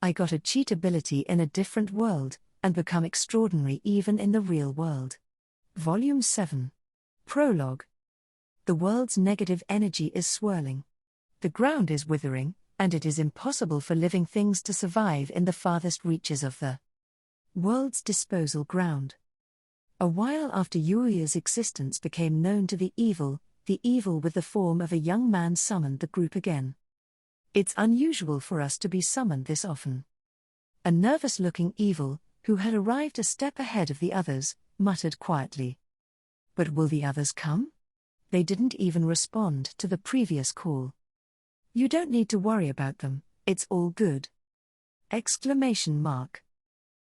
I got a cheat ability in a different world, and become extraordinary even in the real world. Volume 7. Prologue. The world's negative energy is swirling. The ground is withering, and it is impossible for living things to survive in the farthest reaches of the world's disposal ground. A while after Yuuya's existence became known to the evil with the form of a young man summoned the group again. It's unusual for us to be summoned this often. A nervous-looking evil, who had arrived a step ahead of the others, muttered quietly. But will the others come? They didn't even respond to the previous call. You don't need to worry about them, it's all good. Exclamation mark.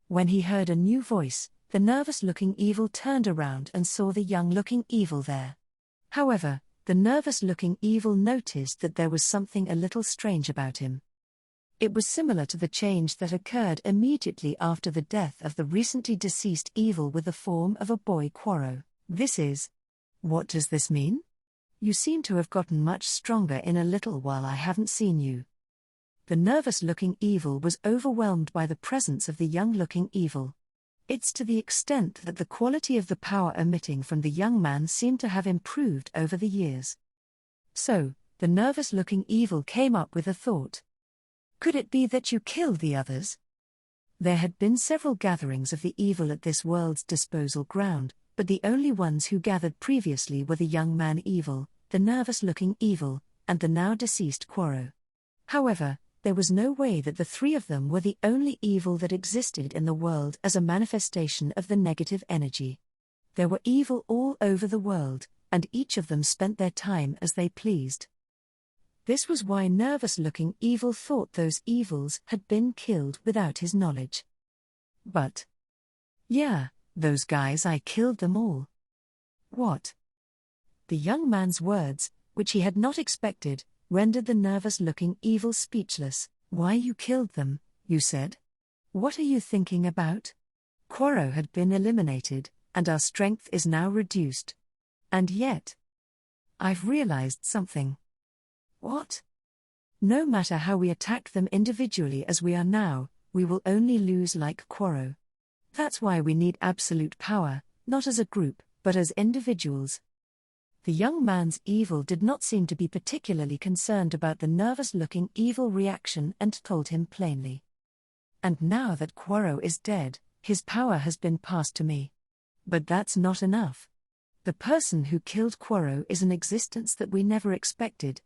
When he heard a new voice, the nervous-looking evil turned around and saw the young-looking evil there. However, the nervous-looking evil noticed that there was something a little strange about him. It was similar to the change that occurred immediately after the death of the recently deceased evil with the form of a boy Quoro. What does this mean? You seem to have gotten much stronger in a little while I haven't seen you. The nervous-looking evil was overwhelmed by the presence of the young-looking evil. It's to the extent that the quality of the power emitting from the young man seemed to have improved over the years. So, the nervous-looking evil came up with a thought. Could it be that you killed the others? There had been several gatherings of the evil at this world's disposal ground, but the only ones who gathered previously were the young man evil, the nervous-looking evil, and the now-deceased Quoro. However, there was no way that the three of them were the only evil that existed in the world as a manifestation of the negative energy. There were evil all over the world, and each of them spent their time as they pleased. This was why nervous-looking evil thought those evils had been killed without his knowledge. But, yeah, those guys, I killed them all. What? The young man's words, which he had not expected, rendered the nervous-looking evil speechless. Why you killed them, you said? What are you thinking about? Quoro had been eliminated, and our strength is now reduced. And yet, I've realized something. What? No matter how we attack them individually as we are now, we will only lose like Quoro. That's why we need absolute power, not as a group, but as individuals. The young man's evil did not seem to be particularly concerned about the nervous-looking evil reaction and told him plainly. And now that Quoro is dead, his power has been passed to me. But that's not enough. The person who killed Quoro is an existence that we never expected.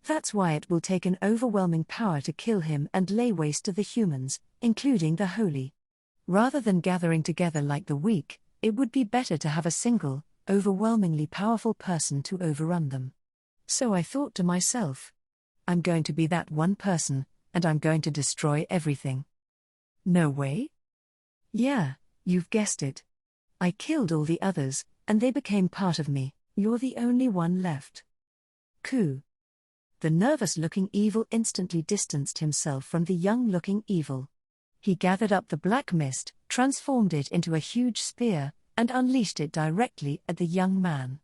That's why it will take an overwhelming power to kill him and lay waste to the humans, including the holy. Rather than gathering together like the weak, it would be better to have a single, overwhelmingly powerful person to overrun them. So I thought to myself, I'm going to be that one person, and I'm going to destroy everything. No way? Yeah, you've guessed it. I killed all the others, and they became part of me. You're the only one left. Coup. The nervous-looking evil instantly distanced himself from the young-looking evil. He gathered up the black mist, transformed it into a huge spear, and unleashed it directly at the young man.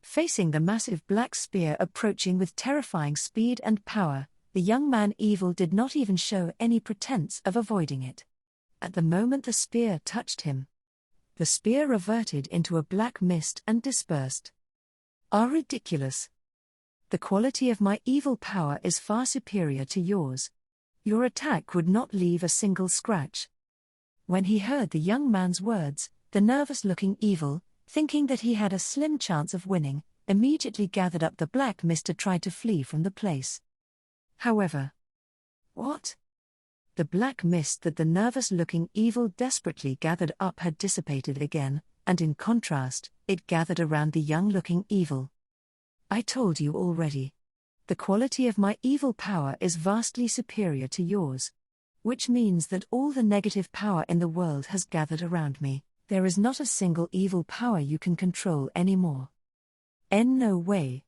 Facing the massive black spear approaching with terrifying speed and power, the young man evil did not even show any pretense of avoiding it. At the moment the spear touched him, the spear reverted into a black mist and dispersed. Ridiculous. The quality of my evil power is far superior to yours. Your attack would not leave a single scratch. When he heard the young man's words, the nervous-looking evil, thinking that he had a slim chance of winning, immediately gathered up the black mist to try to flee from the place. However, what? The black mist that the nervous-looking evil desperately gathered up had dissipated again, and in contrast, it gathered around the young-looking evil. I told you already. The quality of my evil power is vastly superior to yours. Which means that all the negative power in the world has gathered around me. There is not a single evil power you can control anymore. No way.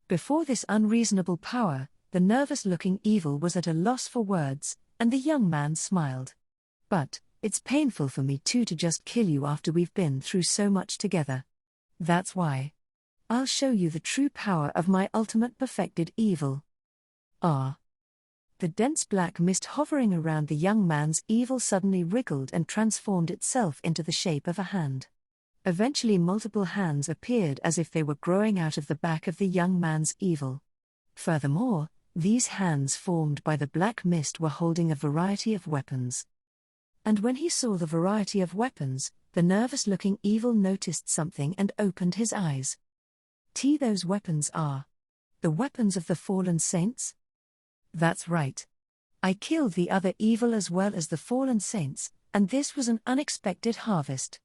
Before this unreasonable power, the nervous-looking evil was at a loss for words, and the young man smiled. But, it's painful for me too to just kill you after we've been through so much together. That's why. I'll show you the true power of my ultimate perfected evil. The dense black mist hovering around the young man's evil suddenly wriggled and transformed itself into the shape of a hand. Eventually multiple hands appeared as if they were growing out of the back of the young man's evil. Furthermore, these hands formed by the black mist were holding a variety of weapons. And when he saw the variety of weapons, the nervous-looking evil noticed something and opened his eyes. Those weapons are the weapons of the fallen saints? That's right. I killed the other evil as well as the fallen saints, and this was an unexpected harvest.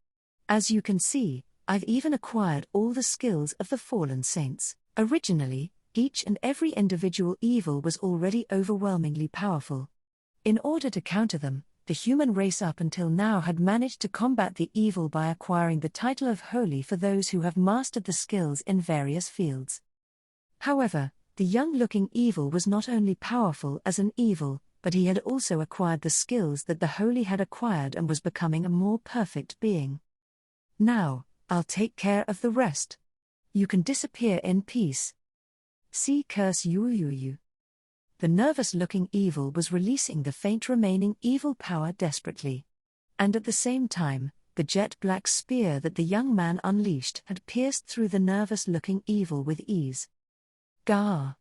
As you can see, I've even acquired all the skills of the fallen saints. Originally, each and every individual evil was already overwhelmingly powerful. In order to counter them, the human race up until now had managed to combat the evil by acquiring the title of holy for those who have mastered the skills in various fields. However, the young-looking evil was not only powerful as an evil, but he had also acquired the skills that the holy had acquired and was becoming a more perfect being. Now, I'll take care of the rest. You can disappear in peace. See Tenjou Yuuya. The nervous-looking evil was releasing the faint remaining evil power desperately. And at the same time, the jet-black spear that the young man unleashed had pierced through the nervous-looking evil with ease. Gah!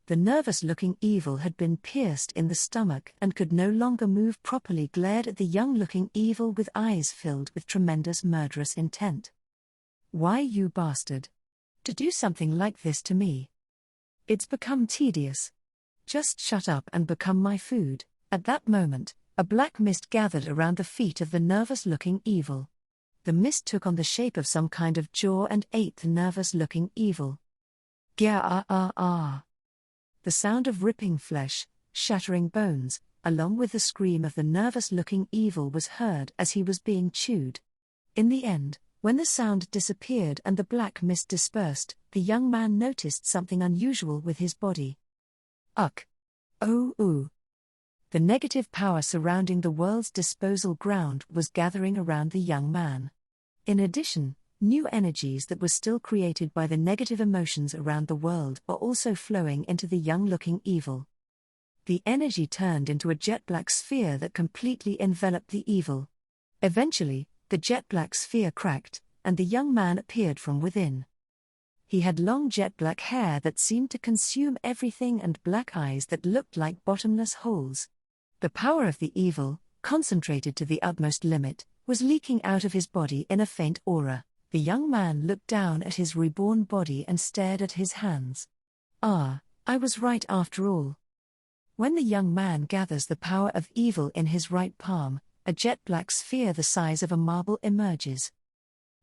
The nervous-looking evil had been pierced in the stomach and could no longer move properly, glared at the young-looking evil with eyes filled with tremendous murderous intent. Why, you bastard? To do something like this to me? It's become tedious. Just shut up and become my food. At that moment, a black mist gathered around the feet of the nervous-looking evil. The mist took on the shape of some kind of jaw and ate the nervous-looking evil. Gah-ah-ah-ah. The sound of ripping flesh, shattering bones, along with the scream of the nervous-looking evil was heard as he was being chewed. In the end, when the sound disappeared and the black mist dispersed, the young man noticed something unusual with his body. Uck. Oh, ooh. The negative power surrounding the world's disposal ground was gathering around the young man. In addition, new energies that were still created by the negative emotions around the world were also flowing into the young-looking evil. The energy turned into a jet-black sphere that completely enveloped the evil. Eventually, the jet-black sphere cracked, and the young man appeared from within. He had long jet-black hair that seemed to consume everything and black eyes that looked like bottomless holes. The power of the evil, concentrated to the utmost limit, was leaking out of his body in a faint aura. The young man looked down at his reborn body and stared at his hands. Ah, I was right after all. When the young man gathers the power of evil in his right palm, a jet-black sphere the size of a marble emerges.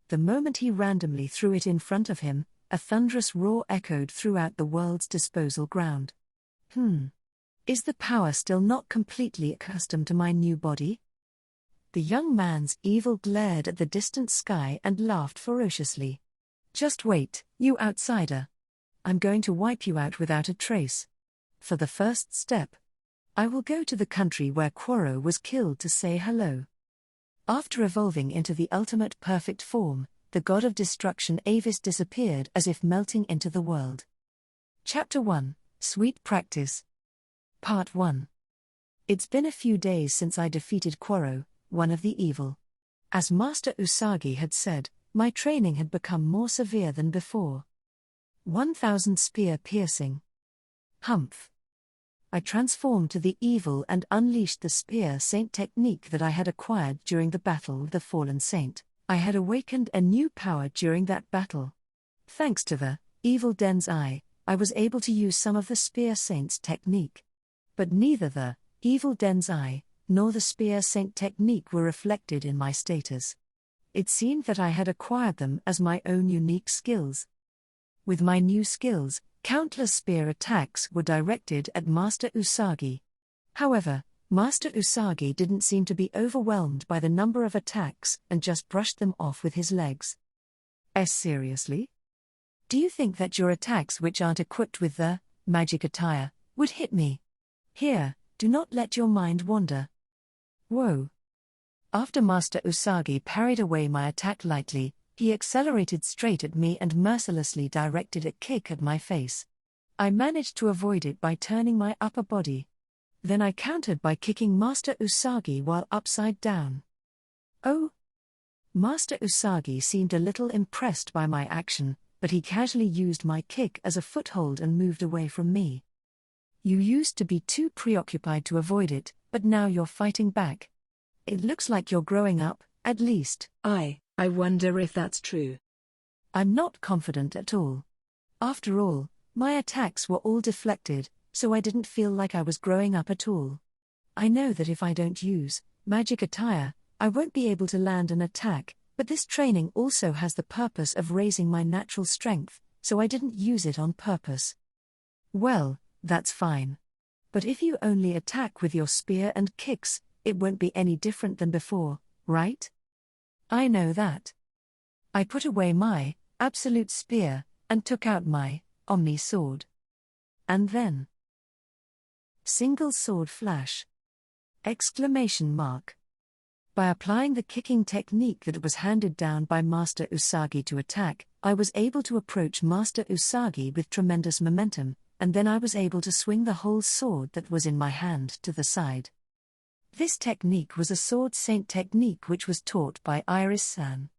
The moment he randomly threw it in front of him, a thunderous roar echoed throughout the world's disposal ground. Is the power still not completely accustomed to my new body? The young man's evil glared at the distant sky and laughed ferociously. Just wait, you outsider. I'm going to wipe you out without a trace. For the first step, I will go to the country where Quoro was killed to say hello. After evolving into the ultimate perfect form, the god of destruction Avis disappeared as if melting into the world. Chapter 1, Sweet Practice. Part 1. It's been a few days since I defeated Quoro, one of the evil. As Master Usagi had said, my training had become more severe than before. 1,000 spear piercing. Humph. I transformed to the evil and unleashed the spear saint technique that I had acquired during the battle with the fallen saint. I had awakened a new power during that battle. Thanks to the evil den's eye, I was able to use some of the spear saint's technique. But neither the evil den's eye nor the spear saint technique were reflected in my status. It seemed that I had acquired them as my own unique skills. With my new skills, countless spear attacks were directed at Master Usagi. However, Master Usagi didn't seem to be overwhelmed by the number of attacks and just brushed them off with his legs. Seriously? Do you think that your attacks which aren't equipped with the magic attire would hit me? Here, do not let your mind wander. Whoa. After Master Usagi parried away my attack lightly, he accelerated straight at me and mercilessly directed a kick at my face. I managed to avoid it by turning my upper body. Then I countered by kicking Master Usagi while upside down. Oh! Master Usagi seemed a little impressed by my action, but he casually used my kick as a foothold and moved away from me. You used to be too preoccupied to avoid it, but now you're fighting back. It looks like you're growing up, at least. I wonder if that's true. I'm not confident at all. After all, my attacks were all deflected, so I didn't feel like I was growing up at all. I know that if I don't use magic attire, I won't be able to land an attack, but this training also has the purpose of raising my natural strength, so I didn't use it on purpose. Well, that's fine. But if you only attack with your spear and kicks, it won't be any different than before, right? I know that. I put away my absolute spear and took out my Omni sword. And then single sword flash! Exclamation mark. By applying the kicking technique that was handed down by Master Usagi to attack, I was able to approach Master Usagi with tremendous momentum, and then I was able to swing the whole sword that was in my hand to the side. This technique was a sword saint technique which was taught by Iris-san.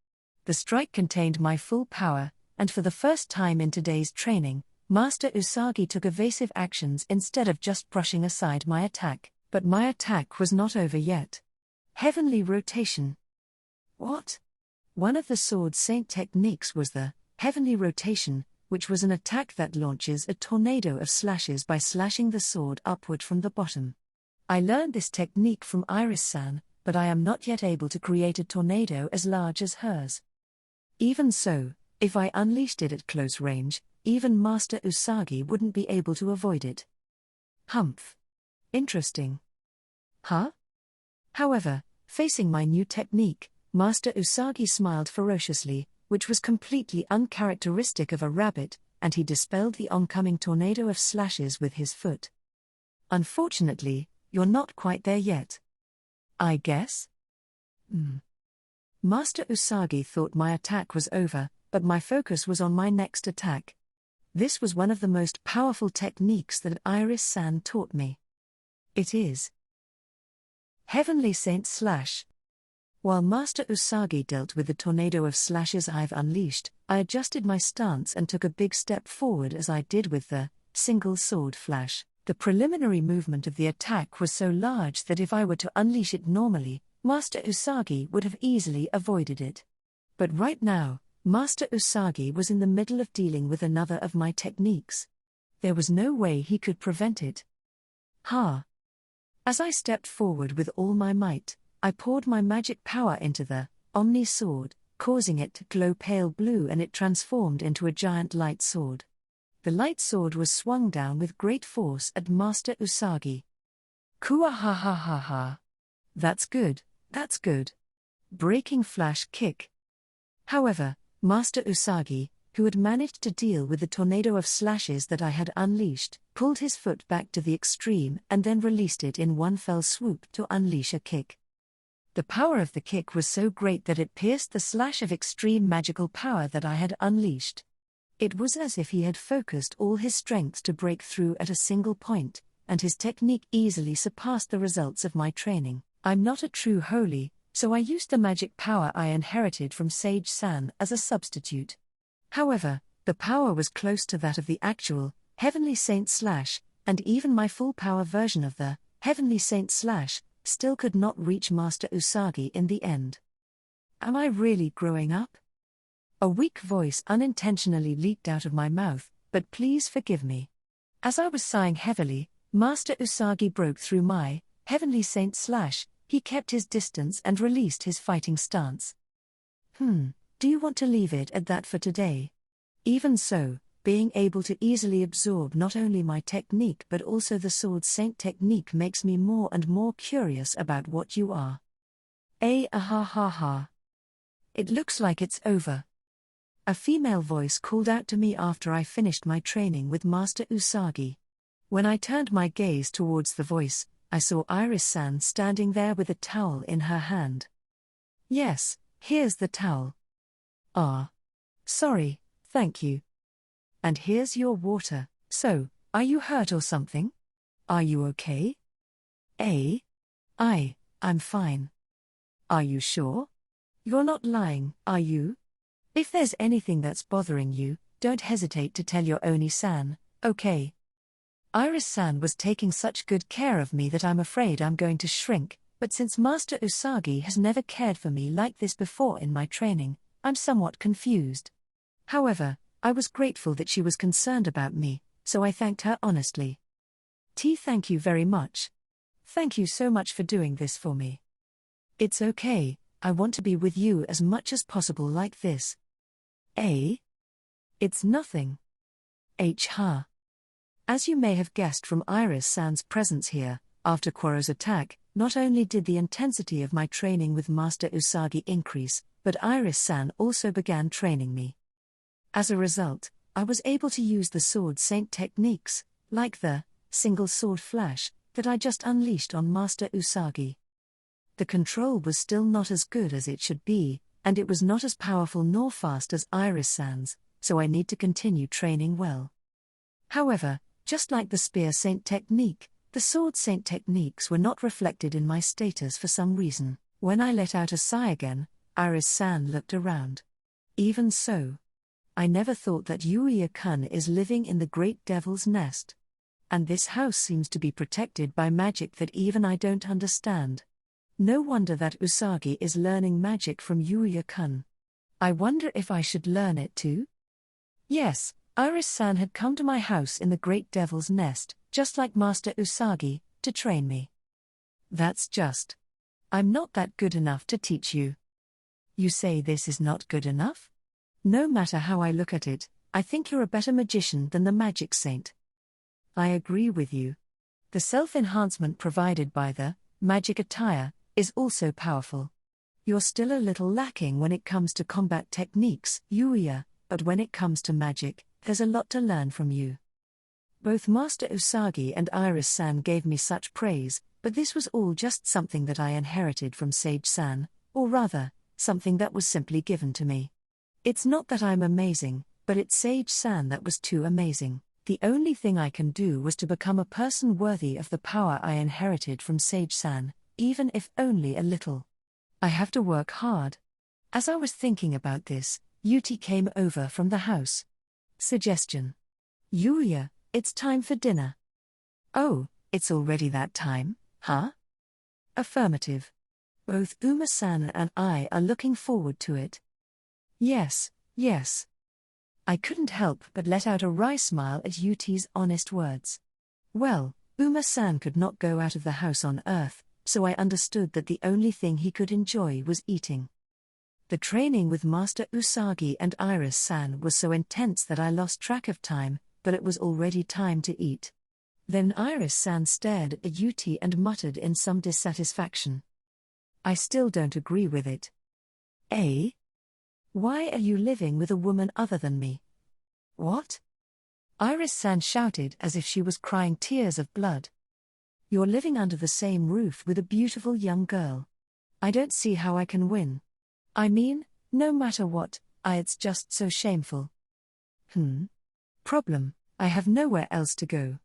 The strike contained my full power, and for the first time in today's training, Master Usagi took evasive actions instead of just brushing aside my attack. But my attack was not over yet. Heavenly rotation. What? One of the sword saint techniques was the heavenly rotation, which was an attack that launches a tornado of slashes by slashing the sword upward from the bottom. I learned this technique from Iris-san, but I am not yet able to create a tornado as large as hers. Even so, if I unleashed it at close range, even Master Usagi wouldn't be able to avoid it. Humph. Interesting. Huh? However, facing my new technique, Master Usagi smiled ferociously, which was completely uncharacteristic of a rabbit, and he dispelled the oncoming tornado of slashes with his foot. Unfortunately, you're not quite there yet. I guess? Master Usagi thought my attack was over, but my focus was on my next attack. This was one of the most powerful techniques that Iris-san taught me. It is Heavenly Saint Slash. While Master Usagi dealt with the tornado of slashes I've unleashed, I adjusted my stance and took a big step forward as I did with the single sword flash. The preliminary movement of the attack was so large that if I were to unleash it normally, Master Usagi would have easily avoided it. But right now, Master Usagi was in the middle of dealing with another of my techniques. There was no way he could prevent it. As I stepped forward with all my might, I poured my magic power into the Omni sword, causing it to glow pale blue, and it transformed into a giant light sword. The light sword was swung down with great force at Master Usagi. Kuahahahaha. That's good, that's good. Breaking flash kick. However, Master Usagi, who had managed to deal with the tornado of slashes that I had unleashed, pulled his foot back to the extreme and then released it in one fell swoop to unleash a kick. The power of the kick was so great that it pierced the slash of extreme magical power that I had unleashed. It was as if he had focused all his strength to break through at a single point, and his technique easily surpassed the results of my training. I'm not a true holy, so I used the magic power I inherited from Sage-san as a substitute. However, the power was close to that of the actual Heavenly Saint Slash, and even my full power version of the Heavenly Saint Slash still could not reach Master Usagi in the end. Am I really growing up? A weak voice unintentionally leaked out of my mouth, but please forgive me. As I was sighing heavily, Master Usagi broke through my Heavenly Saint Slash. He kept his distance and released his fighting stance. Do you want to leave it at that for today? Even so, being able to easily absorb not only my technique but also the Sword Saint technique makes me more and more curious about what you are. Ahahaha. It looks like it's over. A female voice called out to me after I finished my training with Master Usagi. When I turned my gaze towards the voice, I saw Iris-san standing there with a towel in her hand. Yes, here's the towel. Sorry, thank you. And here's your water. So, are you hurt or something? Are you okay? I'm fine. Are you sure? You're not lying, are you? If there's anything that's bothering you, don't hesitate to tell your Oni-san, okay? Iris-san was taking such good care of me that I'm afraid I'm going to shrink, but since Master Usagi has never cared for me like this before in my training, I'm somewhat confused. However, I was grateful that she was concerned about me, so I thanked her honestly. Thank you very much. Thank you so much for doing this for me. It's okay, I want to be with you as much as possible like this. It's nothing. As you may have guessed from Iris-san's presence here, after Quoro's attack, not only did the intensity of my training with Master Usagi increase, but Iris-san also began training me. As a result, I was able to use the Sword Saint techniques, like the single sword flash, that I just unleashed on Master Usagi. The control was still not as good as it should be, and it was not as powerful nor fast as Iris-san's, so I need to continue training well. However, just like the Spear Saint technique, the Sword Saint techniques were not reflected in my status for some reason. When I let out a sigh again, Iris-san looked around. Even so, I never thought that Yuuya-kun is living in the Great Devil's Nest. And this house seems to be protected by magic that even I don't understand. No wonder that Usagi is learning magic from Yuuya-kun. I wonder if I should learn it too? Yes, Iris-san had come to my house in the Great Devil's Nest, just like Master Usagi, to train me. That's just. I'm not that good enough to teach you. You say this is not good enough? No matter how I look at it, I think you're a better magician than the Magic Saint. I agree with you. The self-enhancement provided by the magic attire is also powerful. You're still a little lacking when it comes to combat techniques, Yuuya, but when it comes to magic, there's a lot to learn from you. Both Master Usagi and Iris-san gave me such praise, but this was all just something that I inherited from Sage-san, or rather, something that was simply given to me. It's not that I'm amazing, but it's Sage-san that was too amazing. The only thing I can do was to become a person worthy of the power I inherited from Sage-san, even if only a little. I have to work hard. As I was thinking about this, Yuti came over from the house. Suggestion. Yuuya, it's time for dinner. Oh, it's already that time, huh? Affirmative. Both Uma-san and I are looking forward to it. Yes. I couldn't help but let out a wry smile at Yuti's honest words. Well, Uma-san could not go out of the house on Earth, so I understood that the only thing he could enjoy was eating. The training with Master Usagi and Iris-san was so intense that I lost track of time, but it was already time to eat. Then Iris-san stared at Yuti and muttered in some dissatisfaction. I still don't agree with it. Why are you living with a woman other than me? What? Iris-san shouted as if she was crying tears of blood. You're living under the same roof with a beautiful young girl. I don't see how I can win. I mean, no matter what, it's just so shameful. Problem, I have nowhere else to go.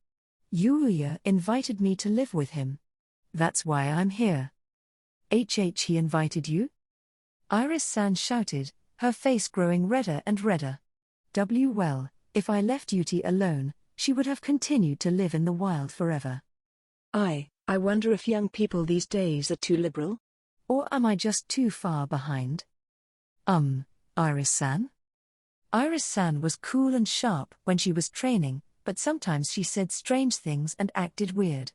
Yuuya invited me to live with him. That's why I'm here. He invited you? Iris-san shouted, her face growing redder and redder. Well, if I left Yuti alone, she would have continued to live in the wild forever. I wonder if young people these days are too liberal? Or am I just too far behind? Iris-san? Iris-san was cool and sharp when she was training, but sometimes she said strange things and acted weird.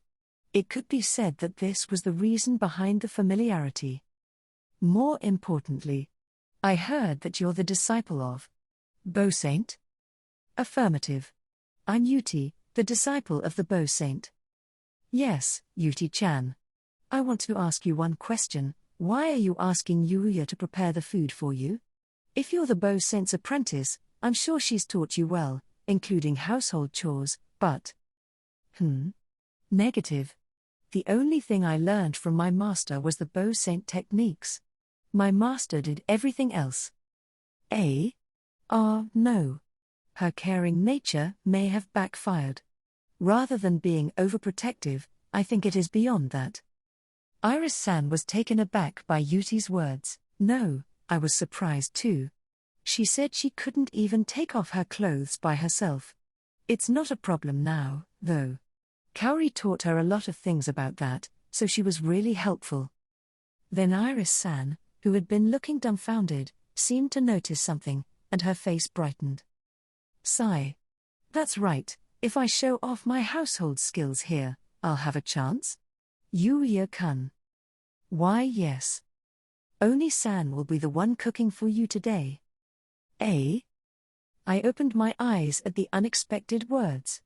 It could be said that this was the reason behind the familiarity. More importantly, I heard that you're the disciple of Bow Saint? Affirmative. I'm Yuti, the disciple of the Bow Saint. Yes, Yuti-chan. I want to ask you one question. Why are you asking Yuuya to prepare the food for you? If you're the Bow Saint's apprentice, I'm sure she's taught you well, including household chores, but… Negative. The only thing I learned from my master was the Bow Saint techniques. My master did everything else. No. Her caring nature may have backfired. Rather than being overprotective, I think it is beyond that. Iris-san was taken aback by Yuti's words. No, I was surprised too. She said she couldn't even take off her clothes by herself. It's not a problem now, though. Kaori taught her a lot of things about that, so she was really helpful. Then Iris-san, who had been looking dumbfounded, seemed to notice something, and her face brightened. Sigh. That's right, if I show off my household skills here, I'll have a chance? Yuuya-kun. Why yes. Oni-san will be the one cooking for you today. Eh? I opened my eyes at the unexpected words.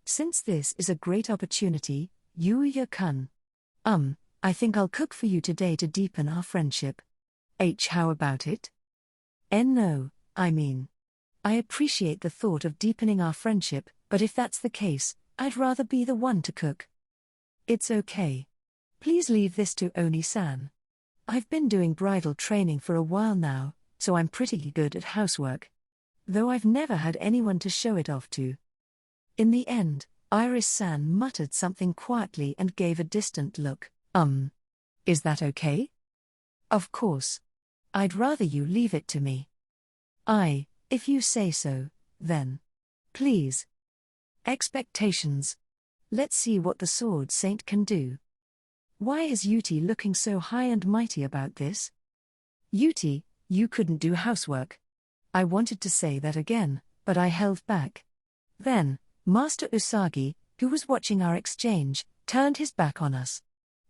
Since this is a great opportunity, Yuuya-kun. I think I'll cook for you today to deepen our friendship. How about it? No, I mean. I appreciate the thought of deepening our friendship, but if that's the case, I'd rather be the one to cook. It's okay. Please leave this to Oni-san. I've been doing bridal training for a while now, so I'm pretty good at housework. Though I've never had anyone to show it off to. In the end, Iris-san muttered something quietly and gave a distant look. Is that okay? Of course. I'd rather you leave it to me. If you say so, then. Please. Expectations. Let's see what the Sword Saint can do. Why is Yuti looking so high and mighty about this? Yuti, you couldn't do housework. I wanted to say that again, but I held back. Then, Master Usagi, who was watching our exchange, turned his back on us.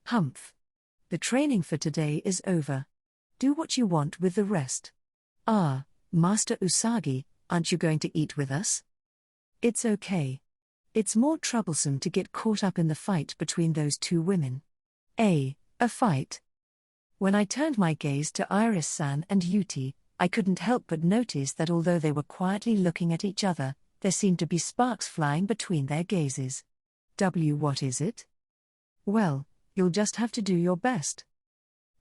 Humph. The training for today is over. Do what you want with the rest. Master Usagi, aren't you going to eat with us? It's okay. It's more troublesome to get caught up in the fight between those two women. A fight? When I turned my gaze to Iris-san and Yuti, I couldn't help but notice that although they were quietly looking at each other, there seemed to be sparks flying between their gazes. What is it? Well, you'll just have to do your best.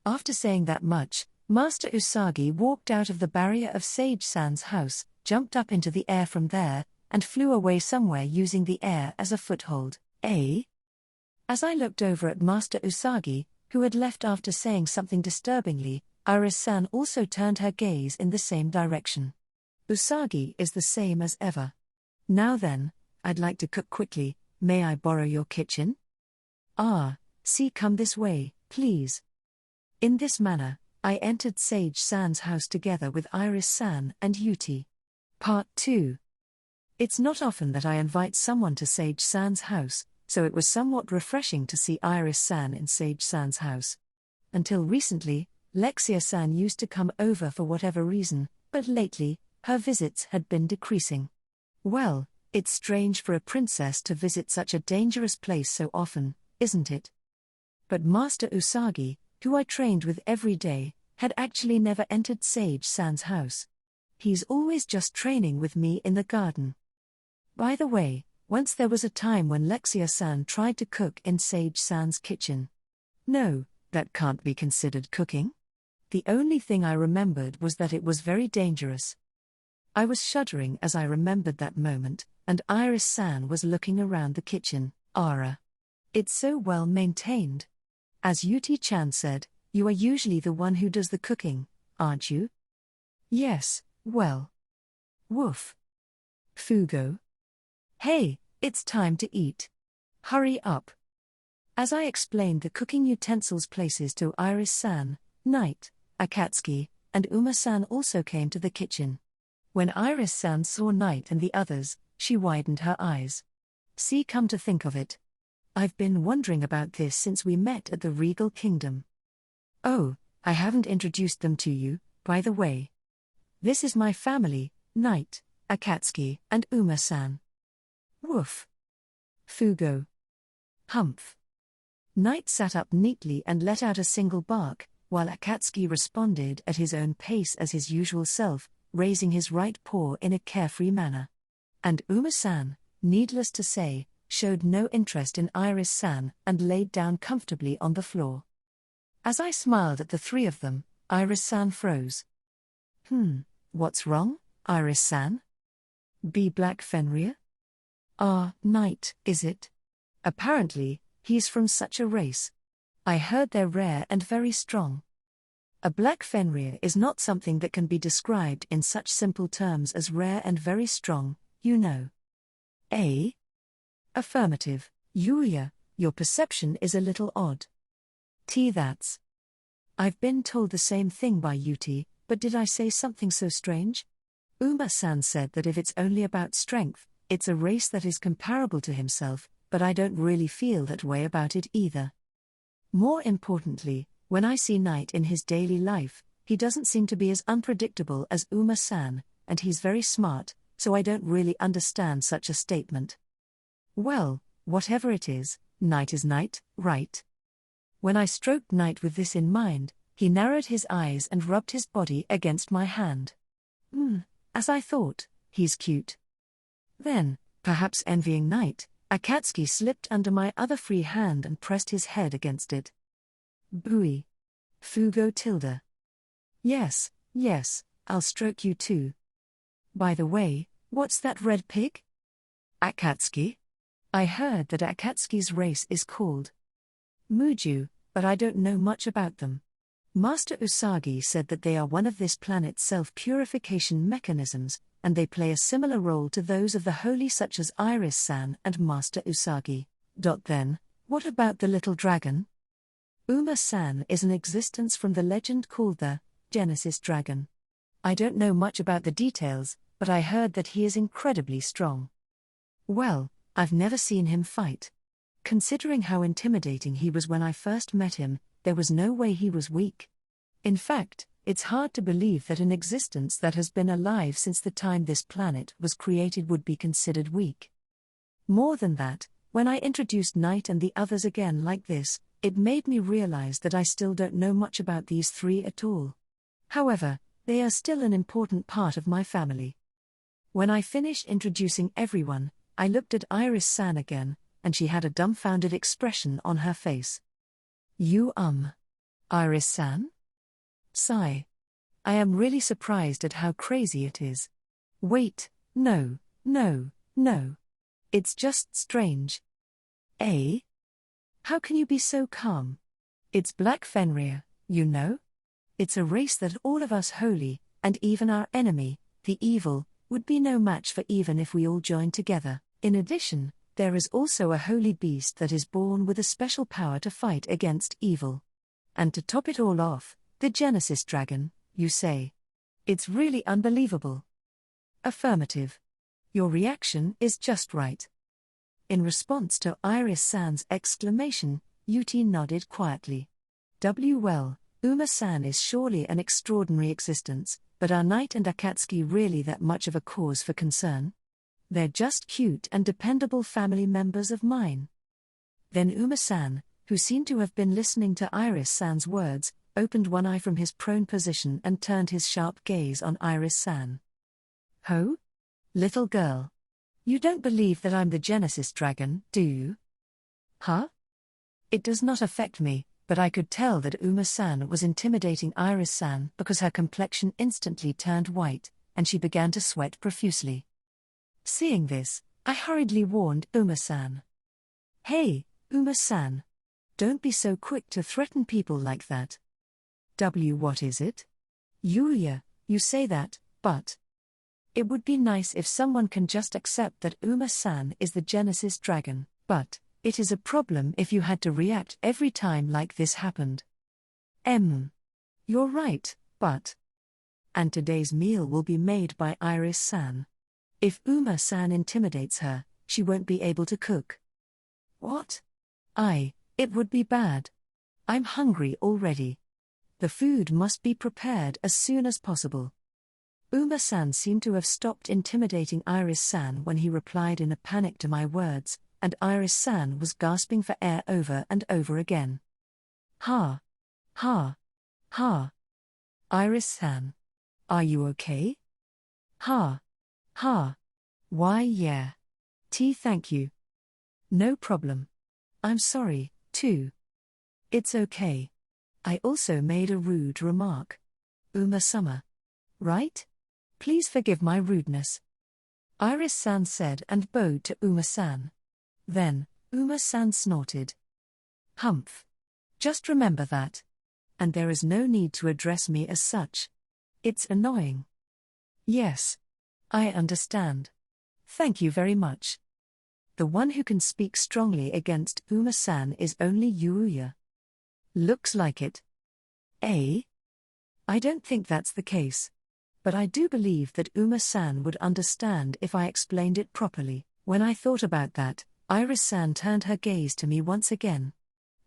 After saying that much, Master Usagi walked out of the barrier of Sage-san's house, jumped up into the air from there, and flew away somewhere using the air as a foothold. As I looked over at Master Usagi, who had left after saying something disturbingly, Iris-san also turned her gaze in the same direction. Usagi is the same as ever. Now then, I'd like to cook quickly. May I borrow your kitchen? Come this way, please. In this manner, I entered Sage-san's house together with Iris-san and Yuti. Part 2. It's not often that I invite someone to Sage-san's house, so it was somewhat refreshing to see Iris-san in Sage-san's house. Until recently, Lexia-san used to come over for whatever reason, but lately, her visits had been decreasing. Well, it's strange for a princess to visit such a dangerous place so often, isn't it? But Master Usagi, who I trained with every day, had actually never entered Sage-san's house. He's always just training with me in the garden. By the way, once there was a time when Lexia-san tried to cook in Sage-san's kitchen. No, that can't be considered cooking. The only thing I remembered was that it was very dangerous. I was shuddering as I remembered that moment, and Iris-san was looking around the kitchen. It's so well maintained. As Yuti-chan said, you are usually the one who does the cooking, aren't you? Yes, well. Woof. Fugo. Hey, it's time to eat. Hurry up. As I explained the cooking utensils places to Iris-san, Knight, Akatsuki, and Uma-san also came to the kitchen. When Iris-san saw Knight and the others, she widened her eyes. Come to think of it. I've been wondering about this since we met at the Regal Kingdom. Oh, I haven't introduced them to you, by the way. This is my family, Knight, Akatsuki, and Uma-san. Woof. Fugo. Humph. Knight sat up neatly and let out a single bark, while Akatsuki responded at his own pace as his usual self, raising his right paw in a carefree manner. And Uma-san, needless to say, showed no interest in Iris-san and laid down comfortably on the floor. As I smiled at the three of them, Iris-san froze. What's wrong, Iris-san? Be Black Fenrir? Knight, is it? Apparently, He's from such a race. I heard they're rare and very strong. A black Fenrir is not something that can be described in such simple terms as rare and very strong, you know. A. Affirmative. Yuuya, your perception is a little odd. T. That's. I've been told the same thing by Yuti, but did I say something so strange? Uma-san said that if it's only about strength, it's a race that is comparable to himself, but I don't really feel that way about it either. More importantly, when I see Knight in his daily life, he doesn't seem to be as unpredictable as Uma-san, and he's very smart, so I don't really understand such a statement. Well, whatever it is, Knight is Knight, right? When I stroked Knight with this in mind, he narrowed his eyes and rubbed his body against my hand. As I thought, he's cute. Then, perhaps envying Knight, Akatsuki slipped under my other free hand and pressed his head against it. Bui. Fugo tilde. Yes, I'll stroke you too. By the way, what's that red pig? Akatsuki? I heard that Akatsuki's race is called Muju, but I don't know much about them. Master Usagi said that they are one of this planet's self-purification mechanisms, and they play a similar role to those of the holy such as Iris-san and Master Usagi. Then, what about the little dragon? Uma-san is an existence from the legend called the Genesis Dragon. I don't know much about the details, but I heard that he is incredibly strong. Well, I've never seen him fight. Considering how intimidating he was when I first met him, there was no way he was weak. In fact, it's hard to believe that an existence that has been alive since the time this planet was created would be considered weak. More than that, when I introduced Knight and the others again like this, it made me realize that I still don't know much about these three at all. However, they are still an important part of my family. When I finished introducing everyone, I looked at Iris-san again, and she had a dumbfounded expression on her face. You Iris-san? Sigh. I am really surprised at how crazy it is. Wait, no. It's just strange. How can you be so calm? It's Black Fenrir, you know? It's a race that all of us holy, and even our enemy, the evil, would be no match for even if we all joined together. In addition, there is also a holy beast that is born with a special power to fight against evil. And to top it all off, the Genesis Dragon, you say. It's really unbelievable. Affirmative. Your reaction is just right. In response to Iris-san's exclamation, Yuti nodded quietly. Well, Uma-san is surely an extraordinary existence, but are Knight and Akatsuki really that much of a cause for concern? They're just cute and dependable family members of mine. Then Uma-san, who seemed to have been listening to Iris-san's words, opened one eye from his prone position and turned his sharp gaze on Iris-san. Ho? Little girl. You don't believe that I'm the Genesis Dragon, do you? Huh? It does not affect me, but I could tell that Uma-san was intimidating Iris-san because her complexion instantly turned white, and she began to sweat profusely. Seeing this, I hurriedly warned Uma-san. Hey, Uma-san. Don't be so quick to threaten people like that. What is it? Yuuya, you say that, but it would be nice if someone can just accept that Uma-san is the Genesis Dragon, but it is a problem if you had to react every time like this happened. You're right, but and today's meal will be made by Iris-san. If Uma-san intimidates her, she won't be able to cook. What? It would be bad. I'm hungry already. The food must be prepared as soon as possible. Uma-san seemed to have stopped intimidating Iris-san when he replied in a panic to my words, and Iris-san was gasping for air over and over again. Ha. Iris-san. Are you okay? Ha. Why, yeah. Thank you. No problem. I'm sorry, too. It's okay. I also made a rude remark. Uma-sama. Right? Please forgive my rudeness. Iris-san said and bowed to Uma-san. Then, Uma-san snorted. Humph. Just remember that. And there is no need to address me as such. It's annoying. Yes. I understand. Thank you very much. The one who can speak strongly against Uma-san is only Yuuya. Looks like it. Eh? I don't think that's the case. But I do believe that Uma-san would understand if I explained it properly. When I thought about that, Iris-san turned her gaze to me once again.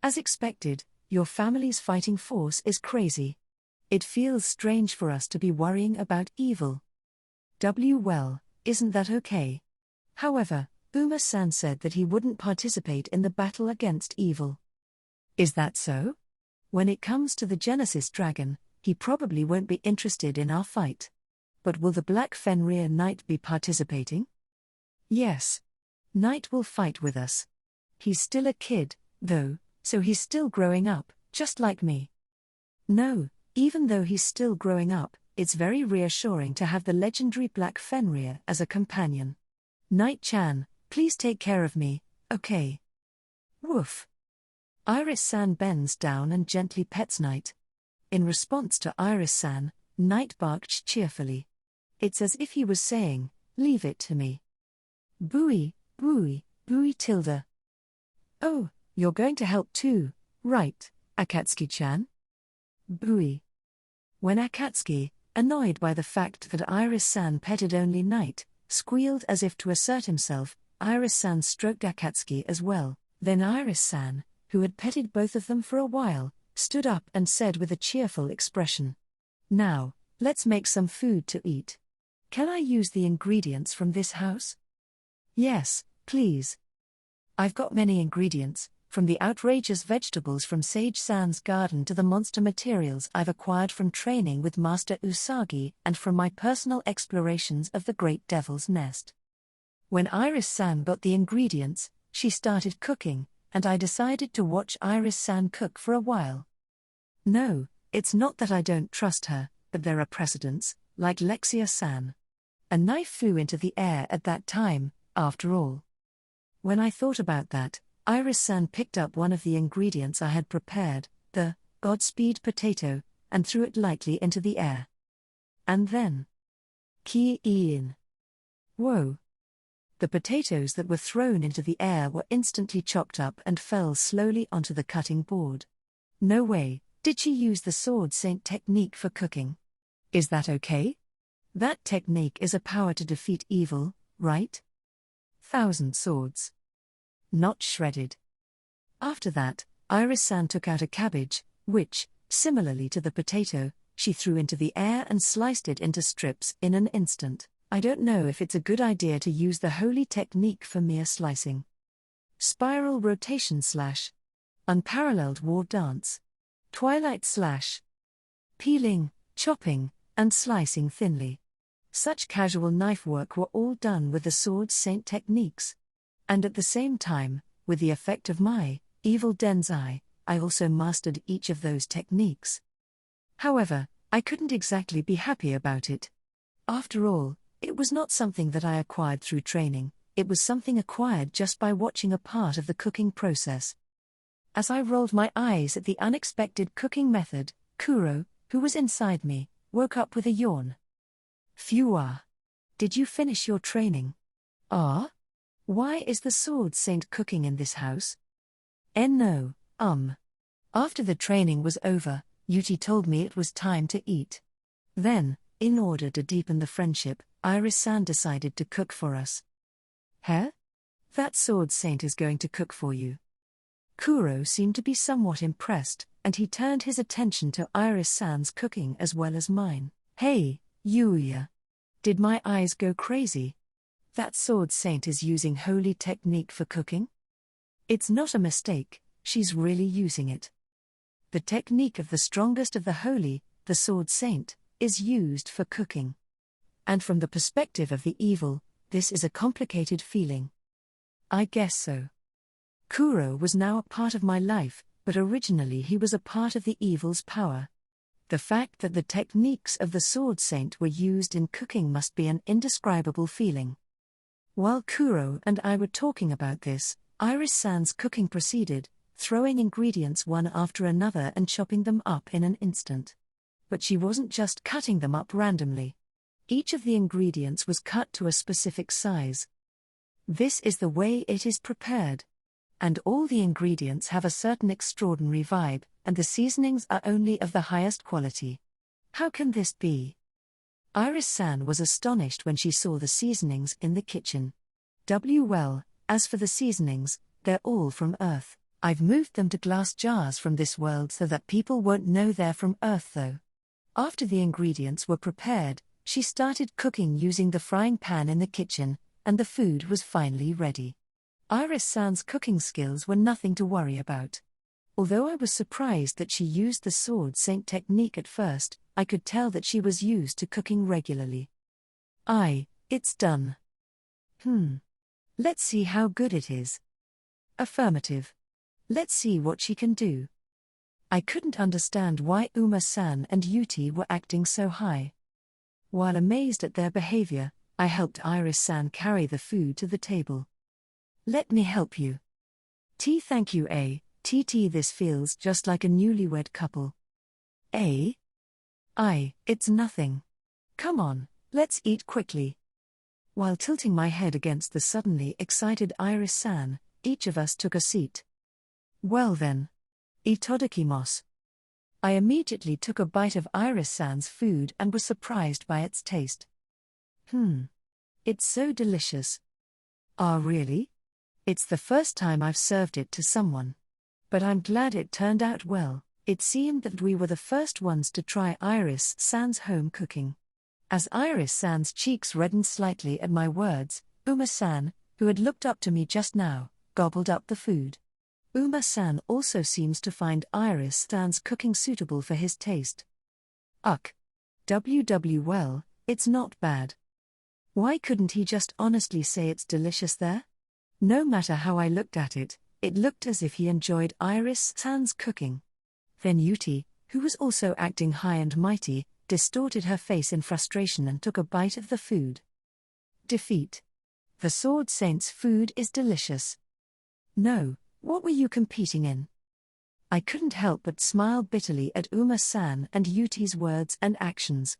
As expected, your family's fighting force is crazy. It feels strange for us to be worrying about evil. Well, isn't that okay? However, Uma-san said that he wouldn't participate in the battle against evil. Is that so? When it comes to the Genesis Dragon, he probably won't be interested in our fight. But will the Black Fenrir Knight be participating? Yes. Knight will fight with us. He's still a kid, though, so he's still growing up, just like me. No, even though he's still growing up, it's very reassuring to have the legendary Black Fenrir as a companion. Knight-chan, please take care of me, okay? Woof. Iris-san bends down and gently pets Knight. In response to Iris-san, Knight barked cheerfully. It's as if he was saying, leave it to me. Buoy, buoy, buoy tilde. Oh, you're going to help too, right, Akatsuki-chan? Buoy. When Akatsuki, annoyed by the fact that Iris-san petted only Knight, squealed as if to assert himself, Iris-san stroked Akatsuki as well. Then Iris-san, who had petted both of them for a while, stood up and said with a cheerful expression, now, let's make some food to eat. Can I use the ingredients from this house? Yes, please. I've got many ingredients, from the outrageous vegetables from Sage-san's garden to the monster materials I've acquired from training with Master Usagi and from my personal explorations of the Great Devil's Nest. When Iris-san got the ingredients, she started cooking, and I decided to watch Iris-san cook for a while. No, it's not that I don't trust her, but there are precedents, like Lexia-san. A knife flew into the air at that time, after all. When I thought about that, Iris-san picked up one of the ingredients I had prepared, the Godspeed potato, and threw it lightly into the air. And then... Ki-in. Whoa. The potatoes that were thrown into the air were instantly chopped up and fell slowly onto the cutting board. No way, did she use the Sword Saint technique for cooking? Is that okay? That technique is a power to defeat evil, right? 1,000 swords. Not shredded. After that, Iris-san took out a cabbage, which, similarly to the potato, she threw into the air and sliced it into strips in an instant. I don't know if it's a good idea to use the holy technique for mere slicing. Spiral rotation / unparalleled war dance. Twilight / peeling, chopping, and slicing thinly. Such casual knife work were all done with the Sword Saint techniques. And at the same time, with the effect of my evil Denzai, I also mastered each of those techniques. However, I couldn't exactly be happy about it. After all, it was not something that I acquired through training, it was something acquired just by watching a part of the cooking process. As I rolled my eyes at the unexpected cooking method, Kuro, who was inside me, woke up with a yawn. Phew. Did you finish your training? Ah? Why is the Sword Saint cooking in this house? No. After the training was over, Yuti told me it was time to eat. Then, in order to deepen the friendship, Iris-san decided to cook for us. Huh? That Sword Saint is going to cook for you. Kuro seemed to be somewhat impressed, and he turned his attention to Iris-san's cooking as well as mine. Hey, Yuuya. Did my eyes go crazy? That Sword Saint is using holy technique for cooking? It's not a mistake, she's really using it. The technique of the strongest of the holy, the Sword Saint, is used for cooking. And from the perspective of the evil, this is a complicated feeling. I guess so. Kuro was now a part of my life, but originally he was a part of the evil's power. The fact that the techniques of the Sword Saint were used in cooking must be an indescribable feeling. While Kuro and I were talking about this, Iris-san's cooking proceeded, throwing ingredients one after another and chopping them up in an instant. But she wasn't just cutting them up randomly. Each of the ingredients was cut to a specific size. This is the way it is prepared. And all the ingredients have a certain extraordinary vibe, and the seasonings are only of the highest quality. How can this be? Iris-san was astonished when she saw the seasonings in the kitchen. Well, as for the seasonings, they're all from Earth. I've moved them to glass jars from this world so that people won't know they're from Earth though. After the ingredients were prepared, she started cooking using the frying pan in the kitchen, and the food was finally ready. Iris-san's cooking skills were nothing to worry about. Although I was surprised that she used the sword saint technique at first, I could tell that she was used to cooking regularly. It's done. Let's see how good it is. Affirmative. Let's see what she can do. I couldn't understand why Uma-san and Yuti were acting so high. While amazed at their behavior, I helped Iris-san carry the food to the table. Let me help you. Thank you TT. This feels just like a newlywed couple. It's nothing. Come on, let's eat quickly. While tilting my head against the suddenly excited Iris-san, each of us took a seat. Well then. Itadakimasu. I immediately took a bite of Iris-san's food and was surprised by its taste. It's so delicious. Ah, really? It's the first time I've served it to someone. But I'm glad it turned out well. It seemed that we were the first ones to try Iris-san's home cooking. As Iris-san's cheeks reddened slightly at my words, Uma-san, who had looked up to me just now, gobbled up the food. Uma-san also seems to find Iris-san's cooking suitable for his taste. Well, it's not bad. Why couldn't he just honestly say it's delicious there? No matter how I looked at it, it looked as if he enjoyed Iris-san's cooking. Then Yuti, who was also acting high and mighty, distorted her face in frustration and took a bite of the food. Defeat. The Sword Saint's food is delicious. No, what were you competing in? I couldn't help but smile bitterly at Uma-san and Yuti's words and actions.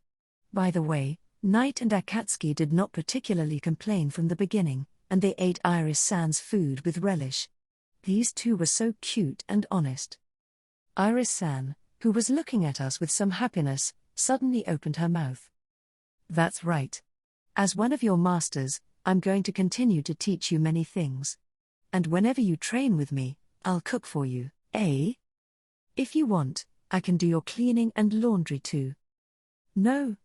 By the way, Knight and Akatsuki did not particularly complain from the beginning, and they ate Iris-san's food with relish. These two were so cute and honest. Iris-san, who was looking at us with some happiness, suddenly opened her mouth. That's right. As one of your masters, I'm going to continue to teach you many things. And whenever you train with me, I'll cook for you, If you want, I can do your cleaning and laundry too. No.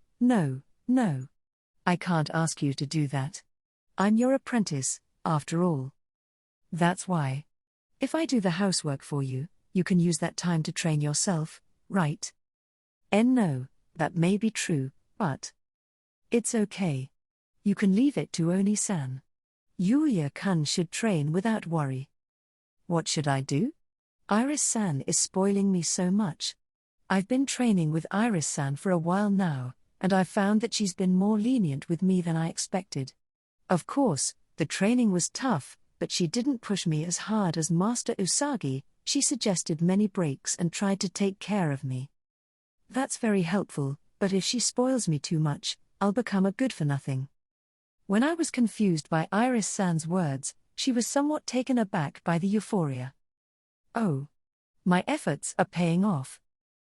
I can't ask you to do that. I'm your apprentice, after all. That's why. If I do the housework for you, you can use that time to train yourself, right? No, that may be true, but it's okay. You can leave it to Oni-san. Yuuya-kun should train without worry. What should I do? Iris-san is spoiling me so much. I've been training with Iris-san for a while now, and I've found that she's been more lenient with me than I expected. Of course, the training was tough, but she didn't push me as hard as Master Usagi. She suggested many breaks and tried to take care of me. That's very helpful, but if she spoils me too much, I'll become a good-for-nothing. When I was confused by Iris-san's words, she was somewhat taken aback by the euphoria. Oh. My efforts are paying off.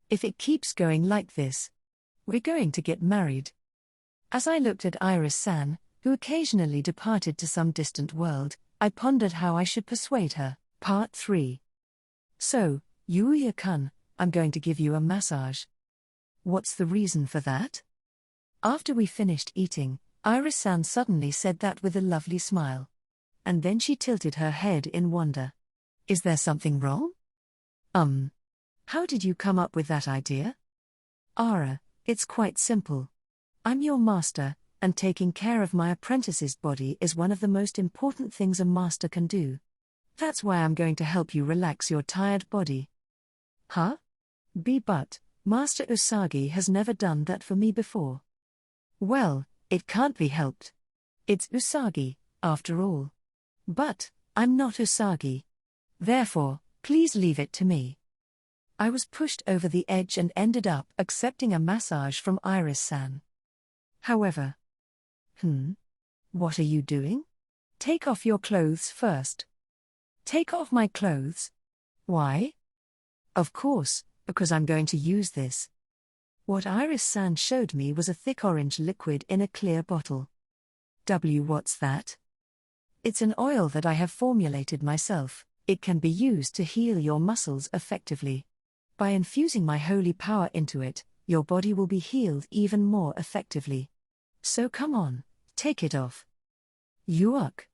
If it keeps going like this, we're going to get married. As I looked at Iris-san, who occasionally departed to some distant world, I pondered how I should persuade her. Part 3. So, Yuuya-kun, I'm going to give you a massage. What's the reason for that? After we finished eating, Iris-san suddenly said that with a lovely smile. And then she tilted her head in wonder. Is there something wrong? How did you come up with that idea? Ara, it's quite simple. I'm your master, and taking care of my apprentice's body is one of the most important things a master can do. That's why I'm going to help you relax your tired body. Huh? But Master Usagi has never done that for me before. Well, it can't be helped. It's Usagi, after all. But I'm not Usagi. Therefore, Please leave it to me. I was pushed over the edge and ended up accepting a massage from Iris-san. However. What are you doing? Take off your clothes first. Take off my clothes? Why? Of course, because I'm going to use this. What Iris-san showed me was a thick orange liquid in a clear bottle. What's that? It's an oil that I have formulated myself. It can be used to heal your muscles effectively. By infusing my holy power into it, your body will be healed even more effectively. So come on, take it off. Yuck.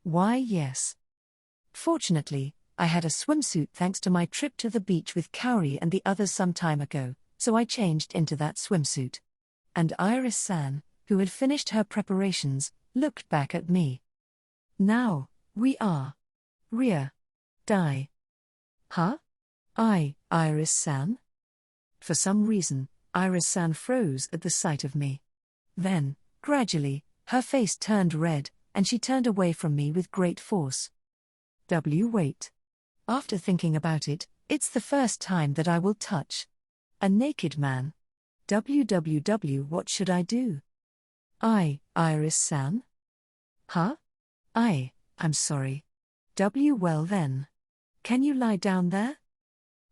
Why yes. Fortunately, I had a swimsuit thanks to my trip to the beach with Kaori and the others some time ago, so I changed into that swimsuit. And Iris-san, who had finished her preparations, looked back at me. Now, we are. Die. Huh? Iris-san? For some reason, Iris-san froze at the sight of me. Then, gradually, her face turned red, and she turned away from me with great force. Wait. After thinking about it, it's the first time that I will touch a naked man. What should I do? Iris-san? Huh? I'm sorry. Well then. Can you lie down there?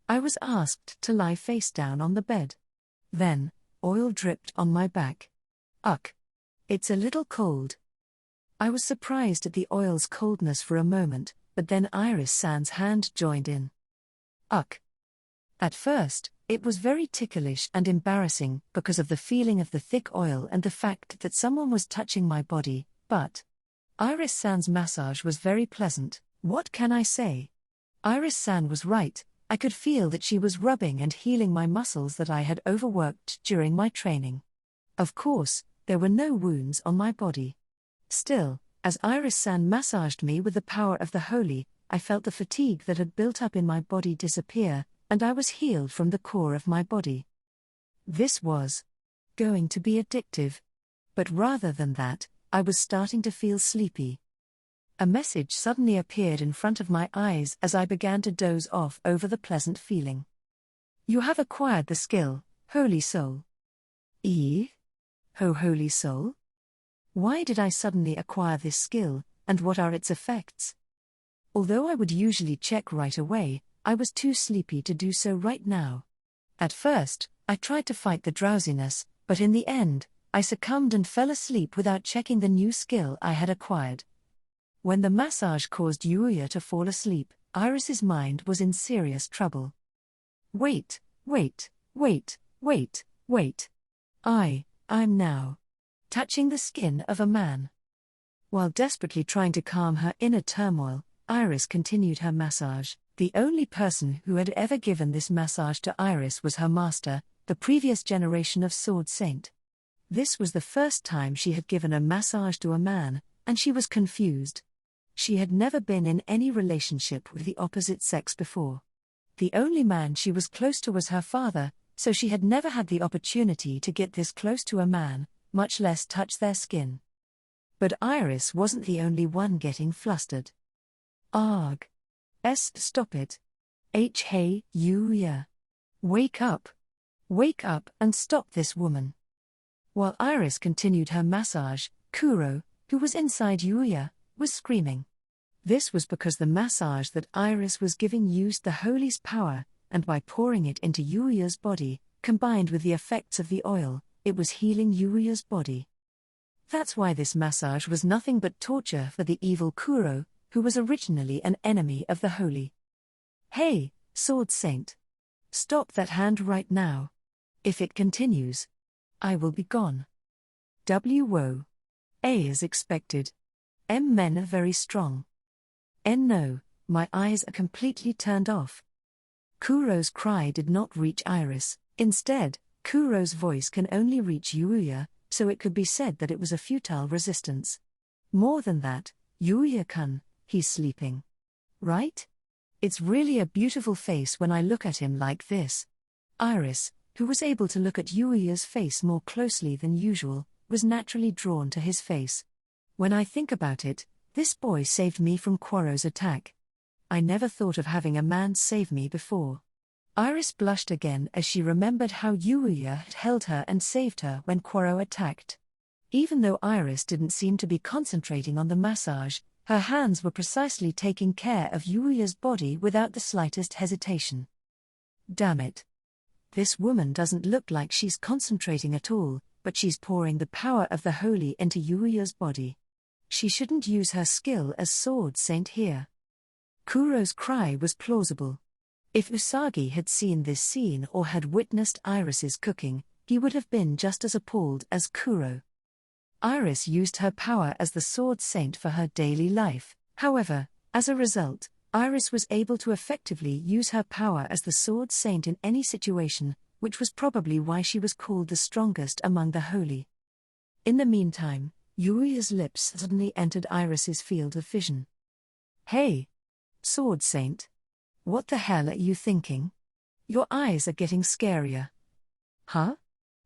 I was asked to lie face down on the bed. Then, oil dripped on my back. It's a little cold. I was surprised at the oil's coldness for a moment, but then Iris-san's hand joined in. At first, it was very ticklish and embarrassing because of the feeling of the thick oil and the fact that someone was touching my body, but Iris-san's massage was very pleasant. What can I say? Iris-san was right. I could feel that she was rubbing and healing my muscles that I had overworked during my training. Of course, there were no wounds on my body. Still, as Iris-san massaged me with the power of the holy, I felt the fatigue that had built up in my body disappear, and I was healed from the core of my body. This was going to be addictive. But rather than that, I was starting to feel sleepy. A message suddenly appeared in front of my eyes as I began to doze off over the pleasant feeling. You have acquired the skill, Holy Soul. Holy Soul? Why did I suddenly acquire this skill, and what are its effects? Although I would usually check right away, I was too sleepy to do so right now. At first, I tried to fight the drowsiness, but in the end, I succumbed and fell asleep without checking the new skill I had acquired. When the massage caused Yuuya to fall asleep, Iris's mind was in serious trouble. Wait. I'm now touching the skin of a man. While desperately trying to calm her inner turmoil, Iris continued her massage. The only person who had ever given this massage to Iris was her master, the previous generation of Sword Saint. This was the first time she had given a massage to a man, and she was confused. She had never been in any relationship with the opposite sex before. The only man she was close to was her father, so she had never had the opportunity to get this close to a man, much less touch their skin. But Iris wasn't the only one getting flustered. Arg. Stop it. Hey, Yuuya. Wake up. Wake up and stop this woman. While Iris continued her massage, Kuro, who was inside Yuuya, was screaming. This was because the massage that Iris was giving used the Holy's power, and by pouring it into Yuuya's body, combined with the effects of the oil, it was healing Yuuya's body. That's why this massage was nothing but torture for the evil Kuro, who was originally an enemy of the Holy. Hey, Sword Saint. Stop that hand right now. If it continues, I will be gone. Woe. As expected. Men are very strong. No, my eyes are completely turned off. Kuro's cry did not reach Iris. Instead, Kuro's voice can only reach Yuuya, so it could be said that it was a futile resistance. More than that, Yuuya-kun, he's sleeping. Right? It's really a beautiful face when I look at him like this. Iris, who was able to look at Yuuya's face more closely than usual, was naturally drawn to his face. When I think about it, this boy saved me from Kuro's attack. I never thought of having a man save me before. Iris blushed again as she remembered how Yuuya had held her and saved her when Quoro attacked. Even though Iris didn't seem to be concentrating on the massage, her hands were precisely taking care of Yuuya's body without the slightest hesitation. Damn it. This woman doesn't look like she's concentrating at all, but she's pouring the power of the holy into Yuuya's body. She shouldn't use her skill as sword saint here. Kuro's cry was plausible. If Usagi had seen this scene or had witnessed Iris's cooking, he would have been just as appalled as Kuro. Iris used her power as the sword saint for her daily life. However, as a result, Iris was able to effectively use her power as the sword saint in any situation, which was probably why she was called the strongest among the holy. In the meantime, Yuuya's lips suddenly entered Iris's field of vision. Hey! Sword Saint. What the hell are you thinking? Your eyes are getting scarier. Huh?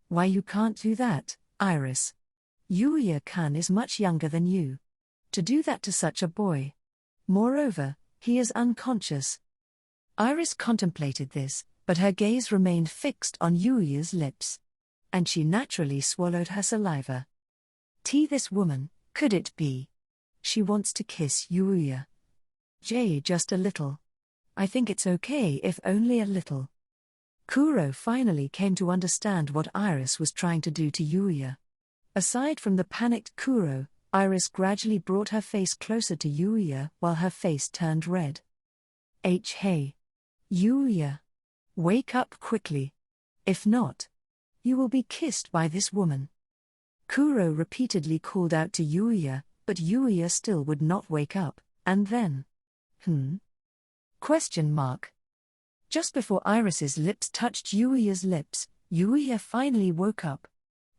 Why you can't do that, Iris? Yuuya-kun is much younger than you. To do that to such a boy. Moreover, he is unconscious. Iris contemplated this, but her gaze remained fixed on Yuuya's lips. And she naturally swallowed her saliva. This woman, could it be? She wants to kiss Yuuya. Just a little. I think it's okay if only a little. Kuro finally came to understand what Iris was trying to do to Yuuya. Aside from the panicked Kuro, Iris gradually brought her face closer to Yuuya while her face turned red. Hey. Yuuya. Wake up quickly. If not, you will be kissed by this woman. Kuro repeatedly called out to Yuuya, but Yuuya still would not wake up, and then... Question mark. Just before Iris's lips touched Yuuya's lips, Yuuya finally woke up.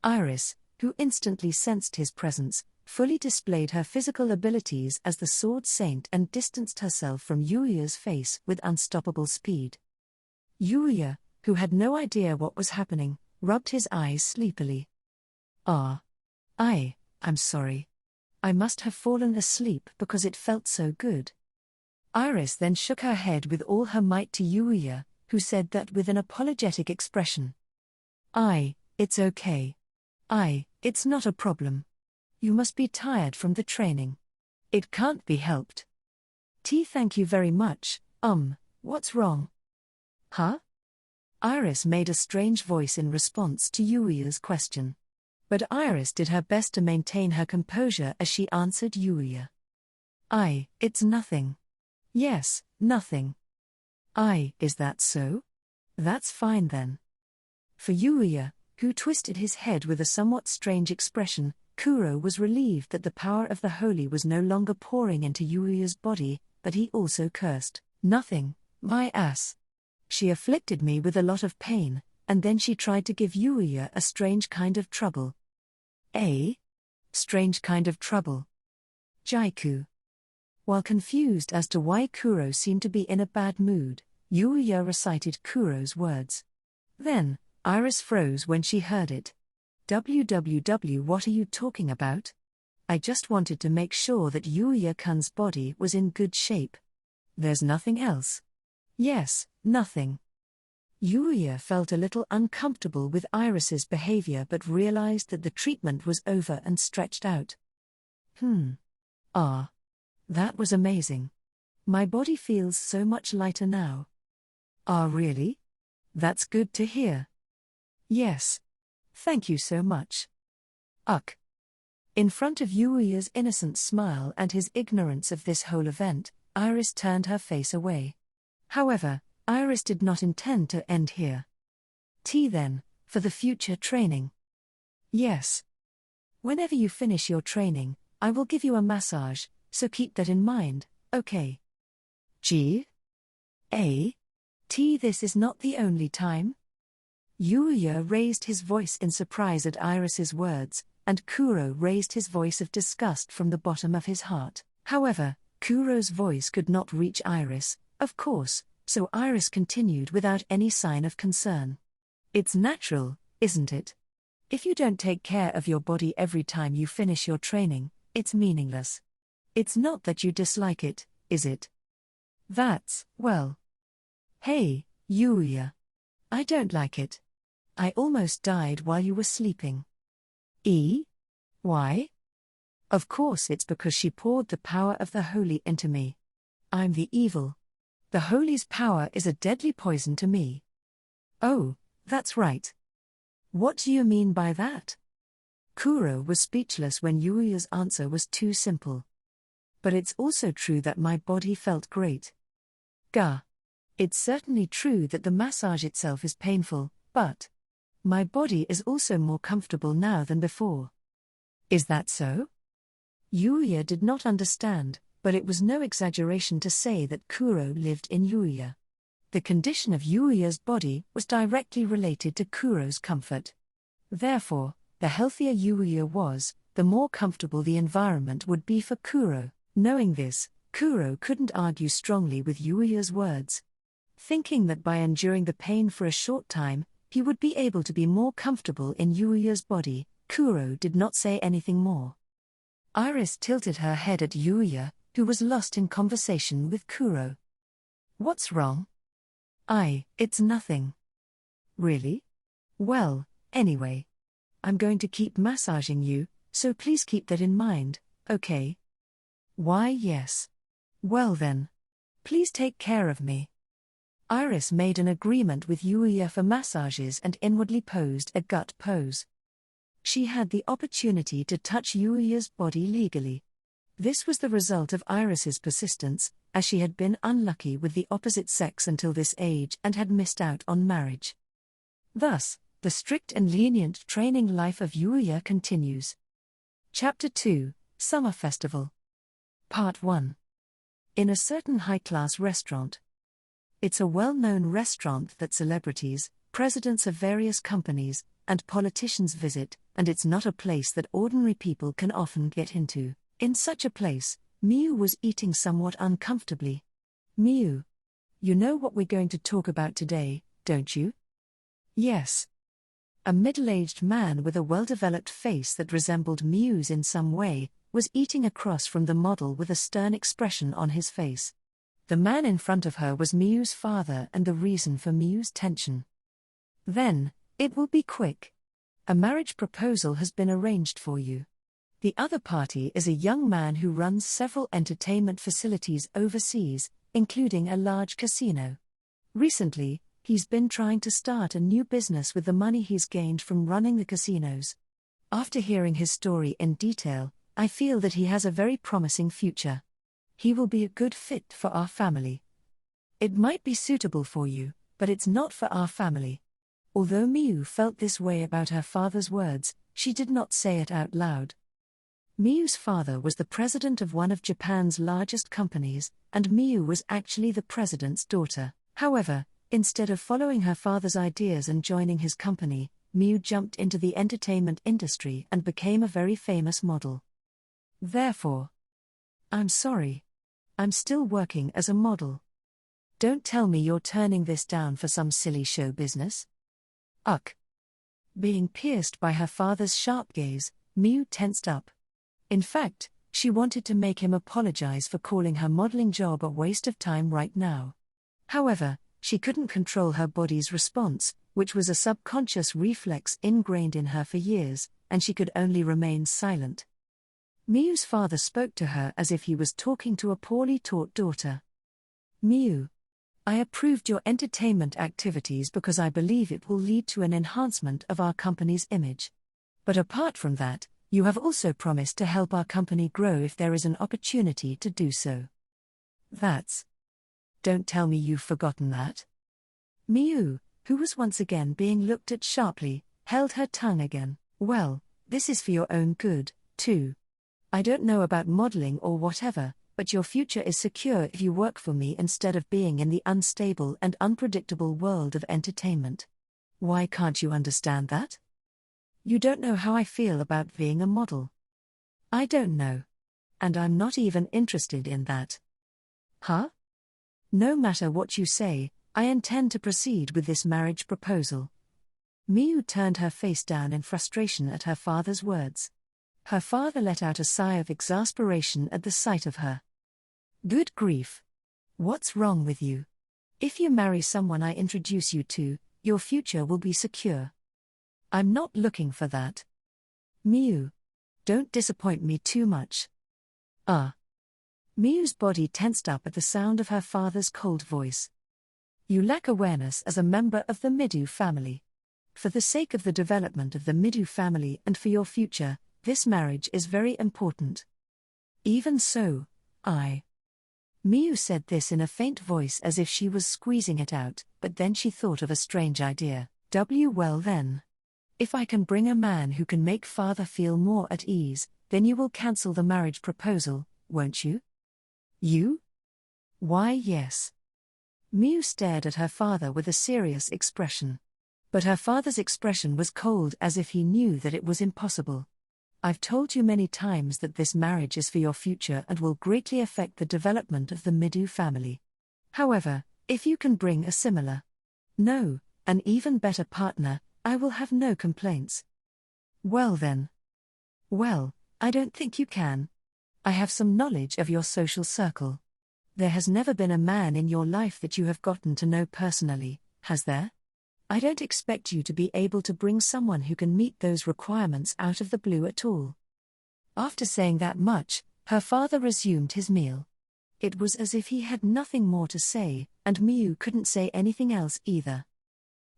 Iris, who instantly sensed his presence, fully displayed her physical abilities as the sword saint and distanced herself from Yuuya's face with unstoppable speed. Yuuya, who had no idea what was happening, rubbed his eyes sleepily. I'm sorry. I must have fallen asleep because it felt so good. Iris then shook her head with all her might to Yuuya, who said that with an apologetic expression. It's okay. It's not a problem. You must be tired from the training. It can't be helped. Thank you very much. What's wrong? Huh? Iris made a strange voice in response to Yuuya's question. But Iris did her best to maintain her composure as she answered Yuuya. It's nothing. Yes, nothing. Is that so? That's fine then. For Yuuya, who twisted his head with a somewhat strange expression, Kuro was relieved that the power of the holy was no longer pouring into Yuuya's body, but he also cursed. Nothing, my ass. She afflicted me with a lot of pain, and then she tried to give Yuuya a strange kind of trouble. Strange kind of trouble. Jaiku. While confused as to why Kuro seemed to be in a bad mood, Yuuya recited Kuro's words. Then, Iris froze when she heard it. What are you talking about? I just wanted to make sure that Yuuya-kun's body was in good shape. There's nothing else. Yes, nothing. Yuuya felt a little uncomfortable with Iris's behavior but realized that the treatment was over and stretched out. That was amazing. My body feels so much lighter now. Really? That's good to hear. Yes. Thank you so much. In front of Yuuya's innocent smile and his ignorance of this whole event, Iris turned her face away. However, Iris did not intend to end here. Then, for the future training. Yes. Whenever you finish your training, I will give you a massage, so keep that in mind, okay? This is not the only time? Yuuya raised his voice in surprise at Iris's words, and Kuro raised his voice of disgust from the bottom of his heart. However, Kuro's voice could not reach Iris, of course, so Iris continued without any sign of concern. It's natural, isn't it? If you don't take care of your body every time you finish your training, it's meaningless. It's not that you dislike it, is it? That's, well. Hey, Yuuya. I don't like it. I almost died while you were sleeping. Why? Of course it's because she poured the power of the holy into me. I'm the evil. The holy's power is a deadly poison to me. Oh, that's right. What do you mean by that? Kuro was speechless when Yuuya's answer was too simple. But it's also true that my body felt great. Gah. It's certainly true that the massage itself is painful, but my body is also more comfortable now than before. Is that so? Yuuya did not understand, but it was no exaggeration to say that Kuro lived in Yuuya. The condition of Yuuya's body was directly related to Kuro's comfort. Therefore, the healthier Yuuya was, the more comfortable the environment would be for Kuro. Knowing this, Kuro couldn't argue strongly with Yuuya's words. Thinking that by enduring the pain for a short time, he would be able to be more comfortable in Yuuya's body, Kuro did not say anything more. Iris tilted her head at Yuuya, who was lost in conversation with Kuro. What's wrong? It's nothing. Really? Well, anyway. I'm going to keep massaging you, so please keep that in mind, okay? Why, yes. Well then. Please take care of me. Iris made an agreement with Yuuya for massages and inwardly posed a gut pose. She had the opportunity to touch Yuuya's body legally. This was the result of Iris's persistence, as she had been unlucky with the opposite sex until this age and had missed out on marriage. Thus, the strict and lenient training life of Yuuya continues. Chapter 2, Summer Festival. Part 1. In a certain high-class restaurant. It's a well-known restaurant that celebrities, presidents of various companies, and politicians visit, and it's not a place that ordinary people can often get into. In such a place, Miu was eating somewhat uncomfortably. Miu, you know what we're going to talk about today, don't you? Yes. A middle-aged man with a well-developed face that resembled Miu's in some way, was eating across from the model with a stern expression on his face. The man in front of her was Miu's father and the reason for Miu's tension. Then, it will be quick. A marriage proposal has been arranged for you. The other party is a young man who runs several entertainment facilities overseas, including a large casino. Recently, he's been trying to start a new business with the money he's gained from running the casinos. After hearing his story in detail, I feel that he has a very promising future. He will be a good fit for our family. It might be suitable for you, but it's not for our family. Although Miu felt this way about her father's words, she did not say it out loud. Miu's father was the president of one of Japan's largest companies, and Miu was actually the president's daughter. However, instead of following her father's ideas and joining his company, Miu jumped into the entertainment industry and became a very famous model. Therefore, I'm sorry. I'm still working as a model. Don't tell me you're turning this down for some silly show business. Ugh. Being pierced by her father's sharp gaze, Miu tensed up. In fact, she wanted to make him apologize for calling her modeling job a waste of time right now. However, she couldn't control her body's response, which was a subconscious reflex ingrained in her for years, and she could only remain silent. Miu's father spoke to her as if he was talking to a poorly taught daughter. Miu, I approved your entertainment activities because I believe it will lead to an enhancement of our company's image. But apart from that, you have also promised to help our company grow if there is an opportunity to do so. Don't tell me you've forgotten that. Miu, who was once again being looked at sharply, held her tongue again. Well, this is for your own good, too. I don't know about modeling or whatever, but your future is secure if you work for me instead of being in the unstable and unpredictable world of entertainment. Why can't you understand that? You don't know how I feel about being a model. I don't know. And I'm not even interested in that. Huh? No matter what you say, I intend to proceed with this marriage proposal. Miu turned her face down in frustration at her father's words. Her father let out a sigh of exasperation at the sight of her. Good grief. What's wrong with you? If you marry someone I introduce you to, your future will be secure. I'm not looking for that. Miyu. Don't disappoint me too much. Miyu's body tensed up at the sound of her father's cold voice. You lack awareness as a member of the Midu family. For the sake of the development of the Midu family and for your future, this marriage is very important. Even so, Miyu said this in a faint voice as if she was squeezing it out, but then she thought of a strange idea. Well then. If I can bring a man who can make father feel more at ease, then you will cancel the marriage proposal, won't you? You? Why yes. Miyu stared at her father with a serious expression. But her father's expression was cold as if he knew that it was impossible. I've told you many times that this marriage is for your future and will greatly affect the development of the Midu family. However, if you can bring a similar, no, an even better partner, I will have no complaints. Well then. Well, I don't think you can. I have some knowledge of your social circle. There has never been a man in your life that you have gotten to know personally, has there? I don't expect you to be able to bring someone who can meet those requirements out of the blue at all. After saying that much, her father resumed his meal. It was as if he had nothing more to say, and Miyu couldn't say anything else either.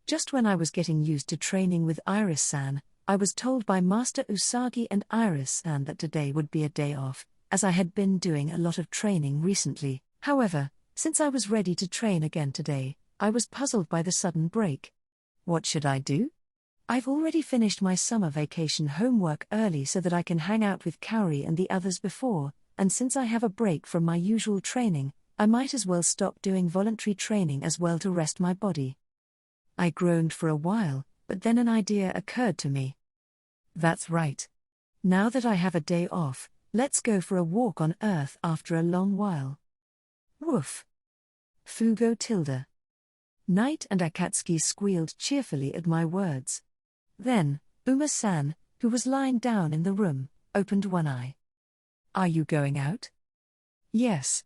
Just when I was getting used to training with Iris-san, I was told by Master Usagi and Iris-san that today would be a day off, as I had been doing a lot of training recently. However, since I was ready to train again today, I was puzzled by the sudden break. What should I do? I've already finished my summer vacation homework early so that I can hang out with Kaori and the others before, and since I have a break from my usual training, I might as well stop doing voluntary training as well to rest my body. I groaned for a while, but then an idea occurred to me. That's right. Now that I have a day off, let's go for a walk on Earth after a long while. Woof. Fugo tilde. Knight and Akatsuki squealed cheerfully at my words. Then, Uma-san, who was lying down in the room, opened one eye. Are you going out? Yes.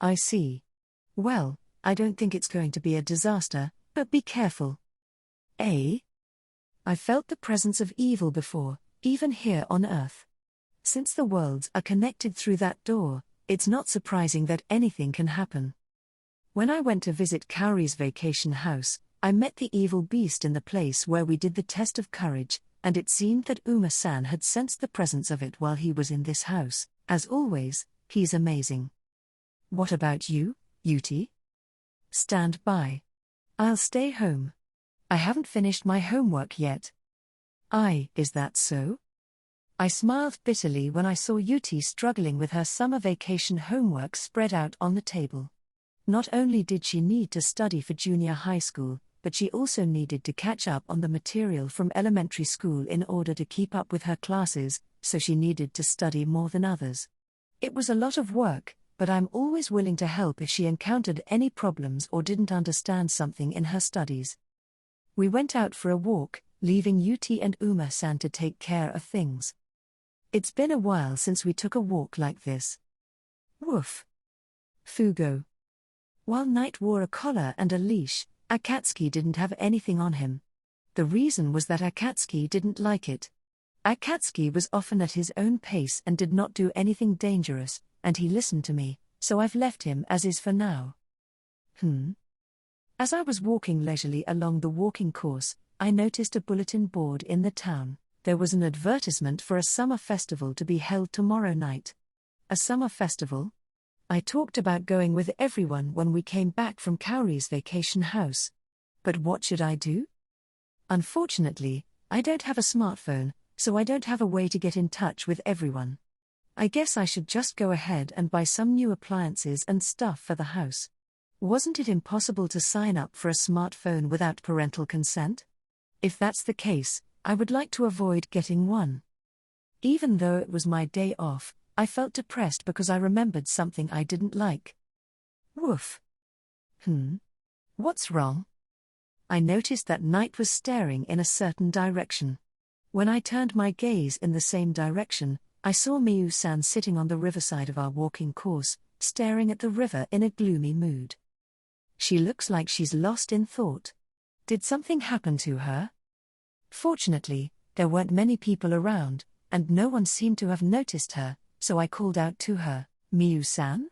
I see. Well, I don't think it's going to be a disaster, but be careful. Eh? I felt the presence of evil before, even here on Earth. Since the worlds are connected through that door, it's not surprising that anything can happen. When I went to visit Kaori's vacation house, I met the evil beast in the place where we did the test of courage, and it seemed that Uma-san had sensed the presence of it while he was in this house. As always, he's amazing. What about you, Yuti? Stand by. I'll stay home. I haven't finished my homework yet. Is that so? I smiled bitterly when I saw Yuti struggling with her summer vacation homework spread out on the table. Not only did she need to study for junior high school, but she also needed to catch up on the material from elementary school in order to keep up with her classes, so she needed to study more than others. It was a lot of work, but I'm always willing to help if she encountered any problems or didn't understand something in her studies. We went out for a walk, leaving Yuti and Uma-san to take care of things. It's been a while since we took a walk like this. Woof. Fugo. While Knight wore a collar and a leash, Akatsuki didn't have anything on him. The reason was that Akatsuki didn't like it. Akatsuki was often at his own pace and did not do anything dangerous, and he listened to me, so I've left him as is for now. As I was walking leisurely along the walking course, I noticed a bulletin board in the town. There was an advertisement for a summer festival to be held tomorrow night. A summer festival? I talked about going with everyone when we came back from Kaori's vacation house. But what should I do? Unfortunately, I don't have a smartphone, so I don't have a way to get in touch with everyone. I guess I should just go ahead and buy some new appliances and stuff for the house. Wasn't it impossible to sign up for a smartphone without parental consent? If that's the case, I would like to avoid getting one. Even though it was my day off, I felt depressed because I remembered something I didn't like. Woof. What's wrong? I noticed that Knight was staring in a certain direction. When I turned my gaze in the same direction, I saw Miyu-san sitting on the riverside of our walking course, staring at the river in a gloomy mood. She looks like she's lost in thought. Did something happen to her? Fortunately, there weren't many people around, and no one seemed to have noticed her, so I called out to her, "Miyu-san?"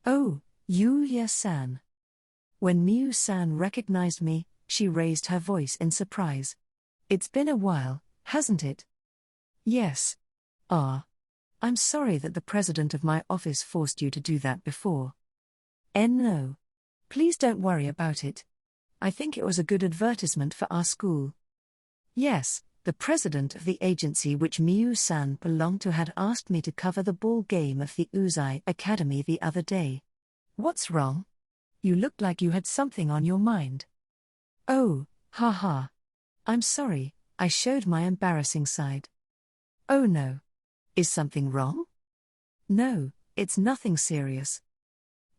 Oh, Yuuya-san. When Miyu-san recognized me, she raised her voice in surprise. "It's been a while, hasn't it?" "Yes. I'm sorry that the president of my office forced you to do that before." No. Please don't worry about it. I think it was a good advertisement for our school." Yes, the president of the agency which Miyu-san belonged to had asked me to cover the ball game of the Uzai Academy the other day. "What's wrong? You looked like you had something on your mind." "Oh, haha. I'm sorry, I showed my embarrassing side." "Oh no. Is something wrong?" "No, it's nothing serious."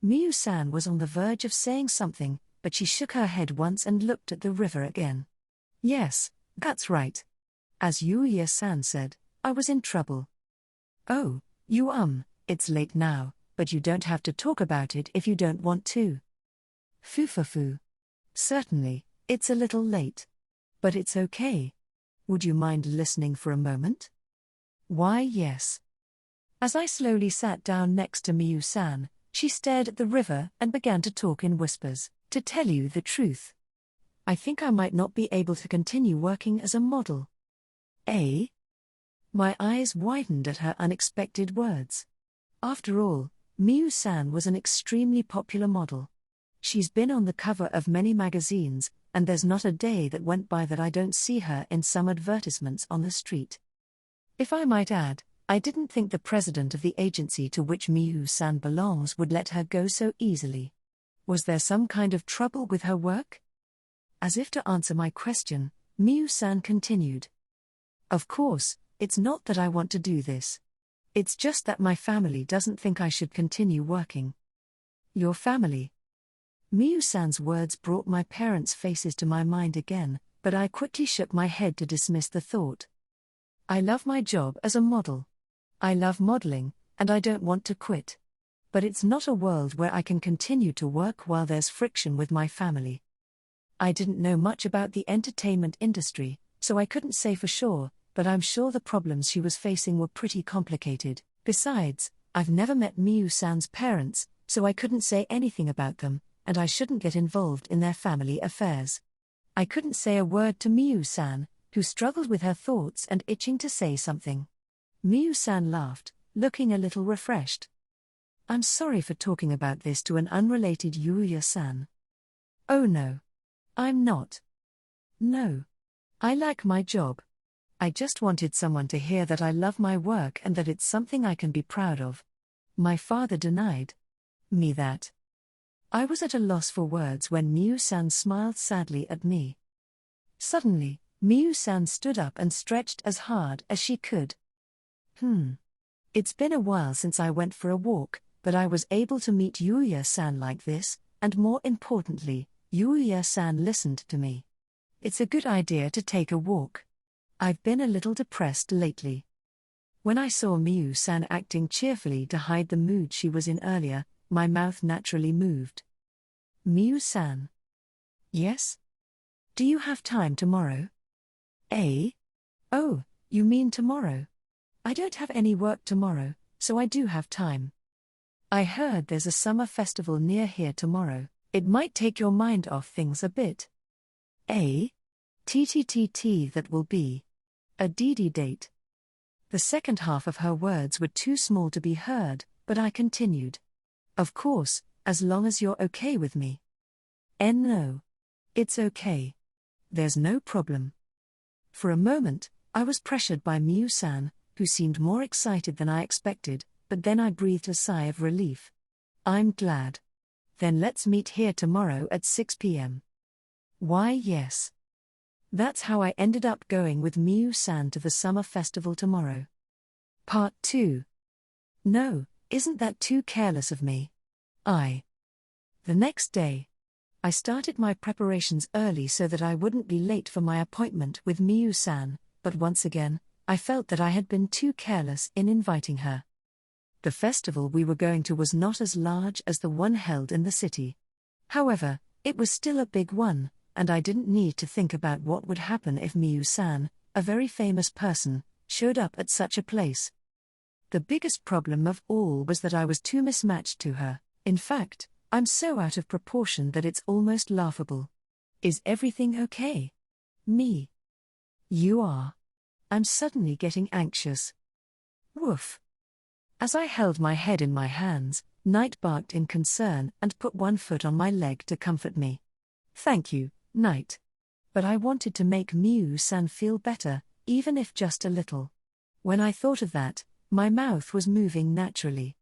Miyu-san was on the verge of saying something, but she shook her head once and looked at the river again. "Yes, that's right. As Yuuya-san said, I was in trouble." "Oh, it's late now, but you don't have to talk about it if you don't want to." "Foo. Certainly, it's a little late. But it's okay. Would you mind listening for a moment?" "Why, yes." As I slowly sat down next to Miyu-san, she stared at the river and began to talk in whispers. "To tell you the truth, I think I might not be able to continue working as a model." My eyes widened at her unexpected words. After all, Miyu-san was an extremely popular model. She's been on the cover of many magazines, and there's not a day that went by that I don't see her in some advertisements on the street. If I might add, I didn't think the president of the agency to which Miyu-san belongs would let her go so easily. Was there some kind of trouble with her work? As if to answer my question, Miyu-san continued. "Of course, it's not that I want to do this. It's just that my family doesn't think I should continue working." "Your family?" Miyu-san's words brought my parents' faces to my mind again, but I quickly shook my head to dismiss the thought. I love my job as a model. I love modeling, and I don't want to quit. But it's not a world where I can continue to work while there's friction with my family. I didn't know much about the entertainment industry, so I couldn't say for sure, but I'm sure the problems she was facing were pretty complicated. Besides, I've never met Miyu-san's parents, so I couldn't say anything about them, and I shouldn't get involved in their family affairs. I couldn't say a word to Miyu-san, who struggled with her thoughts and itching to say something. Miyu-san laughed, looking a little refreshed. "I'm sorry for talking about this to an unrelated Yuuya-san." "Oh no. I'm not. No. I like my job. I just wanted someone to hear that I love my work and that it's something I can be proud of. My father denied me that." I was at a loss for words when Miyu-san smiled sadly at me. Suddenly, Miyu-san stood up and stretched as hard as she could. It's been a while since I went for a walk, but I was able to meet Yuuya-san like this, and more importantly, Yuuya-san listened to me. It's a good idea to take a walk. I've been a little depressed lately." When I saw Miyu-san acting cheerfully to hide the mood she was in earlier, my mouth naturally moved. "Miyu-san." "Yes? Do you have time tomorrow?" Oh, you mean tomorrow? I don't have any work tomorrow, so I do have time. I heard there's a summer festival near here tomorrow. It might take your mind off things a bit." TTTT, that will be a DD date. The second half of her words were too small to be heard, but I continued. "Of course, as long as you're okay with me." No. It's okay. There's no problem." For a moment, I was pressured by Miyu-san, who seemed more excited than I expected, but then I breathed a sigh of relief. "I'm glad. Then let's meet here tomorrow at 6 p.m. "Why, yes." That's how I ended up going with Miyu-san to the summer festival tomorrow. Part 2. No, isn't that too careless of me? The next day, I started my preparations early so that I wouldn't be late for my appointment with Miyu-san, but once again, I felt that I had been too careless in inviting her. The festival we were going to was not as large as the one held in the city. However, it was still a big one, and I didn't need to think about what would happen if Miyu-san, a very famous person, showed up at such a place. The biggest problem of all was that I was too mismatched to her. In fact, I'm so out of proportion that it's almost laughable. Is everything okay? Me. You are. I'm suddenly getting anxious. Woof. As I held my head in my hands, Night barked in concern and put one foot on my leg to comfort me. Thank you, Night. But I wanted to make Miyu-san feel better, even if just a little. When I thought of that, my mouth was moving naturally.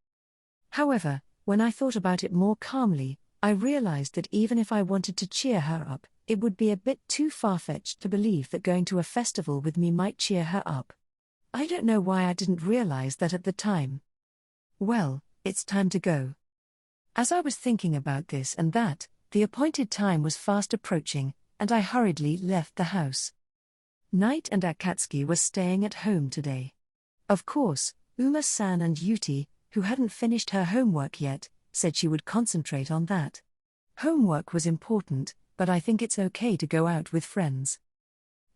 However, when I thought about it more calmly, I realized that even if I wanted to cheer her up, it would be a bit too far-fetched to believe that going to a festival with me might cheer her up. I don't know why I didn't realize that at the time. Well, it's time to go. As I was thinking about this and that, the appointed time was fast approaching, and I hurriedly left the house. Night and Akatsuki were staying at home today. Of course, Uma-san and Yuti, who hadn't finished her homework yet, said she would concentrate on that. Homework was important, but I think it's okay to go out with friends.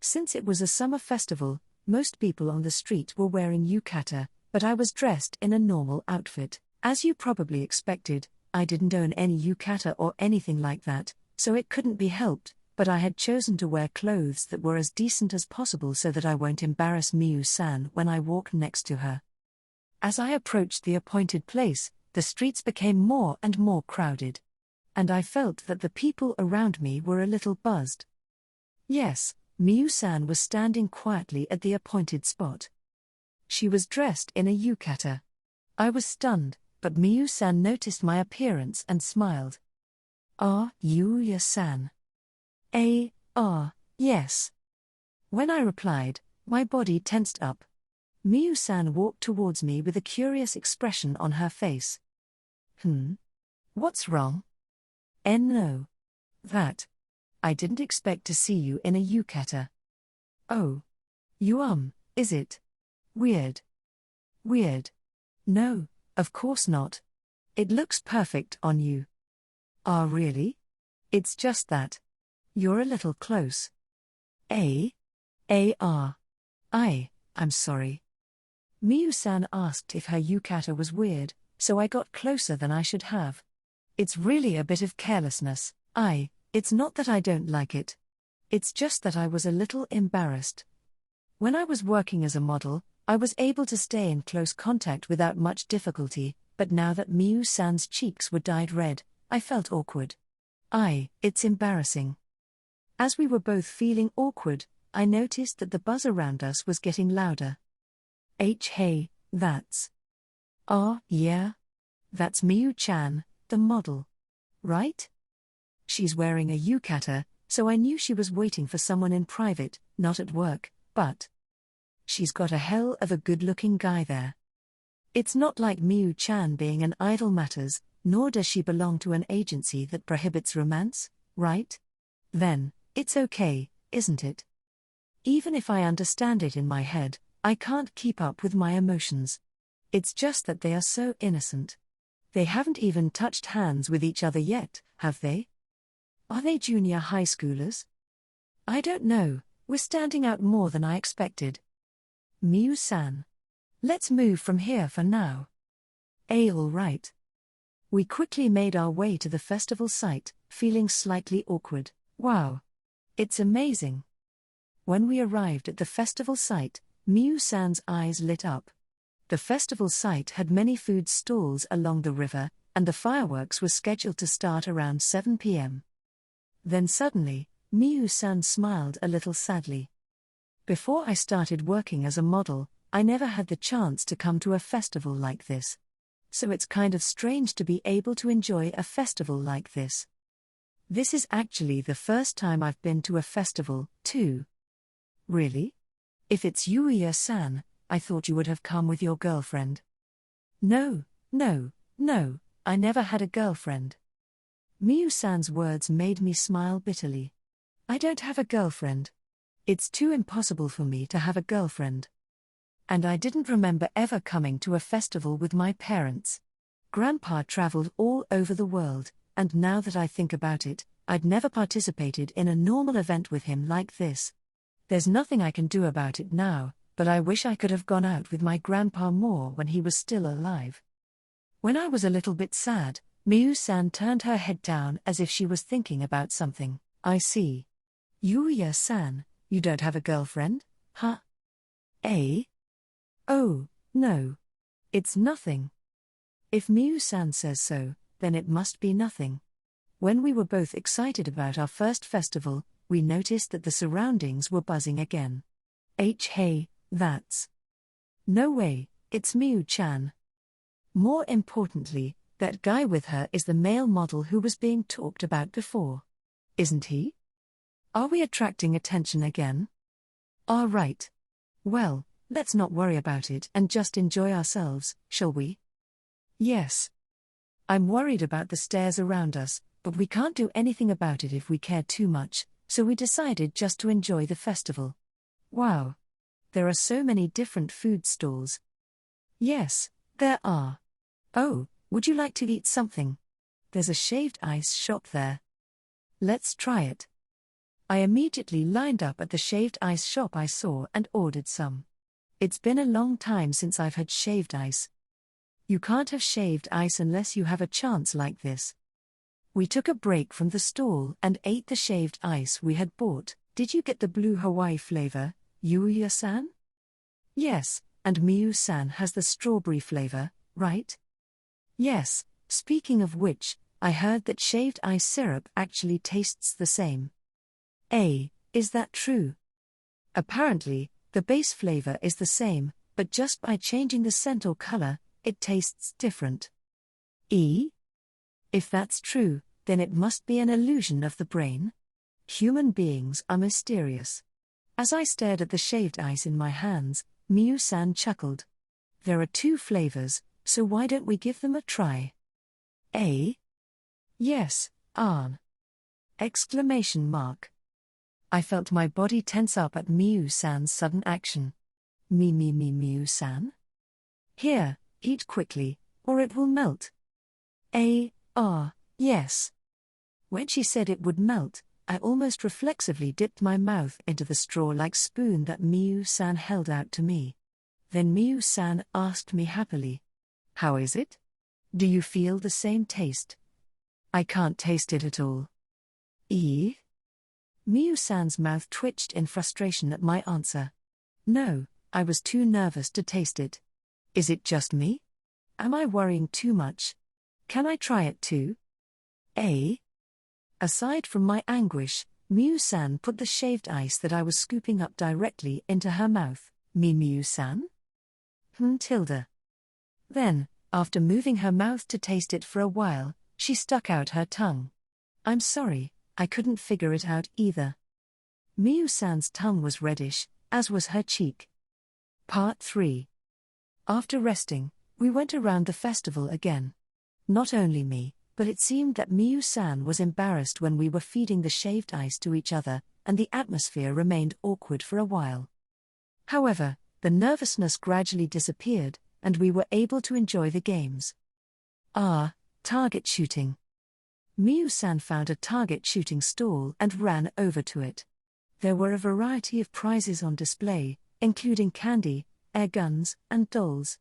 Since it was a summer festival, most people on the street were wearing yukata, but I was dressed in a normal outfit. As you probably expected, I didn't own any yukata or anything like that, so it couldn't be helped, but I had chosen to wear clothes that were as decent as possible so that I won't embarrass Miyu-san when I walk next to her. As I approached the appointed place, the streets became more and more crowded. And I felt that the people around me were a little buzzed. Yes, Miyu-san was standing quietly at the appointed spot. She was dressed in a yukata. I was stunned, but Miyu-san noticed my appearance and smiled. "Ah, Yuuya-san." Yes. When I replied, my body tensed up. Miyu-san walked towards me with a curious expression on her face. What's wrong? No. That. I didn't expect to see you in a yukata. Oh. Is it? Weird. No, of course not. It looks perfect on you. Ah, really? It's just that. You're a little close. I'm sorry. Miyu-san asked if her yukata was weird, so I got closer than I should have. It's really a bit of carelessness. It's not that I don't like it. It's just that I was a little embarrassed. When I was working as a model, I was able to stay in close contact without much difficulty, but now that Miyu-san's cheeks were dyed red, I felt awkward. It's embarrassing. As we were both feeling awkward, I noticed that the buzz around us was getting louder. Hey, that's... yeah? That's Miyu-chan, the model. Right? She's wearing a yukata, so I knew she was waiting for someone in private, not at work, but... she's got a hell of a good-looking guy there. It's not like Miyu-chan being an idol matters, nor does she belong to an agency that prohibits romance, right? Then, it's okay, isn't it? Even if I understand it in my head, I can't keep up with my emotions. It's just that they are so innocent. They haven't even touched hands with each other yet, have they? Are they junior high schoolers? I don't know, we're standing out more than I expected. Miyu-san. Let's move from here for now. All right. We quickly made our way to the festival site, feeling slightly awkward. Wow. It's amazing. When we arrived at the festival site, Miyu-san's eyes lit up. The festival site had many food stalls along the river, and the fireworks were scheduled to start around 7 p.m. Then suddenly, Miyu-san smiled a little sadly. Before I started working as a model, I never had the chance to come to a festival like this. So it's kind of strange to be able to enjoy a festival like this. This is actually the first time I've been to a festival, too. Really? If it's Yuuya-san, I thought you would have come with your girlfriend. No, I never had a girlfriend. Miyu-san's words made me smile bitterly. I don't have a girlfriend. It's too impossible for me to have a girlfriend. And I didn't remember ever coming to a festival with my parents. Grandpa traveled all over the world, and now that I think about it, I'd never participated in a normal event with him like this. There's nothing I can do about it now, but I wish I could have gone out with my grandpa more when he was still alive. When I was a little bit sad, Miyu-san turned her head down as if she was thinking about something. I see. Yuuya-san, you don't have a girlfriend, huh? Eh? Oh, no. It's nothing. If Miyu-san says so, then it must be nothing. When we were both excited about our first festival, we noticed that the surroundings were buzzing again. Hey, that's... No way, it's Miyu-chan. More importantly, that guy with her is the male model who was being talked about before. Isn't he? Are we attracting attention again? Right. Well, let's not worry about it and just enjoy ourselves, shall we? Yes. I'm worried about the stares around us, but we can't do anything about it if we care too much, so we decided just to enjoy the festival. Wow. There are so many different food stalls. Yes, there are. Oh, would you like to eat something? There's a shaved ice shop there. Let's try it. I immediately lined up at the shaved ice shop I saw and ordered some. It's been a long time since I've had shaved ice. You can't have shaved ice unless you have a chance like this. We took a break from the stall and ate the shaved ice we had bought. Did you get the blue Hawaii flavor, Yuuya-san? Yes, and Miyu-san has the strawberry flavor, right? Yes, speaking of which, I heard that shaved ice syrup actually tastes the same. Is that true? Apparently, the base flavor is the same, but just by changing the scent or color, it tastes different. If that's true, then it must be an illusion of the brain. Human beings are mysterious. As I stared at the shaved ice in my hands, Miyu-san chuckled. There are 2 flavors, so why don't we give them a try? Yes, Arn! Exclamation mark. I felt my body tense up at Miyu-san's sudden action. Miyu-san? Here, eat quickly, or it will melt. Yes. When she said it would melt, I almost reflexively dipped my mouth into the straw-like spoon that Miyu-san held out to me. Then Miyu-san asked me happily, "How is it? Do you feel the same taste?" I can't taste it at all. Miyu-san's mouth twitched in frustration at my answer. No, I was too nervous to taste it. Is it just me? Am I worrying too much? Can I try it too? Aside from my anguish, Miyu-san put the shaved ice that I was scooping up directly into her mouth. Miyu-san? Tilda. Then, after moving her mouth to taste it for a while, she stuck out her tongue. I'm sorry, I couldn't figure it out either. Miyu-san's tongue was reddish, as was her cheek. Part 3. After resting, we went around the festival again. Not only me, but it seemed that Miyu-san was embarrassed when we were feeding the shaved ice to each other, and the atmosphere remained awkward for a while. However, the nervousness gradually disappeared, and we were able to enjoy the games. Target shooting. Miyu-san found a target shooting stall and ran over to it. There were a variety of prizes on display, including candy, air guns, and dolls.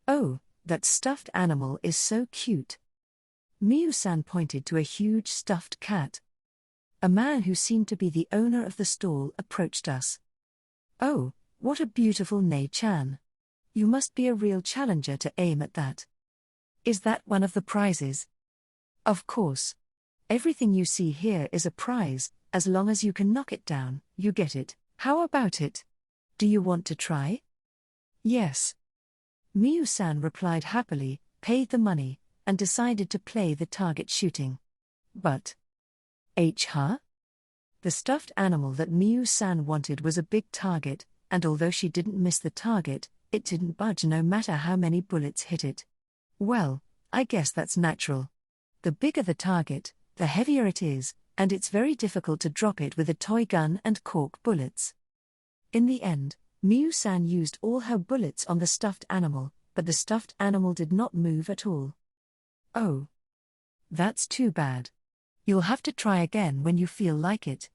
Oh, that stuffed animal is so cute. Miyu-san pointed to a huge stuffed cat. A man who seemed to be the owner of the stall approached us. Oh, what a beautiful Nei-chan. You must be a real challenger to aim at that. Is that one of the prizes? Of course. Everything you see here is a prize, as long as you can knock it down, you get it. How about it? Do you want to try? Yes. Miyu-san replied happily, paid the money, and decided to play the target shooting. But... The stuffed animal that Miyu-san wanted was a big target, and although she didn't miss the target, it didn't budge no matter how many bullets hit it. Well, I guess that's natural. The bigger the target, the heavier it is, and it's very difficult to drop it with a toy gun and cork bullets. In the end, Miyu-san used all her bullets on the stuffed animal, but the stuffed animal did not move at all. Oh. That's too bad. You'll have to try again when you feel like it.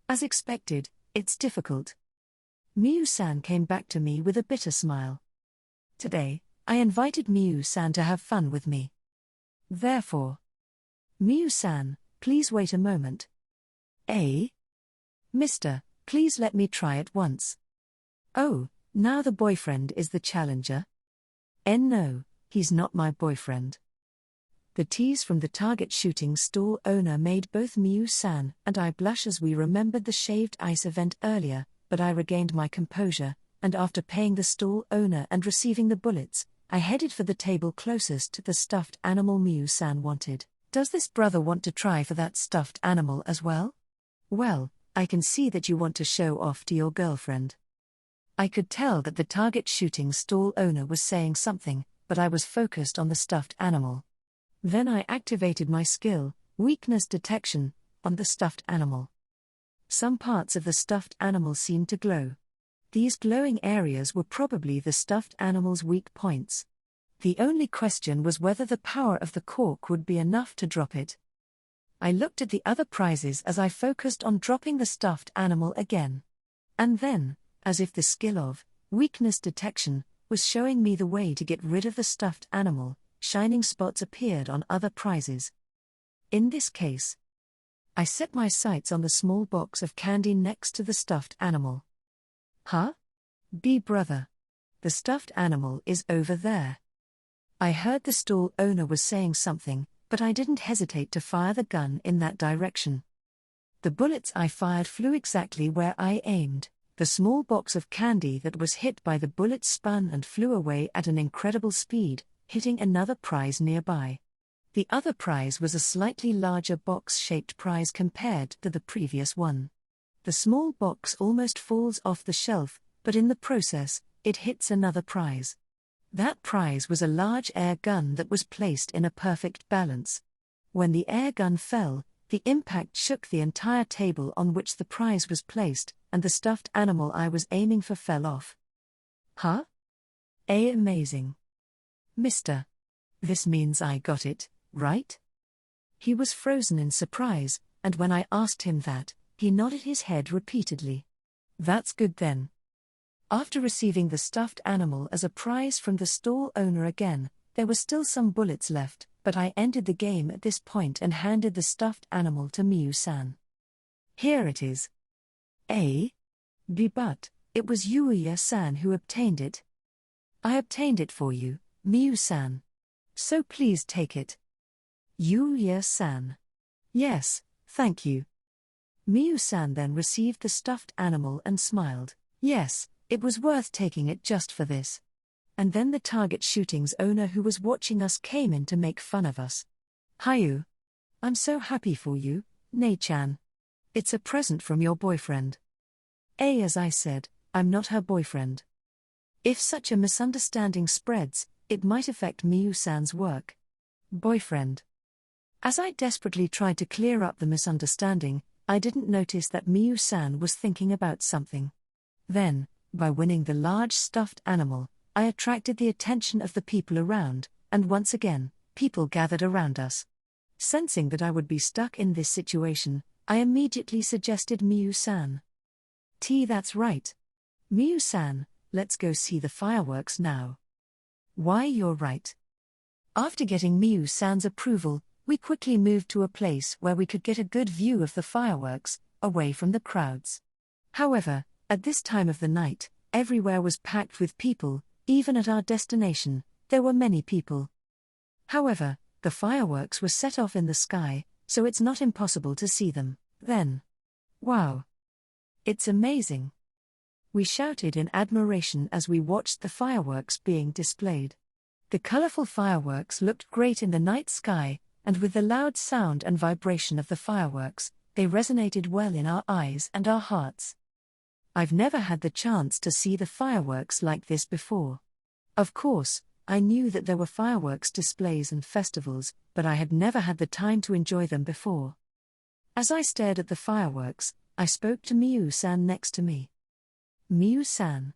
As expected, it's difficult. Miyu-san came back to me with a bitter smile. Today, I invited Miyu-san to have fun with me. Therefore, Miyu-san, please wait a moment. Mister, please let me try it once. Oh, now the boyfriend is the challenger? No, he's not my boyfriend. The tease from the target shooting stall owner made both Miyu-san and I blush as we remembered the shaved ice event earlier, but I regained my composure, and after paying the stall owner and receiving the bullets, I headed for the table closest to the stuffed animal Miyu-san wanted. Does this brother want to try for that stuffed animal as well? Well, I can see that you want to show off to your girlfriend. I could tell that the target shooting stall owner was saying something, but I was focused on the stuffed animal. Then I activated my skill, weakness detection, on the stuffed animal. Some parts of the stuffed animal seemed to glow. These glowing areas were probably the stuffed animal's weak points. The only question was whether the power of the cork would be enough to drop it. I looked at the other prizes as I focused on dropping the stuffed animal again. And then, as if the skill of weakness detection was showing me the way to get rid of the stuffed animal, shining spots appeared on other prizes. In this case, I set my sights on the small box of candy next to the stuffed animal. Huh? Brother. The stuffed animal is over there. I heard the stall owner was saying something, but I didn't hesitate to fire the gun in that direction. The bullets I fired flew exactly where I aimed. The small box of candy that was hit by the bullet spun and flew away at an incredible speed, hitting another prize nearby. The other prize was a slightly larger box-shaped prize compared to the previous one. The small box almost falls off the shelf, but in the process, it hits another prize. That prize was a large air gun that was placed in a perfect balance. When the air gun fell, the impact shook the entire table on which the prize was placed, and the stuffed animal I was aiming for fell off. Huh? Amazing. Mister. This means I got it, right? He was frozen in surprise, and when I asked him that, he nodded his head repeatedly. That's good then. After receiving the stuffed animal as a prize from the stall owner again, there were still some bullets left, but I ended the game at this point and handed the stuffed animal to Miyu-san. Here it is. But it was Yuuya-san who obtained it. I obtained it for you, Miyu-san. So please take it. Yuuya-san. Yes, thank you. Miyu-san then received the stuffed animal and smiled. Yes, it was worth taking it just for this. And then the target shooting's owner who was watching us came in to make fun of us. Hayu. I'm so happy for you, Nei-chan. It's a present from your boyfriend. As I said, I'm not her boyfriend. If such a misunderstanding spreads, it might affect Miyu-san's work. Boyfriend. As I desperately tried to clear up the misunderstanding, I didn't notice that Miyu-san was thinking about something. Then, by winning the large stuffed animal, I attracted the attention of the people around, and once again, people gathered around us. Sensing that I would be stuck in this situation, I immediately suggested Miyu-san. That's right. Miyu-san, let's go see the fireworks now. Why, you're right. After getting Miyu-san's approval, we quickly moved to a place where we could get a good view of the fireworks, away from the crowds. However, at this time of the night, everywhere was packed with people, even at our destination, there were many people. However, the fireworks were set off in the sky, so it's not impossible to see them. Then, wow! It's amazing! We shouted in admiration as we watched the fireworks being displayed. The colorful fireworks looked great in the night sky, and with the loud sound and vibration of the fireworks, they resonated well in our eyes and our hearts. I've never had the chance to see the fireworks like this before. Of course, I knew that there were fireworks displays and festivals, but I had never had the time to enjoy them before. As I stared at the fireworks, I spoke to Miyu-san next to me. Miyu-san.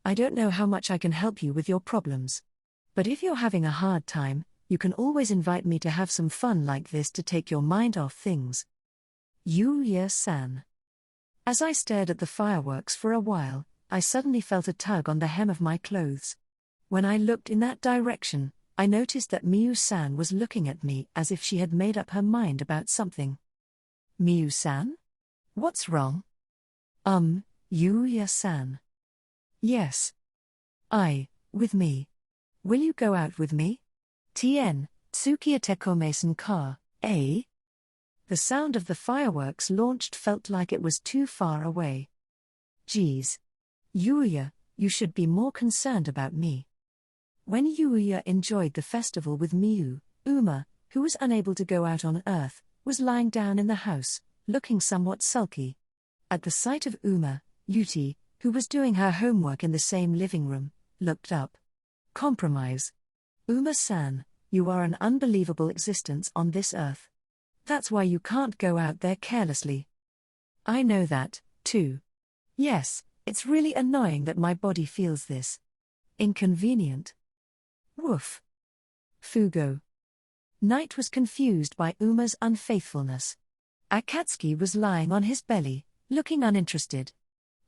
I don't know how much I can help you with your problems. But if you're having a hard time, you can always invite me to have some fun like this to take your mind off things. Yuuya-san. As I stared at the fireworks for a while, I suddenly felt a tug on the hem of my clothes. When I looked in that direction, I noticed that Miyu-san was looking at me as if she had made up her mind about something. Miyu-san? What's wrong? Yuuya-san. Yes. With me. Will you go out with me? Tien, Tsukiya Tekome-san ka, eh? The sound of the fireworks launched felt like it was too far away. Geez. Yuuya, you should be more concerned about me. When Yuuya enjoyed the festival with Miyu, Uma, who was unable to go out on Earth, was lying down in the house, looking somewhat sulky. At the sight of Uma, Yuti, who was doing her homework in the same living room, looked up. Compromise. Uma-san, you are an unbelievable existence on this earth. That's why you can't go out there carelessly. I know that, too. Yes, it's really annoying that my body feels this. Inconvenient. Woof. Fugo. Knight was confused by Uma's unfaithfulness. Akatsuki was lying on his belly, looking uninterested.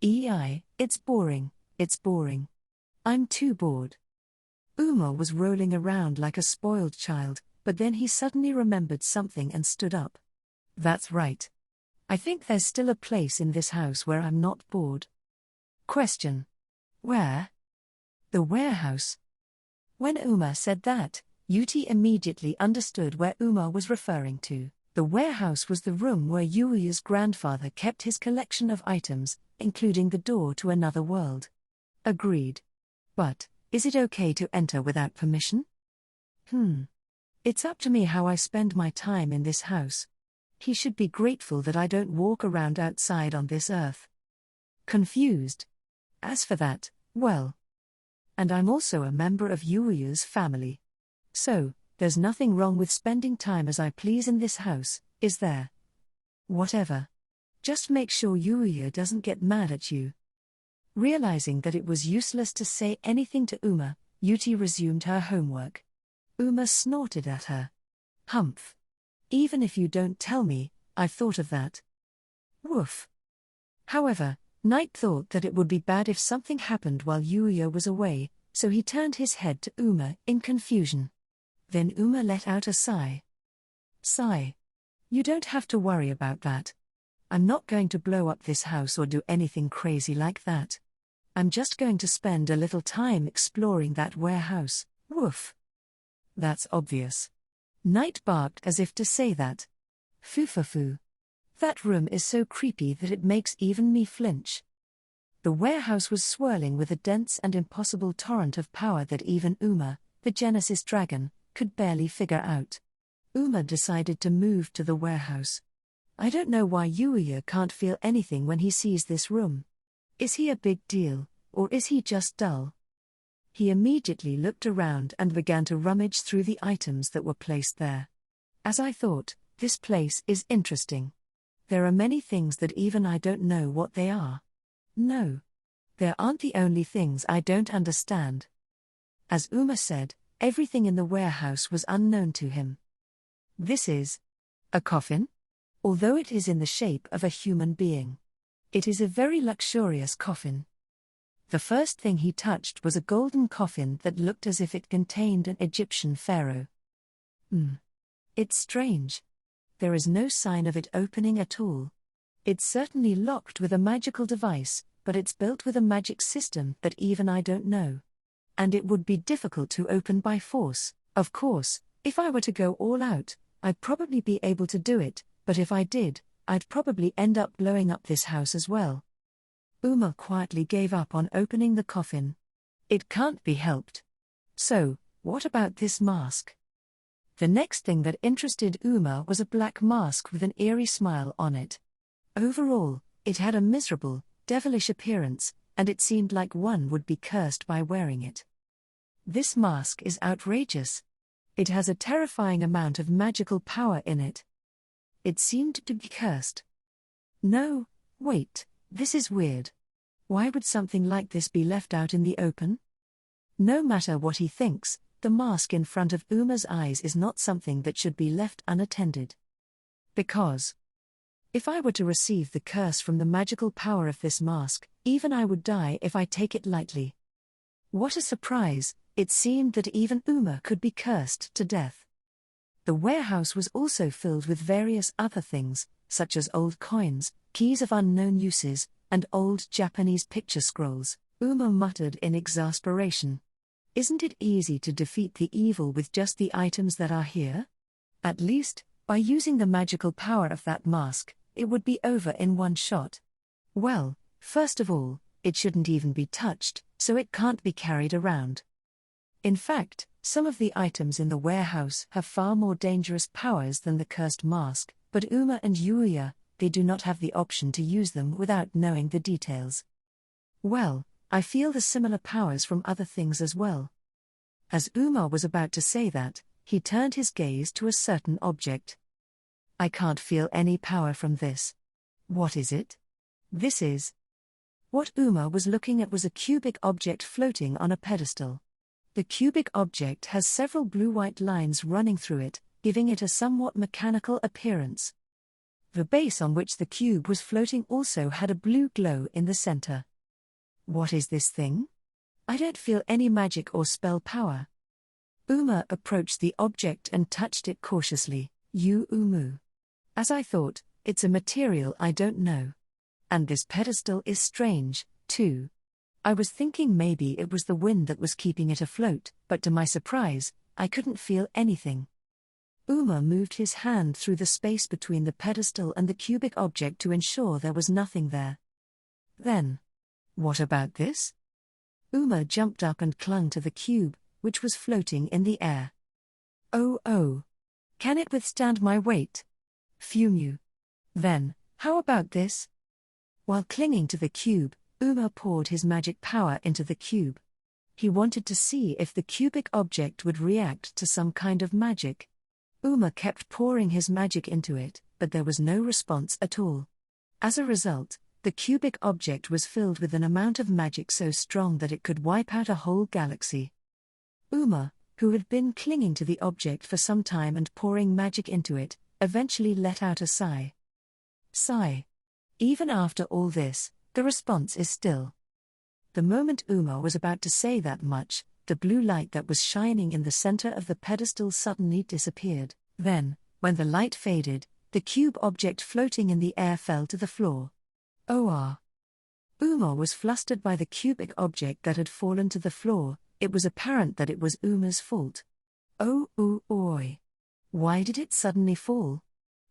It's boring, it's boring. I'm too bored. Uma was rolling around like a spoiled child, but then he suddenly remembered something and stood up. That's right. I think there's still a place in this house where I'm not bored. Question. Where? The warehouse. When Uma said that, Yuti immediately understood where Uma was referring to. The warehouse was the room where Yuuya's grandfather kept his collection of items, including the door to another world. Agreed. But, is it okay to enter without permission? It's up to me how I spend my time in this house. He should be grateful that I don't walk around outside on this earth. Confused. As for that, well. And I'm also a member of Yuuya's family. So, there's nothing wrong with spending time as I please in this house, is there? Whatever. Just make sure Yuuya doesn't get mad at you. Realizing that it was useless to say anything to Uma, Yuti resumed her homework. Uma snorted at her. Humph. Even if you don't tell me, I've thought of that. Woof. However, Knight thought that it would be bad if something happened while Yuuya was away, so he turned his head to Uma in confusion. Then Uma let out a sigh. Sigh. You don't have to worry about that. I'm not going to blow up this house or do anything crazy like that. I'm just going to spend a little time exploring that warehouse. Woof. That's obvious. Knight barked as if to say that. Foo-fa-foo. That room is so creepy that it makes even me flinch. The warehouse was swirling with a dense and impossible torrent of power that even Uma, the Genesis dragon, could barely figure out. Uma decided to move to the warehouse. I don't know why Yuuya can't feel anything when he sees this room. Is he a big deal, or is he just dull? He immediately looked around and began to rummage through the items that were placed there. As I thought, this place is interesting. There are many things that even I don't know what they are. No. There aren't the only things I don't understand. As Uma said, everything in the warehouse was unknown to him. This is a coffin? Although it is in the shape of a human being. It is a very luxurious coffin. The first thing he touched was a golden coffin that looked as if it contained an Egyptian pharaoh. It's strange. There is no sign of it opening at all. It's certainly locked with a magical device, but it's built with a magic system that even I don't know. And it would be difficult to open by force. Of course, if I were to go all out, I'd probably be able to do it, but if I did, I'd probably end up blowing up this house as well. Uma quietly gave up on opening the coffin. It can't be helped. So, what about this mask? The next thing that interested Uma was a black mask with an eerie smile on it. Overall, it had a miserable, devilish appearance, and it seemed like one would be cursed by wearing it. This mask is outrageous. It has a terrifying amount of magical power in it. It seemed to be cursed. No, wait, this is weird. Why would something like this be left out in the open? No matter what he thinks, the mask in front of Uma's eyes is not something that should be left unattended. Because if I were to receive the curse from the magical power of this mask, even I would die if I take it lightly. What a surprise, it seemed that even Uma could be cursed to death. The warehouse was also filled with various other things, such as old coins, keys of unknown uses, and old Japanese picture scrolls. Uma muttered in exasperation. Isn't it easy to defeat the evil with just the items that are here? At least, by using the magical power of that mask, it would be over in one shot. Well, first of all, it shouldn't even be touched, so it can't be carried around. In fact, some of the items in the warehouse have far more dangerous powers than the cursed mask, but Uma and Yuuya, they do not have the option to use them without knowing the details. Well, I feel the similar powers from other things as well. As Uma was about to say that, he turned his gaze to a certain object. I can't feel any power from this. What is it? This is. What Uma was looking at was a cubic object floating on a pedestal. The cubic object has several blue-white lines running through it, giving it a somewhat mechanical appearance. The base on which the cube was floating also had a blue glow in the center. What is this thing? I don't feel any magic or spell power. Uma approached the object and touched it cautiously. Umu. As I thought, it's a material I don't know. And this pedestal is strange, too. I was thinking maybe it was the wind that was keeping it afloat, but to my surprise, I couldn't feel anything. Uma moved his hand through the space between the pedestal and the cubic object to ensure there was nothing there. Then, what about this? Uma jumped up and clung to the cube, which was floating in the air. Oh. Can it withstand my weight? Phew. Then, how about this? While clinging to the cube, Uma poured his magic power into the cube. He wanted to see if the cubic object would react to some kind of magic. Uma kept pouring his magic into it, but there was no response at all. As a result, the cubic object was filled with an amount of magic so strong that it could wipe out a whole galaxy. Uma, who had been clinging to the object for some time and pouring magic into it, eventually let out a sigh. Even after all this, the response is still. The moment Uma was about to say that much, the blue light that was shining in the center of the pedestal suddenly disappeared. Then, when the light faded, the cube object floating in the air fell to the floor. Uma was flustered by the cubic object that had fallen to the floor. It was apparent that it was Uma's fault. Oi. Why did it suddenly fall?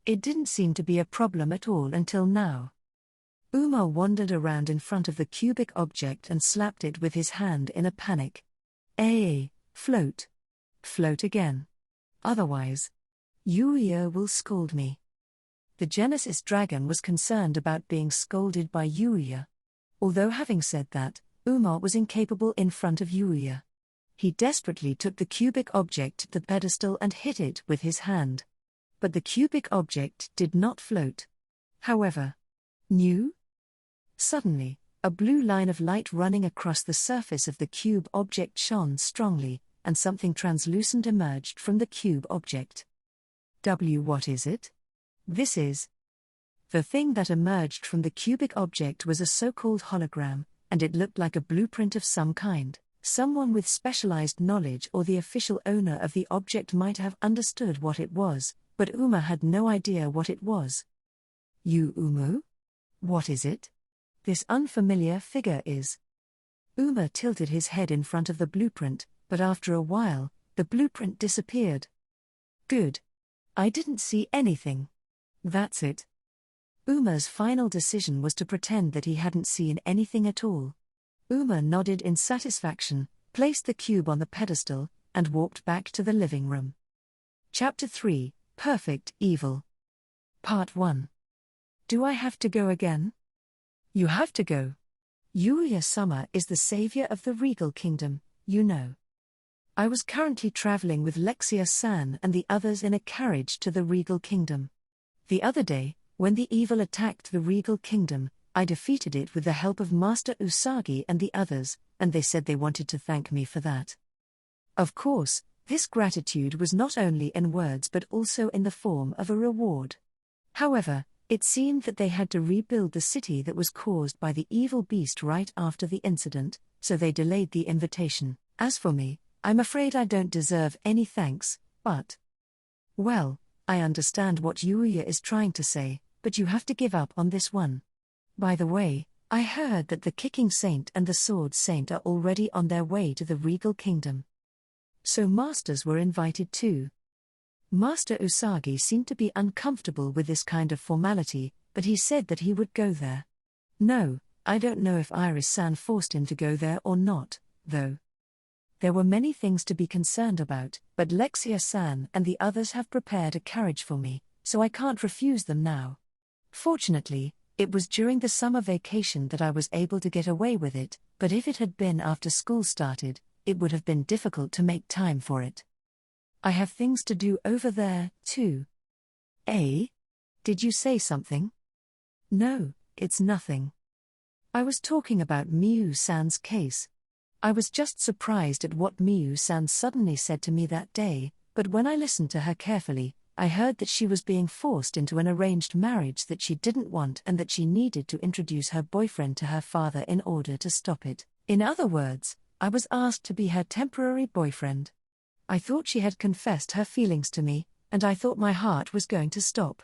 It didn't seem to be a problem at all until now. Uma wandered around in front of the cubic object and slapped it with his hand in a panic. Float. Float again. Otherwise, Yuuya will scold me. The Genesis dragon was concerned about being scolded by Yuuya. Although having said that, Uma was incapable in front of Yuuya. He desperately took the cubic object to the pedestal and hit it with his hand. But the cubic object did not float. However, Suddenly, a blue line of light running across the surface of the cube object shone strongly, and something translucent emerged from the cube object. What is it? This is. The thing that emerged from the cubic object was a so-called hologram, and it looked like a blueprint of some kind. Someone with specialized knowledge or the official owner of the object might have understood what it was, but Uma had no idea what it was. Umu? What is it? This unfamiliar figure is. Uma tilted his head in front of the blueprint, but after a while, the blueprint disappeared. Good. I didn't see anything. That's it. Uma's final decision was to pretend that he hadn't seen anything at all. Uma nodded in satisfaction, placed the cube on the pedestal, and walked back to the living room. Chapter 3, Perfect Evil. Part 1. Do I have to go again? You have to go. Yuuya-sama is the savior of the regal kingdom, you know. I was currently traveling with Lexia-san and the others in a carriage to the regal kingdom. The other day, when the evil attacked the regal kingdom, I defeated it with the help of Master Usagi and the others, and they said they wanted to thank me for that. Of course, this gratitude was not only in words but also in the form of a reward. However, it seemed that they had to rebuild the city that was caused by the evil beast right after the incident, so they delayed the invitation. As for me, I'm afraid I don't deserve any thanks, but... Well, I understand what Yuuya is trying to say, but you have to give up on this one. By the way, I heard that the Kicking Saint and the Sword Saint are already on their way to the Regal Kingdom. So masters were invited too. Master Usagi seemed to be uncomfortable with this kind of formality, but he said that he would go there. No, I don't know if Iris-san forced him to go there or not, though. There were many things to be concerned about, but Lexia-san and the others have prepared a carriage for me, so I can't refuse them now. Fortunately, it was during the summer vacation that I was able to get away with it, but if it had been after school started, it would have been difficult to make time for it. I have things to do over there, too. Eh? Did you say something? No, it's nothing. I was talking about Miyu-san's case. I was just surprised at what Miyu-san suddenly said to me that day, but when I listened to her carefully, I heard that she was being forced into an arranged marriage that she didn't want and that she needed to introduce her boyfriend to her father in order to stop it. In other words, I was asked to be her temporary boyfriend. I thought she had confessed her feelings to me, and I thought my heart was going to stop.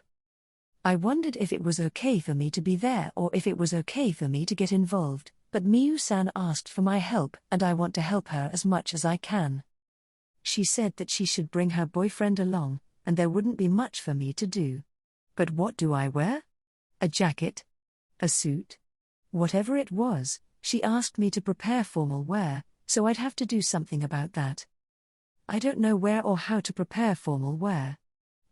I wondered if it was okay for me to be there or if it was okay for me to get involved, but Miyu-san asked for my help and I want to help her as much as I can. She said that she should bring her boyfriend along, and there wouldn't be much for me to do. But what do I wear? A jacket? A suit? Whatever it was, she asked me to prepare formal wear, so I'd have to do something about that. I don't know where or how to prepare formal wear.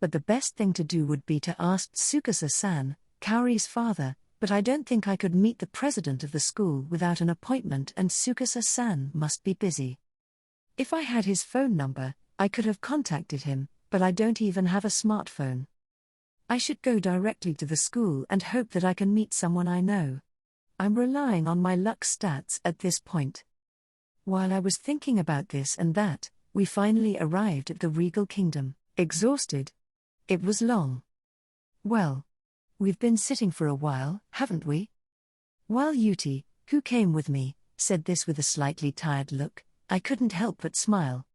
But the best thing to do would be to ask Tsukasa-san, Kaori's father, but I don't think I could meet the president of the school without an appointment and Tsukasa-san must be busy. If I had his phone number, I could have contacted him, but I don't even have a smartphone. I should go directly to the school and hope that I can meet someone I know. I'm relying on my luck stats at this point. While I was thinking about this and that, we finally arrived at the Regal Kingdom, exhausted. It was long. Well, we've been sitting for a while, haven't we? While Yuti, who came with me, said this with a slightly tired look, I couldn't help but smile.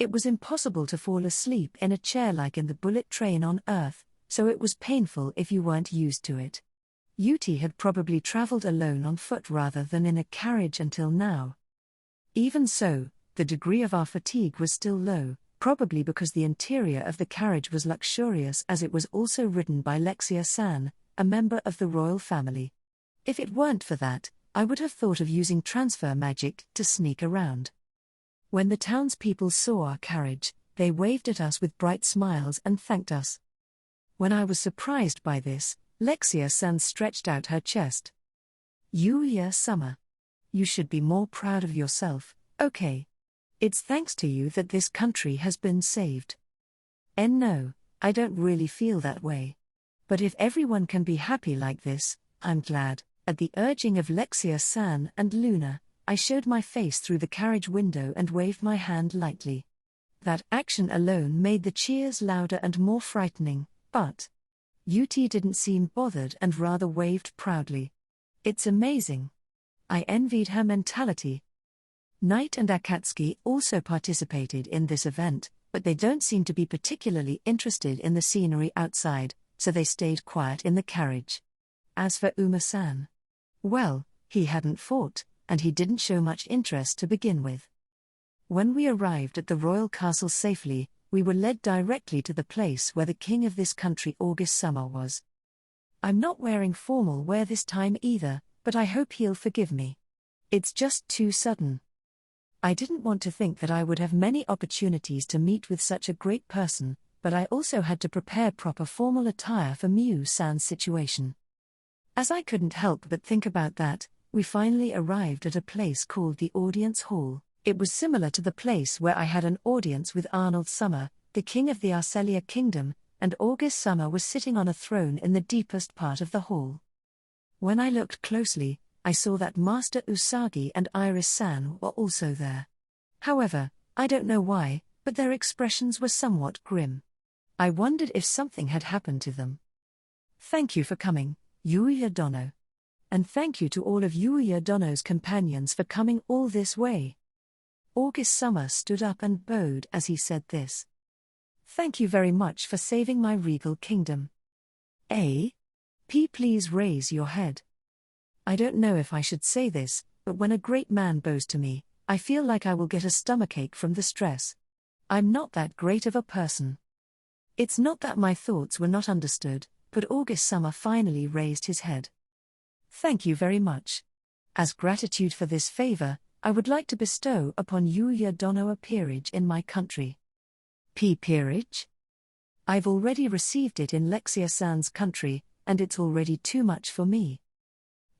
It was impossible to fall asleep in a chair like in the bullet train on Earth, so it was painful if you weren't used to it. Yuti had probably traveled alone on foot rather than in a carriage until now. Even so, the degree of our fatigue was still low, probably because the interior of the carriage was luxurious as it was also ridden by Lexia-san, a member of the royal family. If it weren't for that, I would have thought of using transfer magic to sneak around. When the townspeople saw our carriage, they waved at us with bright smiles and thanked us. When I was surprised by this, Lexia-san stretched out her chest. Yuuya-sama. You should be more proud of yourself, okay? It's thanks to you that this country has been saved. And no, I don't really feel that way. But if everyone can be happy like this, I'm glad. At the urging of Lexia-san and Luna, I showed my face through the carriage window and waved my hand lightly. That action alone made the cheers louder and more frightening, but Yuti didn't seem bothered and rather waved proudly. It's amazing. I envied her mentality. Knight and Akatsuki also participated in this event, but they don't seem to be particularly interested in the scenery outside, so they stayed quiet in the carriage. As for Uma-san, well, he hadn't fought, and he didn't show much interest to begin with. When we arrived at the royal castle safely, we were led directly to the place where the king of this country August-sama was. I'm not wearing formal wear this time either, but I hope he'll forgive me. It's just too sudden. I didn't want to think that I would have many opportunities to meet with such a great person, but I also had to prepare proper formal attire for Miyu-san's situation. As I couldn't help but think about that, we finally arrived at a place called the Audience Hall. It was similar to the place where I had an audience with Arnold Summer, the king of the Arcelia kingdom, and August Summer was sitting on a throne in the deepest part of the hall. When I looked closely, I saw that Master Usagi and Iris-san were also there. However, I don't know why, but their expressions were somewhat grim. I wondered if something had happened to them. Thank you for coming, Yuuya Dono. And thank you to all of Yuuya Dono's companions for coming all this way. August Summer stood up and bowed as he said this. Thank you very much for saving my regal kingdom. Please raise your head. I don't know if I should say this, but when a great man bows to me, I feel like I will get a stomachache from the stress. I'm not that great of a person. It's not that my thoughts were not understood, but August Summer finally raised his head. Thank you very much. As gratitude for this favor, I would like to bestow upon Yuuya Dono a peerage in my country. Peerage? I've already received it in Lexia-san's country, and it's already too much for me.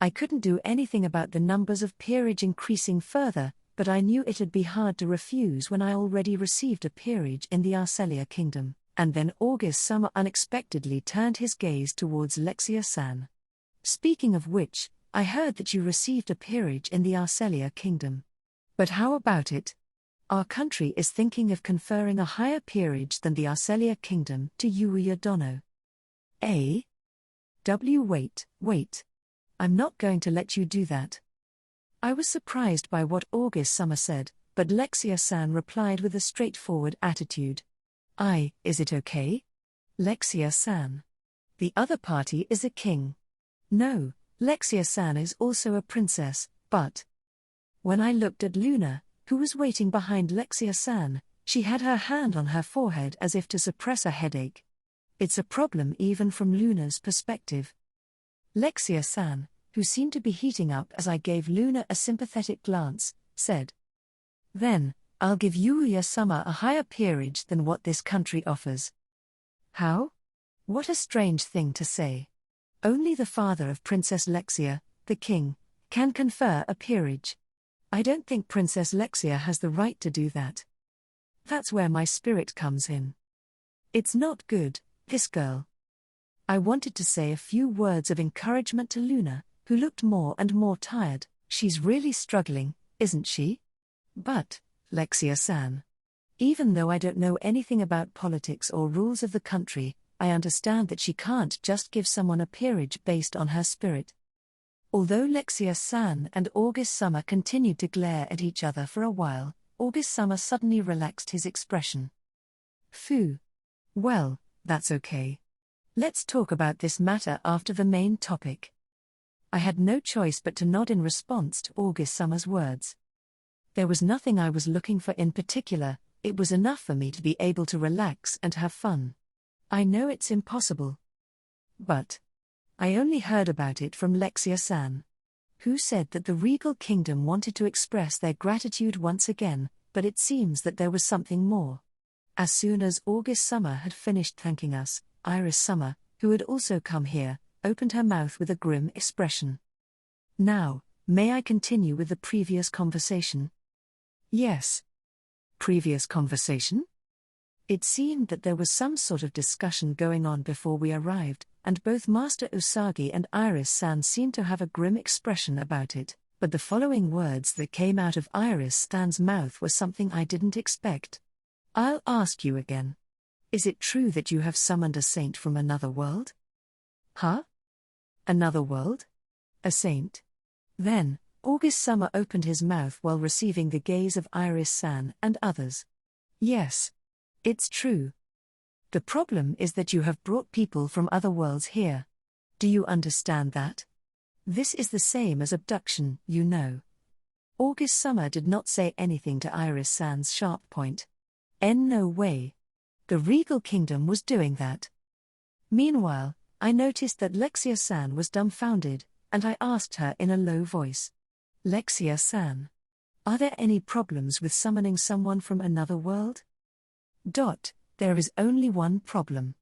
I couldn't do anything about the numbers of peerage increasing further, but I knew it'd be hard to refuse when I already received a peerage in the Arcelia kingdom, and then August Summer unexpectedly turned his gaze towards Lexia-san. Speaking of which, I heard that you received a peerage in the Arcelia kingdom. But how about it? Our country is thinking of conferring a higher peerage than the Arcelia kingdom to Yuuya Dono. Wait. I'm not going to let you do that. I was surprised by what August Summer said, but Lexia-san replied with a straightforward attitude. Is it okay? Lexia-san. The other party is a king. No, Lexia-san is also a princess, but... When I looked at Luna, who was waiting behind Lexia-san, she had her hand on her forehead as if to suppress a headache. It's a problem even from Luna's perspective. Lexia-san, who seemed to be heating up as I gave Luna a sympathetic glance, said. Then, I'll give Yuuya Summer a higher peerage than what this country offers. How? What a strange thing to say. Only the father of Princess Lexia, the king, can confer a peerage. I don't think Princess Lexia has the right to do that. That's where my spirit comes in. It's not good, this girl. I wanted to say a few words of encouragement to Luna, who looked more and more tired. She's really struggling, isn't she? But, Lexia-san. Even though I don't know anything about politics or rules of the country, I understand that she can't just give someone a peerage based on her spirit. Although Lexia-san and August Summer continued to glare at each other for a while, August Summer suddenly relaxed his expression. Phew. Well, that's okay. Let's talk about this matter after the main topic. I had no choice but to nod in response to August Summer's words. There was nothing I was looking for in particular, it was enough for me to be able to relax and have fun. I know it's impossible. But I only heard about it from Lexia-san, who said that the regal kingdom wanted to express their gratitude once again, but it seems that there was something more. As soon as August Summer had finished thanking us, Iris Summer, who had also come here, opened her mouth with a grim expression. Now, may I continue with the previous conversation? Yes. Previous conversation? It seemed that there was some sort of discussion going on before we arrived, and both Master Usagi and Iris-san seemed to have a grim expression about it, but the following words that came out of Iris-san's mouth were something I didn't expect. I'll ask you again. Is it true that you have summoned a saint from another world? Huh? Another world? A saint? Then, August Summer opened his mouth while receiving the gaze of Iris-san and others. Yes. It's true. The problem is that you have brought people from other worlds here. Do you understand that? This is the same as abduction, you know. August Summer did not say anything to Iris-san's sharp point. No way. The regal kingdom was doing that. Meanwhile, I noticed that Lexia-san was dumbfounded, and I asked her in a low voice. Lexia-san, are there any problems with summoning someone from another world? There is only one problem.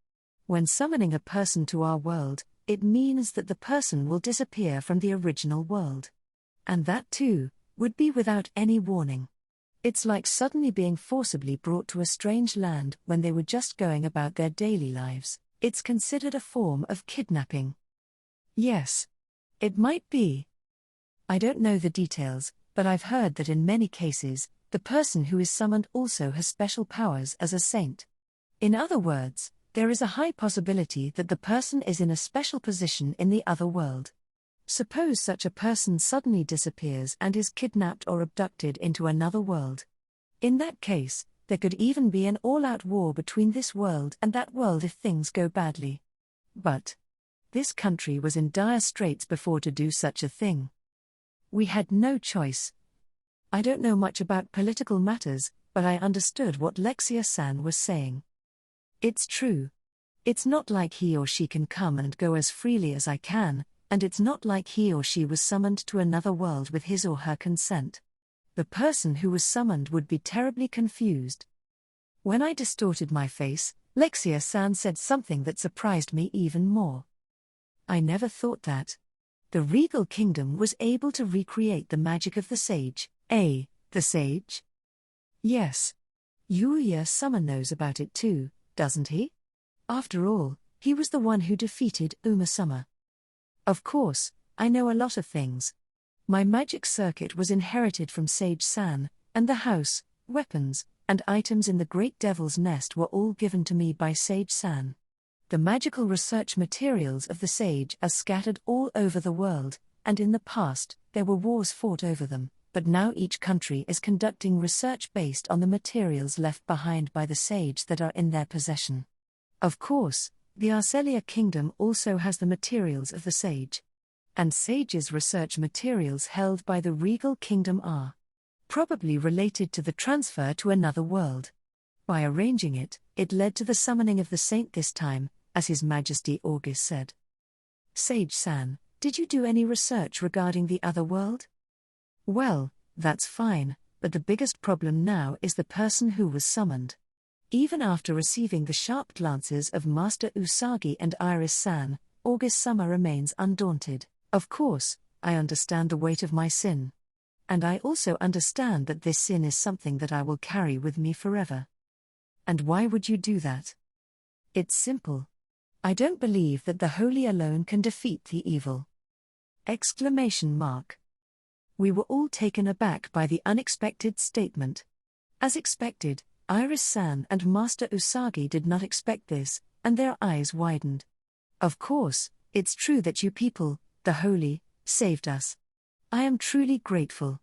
When summoning a person to our world, it means that the person will disappear from the original world. And that too, would be without any warning. It's like suddenly being forcibly brought to a strange land when they were just going about their daily lives. It's considered a form of kidnapping. Yes. It might be. I don't know the details, but I've heard that in many cases, the person who is summoned also has special powers as a saint. In other words, there is a high possibility that the person is in a special position in the other world. Suppose such a person suddenly disappears and is kidnapped or abducted into another world. In that case, there could even be an all-out war between this world and that world if things go badly. But this country was in dire straits before to do such a thing. We had no choice. I don't know much about political matters, but I understood what Lexia-san was saying. It's true. It's not like he or she can come and go as freely as I can, and it's not like he or she was summoned to another world with his or her consent. The person who was summoned would be terribly confused. When I distorted my face, Lexia-san said something that surprised me even more. I never thought that the regal kingdom was able to recreate the magic of the sage. The sage? Yes. Yuuya-sama knows about it too, doesn't he? After all, he was the one who defeated Uma-sama. Of course, I know a lot of things. My magic circuit was inherited from Sage-san, and the house, weapons, and items in the Great Devil's Nest were all given to me by Sage-san. The magical research materials of the sage are scattered all over the world, and in the past, there were wars fought over them, but now each country is conducting research based on the materials left behind by the sage that are in their possession. Of course, the Arcelia kingdom also has the materials of the sage. And sage's research materials held by the regal kingdom are probably related to the transfer to another world. By arranging it, it led to the summoning of the saint this time, as His Majesty August said. Sage-san, did you do any research regarding the other world? Well, that's fine, but the biggest problem now is the person who was summoned. Even after receiving the sharp glances of Master Usagi and Iris-san, August-sama remains undaunted. Of course, I understand the weight of my sin. And I also understand that this sin is something that I will carry with me forever. And why would you do that? It's simple. I don't believe that the holy alone can defeat the evil. Exclamation mark. We were all taken aback by the unexpected statement. As expected, Iris-san and Master Usagi did not expect this, and their eyes widened. Of course, it's true that you people, the holy, saved us. I am truly grateful.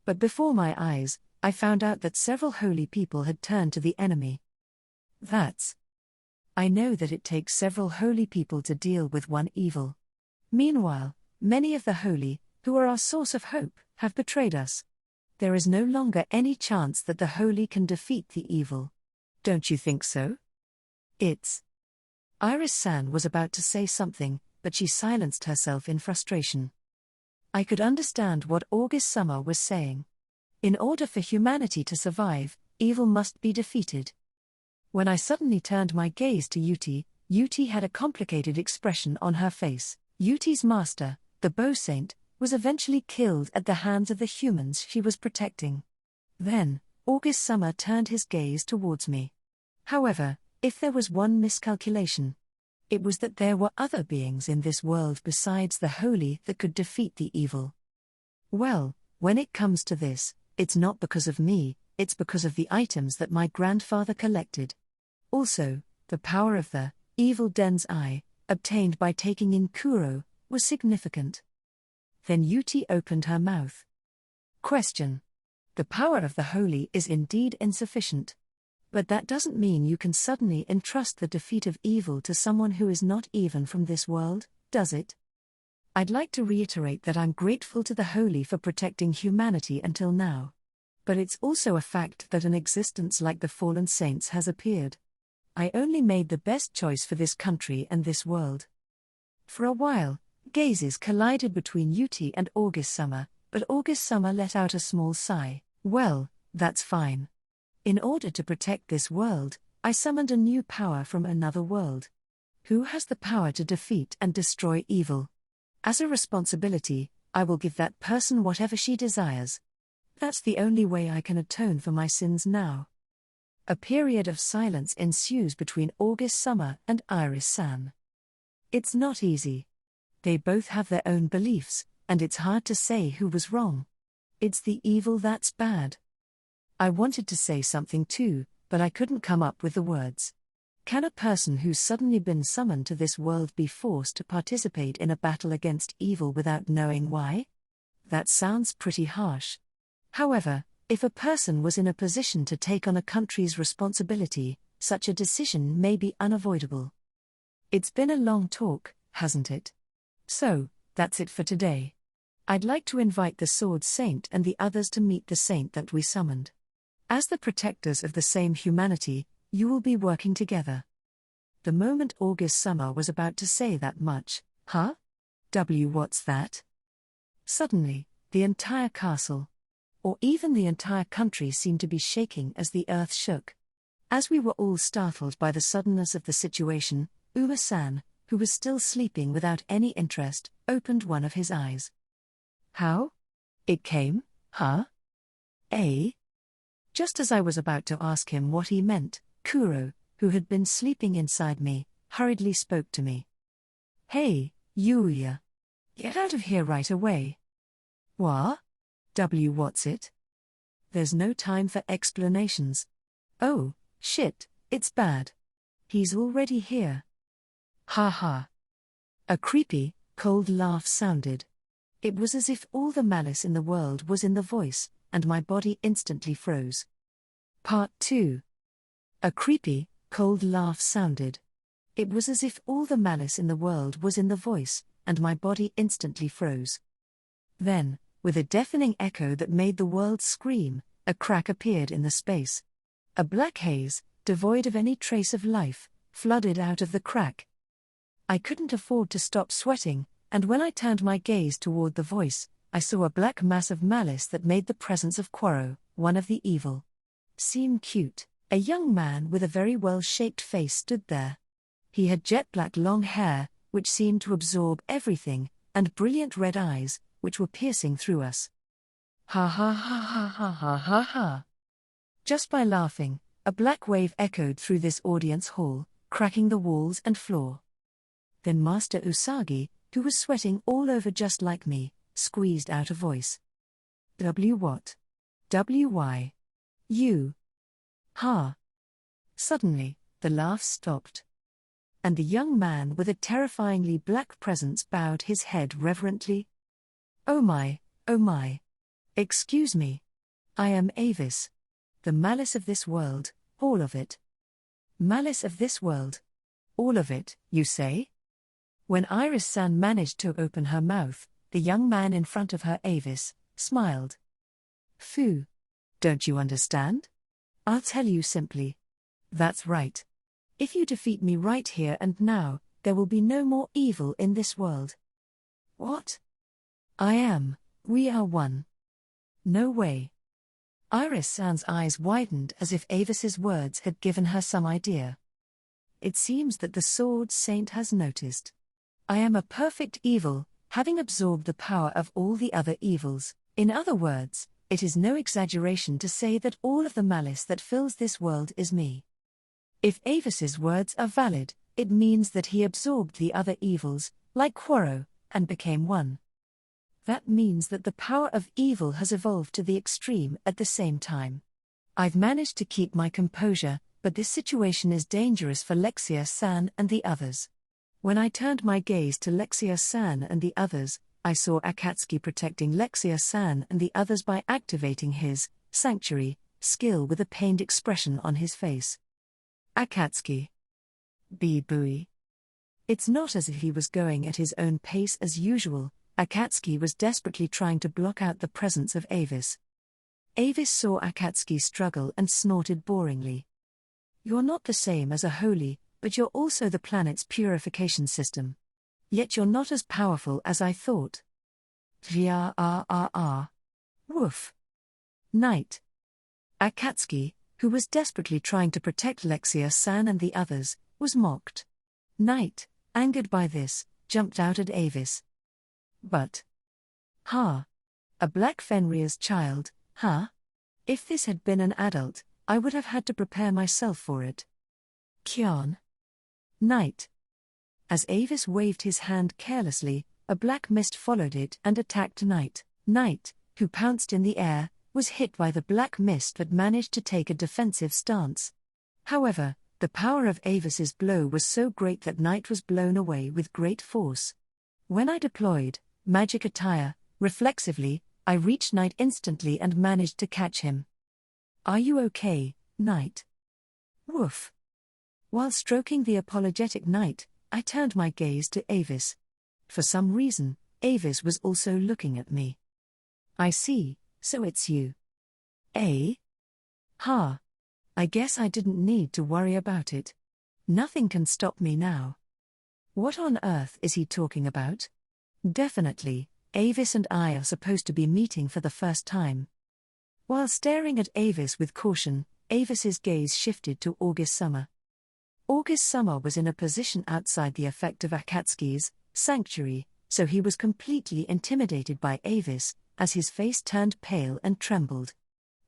But before my eyes, I found out that several holy people had turned to the enemy. I know that it takes several holy people to deal with one evil. Meanwhile, many of the holy, who are our source of hope, have betrayed us. There is no longer any chance that the holy can defeat the evil. Don't you think so? Iris-san was about to say something, but she silenced herself in frustration. I could understand what August-sama was saying. In order for humanity to survive, evil must be defeated. When I suddenly turned my gaze to Yuti, Yuti had a complicated expression on her face. Yuti's master, the bow saint, was eventually killed at the hands of the humans she was protecting. Then, August-sama turned his gaze towards me. However, if there was one miscalculation, it was that there were other beings in this world besides the holy that could defeat the evil. Well, when it comes to this, it's not because of me, it's because of the items that my grandfather collected. Also, the power of the evil den's eye, obtained by taking in Kuro, was significant. Then Yuti opened her mouth. Question. The power of the holy is indeed insufficient. But that doesn't mean you can suddenly entrust the defeat of evil to someone who is not even from this world, does it? I'd like to reiterate that I'm grateful to the holy for protecting humanity until now. But it's also a fact that an existence like the fallen saints has appeared. I only made the best choice for this country and this world. For a while, gazes collided between Yuti and August-sama, but August-sama let out a small sigh. Well, that's fine. In order to protect this world, I summoned a new power from another world. Who has the power to defeat and destroy evil? As a responsibility, I will give that person whatever she desires. That's the only way I can atone for my sins now. A period of silence ensues between August-sama and Iris-san. It's not easy. They both have their own beliefs, and it's hard to say who was wrong. It's the evil that's bad. I wanted to say something too, but I couldn't come up with the words. Can a person who's suddenly been summoned to this world be forced to participate in a battle against evil without knowing why? That sounds pretty harsh. However, if a person was in a position to take on a country's responsibility, such a decision may be unavoidable. It's been a long talk, hasn't it? So, that's it for today. I'd like to invite the Sword Saint and the others to meet the saint that we summoned. As the protectors of the same humanity, you will be working together. The moment August Summer was about to say that much, huh? What's that? Suddenly, the entire castle, or even the entire country seemed to be shaking as the earth shook. As we were all startled by the suddenness of the situation, Uma-san, who was still sleeping without any interest, opened one of his eyes. How? It came, huh? Eh? Just as I was about to ask him what he meant, Kuro, who had been sleeping inside me, hurriedly spoke to me. Hey, Yuuya. Get out of here right away. What? What's it? There's no time for explanations. Oh, shit, it's bad. He's already here. Ha ha. A creepy, cold laugh sounded. It was as if all the malice in the world was in the voice, and my body instantly froze. Part 2. A creepy, cold laugh sounded. It was as if all the malice in the world was in the voice, and my body instantly froze. Then, with a deafening echo that made the world scream, a crack appeared in the space. A black haze, devoid of any trace of life, flooded out of the crack. I couldn't afford to stop sweating, and when I turned my gaze toward the voice, I saw a black mass of malice that made the presence of Quoro, one of the evil, seem cute. A young man with a very well-shaped face stood there. He had jet-black long hair, which seemed to absorb everything, and brilliant red eyes, which were piercing through us. Ha ha ha ha ha ha ha ha. Just by laughing, a black wave echoed through this audience hall, cracking the walls and floor. Then Master Usagi, who was sweating all over just like me, squeezed out a voice. What? Why? You? Ha. Suddenly, the laughs stopped. And the young man with a terrifyingly black presence bowed his head reverently. Oh my, oh my. Excuse me. I am Avis. The malice of this world, all of it. Malice of this world. All of it, you say? When Iris-san managed to open her mouth, the young man in front of her, Avis, smiled. Phew. Don't you understand? I'll tell you simply. That's right. If you defeat me right here and now, there will be no more evil in this world. What? We are one. No way. Iris-san's eyes widened as if Avis's words had given her some idea. It seems that the Sword Saint has noticed. I am a perfect evil, having absorbed the power of all the other evils. In other words, it is no exaggeration to say that all of the malice that fills this world is me. If Avis's words are valid, it means that he absorbed the other evils, like Quoro, and became one. That means that the power of evil has evolved to the extreme at the same time. I've managed to keep my composure, but this situation is dangerous for Lexia-san and the others. When I turned my gaze to Lexia-san and the others, I saw Akatsuki protecting Lexia-san and the others by activating his sanctuary skill with a pained expression on his face. Akatsuki. Bui. It's not as if he was going at his own pace as usual. Akatsuki was desperately trying to block out the presence of Avis. Avis saw Akatsuki struggle and snorted boringly. You're not the same as a holy, but you're also the planet's purification system. Yet you're not as powerful as I thought. Woof. Night. Akatsuki, who was desperately trying to protect Lexia-san and the others, was mocked. Night, angered by this, jumped out at Avis. But. A black Fenrir's child, If this had been an adult, I would have had to prepare myself for it. Night. As Avis waved his hand carelessly, A black mist followed it and attacked Knight. Knight, who pounced in the air, was hit by the black mist but managed to take a defensive stance. However, the power of Avis's blow was so great that Knight was blown away with great force. When I deployed magic attire, reflexively, I reached Knight instantly and managed to catch him. "Are you okay, Knight?" "Woof." While stroking the apologetic Knight, I turned my gaze to Avis. For some reason, Avis was also looking at me. "I see, so it's you. Eh? Ha. I guess I didn't need to worry about it. Nothing can stop me now." What on earth is he talking about? Definitely, Avis and I are supposed to be meeting for the first time. While staring at Avis with caution, Avis's gaze shifted to August Summer. August Summer was in a position outside the effect of Akatsuki's sanctuary, so he was completely intimidated by Avis, as his face turned pale and trembled.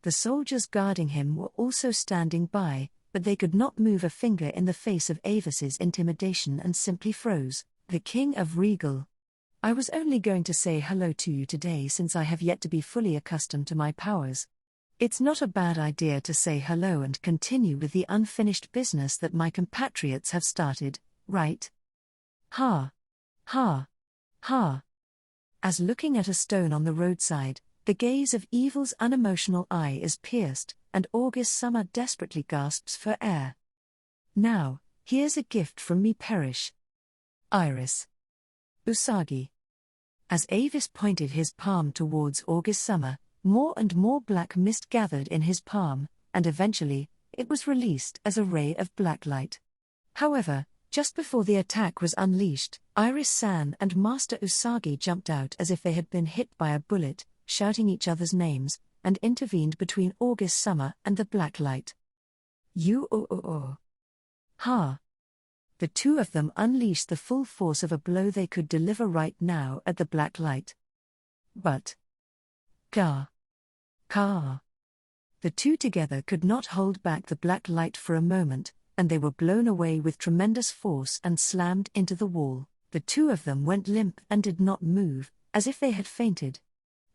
The soldiers guarding him were also standing by, but they could not move a finger in the face of Avis's intimidation and simply froze. "The King of Regal. I was only going to say hello to you today since I have yet to be fully accustomed to my powers. It's not a bad idea to say hello and continue with the unfinished business that my compatriots have started, right? Ha. Ha. Ha." As looking at a stone on the roadside, the gaze of evil's unemotional eye is pierced, and August Summer desperately gasps for air. "Now, here's a gift from me, Perish. Iris. Usagi." As Avis pointed his palm towards August Summer, more and more black mist gathered in his palm, and eventually, it was released as a ray of black light. However, just before the attack was unleashed, Iris-san and Master Usagi jumped out as if they had been hit by a bullet, shouting each other's names, and intervened between August Summer and the black light. "You. Ha." The two of them unleashed the full force of a blow they could deliver right now at the black light. But Ka. The two together could not hold back the black light for a moment, and they were blown away with tremendous force and slammed into the wall. The two of them went limp and did not move, as if they had fainted.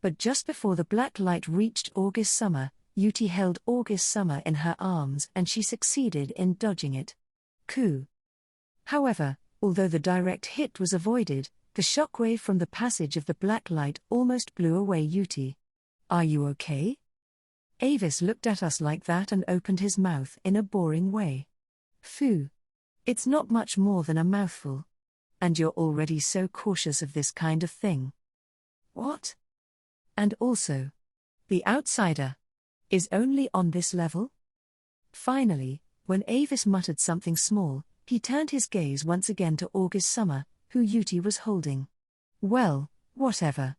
But just before the black light reached August Summer, Yuti held August Summer in her arms and she succeeded in dodging it. Coup. However, although the direct hit was avoided, the shockwave from the passage of the black light almost blew away Yuti. "Are you okay?" Avis looked at us like that and opened his mouth in a boring way. "Phew. It's not much more than a mouthful. And you're already so cautious of this kind of thing." "What? And also, the outsider is only on this level?" Finally, when Avis muttered something small, he turned his gaze once again to August Summer, who Yuti was holding. "Well, whatever."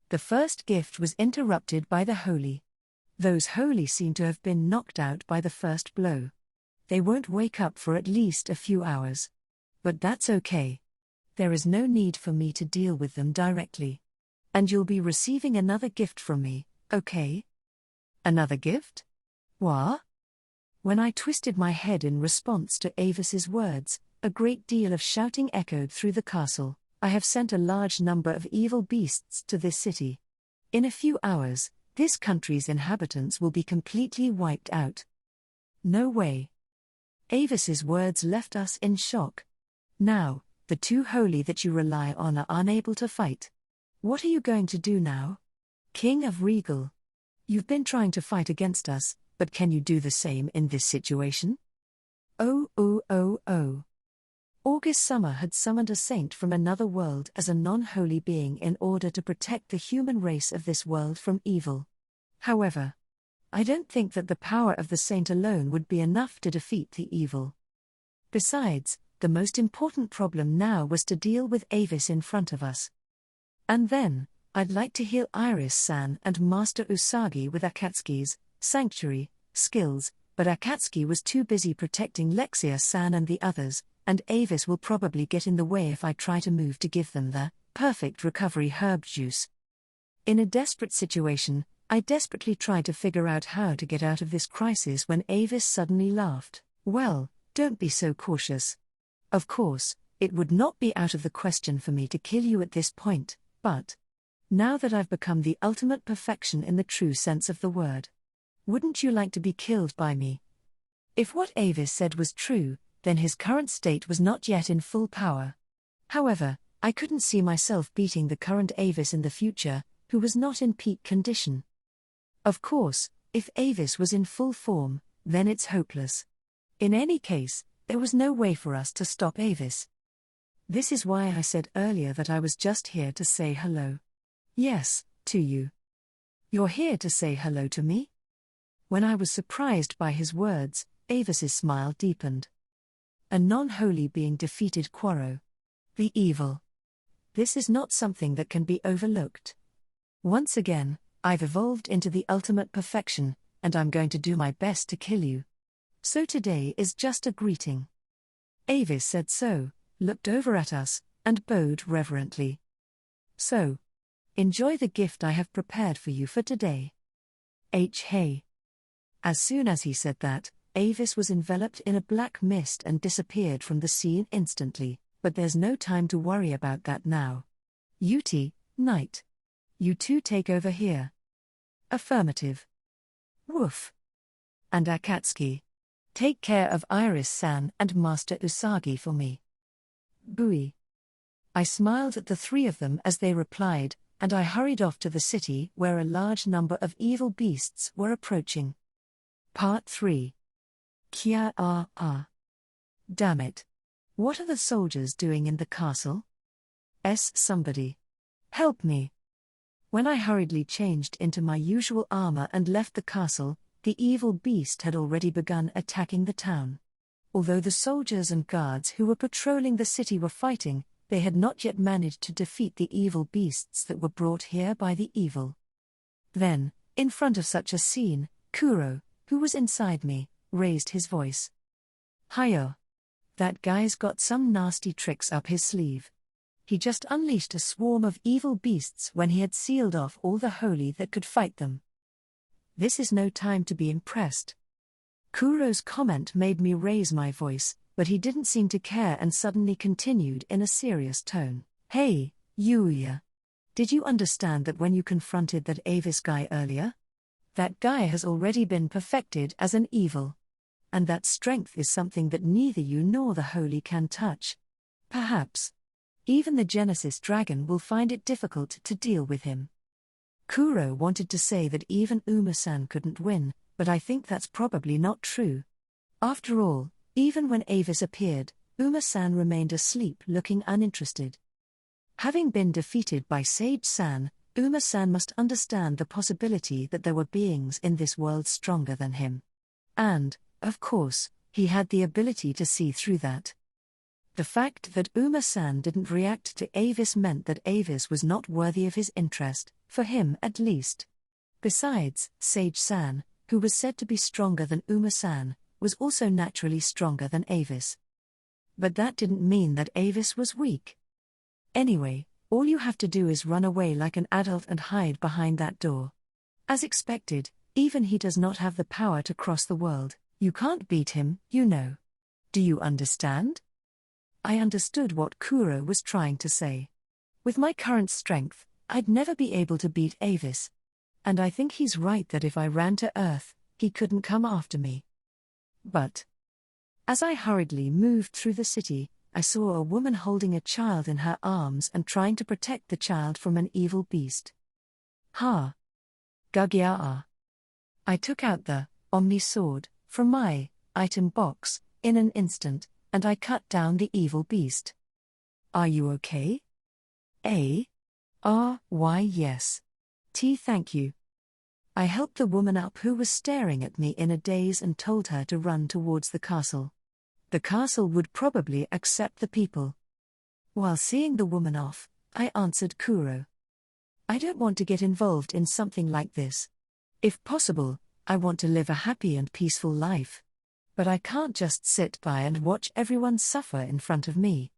The first gift was interrupted by the holy. Those holy seem to have been knocked out by the first blow. They won't wake up for at least a few hours. But that's okay. There is no need for me to deal with them directly. And you'll be receiving another gift from me, okay? "Another gift? What?" When I twisted my head in response to Avis's words, a great deal of shouting echoed through the castle. "I have sent a large number of evil beasts to this city. In a few hours, this country's inhabitants will be completely wiped out." "No way." Avis's words left us in shock. "Now, the two holy that you rely on are unable to fight. What are you going to do now? King of Regal. You've been trying to fight against us, but can you do the same in this situation?" Oh. August Summer had summoned a saint from another world as a non-holy being in order to protect the human race of this world from evil. However, I don't think that the power of the saint alone would be enough to defeat the evil. Besides, the most important problem now was to deal with Avis in front of us. And then, I'd like to heal Iris-san and Master Usagi with Akatsuki's sanctuary skills, but Akatsuki was too busy protecting Lexia-san and the others, and Avis will probably get in the way if I try to move to give them the perfect recovery herb juice. In a desperate situation, I desperately tried to figure out how to get out of this crisis when Avis suddenly laughed. "Well, don't be so cautious. Of course, It would not be out of the question for me to kill you at this point, but now that I've become the ultimate perfection in the true sense of the word, wouldn't you like to be killed by me? If what Avis said was true, then his current state was not yet in full power. However, I couldn't see myself beating the current Avis in the future, who was not in peak condition. Of course, if Avis was in full form, then it's hopeless. In any case, there was no way for us to stop Avis. This is why I said earlier that I was just here to say hello. Yes, to you. You're here to say hello to me? When I was surprised by his words, Avis's smile deepened. A non-holy being defeated Quoro. The evil. This is not something that can be overlooked. Once again, I've evolved into the ultimate perfection, and I'm going to do my best to kill you. So today is just a greeting. Avis said so, looked over at us, and bowed reverently. So, enjoy the gift I have prepared for you for today. Hey. As soon as he said that, Avis was enveloped in a black mist and disappeared from the scene instantly, but there's no time to worry about that now. Yuti, Knight. You two take over here. Affirmative. Woof. And Akatsuki. Take care of Iris-san and Master Usagi for me. Bui. I smiled at the three of them as they replied, and I hurried off to the city where a large number of evil beasts were approaching. Part 3. Kia. Damn it. What are the soldiers doing in the castle? Somebody. Help me. When I hurriedly changed into my usual armor and left the castle, the evil beast had already begun attacking the town. Although the soldiers and guards who were patrolling the city were fighting, they had not yet managed to defeat the evil beasts that were brought here by the evil. Then, in front of such a scene, Kuro, who was inside me, raised his voice. Hiyo. That guy's got some nasty tricks up his sleeve. He just unleashed a swarm of evil beasts when he had sealed off all the holy that could fight them. This is no time to be impressed. Kuro's comment made me raise my voice, but he didn't seem to care and suddenly continued in a serious tone. Hey, Yuuya. Did you understand that when you confronted that Avis guy earlier? That guy has already been perfected as an evil. And that strength is something that neither you nor the holy can touch. Perhaps even the Genesis dragon will find it difficult to deal with him. Kuro wanted to say that even Uma-san couldn't win, but I think that's probably not true. After all, even when Avis appeared, Uma-san remained asleep looking uninterested. Having been defeated by Sage-san, Uma-san must understand the possibility that there were beings in this world stronger than him. And, of course, he had the ability to see through that. The fact that Uma-san didn't react to Avis meant that Avis was not worthy of his interest, for him at least. Besides, Sage-san, who was said to be stronger than Uma-san, was also naturally stronger than Avis. But that didn't mean that Avis was weak. Anyway, all you have to do is run away like an adult and hide behind that door. As expected, even he does not have the power to cross the world. You can't beat him, you know. Do you understand? I understood what Kuro was trying to say. With my current strength, I'd never be able to beat Avis. And I think he's right that if I ran to Earth, he couldn't come after me. But as I hurriedly moved through the city, I saw a woman holding a child in her arms and trying to protect the child from an evil beast. Ha! Gagyaa. I took out the Omni Sword from my item box in an instant, and I cut down the evil beast. Are you okay? Why yes. Thank you. I helped the woman up who was staring at me in a daze and told her to run towards the castle. The castle would probably accept the people. While seeing the woman off, I answered Kuro. I don't want to get involved in something like this. If possible, I want to live a happy and peaceful life. But I can't just sit by and watch everyone suffer in front of me.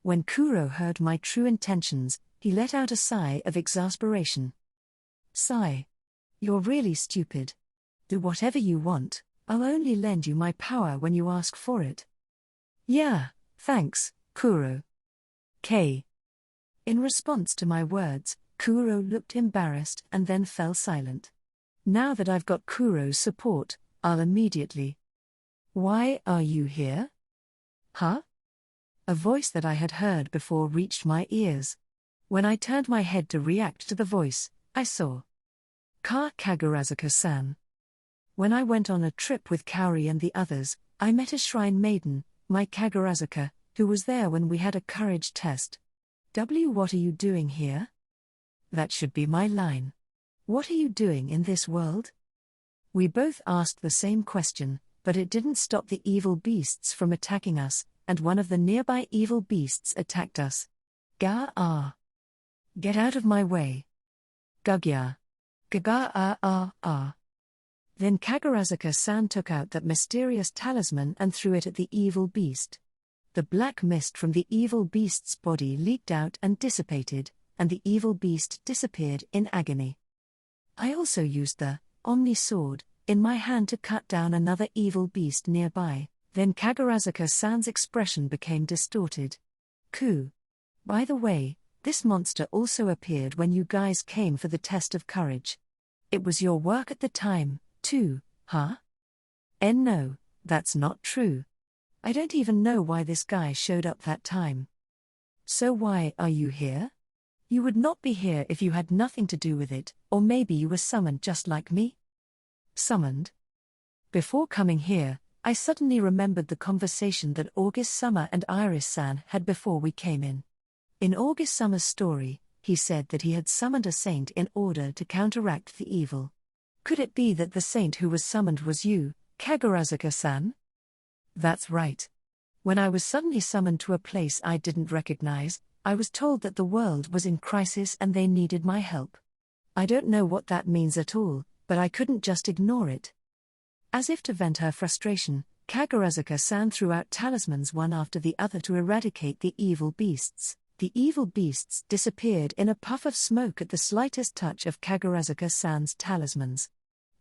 When Kuro heard my true intentions, he let out a sigh of exasperation. Sigh. You're really stupid. Do whatever you want, I'll only lend you my power when you ask for it. Yeah, thanks, Kuro. K. In response to my words, Kuro looked embarrassed and then fell silent. Now that I've got Kuro's support, I'll immediately. Why are you here? Huh? A voice that I had heard before reached my ears. When I turned my head to react to the voice, I saw Kagurazuka-san. When I went on a trip with Kaori and the others, I met a shrine maiden, my Kagurazuka, who was there when we had a courage test. What are you doing here? That should be my line. What are you doing in this world? We both asked the same question, but it didn't stop the evil beasts from attacking us, and one of the nearby evil beasts attacked us. Ga-ah. Get out of my way. Gugya. Gaga-ah-ah-ah. Then Kagurazuka-san took out that mysterious talisman and threw it at the evil beast. The black mist from the evil beast's body leaked out and dissipated, and the evil beast disappeared in agony. I also used the Omni Sword in my hand to cut down another evil beast nearby. Then Kagurazuka-san's expression became distorted. By the way, this monster also appeared when you guys came for the test of courage. It was your work at the time, too, huh? No, that's not true. I don't even know why this guy showed up that time. So why are you here? You would not be here if you had nothing to do with it, or maybe you were summoned just like me? Summoned? Before coming here, I suddenly remembered the conversation that August Summer and Iris-san had before we came in. In August Summer's story, he said that he had summoned a saint in order to counteract the evil. Could it be that the saint who was summoned was you, Kagurazuka-san? That's right. When I was suddenly summoned to a place I didn't recognize, I was told that the world was in crisis and they needed my help. I don't know what that means at all, but I couldn't just ignore it. As if to vent her frustration, Kagurazuka-san threw out talismans one after the other to eradicate the evil beasts. The evil beasts disappeared in a puff of smoke at the slightest touch of Kagurazuka-san's talismans.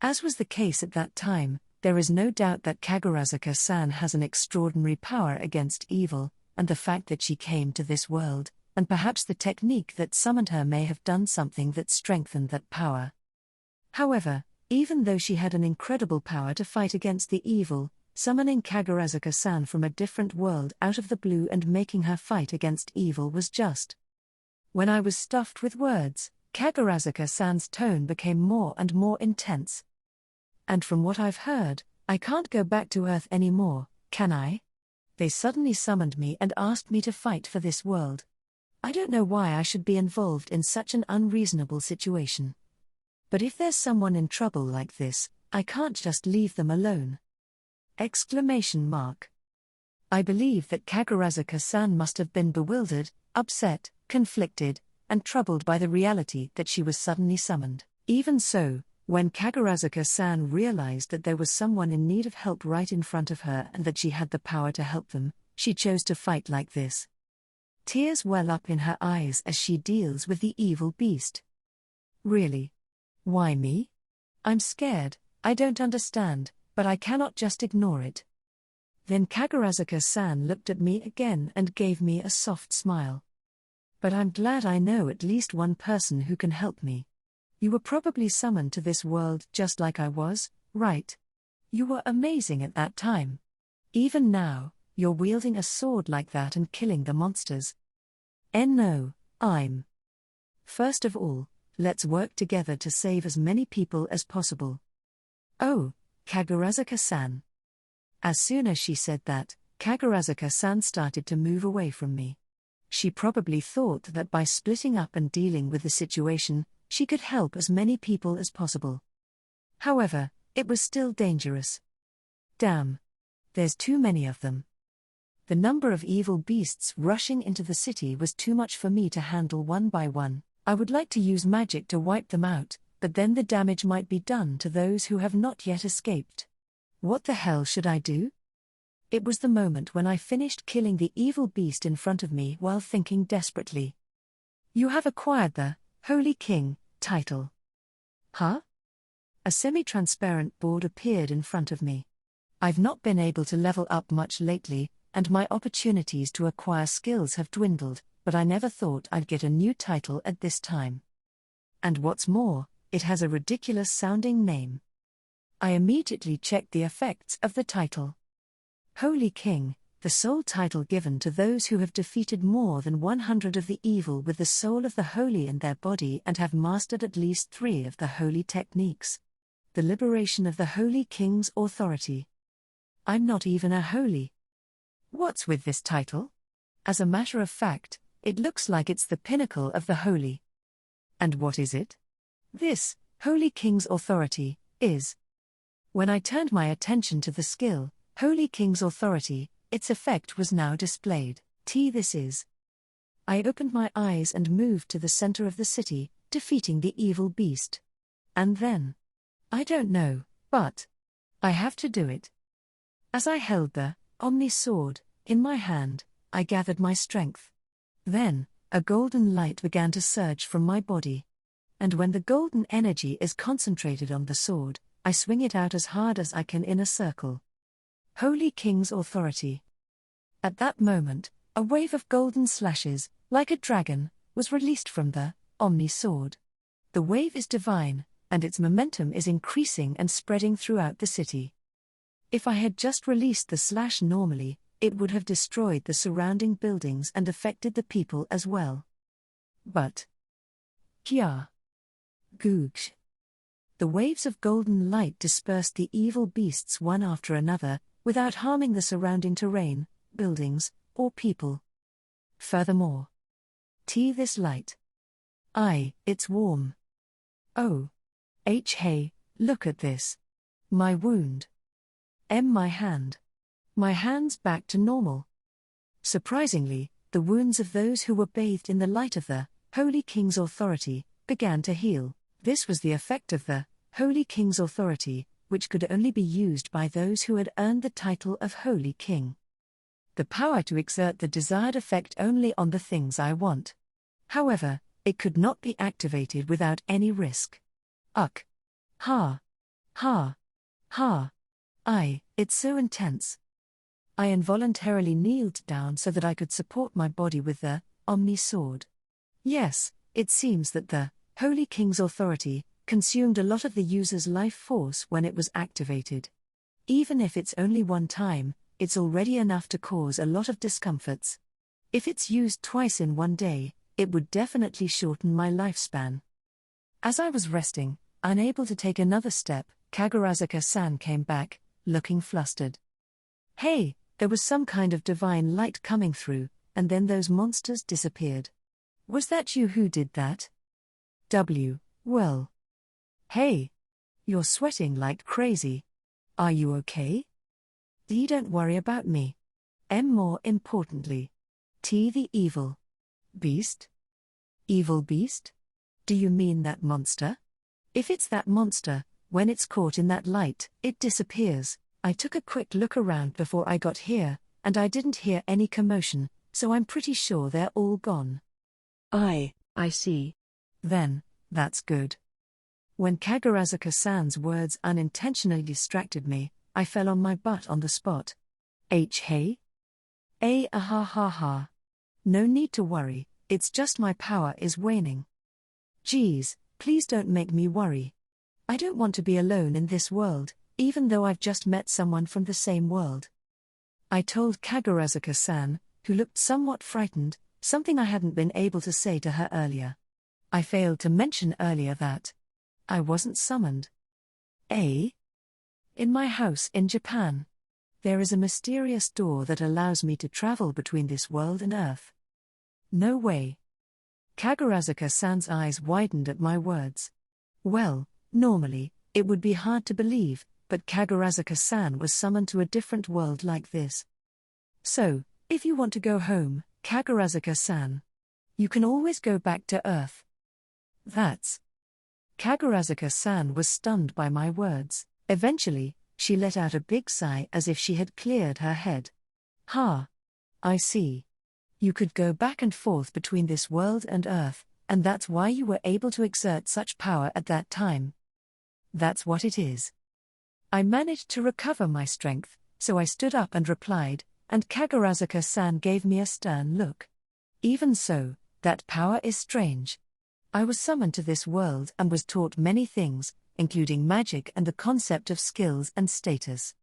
As was the case at that time, there is no doubt that Kagurazuka-san has an extraordinary power against evil, and the fact that she came to this world, and perhaps the technique that summoned her may have done something that strengthened that power. However, even though she had an incredible power to fight against the evil, summoning Kagurazuka-san from a different world out of the blue and making her fight against evil was just. When I was stuffed with words, Kagurazuka-san's tone became more and more intense. And from what I've heard, I can't go back to Earth anymore, can I? They suddenly summoned me and asked me to fight for this world. I don't know why I should be involved in such an unreasonable situation. But if there's someone in trouble like this, I can't just leave them alone. ! I believe that Kagurazuka-san must have been bewildered, upset, conflicted, and troubled by the reality that she was suddenly summoned. Even so, when Kagurazuka-san realized that there was someone in need of help right in front of her and that she had the power to help them, she chose to fight like this. Tears well up in her eyes as she deals with the evil beast. Really? Why me? I'm scared, I don't understand, but I cannot just ignore it. Then Kagurazuka-san looked at me again and gave me a soft smile. But I'm glad I know at least one person who can help me. You were probably summoned to this world just like I was, right? You were amazing at that time. Even now, you're wielding a sword like that and killing the monsters. No, I'm. First of all, let's work together to save as many people as possible. Oh, Kagurazuka-san. As soon as she said that, Kagurazuka-san started to move away from me. She probably thought that by splitting up and dealing with the situation, she could help as many people as possible. However, it was still dangerous. Damn. There's too many of them. The number of evil beasts rushing into the city was too much for me to handle one by one. I would like to use magic to wipe them out, but then the damage might be done to those who have not yet escaped. What the hell should I do? It was the moment when I finished killing the evil beast in front of me while thinking desperately. You have acquired the Holy King title. Huh? A semi-transparent board appeared in front of me. I've not been able to level up much lately, and my opportunities to acquire skills have dwindled, but I never thought I'd get a new title at this time. And what's more, it has a ridiculous-sounding name. I immediately checked the effects of the title. Holy King, the sole title given to those who have defeated more than 100 of the evil with the soul of the holy in their body and have mastered at least 3 of the holy techniques. The liberation of the Holy King's authority. I'm not even a holy. What's with this title? As a matter of fact, it looks like it's the pinnacle of the holy. And what is it? This, Holy King's authority, is. When I turned my attention to the skill, Holy King's authority, its effect was now displayed. This is. I opened my eyes and moved to the center of the city, defeating the evil beast. And then. I don't know, but. I have to do it. As I held the Omni Sword in my hand, I gathered my strength. Then, a golden light began to surge from my body. And when the golden energy is concentrated on the sword, I swing it out as hard as I can in a circle. Holy King's authority. At that moment, a wave of golden slashes, like a dragon, was released from the Omni Sword. The wave is divine, and its momentum is increasing and spreading throughout the city. If I had just released the slash normally, it would have destroyed the surrounding buildings and affected the people as well. But. Kya. Gooch. The waves of golden light dispersed the evil beasts one after another, without harming the surrounding terrain, buildings, or people. Furthermore. This light. It's warm. Oh. Hey, look at this. My wound. My hand. My hand's back to normal. Surprisingly, the wounds of those who were bathed in the light of the Holy King's authority began to heal. This was the effect of the Holy King's authority, which could only be used by those who had earned the title of Holy King. The power to exert the desired effect only on the things I want. However, it could not be activated without any risk. Ha. It's so intense. I involuntarily kneeled down so that I could support my body with the Omni Sword. Yes, it seems that the Holy King's authority consumed a lot of the user's life force when it was activated. Even if it's only one time, it's already enough to cause a lot of discomforts. If it's used twice in one day, it would definitely shorten my lifespan. As I was resting, unable to take another step, Kagurazuka-san came back, looking flustered. Hey, there was some kind of divine light coming through, and then those monsters disappeared. Was that you who did that? Well. Hey. You're sweating like crazy. Are you okay? Don't worry about me. More importantly. The evil beast? Evil beast? Do you mean that monster? If it's that monster, when it's caught in that light, it disappears. I took a quick look around before I got here, and I didn't hear any commotion, so I'm pretty sure they're all gone. I see. Then, that's good. When Kagurazuka-san's words unintentionally distracted me, I fell on my butt on the spot. Hey? Ha. No need to worry, it's just my power is waning. Geez, please don't make me worry. I don't want to be alone in this world, even though I've just met someone from the same world. I told Kagurazuka-san, who looked somewhat frightened, something I hadn't been able to say to her earlier. I failed to mention earlier that I wasn't summoned. In my house in Japan. There is a mysterious door that allows me to travel between this world and Earth. No way. Kagurazuka-san's eyes widened at my words. Well, normally, it would be hard to believe, but Kagurazuka-san was summoned to a different world like this. So, if you want to go home, Kagurazuka-san, you can always go back to Earth. That's. Kagurazuka-san was stunned by my words. Eventually, she let out a big sigh as if she had cleared her head. I see. You could go back and forth between this world and Earth, and that's why you were able to exert such power at that time. That's what it is. I managed to recover my strength, so I stood up and replied, and Kagurazuka-san gave me a stern look. Even so, that power is strange. I was summoned to this world and was taught many things, including magic and the concept of skills and status.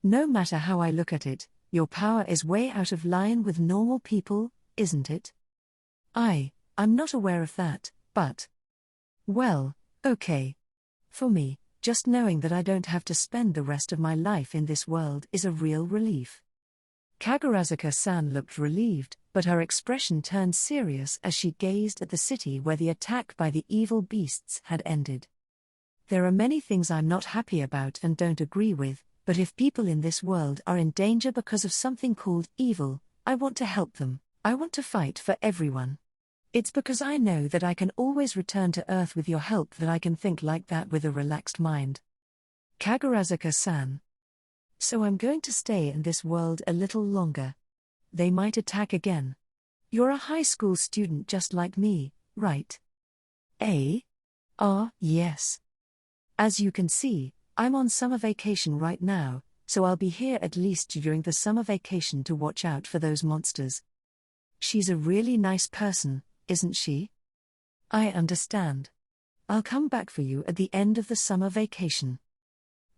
No matter how I look at it, your power is way out of line with normal people, isn't it? I'm not aware of that, but... Well, okay. For me, just knowing that I don't have to spend the rest of my life in this world is a real relief. Kagurazuka-san looked relieved, but her expression turned serious as she gazed at the city where the attack by the evil beasts had ended. There are many things I'm not happy about and don't agree with, but if people in this world are in danger because of something called evil, I want to help them. I want to fight for everyone. It's because I know that I can always return to Earth with your help that I can think like that with a relaxed mind. Kagurazuka-san. So I'm going to stay in this world a little longer. They might attack again. You're a high school student just like me, right? Yes. As you can see, I'm on summer vacation right now, so I'll be here at least during the summer vacation to watch out for those monsters. She's a really nice person, isn't she? I understand. I'll come back for you at the end of the summer vacation.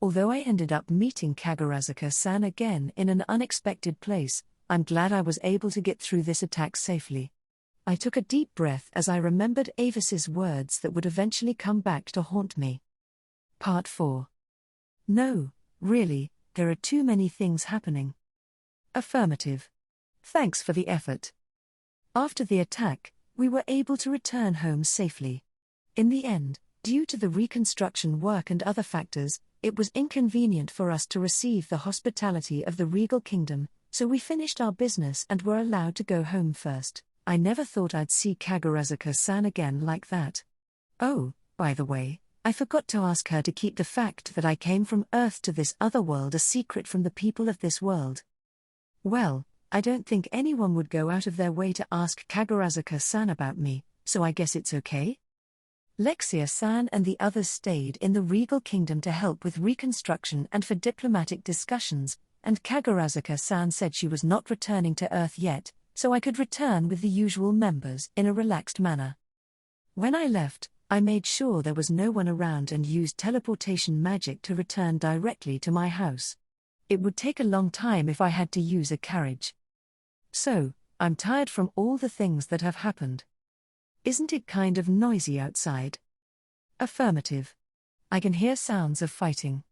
Although I ended up meeting Kagurazuka-san again in an unexpected place, I'm glad I was able to get through this attack safely. I took a deep breath as I remembered Avis's words that would eventually come back to haunt me. Part 4. No, really, there are too many things happening. Affirmative. Thanks for the effort. After the attack, we were able to return home safely. In the end, due to the reconstruction work and other factors, it was inconvenient for us to receive the hospitality of the Regal Kingdom, so we finished our business and were allowed to go home first. I never thought I'd see Kagurazuka-san again like that. Oh, by the way, I forgot to ask her to keep the fact that I came from Earth to this other world a secret from the people of this world. Well, I don't think anyone would go out of their way to ask Kagurazuka-san about me, so I guess it's okay? Lexia-san and the others stayed in the Regal Kingdom to help with reconstruction and for diplomatic discussions, and Kagurazuka-san said she was not returning to Earth yet, so I could return with the usual members in a relaxed manner. When I left, I made sure there was no one around and used teleportation magic to return directly to my house. It would take a long time if I had to use a carriage. So, I'm tired from all the things that have happened. Isn't it kind of noisy outside? Affirmative. I can hear sounds of fighting.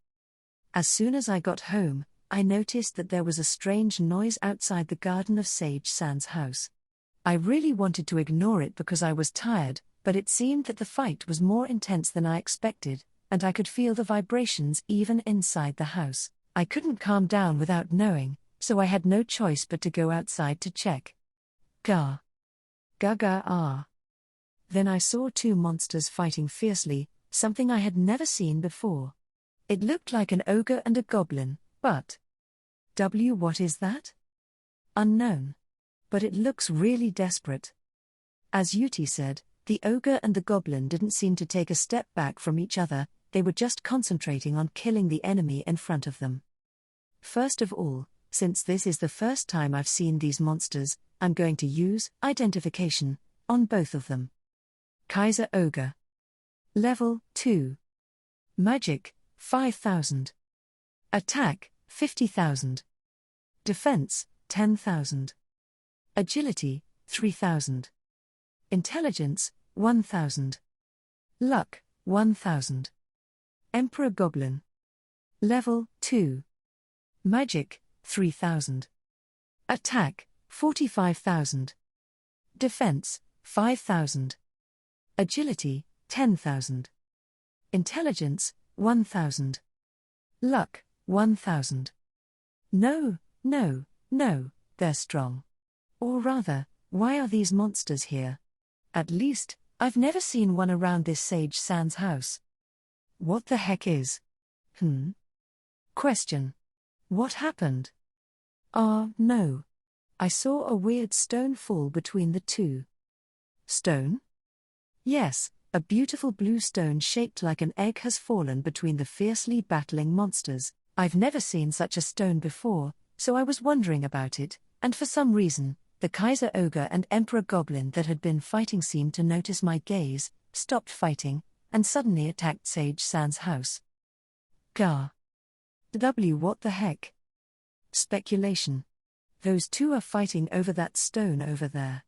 As soon as I got home, I noticed that there was a strange noise outside the garden of Sage-san's house. I really wanted to ignore it because I was tired, but it seemed that the fight was more intense than I expected, and I could feel the vibrations even inside the house. I couldn't calm down without knowing, so I had no choice but to go outside to check. Gah. Gaga. Then I saw two monsters fighting fiercely, something I had never seen before. It looked like an ogre and a goblin, but... What is that? Unknown. But it looks really desperate. As Yuti said, the ogre and the goblin didn't seem to take a step back from each other, they were just concentrating on killing the enemy in front of them. First of all, since this is the first time I've seen these monsters, I'm going to use identification on both of them. Kaiser Ogre. Level 2. Magic, 5,000. Attack, 50,000. Defense, 10,000. Agility, 3,000. Intelligence, 1,000. Luck, 1,000. Emperor Goblin. Level 2. Magic, 3,000. Attack, 45,000. Defense, 5,000. Agility, 10,000. Intelligence, 1,000. Luck, 1,000. No, they're strong. Or rather, why are these monsters here? At least, I've never seen one around this Sage-san's house. What the heck is? Question. What happened? No. I saw a weird stone fall between the two. Stone? Yes, a beautiful blue stone shaped like an egg has fallen between the fiercely battling monsters. I've never seen such a stone before, So I was wondering about it, and for some reason, the Kaiser Ogre and Emperor Goblin that had been fighting seemed to notice my gaze, stopped fighting, and suddenly attacked Sage San's house. Gah. What the heck? Speculation. Those two are fighting over that stone over there.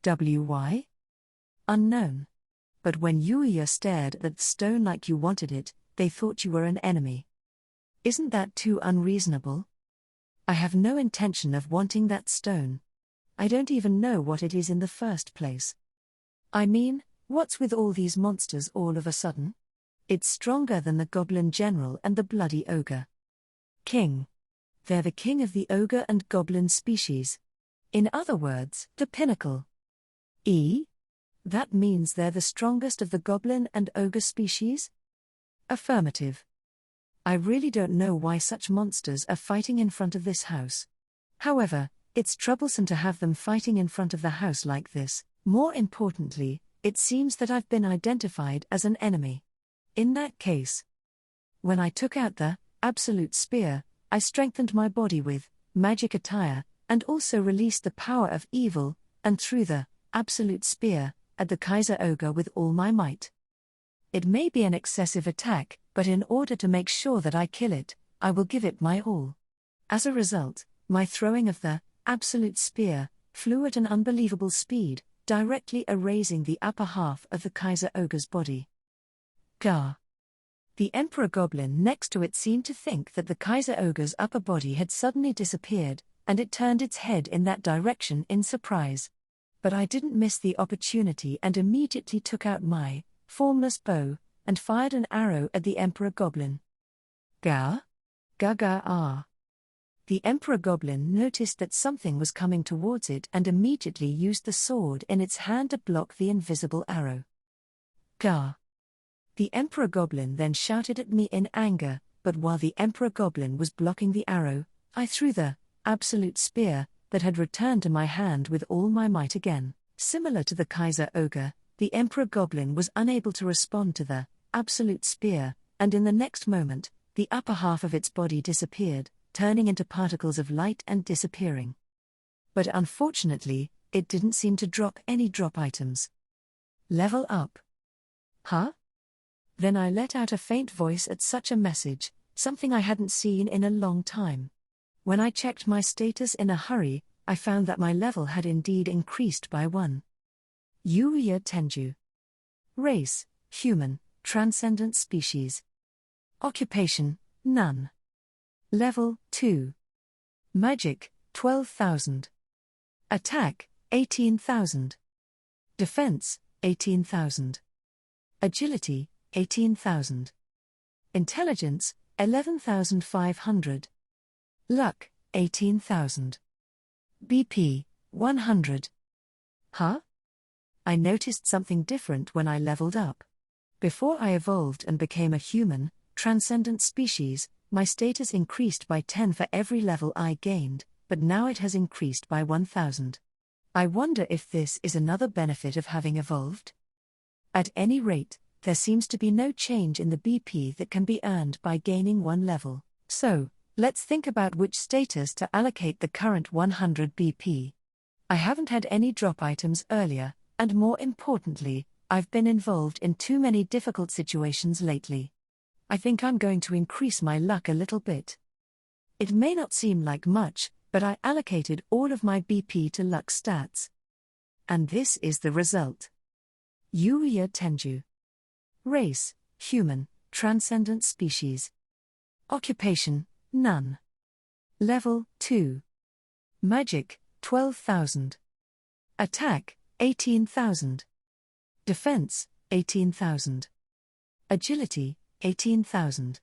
Why? Unknown. But when Yuuya stared at the stone like you wanted it, they thought you were an enemy. Isn't that too unreasonable? I have no intention of wanting that stone. I don't even know what it is in the first place. I mean, what's with all these monsters all of a sudden? It's stronger than the Goblin General and the Bloody Ogre. King. They're the king of the ogre and goblin species. In other words, the pinnacle. That means they're the strongest of the goblin and ogre species? Affirmative. I really don't know why such monsters are fighting in front of this house. However, it's troublesome to have them fighting in front of the house like this. More importantly, it seems that I've been identified as an enemy. In that case, when I took out the absolute spear, I strengthened my body with magic attire, and also released the power of evil, and threw the absolute spear at the Kaiser Ogre with all my might. It may be an excessive attack, but in order to make sure that I kill it, I will give it my all. As a result, my throwing of the absolute spear flew at an unbelievable speed, directly erasing the upper half of the Kaiser Ogre's body. Gah. The Emperor Goblin next to it seemed to think that the Kaiser Ogre's upper body had suddenly disappeared, and it turned its head in that direction in surprise. But I didn't miss the opportunity and immediately took out my formless bow, and fired an arrow at the Emperor Goblin. Gah? Gaga-ah. The Emperor Goblin noticed that something was coming towards it and immediately used the sword in its hand to block the invisible arrow. Gah. The Emperor Goblin then shouted at me in anger, but while the Emperor Goblin was blocking the arrow, I threw the absolute spear that had returned to my hand with all my might again. Similar to the Kaiser Ogre, the Emperor Goblin was unable to respond to the absolute spear, and in the next moment, the upper half of its body disappeared, turning into particles of light and disappearing. But unfortunately, it didn't seem to drop any drop items. Level up. Huh? Then I let out a faint voice at such a message, something I hadn't seen in a long time. When I checked my status in a hurry, I found that my level had indeed increased by 1. Yuuya Tenjou. Race, human, transcendent species. Occupation, none. Level 2. Magic, 12,000. Attack, 18,000. Defense, 18,000. Agility, 18,000. Intelligence, 11,500. Luck, 18,000. BP, 100. Huh? I noticed something different when I leveled up. Before I evolved and became a human, transcendent species, my status increased by 10 for every level I gained, but now it has increased by 1,000. I wonder if this is another benefit of having evolved? At any rate, there seems to be no change in the BP that can be earned by gaining 1 level. So, let's think about which status to allocate the current 100 BP. I haven't had any drop items earlier, and more importantly, I've been involved in too many difficult situations lately. I think I'm going to increase my luck a little bit. It may not seem like much, but I allocated all of my BP to luck stats. And this is the result. Yuuya Tenjou. Race, human, transcendent species. Occupation, none. Level 2. Magic, 12,000. Attack, 18,000. Defense, 18,000. Agility, 18,000.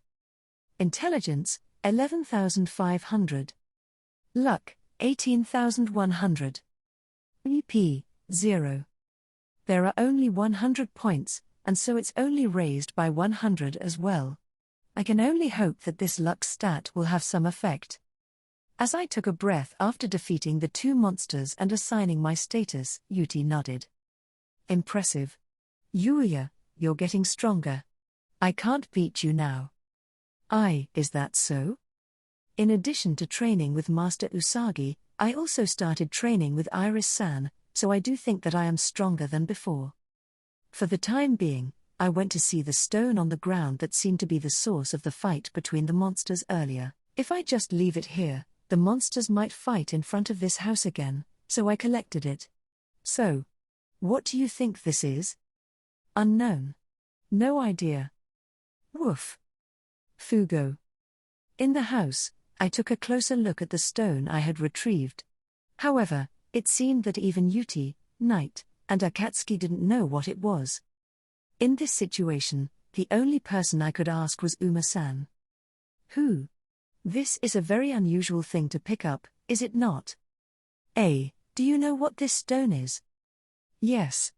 Intelligence, 11,500. Luck, 18,100. BP, 0. There are only 100 points, and so it's only raised by 100 as well. I can only hope that this luck stat will have some effect. As I took a breath after defeating the 2 monsters and assigning my status, Yuti nodded. Impressive. Yuuya, you're getting stronger. I can't beat you now. Is that so? In addition to training with Master Usagi, I also started training with Iris-san, so I do think that I am stronger than before. For the time being, I went to see the stone on the ground that seemed to be the source of the fight between the monsters earlier. If I just leave it here, the monsters might fight in front of this house again, so I collected it. So, what do you think this is? Unknown. No idea. Woof. Fugo. In the house, I took a closer look at the stone I had retrieved. However, it seemed that even Yuti, Knight, and Akatsuki didn't know what it was. In this situation, the only person I could ask was Uma-san. Who? This is a very unusual thing to pick up, is it not? A. Do you know what this stone is? Yes.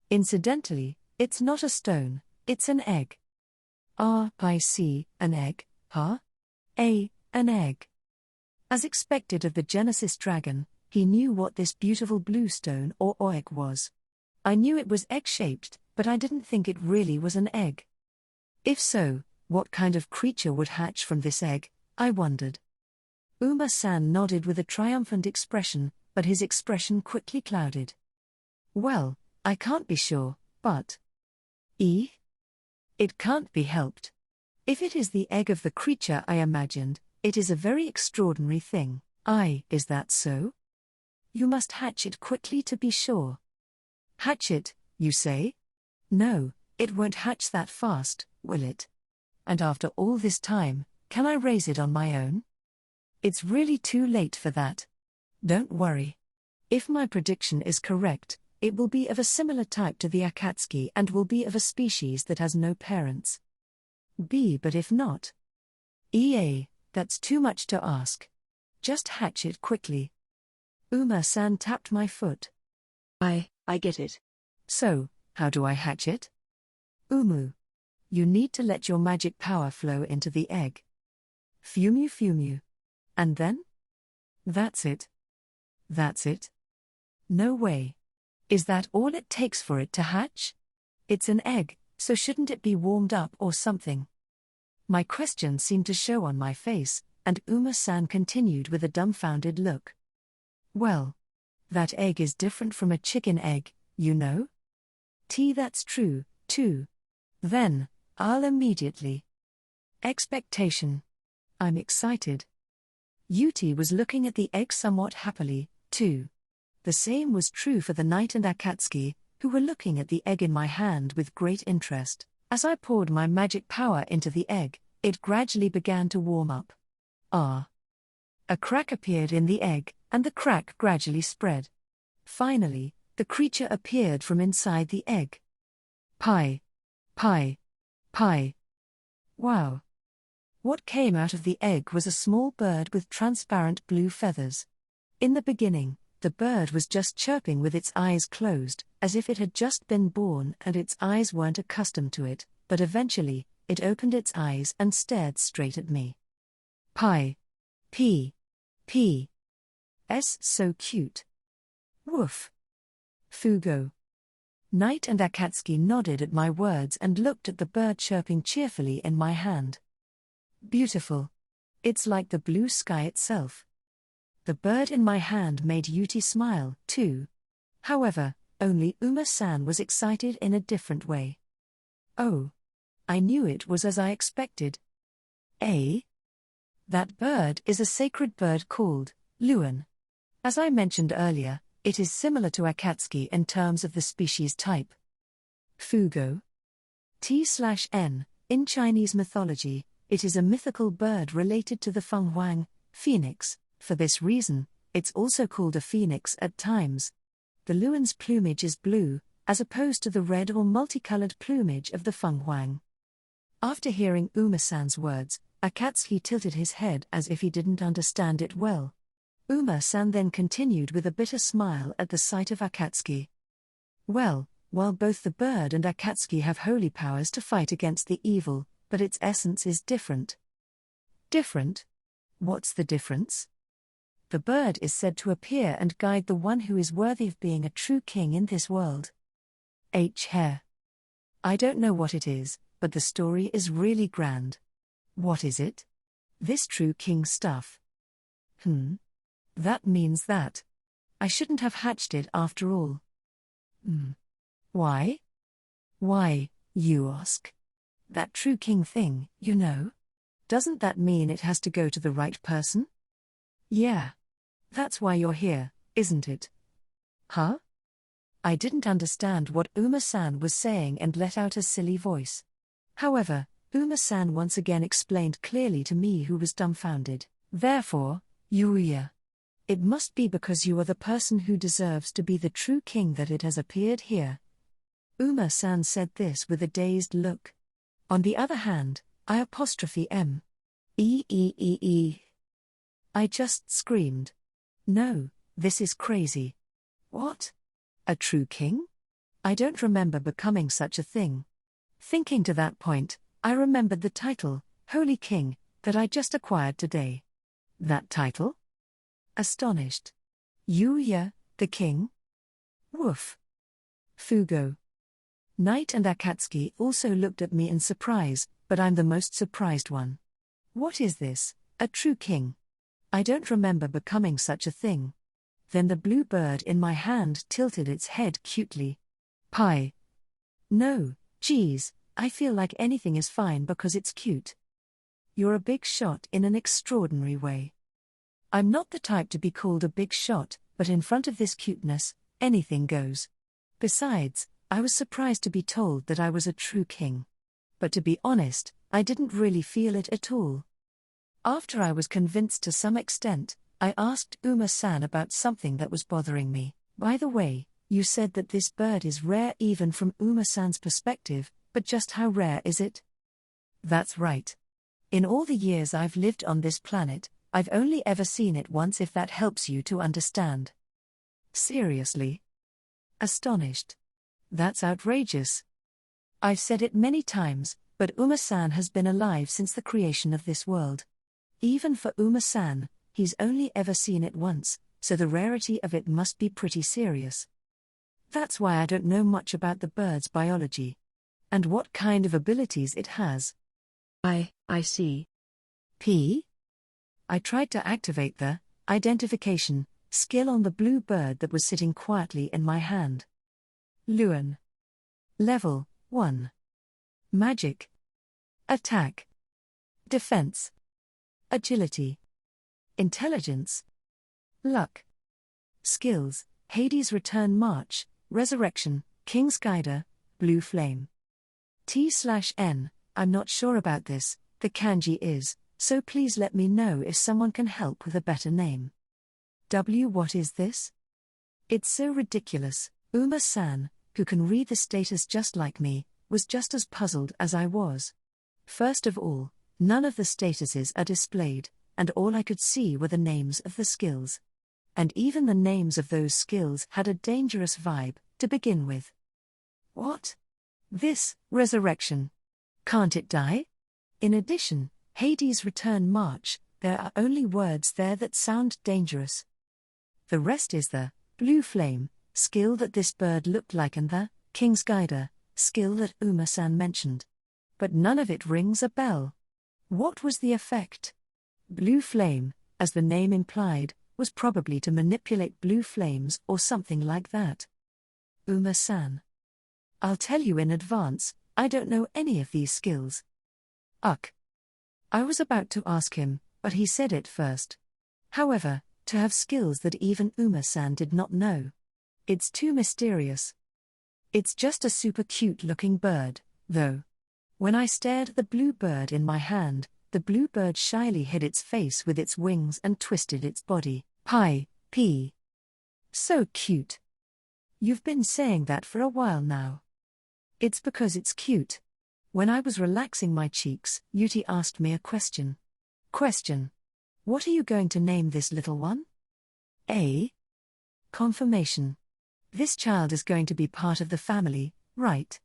Incidentally, it's not a stone, it's an egg. I see, an egg, huh? An egg. As expected of the Genesis dragon, he knew what this beautiful blue stone or egg was. I knew it was egg-shaped, but I didn't think it really was an egg. If so, what kind of creature would hatch from this egg, I wondered. Uma-san nodded with a triumphant expression, but his expression quickly clouded. Well, I can't be sure, but... It can't be helped. If it is the egg of the creature I imagined, it is a very extraordinary thing. Is that so? You must hatch it quickly to be sure. Hatch it, you say? No, it won't hatch that fast, will it? And after all this time, can I raise it on my own? It's really too late for that. Don't worry. If my prediction is correct, it will be of a similar type to the Akatsuki and will be of a species that has no parents. But if not? That's too much to ask. Just hatch it quickly. Uma-san tapped my foot. I get it. So, how do I hatch it? Umu. You need to let your magic power flow into the egg. Fumu. And then? That's it. That's it? No way. Is that all it takes for it to hatch? It's an egg, so shouldn't it be warmed up or something? My question seemed to show on my face, and Uma-san continued with a dumbfounded look. Well, that egg is different from a chicken egg, you know? That's true, too. Then, I'll immediately. Expectation. I'm excited. Yuti was looking at the egg somewhat happily, too. The same was true for the Knight and Akatsuki, who were looking at the egg in my hand with great interest. As I poured my magic power into the egg, it gradually began to warm up. A crack appeared in the egg, and the crack gradually spread. Finally, the creature appeared from inside the egg. Pie. Wow. What came out of the egg was a small bird with transparent blue feathers. In the beginning, the bird was just chirping with its eyes closed, as if it had just been born and its eyes weren't accustomed to it, but eventually, it opened its eyes and stared straight at me. Pie. So cute. Woof. Fugo. Knight and Akatsuki nodded at my words and looked at the bird chirping cheerfully in my hand. Beautiful. It's like the blue sky itself. The bird in my hand made Yuti smile, too. However, only Uma-san was excited in a different way. Oh. I knew it was as I expected. That bird is a sacred bird called Luan. As I mentioned earlier, it is similar to Akatsuki in terms of the species type. Fugo. T/N, in Chinese mythology, it is a mythical bird related to the Feng Huang, phoenix. For this reason, it's also called a phoenix at times. The Luan's plumage is blue, as opposed to the red or multicolored plumage of the Feng Huang. After hearing Uma-san's words, Akatsuki tilted his head as if he didn't understand it well. Uma-san then continued with a bitter smile at the sight of Akatsuki. Well, while both the bird and Akatsuki have holy powers to fight against the evil, but its essence is different. Different? What's the difference? The bird is said to appear and guide the one who is worthy of being a true king in this world. Hair. I don't know what it is, but the story is really grand. What is it? This true king stuff. That means that I shouldn't have hatched it after all. Why? Why, you ask? That true king thing, you know? Doesn't that mean it has to go to the right person? Yeah. That's why you're here, isn't it? Huh? I didn't understand what Uma-san was saying and let out a silly voice. However, Uma-san once again explained clearly to me, who was dumbfounded. Therefore, Yuuya, it must be because you are the person who deserves to be the true king that it has appeared here. Uma-san said this with a dazed look. On the other hand, I just screamed. No, this is crazy. What? A true king? I don't remember becoming such a thing. Thinking to that point, I remembered the title, Holy King, that I just acquired today. That title? Astonished. Yuuya, the king? Woof. Fugo. Knight and Akatsuki also looked at me in surprise, but I'm the most surprised one. What is this, a true king? I don't remember becoming such a thing. Then the blue bird in my hand tilted its head cutely. Pie. No, geez, I feel like anything is fine because it's cute. You're a big shot in an extraordinary way. I'm not the type to be called a big shot, but in front of this cuteness, anything goes. Besides, I was surprised to be told that I was a true king. But to be honest, I didn't really feel it at all. After I was convinced to some extent, I asked Uma-san about something that was bothering me. By the way, you said that this bird is rare even from Uma-san's perspective, but just how rare is it? That's right. In all the years I've lived on this planet, I've only ever seen it once, if that helps you to understand. Seriously? Astonished. That's outrageous. I've said it many times, but Uma-san has been alive since the creation of this world. Even for Uma-san, he's only ever seen it once, so the rarity of it must be pretty serious. That's why I don't know much about the bird's biology. And what kind of abilities it has. I see. I tried to activate the identification skill on the blue bird that was sitting quietly in my hand. Luan. Level 1. Magic. Attack. Defense. Agility. Intelligence. Luck. Skills: Hades Return March, Resurrection, King's Guider, Blue Flame. T/N, I'm not sure about this, the kanji is, so please let me know if someone can help with a better name. W. What is this? It's so ridiculous. Uma-san, who can read the status just like me, was just as puzzled as I was. First of all, none of the statuses are displayed, and all I could see were the names of the skills. And even the names of those skills had a dangerous vibe, to begin with. What? This, Resurrection. Can't it die? In addition, Hades Return March, there are only words there that sound dangerous. The rest is the Blue Flame skill that this bird looked like, and the King's Guider skill that Uma-san mentioned. But none of it rings a bell. What was the effect? Blue Flame, as the name implied, was probably to manipulate blue flames or something like that. Uma-san. I'll tell you in advance, I don't know any of these skills. I was about to ask him, but he said it first. However, to have skills that even Uma-san did not know. It's too mysterious. It's just a super cute looking bird, though. When I stared at the blue bird in my hand, the blue bird shyly hid its face with its wings and twisted its body. So cute. You've been saying that for a while now. It's because it's cute. When I was relaxing my cheeks, Yuti asked me a question. What are you going to name this little one? Confirmation. This child is going to be part of the family, right?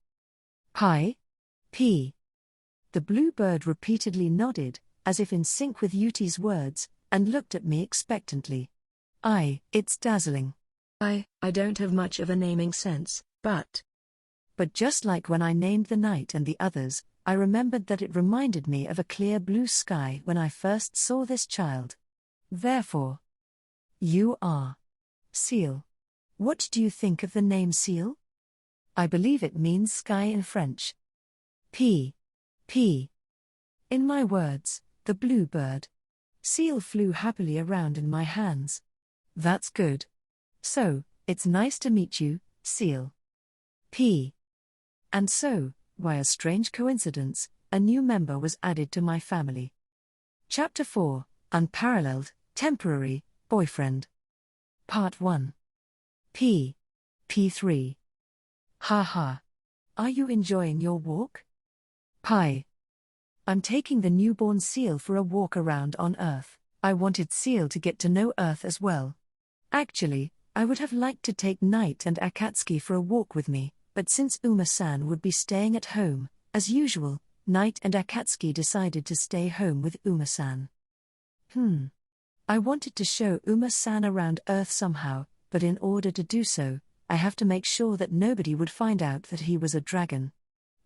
The blue bird repeatedly nodded, as if in sync with Yuti's words, and looked at me expectantly. It's dazzling. I don't have much of a naming sense, but just like when I named the knight and the others, I remembered that it reminded me of a clear blue sky when I first saw this child. Therefore, you are Seal. What do you think of the name Seal? I believe it means sky in French. P. In my words, the blue bird. Seal flew happily around in my hands. That's good. So, it's nice to meet you, Seal. P. And so, by a strange coincidence, a new member was added to my family. Chapter 4, Unparalleled, Temporary, Boyfriend. Part 1. P3. Ha. Are you enjoying your walk? Pi. I'm taking the newborn Seal for a walk around on Earth. I wanted Seal to get to know Earth as well. Actually, I would have liked to take Knight and Akatsuki for a walk with me, but since Uma-san would be staying at home, as usual, Knight and Akatsuki decided to stay home with Uma-san. I wanted to show Uma-san around Earth somehow, but in order to do so, I have to make sure that nobody would find out that he was a dragon.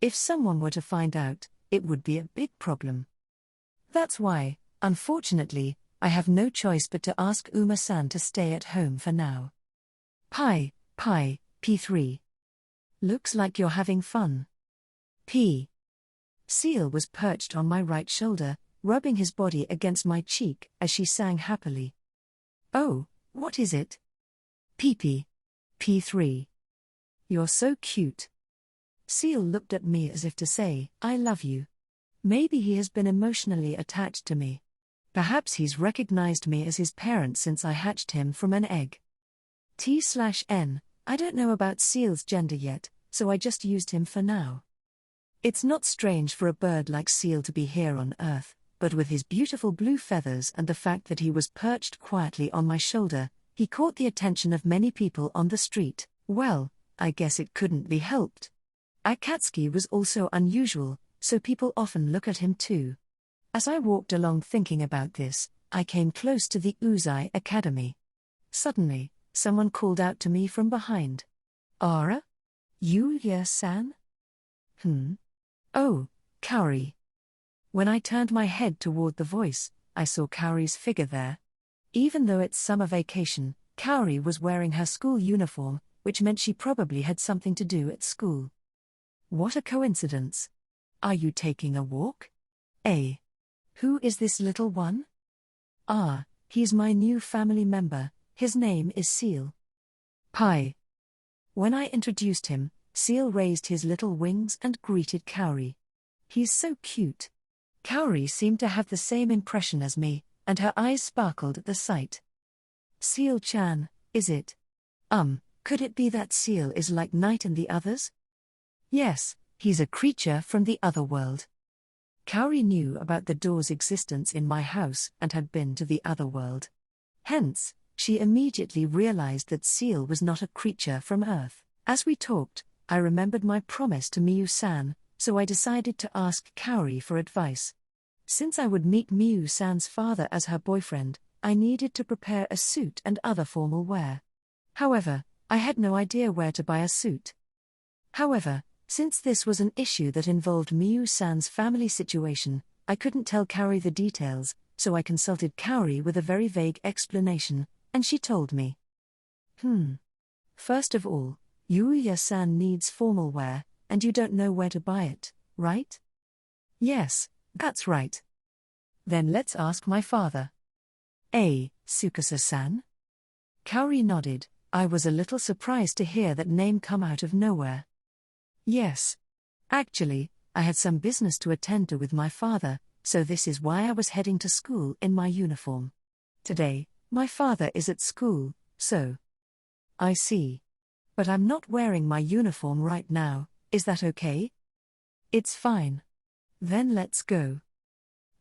If someone were to find out, it would be a big problem. That's why, unfortunately, I have no choice but to ask Uma-san to stay at home for now. P3. Looks like you're having fun. P. Seal was perched on my right shoulder, rubbing his body against my cheek as she sang happily. Oh, what is it? P3. You're so cute. Seal looked at me as if to say, I love you. Maybe he has been emotionally attached to me. Perhaps he's recognized me as his parent since I hatched him from an egg. T/N, I don't know about Seal's gender yet, so I just used him for now. It's not strange for a bird like Seal to be here on Earth, but with his beautiful blue feathers and the fact that he was perched quietly on my shoulder, he caught the attention of many people on the street. Well, I guess it couldn't be helped. Akatsuki was also unusual, so people often look at him too. As I walked along thinking about this, I came close to the Uzai Academy. Suddenly, someone called out to me from behind. Ara? Yuuya-san? Oh, Kaori. When I turned my head toward the voice, I saw Kaori's figure there. Even though it's summer vacation, Kaori was wearing her school uniform, which meant she probably had something to do at school. What a coincidence. Are you taking a walk? Who is this little one? He's my new family member, his name is Seal. Pi. When I introduced him, Seal raised his little wings and greeted Kaori. He's so cute. Kaori seemed to have the same impression as me, and her eyes sparkled at the sight. Seal-chan, is it? Could it be that Seal is like Knight and the others? Yes, he's a creature from the other world. Kaori knew about the door's existence in my house and had been to the other world. Hence, she immediately realized that Seal was not a creature from Earth. As we talked, I remembered my promise to Miyu-san, so I decided to ask Kaori for advice. Since I would meet Miyu-san's father as her boyfriend, I needed to prepare a suit and other formal wear. However, I had no idea where to buy a suit. However, since this was an issue that involved Miyu-san's family situation, I couldn't tell Kaori the details, so I consulted Kaori with a very vague explanation, and she told me. First of all, Yuuya-san needs formal wear, and you don't know where to buy it, right? Yes, that's right. Then let's ask my father. Tsukasa-san? Kaori nodded. I was a little surprised to hear that name come out of nowhere. Yes. Actually, I had some business to attend to with my father, so this is why I was heading to school in my uniform. Today, my father is at school, so. I see. But I'm not wearing my uniform right now, is that okay? It's fine. Then let's go.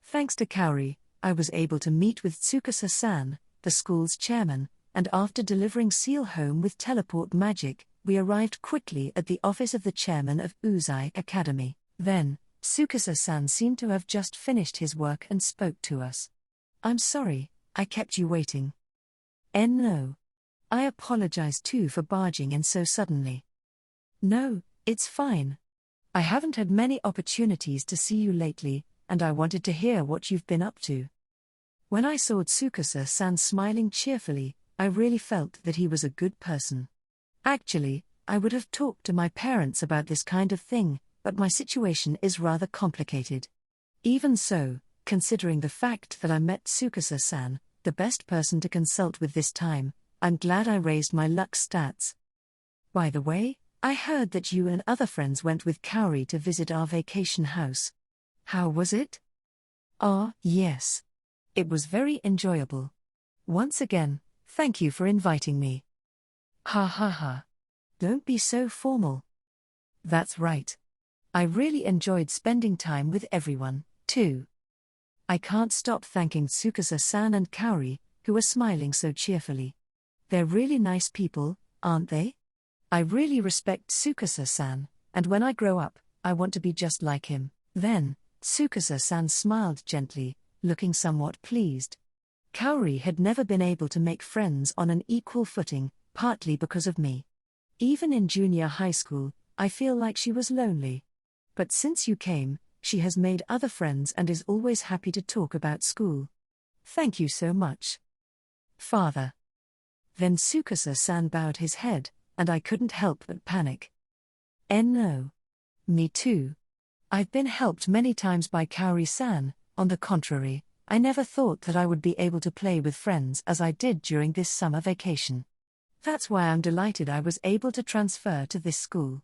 Thanks to Kaori, I was able to meet with Tsukasa-san, the school's chairman, and after delivering Seal home with teleport magic, we arrived quickly at the office of the chairman of Uzai Academy. Then, Tsukasa-san seemed to have just finished his work and spoke to us. I'm sorry, I kept you waiting. No. I apologize too for barging in so suddenly. No, it's fine. I haven't had many opportunities to see you lately, and I wanted to hear what you've been up to. When I saw Tsukasa-san smiling cheerfully, I really felt that he was a good person. Actually, I would have talked to my parents about this kind of thing, but my situation is rather complicated. Even so, considering the fact that I met Tsukasa-san, the best person to consult with this time, I'm glad I raised my luck stats. By the way, I heard that you and other friends went with Kaori to visit our vacation house. How was it? Ah, yes. It was very enjoyable. Once again, thank you for inviting me. Ha ha ha. Don't be so formal. That's right. I really enjoyed spending time with everyone, too. I can't stop thanking Tsukasa-san and Kaori, who are smiling so cheerfully. They're really nice people, aren't they? I really respect Tsukasa-san, and when I grow up, I want to be just like him. Then, Tsukasa-san smiled gently, looking somewhat pleased. Kaori had never been able to make friends on an equal footing, partly because of me. Even in junior high school, I feel like she was lonely. But since you came, she has made other friends and is always happy to talk about school. Thank you so much. Father. Then Tsukasa-san bowed his head, and I couldn't help but panic. No. Me too. I've been helped many times by Kaori-san. On the contrary, I never thought that I would be able to play with friends as I did during this summer vacation. That's why I'm delighted I was able to transfer to this school.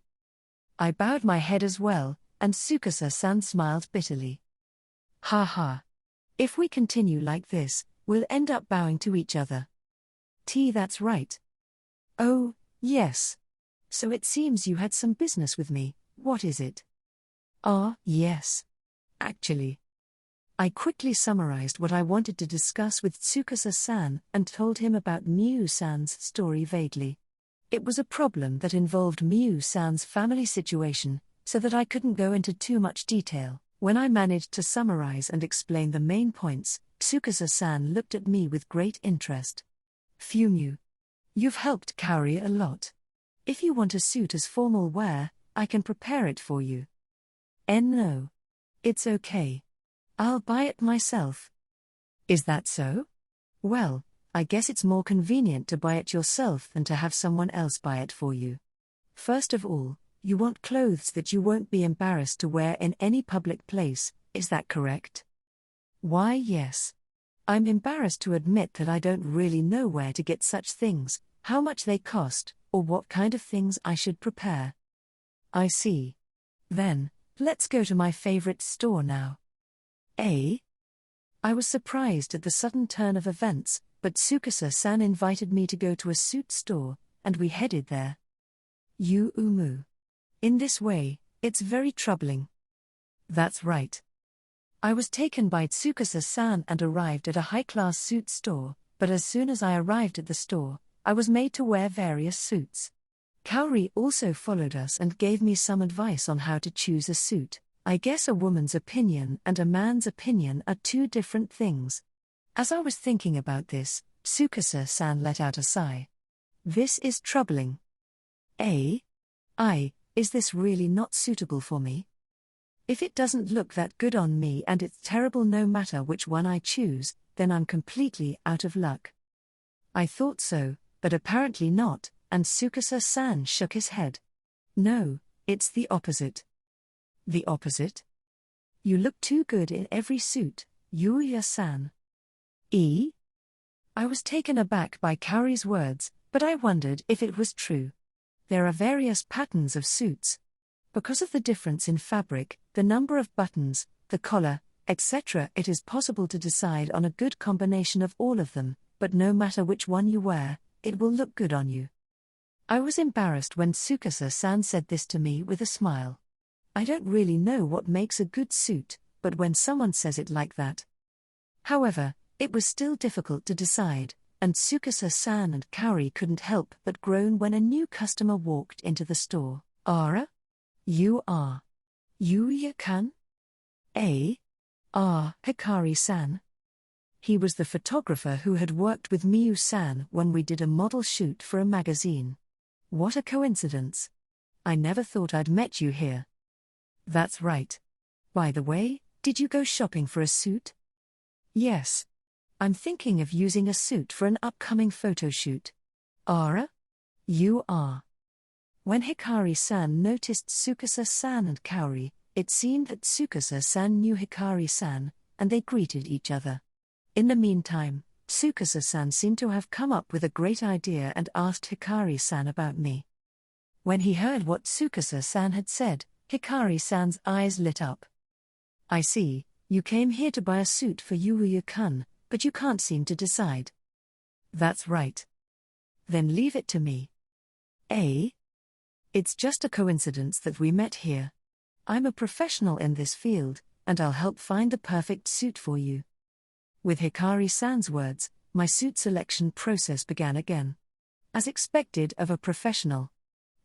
I bowed my head as well, and Tsukasa-san smiled bitterly. Ha ha. If we continue like this, we'll end up bowing to each other. That's right. Oh, yes. So it seems you had some business with me, what is it? Ah, yes. Actually. I quickly summarized what I wanted to discuss with Tsukasa-san and told him about Miyu-san's story vaguely. It was a problem that involved Miyu-san's family situation, so that I couldn't go into too much detail. When I managed to summarize and explain the main points, Tsukasa-san looked at me with great interest. Fumu. You've helped Kaori a lot. If you want a suit as formal wear, I can prepare it for you. No. It's okay. I'll buy it myself. Is that so? Well, I guess it's more convenient to buy it yourself than to have someone else buy it for you. First of all, you want clothes that you won't be embarrassed to wear in any public place, is that correct? Why, yes. I'm embarrassed to admit that I don't really know where to get such things, how much they cost, or what kind of things I should prepare. I see. Then, let's go to my favorite store now. I was surprised at the sudden turn of events, but Tsukasa-san invited me to go to a suit store, and we headed there. In this way, it's very troubling. That's right. I was taken by Tsukasa-san and arrived at a high-class suit store, but as soon as I arrived at the store, I was made to wear various suits. Kaori also followed us and gave me some advice on how to choose a suit. I guess a woman's opinion and a man's opinion are two different things. As I was thinking about this, Tsukasa-san let out a sigh. This is troubling. Is this really not suitable for me? If it doesn't look that good on me and it's terrible no matter which one I choose, then I'm completely out of luck. I thought so, but apparently not, and Tsukasa-san shook his head. No, it's the opposite. The opposite? You look too good in every suit, Yuuya-san. I was taken aback by Kaori's words, but I wondered if it was true. There are various patterns of suits. Because of the difference in fabric, the number of buttons, the collar, etc., it is possible to decide on a good combination of all of them, but no matter which one you wear, it will look good on you. I was embarrassed when Tsukasa-san said this to me with a smile. I don't really know what makes a good suit, but when someone says it like that. However, it was still difficult to decide, and Tsukasa-san and Kaori couldn't help but groan when a new customer walked into the store. Ara? You are Yuuya-kan? Hikari-san. He was the photographer who had worked with Miyu-san when we did a model shoot for a magazine. What a coincidence. I never thought I'd met you here. That's right. By the way, did you go shopping for a suit? Yes. I'm thinking of using a suit for an upcoming photo shoot. Ara? You are. When Hikari-san noticed Tsukasa-san and Kaori, it seemed that Tsukasa-san knew Hikari-san, and they greeted each other. In the meantime, Tsukasa-san seemed to have come up with a great idea and asked Hikari-san about me. When he heard what Tsukasa-san had said, Hikari-san's eyes lit up. I see, you came here to buy a suit for Yuuya-kun, but you can't seem to decide. That's right. Then leave it to me. Eh? It's just a coincidence that we met here. I'm a professional in this field, and I'll help find the perfect suit for you. With Hikari-san's words, my suit selection process began again. As expected of a professional,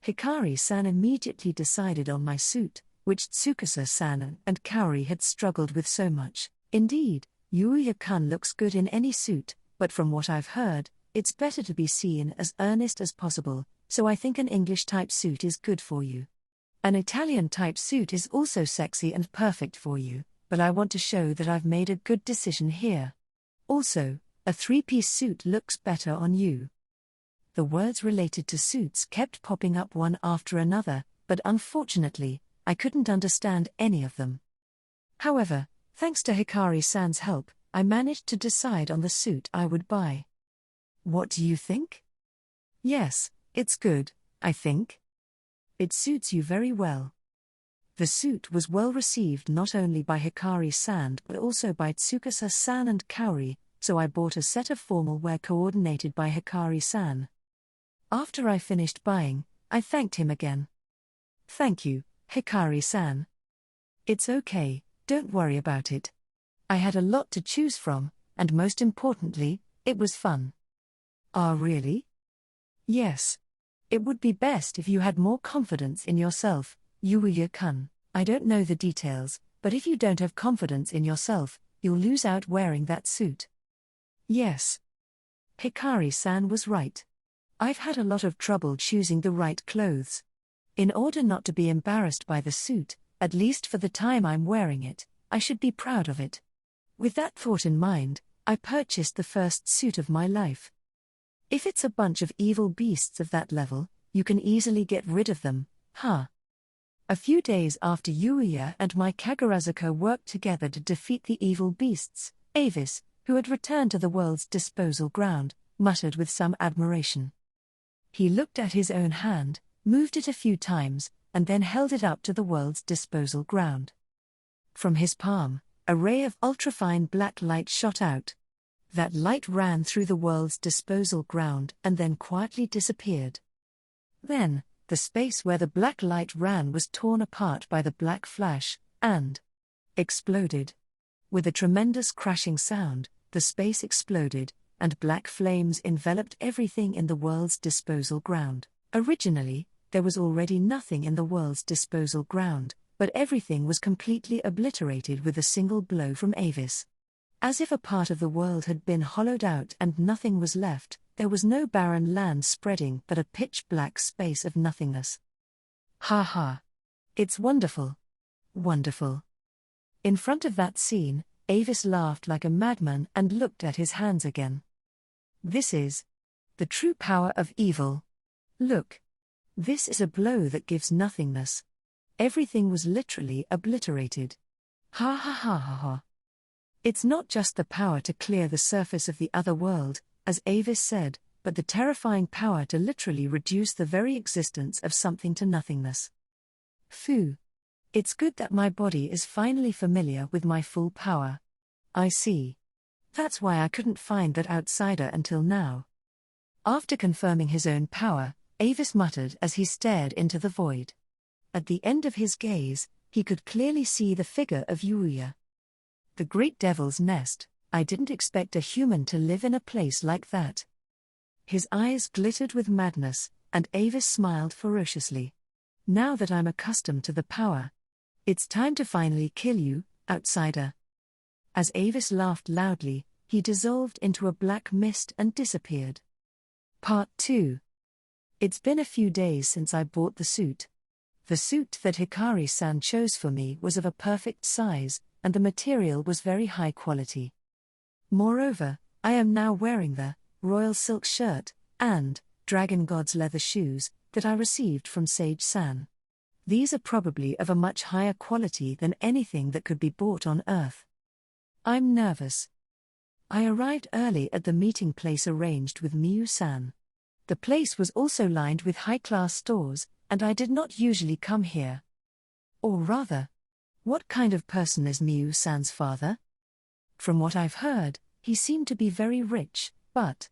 Hikari-san immediately decided on my suit, which Tsukasa-san and Kaori had struggled with so much. Indeed, Yuuya-kun looks good in any suit, but from what I've heard, it's better to be seen as earnest as possible, so I think an English-type suit is good for you. An Italian-type suit is also sexy and perfect for you, but I want to show that I've made a good decision here. Also, a three-piece suit looks better on you. The words related to suits kept popping up one after another, but unfortunately, I couldn't understand any of them. However, thanks to Hikari-san's help, I managed to decide on the suit I would buy. What do you think? Yes, it's good, I think. It suits you very well. The suit was well received not only by Hikari-san but also by Tsukasa-san and Kaori, so I bought a set of formal wear coordinated by Hikari-san. After I finished buying, I thanked him again. Thank you, Hikari-san. It's okay, don't worry about it. I had a lot to choose from, and most importantly, it was fun. Ah, really? Yes. It would be best if you had more confidence in yourself, Yuuya-kun. I don't know the details, but if you don't have confidence in yourself, you'll lose out wearing that suit. Yes. Hikari-san was right. I've had a lot of trouble choosing the right clothes. In order not to be embarrassed by the suit, at least for the time I'm wearing it, I should be proud of it. With that thought in mind, I purchased the first suit of my life. If it's a bunch of evil beasts of that level, you can easily get rid of them, huh? A few days after Yuuya and my Kagurazuka worked together to defeat the evil beasts, Avis, who had returned to the world's disposal ground, muttered with some admiration. He looked at his own hand, moved it a few times, and then held it up to the world's disposal ground. From his palm, a ray of ultrafine black light shot out. That light ran through the world's disposal ground and then quietly disappeared. Then, the space where the black light ran was torn apart by the black flash, and exploded. With a tremendous crashing sound, the space exploded, and black flames enveloped everything in the world's disposal ground. Originally, there was already nothing in the world's disposal ground, but everything was completely obliterated with a single blow from Avis. As if a part of the world had been hollowed out and nothing was left, there was no barren land spreading but a pitch-black space of nothingness. Ha ha! It's wonderful. Wonderful. In front of that scene, Avis laughed like a madman and looked at his hands again. This is the true power of evil. Look. This is a blow that gives nothingness. Everything was literally obliterated. Ha ha ha ha ha. It's not just the power to clear the surface of the other world, as Avis said, but the terrifying power to literally reduce the very existence of something to nothingness. Phew. It's good that my body is finally familiar with my full power. I see. That's why I couldn't find that outsider until now. After confirming his own power, Avis muttered as he stared into the void. At the end of his gaze, he could clearly see the figure of Yuuya. The great devil's nest, I didn't expect a human to live in a place like that. His eyes glittered with madness, and Avis smiled ferociously. Now that I'm accustomed to the power, it's time to finally kill you, outsider. As Avis laughed loudly, he dissolved into a black mist and disappeared. Part 2. It's been a few days since I bought the suit. The suit that Hikari-san chose for me was of a perfect size, and the material was very high quality. Moreover, I am now wearing the royal silk shirt and dragon god's leather shoes that I received from Sage-san. These are probably of a much higher quality than anything that could be bought on Earth. I'm nervous. I arrived early at the meeting place arranged with Miyu-san. The place was also lined with high-class stores, and I did not usually come here. Or rather, what kind of person is Miyu-san's father? From what I've heard, he seemed to be very rich, but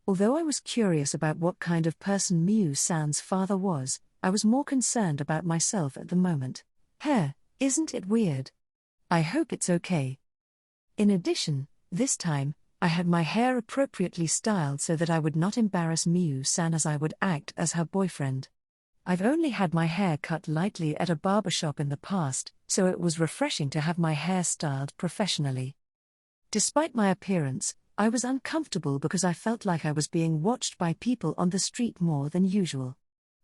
although I was curious about what kind of person Miyu-san's father was, I was more concerned about myself at the moment. Hair, isn't it weird? I hope it's okay. In addition, this time, I had my hair appropriately styled so that I would not embarrass Miyu-san as I would act as her boyfriend. I've only had my hair cut lightly at a barbershop in the past, so it was refreshing to have my hair styled professionally. Despite my appearance, I was uncomfortable because I felt like I was being watched by people on the street more than usual.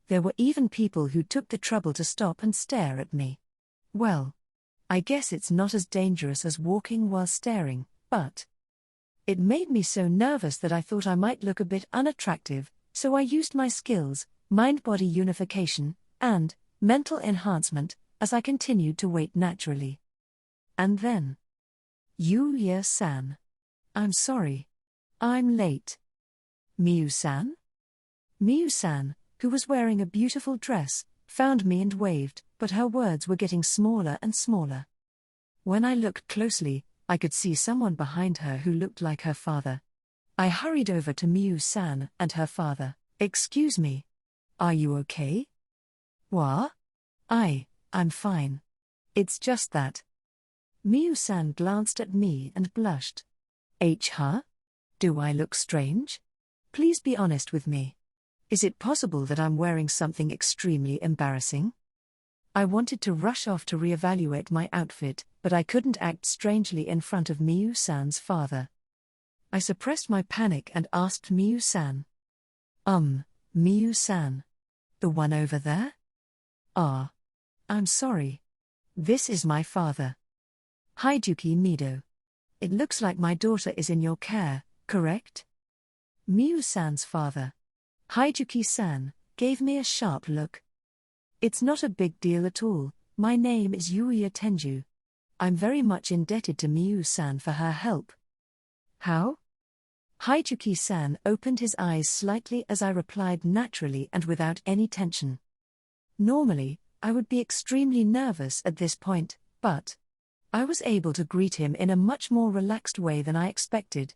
There were even people who took the trouble to stop and stare at me. Well, I guess it's not as dangerous as walking while staring, but it made me so nervous that I thought I might look a bit unattractive, so I used my skills, mind-body unification, and mental enhancement, as I continued to wait naturally. And then, Yuuya-san. I'm sorry. I'm late. Miyu-san? Miyu-san, who was wearing a beautiful dress, found me and waved, but her words were getting smaller and smaller. When I looked closely, I could see someone behind her who looked like her father. I hurried over to Miyu-san and her father. Excuse me. Are you okay? What? I'm fine. It's just that. Miyu-san glanced at me and blushed. Huh? Do I look strange? Please be honest with me. Is it possible that I'm wearing something extremely embarrassing? I wanted to rush off to reevaluate my outfit, but I couldn't act strangely in front of Miyu-san's father. I suppressed my panic and asked Miyu-san. Miyu-san. The one over there? I'm sorry. This is my father. Hideki Mido. It looks like my daughter is in your care, correct? Miyu-san's father, Hideki-san, gave me a sharp look. It's not a big deal at all. My name is Yuuya Tenjou. I'm very much indebted to Miyu-san for her help. How? Hideki-san opened his eyes slightly as I replied naturally and without any tension. Normally, I would be extremely nervous at this point, but I was able to greet him in a much more relaxed way than I expected.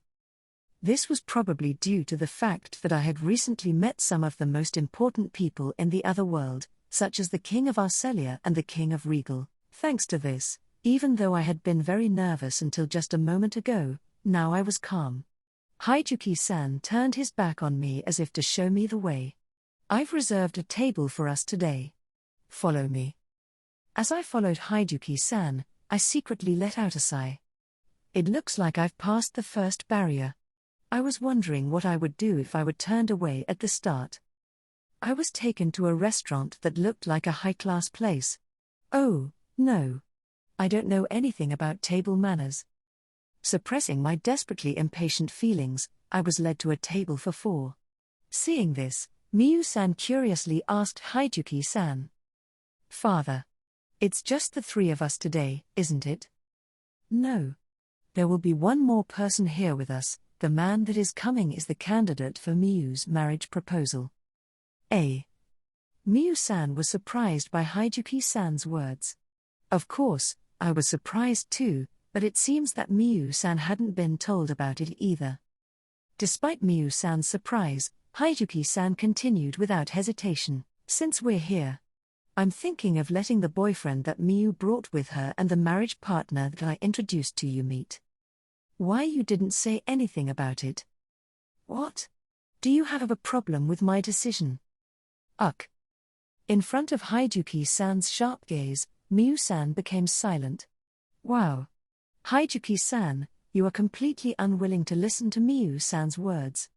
This was probably due to the fact that I had recently met some of the most important people in the other world, such as the King of Arcelia and the King of Regal. Thanks to this, even though I had been very nervous until just a moment ago, now I was calm. Hideki-san turned his back on me as if to show me the way. I've reserved a table for us today. Follow me. As I followed Hideki-san, I secretly let out a sigh. It looks like I've passed the first barrier. I was wondering what I would do if I were turned away at the start. I was taken to a restaurant that looked like a high-class place. Oh, no. I don't know anything about table manners. Suppressing my desperately impatient feelings, I was led to a table for 4. Seeing this, Miyu-san curiously asked Hideki-san. Father, it's just the 3 of us today, isn't it? No. There will be one more person here with us. The man that is coming is the candidate for Miyu's marriage proposal. Miyu-san was surprised by Hideki-san's words. Of course, I was surprised too, but it seems that Miyu-san hadn't been told about it either. Despite Miyu-san's surprise, Hideki-san continued without hesitation. Since we're here, I'm thinking of letting the boyfriend that Miyu brought with her and the marriage partner that I introduced to you meet. Why you didn't say anything about it? What? Do you have a problem with my decision? In front of Hideki-san's sharp gaze, Miyu-san became silent. Wow. Hideki-san, you are completely unwilling to listen to Miyu-san's words.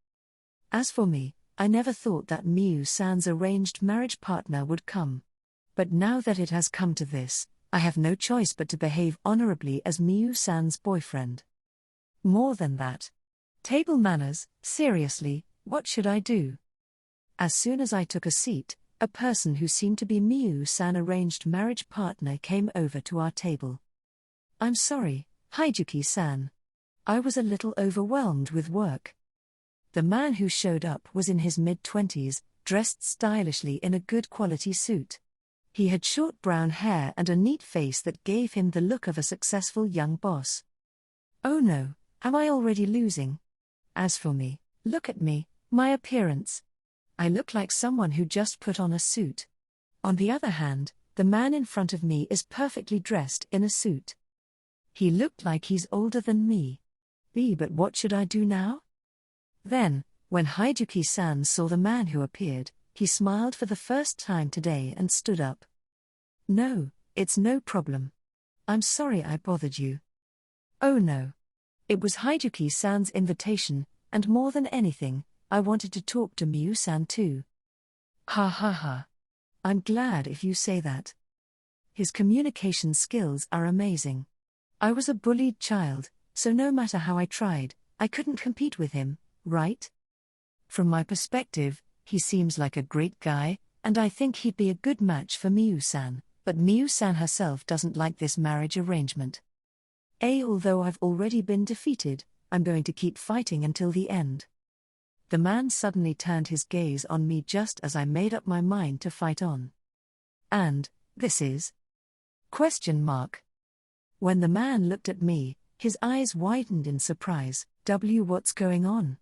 As for me, I never thought that Miyu-san's arranged marriage partner would come. But now that it has come to this, I have no choice but to behave honorably as Miyu-san's boyfriend. More than that. Table manners, seriously, what should I do? As soon as I took a seat, a person who seemed to be Miyu-san's arranged marriage partner came over to our table. I'm sorry, Haijuki-san. I was a little overwhelmed with work. The man who showed up was in his mid-20s, dressed stylishly in a good quality suit. He had short brown hair and a neat face that gave him the look of a successful young boss. Oh no, am I already losing? As for me, look at me, my appearance. I look like someone who just put on a suit. On the other hand, the man in front of me is perfectly dressed in a suit. He looked like he's older than me. But what should I do now? Then, when Haijuki-san saw the man who appeared, he smiled for the first time today and stood up. No, it's no problem. I'm sorry I bothered you. Oh no. It was Haijuki-san's invitation, and more than anything, I wanted to talk to Miyu-san too. Ha ha ha. I'm glad if you say that. His communication skills are amazing. I was a bullied child, so no matter how I tried, I couldn't compete with him, right? From my perspective, he seems like a great guy, and I think he'd be a good match for Miyu-san, but Miyu-san herself doesn't like this marriage arrangement. Although I've already been defeated, I'm going to keep fighting until the end. The man suddenly turned his gaze on me just as I made up my mind to fight on. And, this is? ? When the man looked at me, his eyes widened in surprise. What's going on?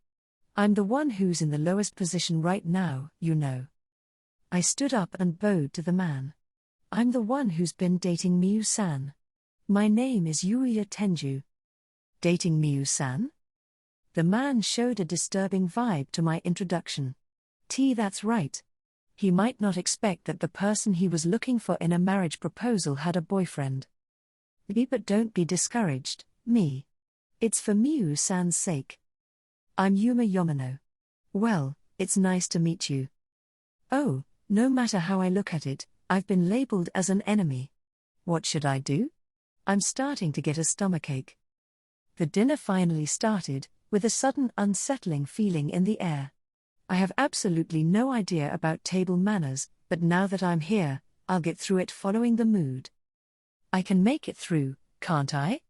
I'm the one who's in the lowest position right now, you know. I stood up and bowed to the man. I'm the one who's been dating Miyu-san. My name is Yuuya Tenjou. Dating Miyu-san? The man showed a disturbing vibe to my introduction. That's right. He might not expect that the person he was looking for in a marriage proposal had a boyfriend. But don't be discouraged, me. It's for Miyu-san's sake. I'm Yuma Yomino. Well, it's nice to meet you. Oh, no matter how I look at it, I've been labeled as an enemy. What should I do? I'm starting to get a stomachache. The dinner finally started, with a sudden unsettling feeling in the air. I have absolutely no idea about table manners, but now that I'm here, I'll get through it following the mood. I can make it through, can't I?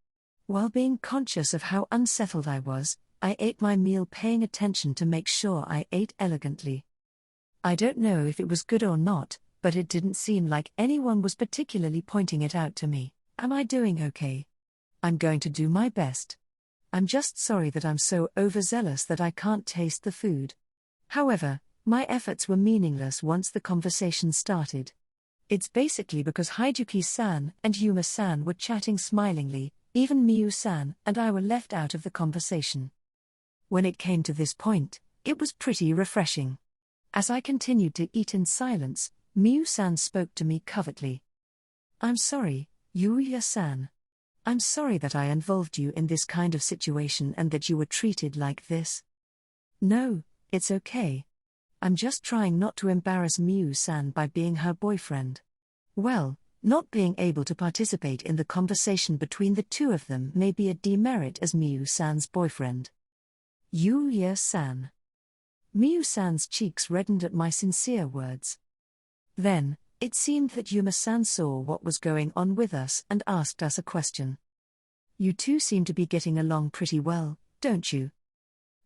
While being conscious of how unsettled I was, I ate my meal paying attention to make sure I ate elegantly. I don't know if it was good or not, but it didn't seem like anyone was particularly pointing it out to me. Am I doing okay? I'm going to do my best. I'm just sorry that I'm so overzealous that I can't taste the food. However, my efforts were meaningless once the conversation started. It's basically because Haijuki-san and Yuma-san were chatting smilingly, even Miyu-san and I were left out of the conversation. When it came to this point, it was pretty refreshing. As I continued to eat in silence, Miyu-san spoke to me covertly. I'm sorry, Yuuya-san. I'm sorry that I involved you in this kind of situation and that you were treated like this. No, it's okay. I'm just trying not to embarrass Miyu-san by being her boyfriend. Well, not being able to participate in the conversation between the two of them may be a demerit as Miyu-san's boyfriend. Yuuya-san. Miyu-san's cheeks reddened at my sincere words. Then, it seemed that Yuma-san saw what was going on with us and asked us a question. You two seem to be getting along pretty well, don't you?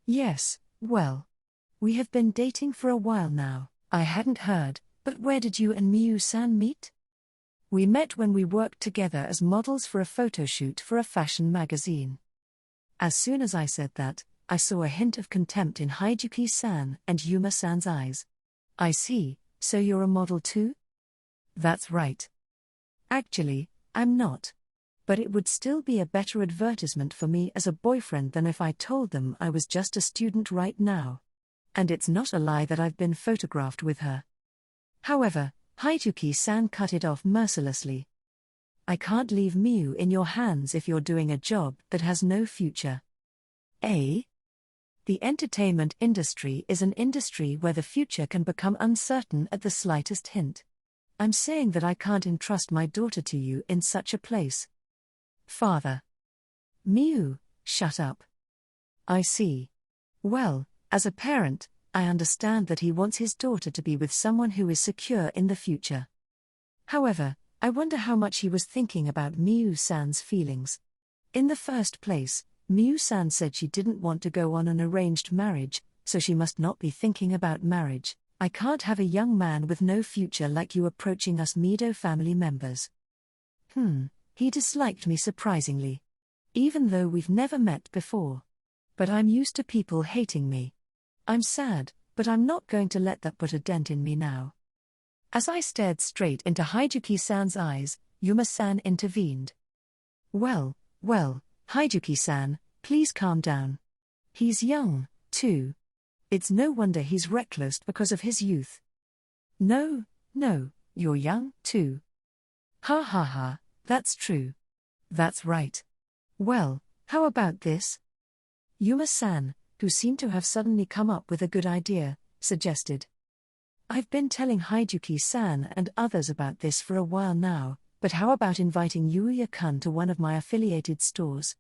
Yes, well. We have been dating for a while now. I hadn't heard, but where did you and Miyu-san meet? We met when we worked together as models for a photo shoot for a fashion magazine. As soon as I said that, I saw a hint of contempt in Haijuki-san and Yuma-san's eyes. I see, so you're a model too? That's right. Actually, I'm not. But it would still be a better advertisement for me as a boyfriend than if I told them I was just a student right now. And it's not a lie that I've been photographed with her. However, Haijuki-san cut it off mercilessly. I can't leave Miyu in your hands if you're doing a job that has no future. The entertainment industry is an industry where the future can become uncertain at the slightest hint. I'm saying that I can't entrust my daughter to you in such a place. Father. Miu, shut up. I see. Well, as a parent, I understand that he wants his daughter to be with someone who is secure in the future. However, I wonder how much he was thinking about Miu-san's feelings. In the first place, Miu-san said she didn't want to go on an arranged marriage, so she must not be thinking about marriage. I can't have a young man with no future like you approaching us Mido family members. He disliked me surprisingly. Even though we've never met before. But I'm used to people hating me. I'm sad, but I'm not going to let that put a dent in me now. As I stared straight into Haijuki-san's eyes, Yuma-san intervened. Well, Haijuki-san, please calm down. He's young, too. It's no wonder he's reckless because of his youth. No, you're young, too. Ha, that's true. That's right. Well, how about this? Yuma-san, who seemed to have suddenly come up with a good idea, suggested. I've been telling Haijuki-san and others about this for a while now, but how about inviting Yuuya-kun to one of my affiliated stores?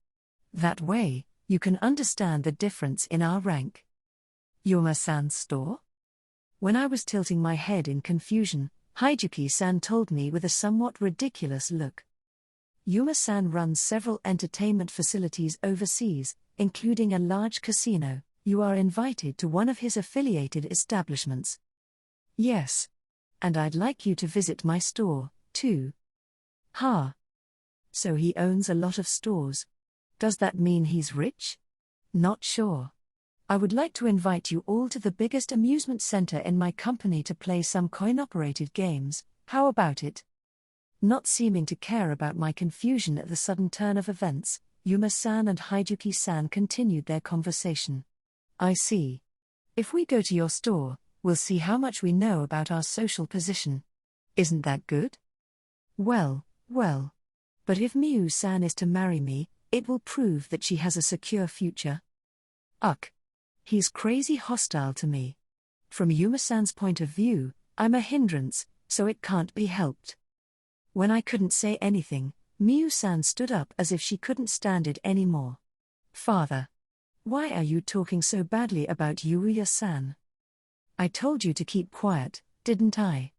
That way, you can understand the difference in our rank. Yuma-san's store? When I was tilting my head in confusion, Haijuki-san told me with a somewhat ridiculous look. Yuma-san runs several entertainment facilities overseas, including a large casino. You are invited to one of his affiliated establishments. Yes. And I'd like you to visit my store, too. Ha. So he owns a lot of stores. Does that mean he's rich? Not sure. I would like to invite you all to the biggest amusement center in my company to play some coin-operated games. How about it? Not seeming to care about my confusion at the sudden turn of events, Yuma-san and Haijuki-san continued their conversation. I see. If we go to your store, we'll see how much we know about our social position. Isn't that good? Well. But if Miu-san is to marry me, it will prove that she has a secure future. Ugh. He's crazy hostile to me. From Yuma-san's point of view, I'm a hindrance, so it can't be helped. When I couldn't say anything, Miu-san stood up as if she couldn't stand it anymore. Father. Why are you talking so badly about Yuuya-san? I told you to keep quiet, didn't I?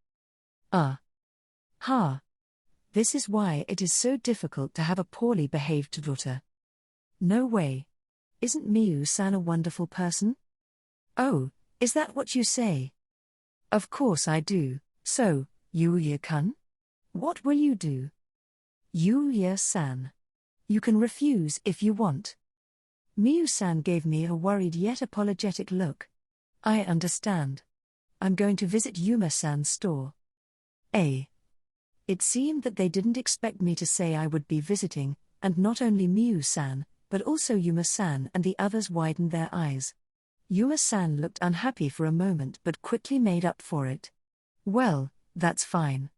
Ha. This is why it is so difficult to have a poorly behaved daughter. No way. Isn't Miu-san a wonderful person? Oh, is that what you say? Of course I do. So, Yuuya-kun? What will you do? Yuuya-san. You can refuse if you want. Miu-san gave me a worried yet apologetic look. I understand. I'm going to visit Yuma-san's store. It seemed that they didn't expect me to say I would be visiting, and not only Miu-san, but also Yuma-san, and the others widened their eyes. Yuma-san looked unhappy for a moment but quickly made up for it. Well, that's fine.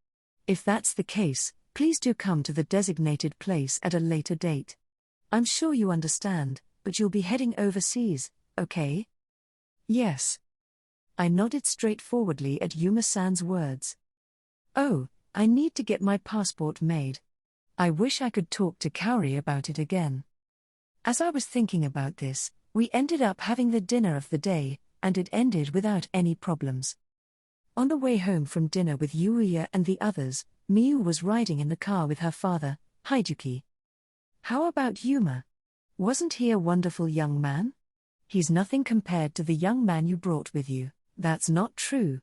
If that's the case, please do come to the designated place at a later date. I'm sure you understand, but you'll be heading overseas, okay? Yes. I nodded straightforwardly at Yuma-san's words. Oh, I need to get my passport made. I wish I could talk to Kaori about it again. As I was thinking about this, we ended up having the dinner of the day, and it ended without any problems. On the way home from dinner with Yuuya and the others, Miu was riding in the car with her father, Haijuki. How about Yuma? Wasn't he a wonderful young man? He's nothing compared to the young man you brought with you. That's not true.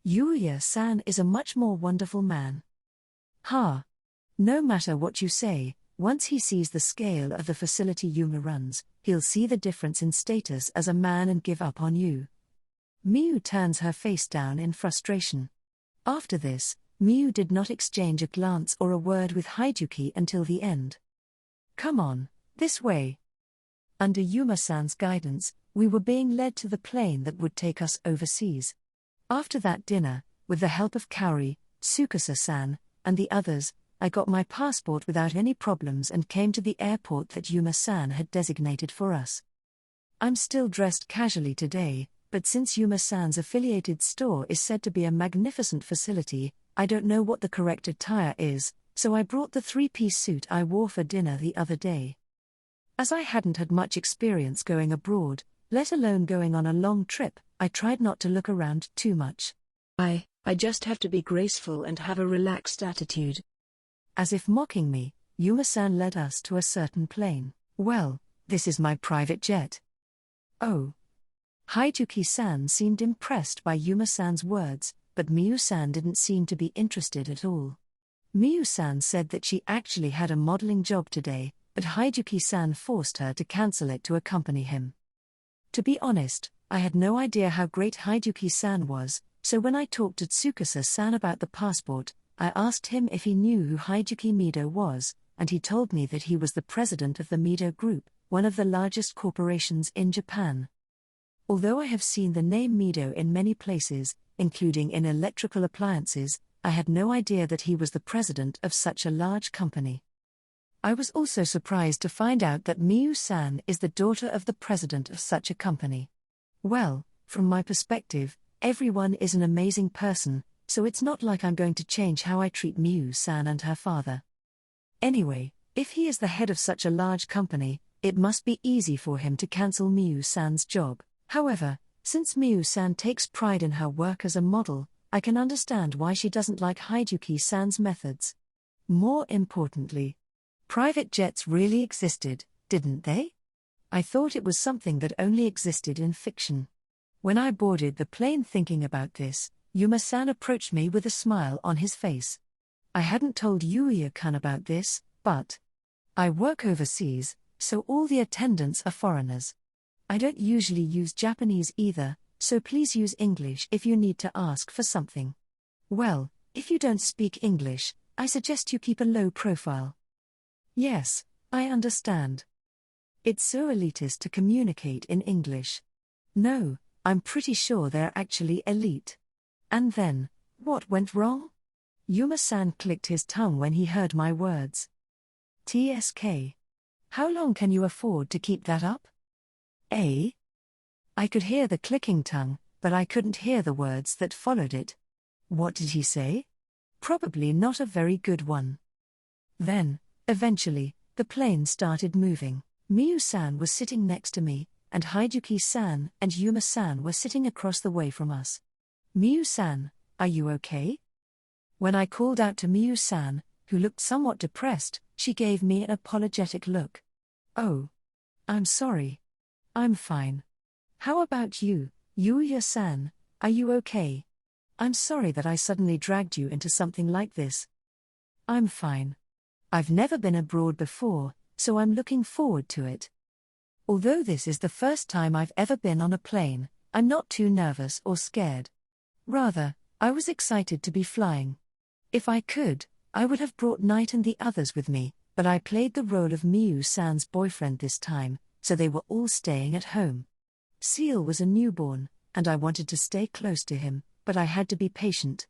Yuuya-san is a much more wonderful man. Ha. No matter what you say, once he sees the scale of the facility Yuma runs, he'll see the difference in status as a man and give up on you. Miu turns her face down in frustration. After this, Miu did not exchange a glance or a word with Haijuki until the end. Come on, this way. Under Yuma-san's guidance, we were being led to the plane that would take us overseas. After that dinner, with the help of Kaori, Tsukasa-san, and the others, I got my passport without any problems and came to the airport that Yuma-san had designated for us. I'm still dressed casually today, but since Yuma-san's affiliated store is said to be a magnificent facility, I don't know what the correct attire is, so I brought the three-piece suit I wore for dinner the other day. As I hadn't had much experience going abroad, let alone going on a long trip, I tried not to look around too much. I just have to be graceful and have a relaxed attitude. As if mocking me, Yuma-san led us to a certain plane. Well, this is my private jet. Oh. Haijuki-san seemed impressed by Yuma-san's words, but Miyu-san didn't seem to be interested at all. Miyu-san said that she actually had a modeling job today, but Haijuki-san forced her to cancel it to accompany him. To be honest, I had no idea how great Haijuki-san was, so when I talked to Tsukasa-san about the passport, I asked him if he knew who Haijuki Mido was, and he told me that he was the president of the Mido Group, one of the largest corporations in Japan. Although I have seen the name Mido in many places, including in electrical appliances, I had no idea that he was the president of such a large company. I was also surprised to find out that Miyu-san is the daughter of the president of such a company. Well, from my perspective, everyone is an amazing person, so it's not like I'm going to change how I treat Miyu-san and her father. Anyway, if he is the head of such a large company, it must be easy for him to cancel Miyu-san's job. However, since Miyu-san takes pride in her work as a model, I can understand why she doesn't like Haijuki-san's methods. More importantly, private jets really existed, didn't they? I thought it was something that only existed in fiction. When I boarded the plane thinking about this, Yuma-san approached me with a smile on his face. I hadn't told Yuuya-kun about this, but I work overseas, so all the attendants are foreigners. I don't usually use Japanese either, so please use English if you need to ask for something. Well, if you don't speak English, I suggest you keep a low profile. Yes, I understand. It's so elitist to communicate in English. No, I'm pretty sure they're actually elite. And then, what went wrong? Yuma-san clicked his tongue when he heard my words. TSK. How long can you afford to keep that up? Eh? I could hear the clicking tongue, but I couldn't hear the words that followed it. What did he say? Probably not a very good one. Then, eventually, the plane started moving. Miyu-san was sitting next to me, and Haijuki-san and Yuma-san were sitting across the way from us. Miyu-san, are you okay? When I called out to Miyu-san, who looked somewhat depressed, she gave me an apologetic look. Oh. I'm sorry. I'm fine. How about you, Yuuya-san, are you okay? I'm sorry that I suddenly dragged you into something like this. I'm fine. I've never been abroad before, so I'm looking forward to it. Although this is the first time I've ever been on a plane, I'm not too nervous or scared. Rather, I was excited to be flying. If I could, I would have brought Knight and the others with me, but I played the role of Miyu-san's boyfriend this time, so they were all staying at home. Seal was a newborn, and I wanted to stay close to him, but I had to be patient.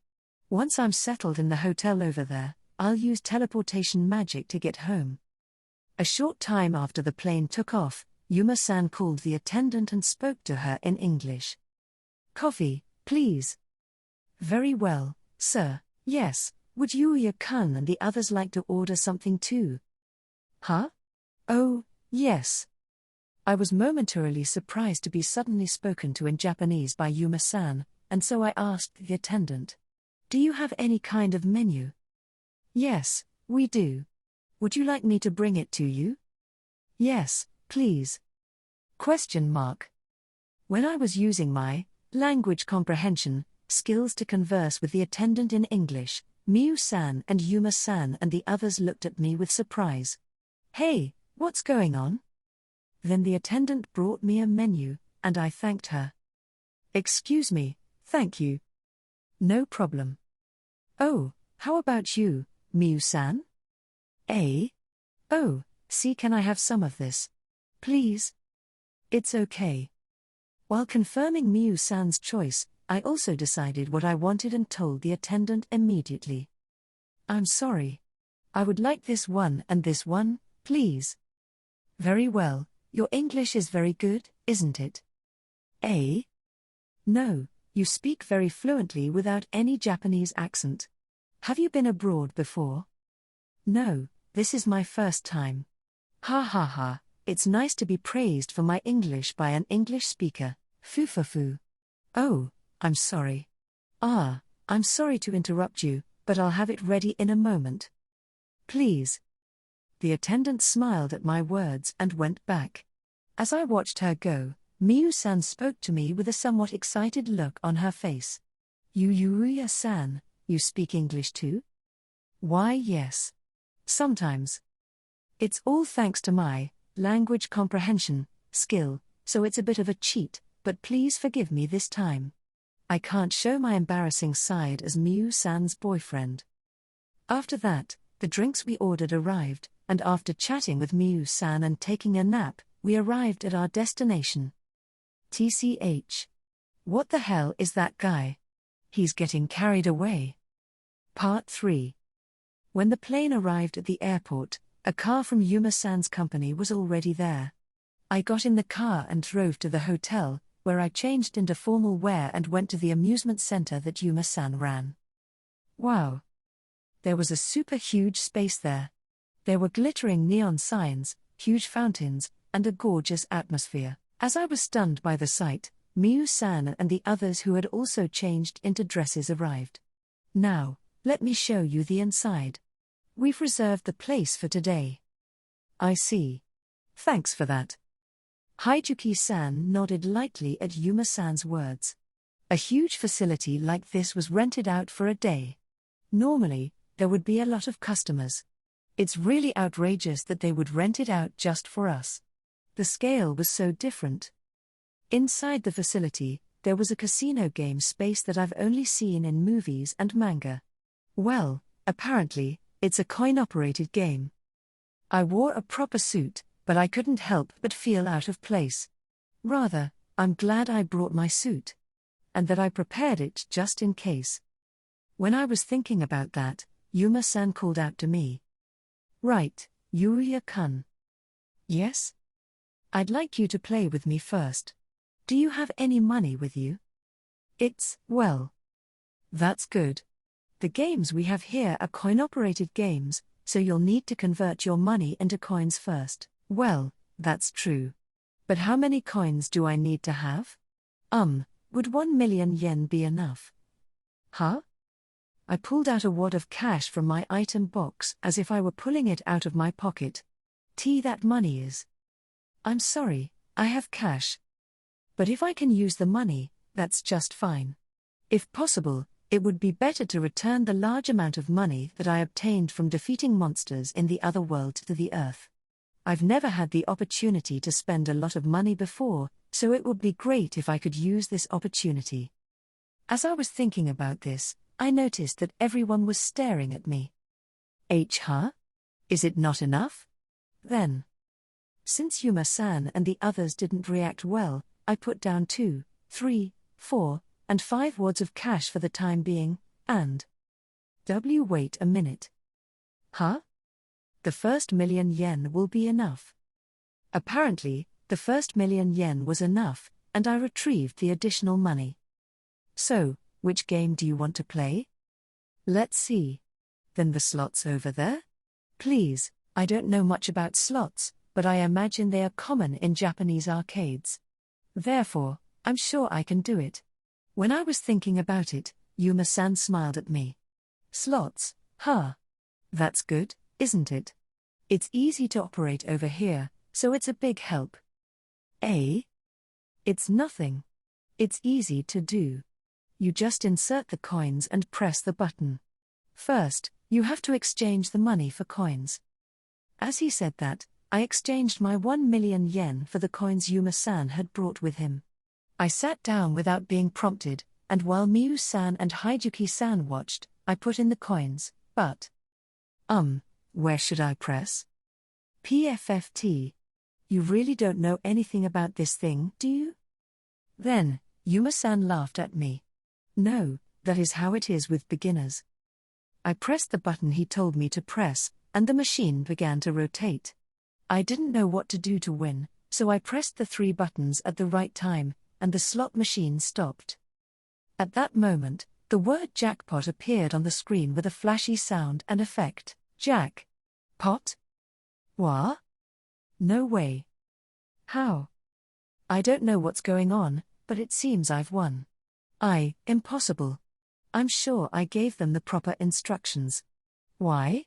Once I'm settled in the hotel over there, I'll use teleportation magic to get home. A short time after the plane took off, Yuma-san called the attendant and spoke to her in English. Coffee, please. Very well, sir. Yes, would Yuuya-kun and the others like to order something too? Huh? Oh, yes. I was momentarily surprised to be suddenly spoken to in Japanese by Yuma-san, and so I asked the attendant. Do you have any kind of menu? Yes, we do. Would you like me to bring it to you? Yes, please. When I was using my language comprehension skills to converse with the attendant in English, Miyu-san and Yuma-san and the others looked at me with surprise. Hey, what's going on? Then the attendant brought me a menu, and I thanked her. Excuse me, thank you. No problem. Oh, how about you, Miyu-san? Eh? Oh, see, can I have some of this? Please? It's okay. While confirming Miyu-san's choice, I also decided what I wanted and told the attendant immediately. I'm sorry. I would like this one and this one, please. Very well. Your English is very good, isn't it? Eh? No, you speak very fluently without any Japanese accent. Have you been abroad before? No, this is my first time. Ha ha ha, it's nice to be praised for my English by an English speaker, foo. Oh, I'm sorry. I'm sorry to interrupt you, but I'll have it ready in a moment. Please. The attendant smiled at my words and went back. As I watched her go, Miyu-san spoke to me with a somewhat excited look on her face. Yuuya-san, you speak English too? Why, yes. Sometimes. It's all thanks to my language comprehension skill, so it's a bit of a cheat, but please forgive me this time. I can't show my embarrassing side as Miyu-san's boyfriend. After that, the drinks we ordered arrived, and after chatting with Miyu-san and taking a nap, we arrived at our destination. TCH. What the hell is that guy? He's getting carried away. Part 3. When the plane arrived at the airport, a car from Yuma-san's company was already there. I got in the car and drove to the hotel, where I changed into formal wear and went to the amusement center that Yuma-san ran. Wow! There was a super huge space there. There were glittering neon signs, huge fountains, and a gorgeous atmosphere. As I was stunned by the sight, Miyu-san and the others who had also changed into dresses arrived. Now, let me show you the inside. We've reserved the place for today. I see. Thanks for that. Haijuki-san nodded lightly at Yuma-san's words. A huge facility like this was rented out for a day. Normally, there would be a lot of customers. It's really outrageous that they would rent it out just for us. The scale was so different. Inside the facility, there was a casino game space that I've only seen in movies and manga. Well, apparently, it's a coin-operated game. I wore a proper suit, but I couldn't help but feel out of place. Rather, I'm glad I brought my suit. And that I prepared it just in case. When I was thinking about that, Yuma-san called out to me. Right, Yuuya-kun. Yes? I'd like you to play with me first. Do you have any money with you? Well. That's good. The games we have here are coin-operated games, so you'll need to convert your money into coins first. Well, that's true. But how many coins do I need to have? Would 1 million yen be enough? Huh? I pulled out a wad of cash from my item box as if I were pulling it out of my pocket. That money is. I'm sorry, I have cash. But if I can use the money, that's just fine. If possible, it would be better to return the large amount of money that I obtained from defeating monsters in the other world to the Earth. I've never had the opportunity to spend a lot of money before, so it would be great if I could use this opportunity. As I was thinking about this, I noticed that everyone was staring at me. Huh? Is it not enough? Then. Since Yuma-san and the others didn't react well, I put down 2, 3, 4, and 5 wads of cash for the time being, and... Wait a minute. Huh? The first million yen will be enough. Apparently, the first million yen was enough, and I retrieved the additional money. So, which game do you want to play? Let's see. Then the slots over there? Please, I don't know much about slots, but I imagine they are common in Japanese arcades. Therefore, I'm sure I can do it. When I was thinking about it, Yuma-san smiled at me. Slots, huh? That's good, isn't it? It's easy to operate over here, so it's a big help. It's nothing. It's easy to do. You just insert the coins and press the button. First, you have to exchange the money for coins. As he said that, I exchanged my 1 million yen for the coins Yuma-san had brought with him. I sat down without being prompted, and while Miyu-san and Haijuki-san watched, I put in the coins, but... where should I press? PFFT. You really don't know anything about this thing, do you? Then, Yuma-san laughed at me. No, that is how it is with beginners. I pressed the button he told me to press, and the machine began to rotate. I didn't know what to do to win, so I pressed the 3 buttons at the right time, and the slot machine stopped. At that moment, the The word jackpot appeared on the screen with a flashy sound and effect. Jack. Pot? What? No way. How? I don't know what's going on, but it seems I've won. Impossible. I'm sure I gave them the proper instructions. Why?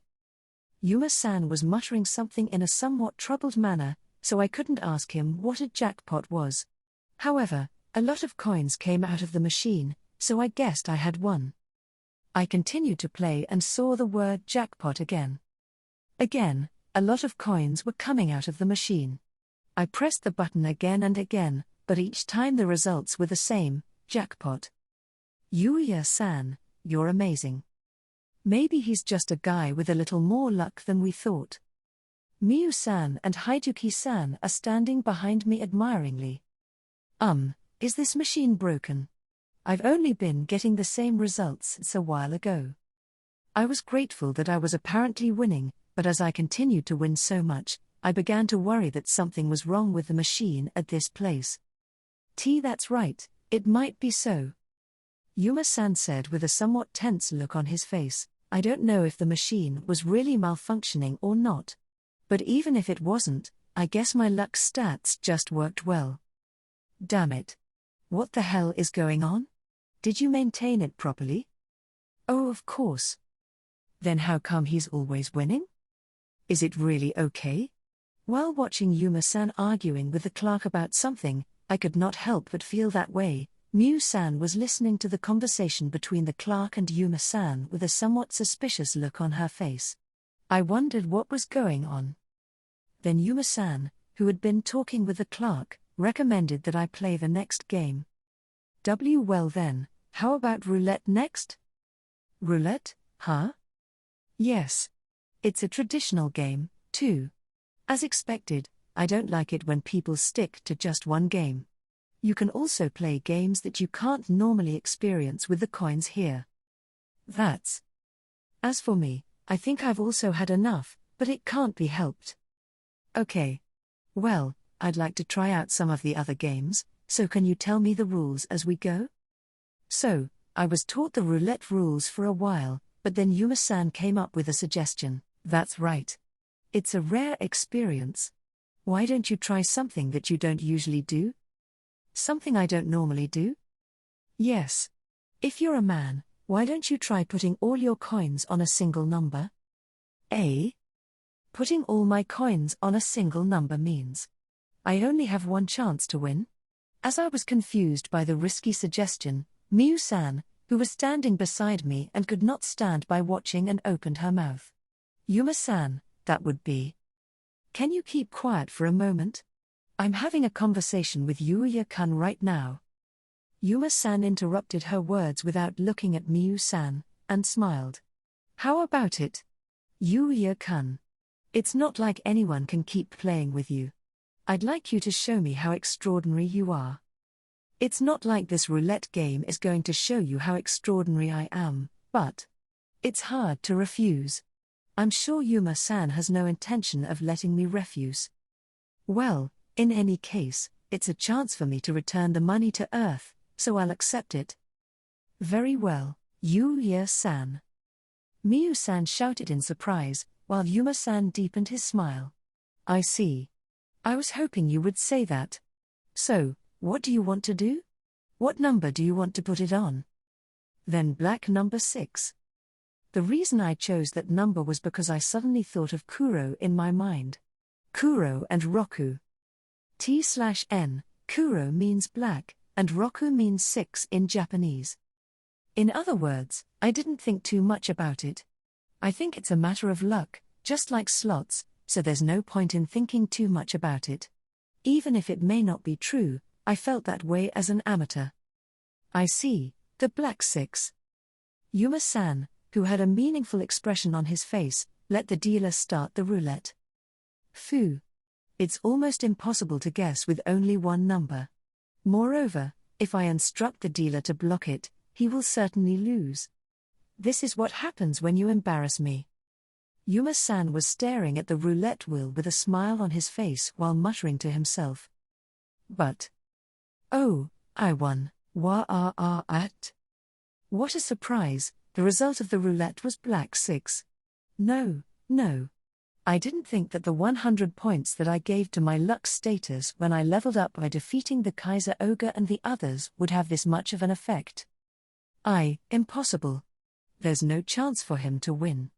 Yuma-san was muttering something in a somewhat troubled manner, so I couldn't ask him what a jackpot was. However, a lot of coins came out of the machine, so I guessed I had won. I continued to play and saw the word jackpot again. Again, a lot of coins were coming out of the machine. I pressed the button again and again, but each time the results were the same, jackpot. Yuuya-san, you're amazing. Maybe he's just a guy with a little more luck than we thought. Miyu-san and Haijuki-san are standing behind me admiringly. Is this machine broken? I've only been getting the same results since a while ago. I was grateful that I was apparently winning, but as I continued to win so much, I began to worry that something was wrong with the machine at this place. That's right, it might be so. Yuma-san said with a somewhat tense look on his face. I don't know if the machine was really malfunctioning or not. But even if it wasn't, I guess my luck stats just worked well. Damn it. What the hell is going on? Did you maintain it properly? Oh, of course. Then how come he's always winning? Is it really okay? While watching Yuma-san arguing with the clerk about something, I could not help but feel that way. Miyu-san was listening to the conversation between the clerk and Yuma-san with a somewhat suspicious look on her face. I wondered what was going on. Then Yuma-san, who had been talking with the clerk, recommended that I play the next game. Well then, how about roulette next? Roulette, huh? Yes. It's a traditional game, too. As expected, I don't like it when people stick to just one game. You can also play games that you can't normally experience with the coins here. As for me, I think I've also had enough, but it can't be helped. Okay. Well, I'd like to try out some of the other games, so can you tell me the rules as we go? So, I was taught the roulette rules for a while, but then Yuma-san came up with a suggestion. That's right. It's a rare experience. Why don't you try something that you don't usually do? Something I don't normally do? Yes. If you're a man, why don't you try putting all your coins on a single number? Putting all my coins on a single number means I only have one chance to win? As I was confused by the risky suggestion, Miyu-san, who was standing beside me and could not stand by watching and opened her mouth. Yuma-san, that would be. Can you keep quiet for a moment? I'm having a conversation with Yuuya-kun right now. Yuma-san interrupted her words without looking at Miyu-san, and smiled. How about it? Yuuya-kun. It's not like anyone can keep playing with you. I'd like you to show me how extraordinary you are. It's not like this roulette game is going to show you how extraordinary I am, but it's hard to refuse. I'm sure Yuma-san has no intention of letting me refuse. Well, in any case, it's a chance for me to return the money to Earth, so I'll accept it. Very well, Yuuya-san. Miyu-san shouted in surprise, while Yuma-san deepened his smile. I see. I was hoping you would say that. So, what do you want to do? What number do you want to put it on? Then black number 6. The reason I chose that number was because I suddenly thought of Kuro in my mind. Kuro and Roku. T/N, Kuro means black, and Roku means 6 in Japanese. In other words, I didn't think too much about it. I think it's a matter of luck, just like slots, so there's no point in thinking too much about it. Even if it may not be true, I felt that way as an amateur. I see, the black 6. Yuma-san, who had a meaningful expression on his face, let the dealer start the roulette. Phew. It's almost impossible to guess with only one number. Moreover, if I instruct the dealer to block it, he will certainly lose. This is what happens when you embarrass me. Yuma-san was staring at the roulette wheel with a smile on his face while muttering to himself. But. Oh, I won. Wah-ah-ah-at. What a surprise, the result of the roulette was black 6. No. I didn't think that the 100 points that I gave to my luck status when I leveled up by defeating the Kaiser Ogre and the others would have this much of an effect. Impossible. There's no chance for him to win.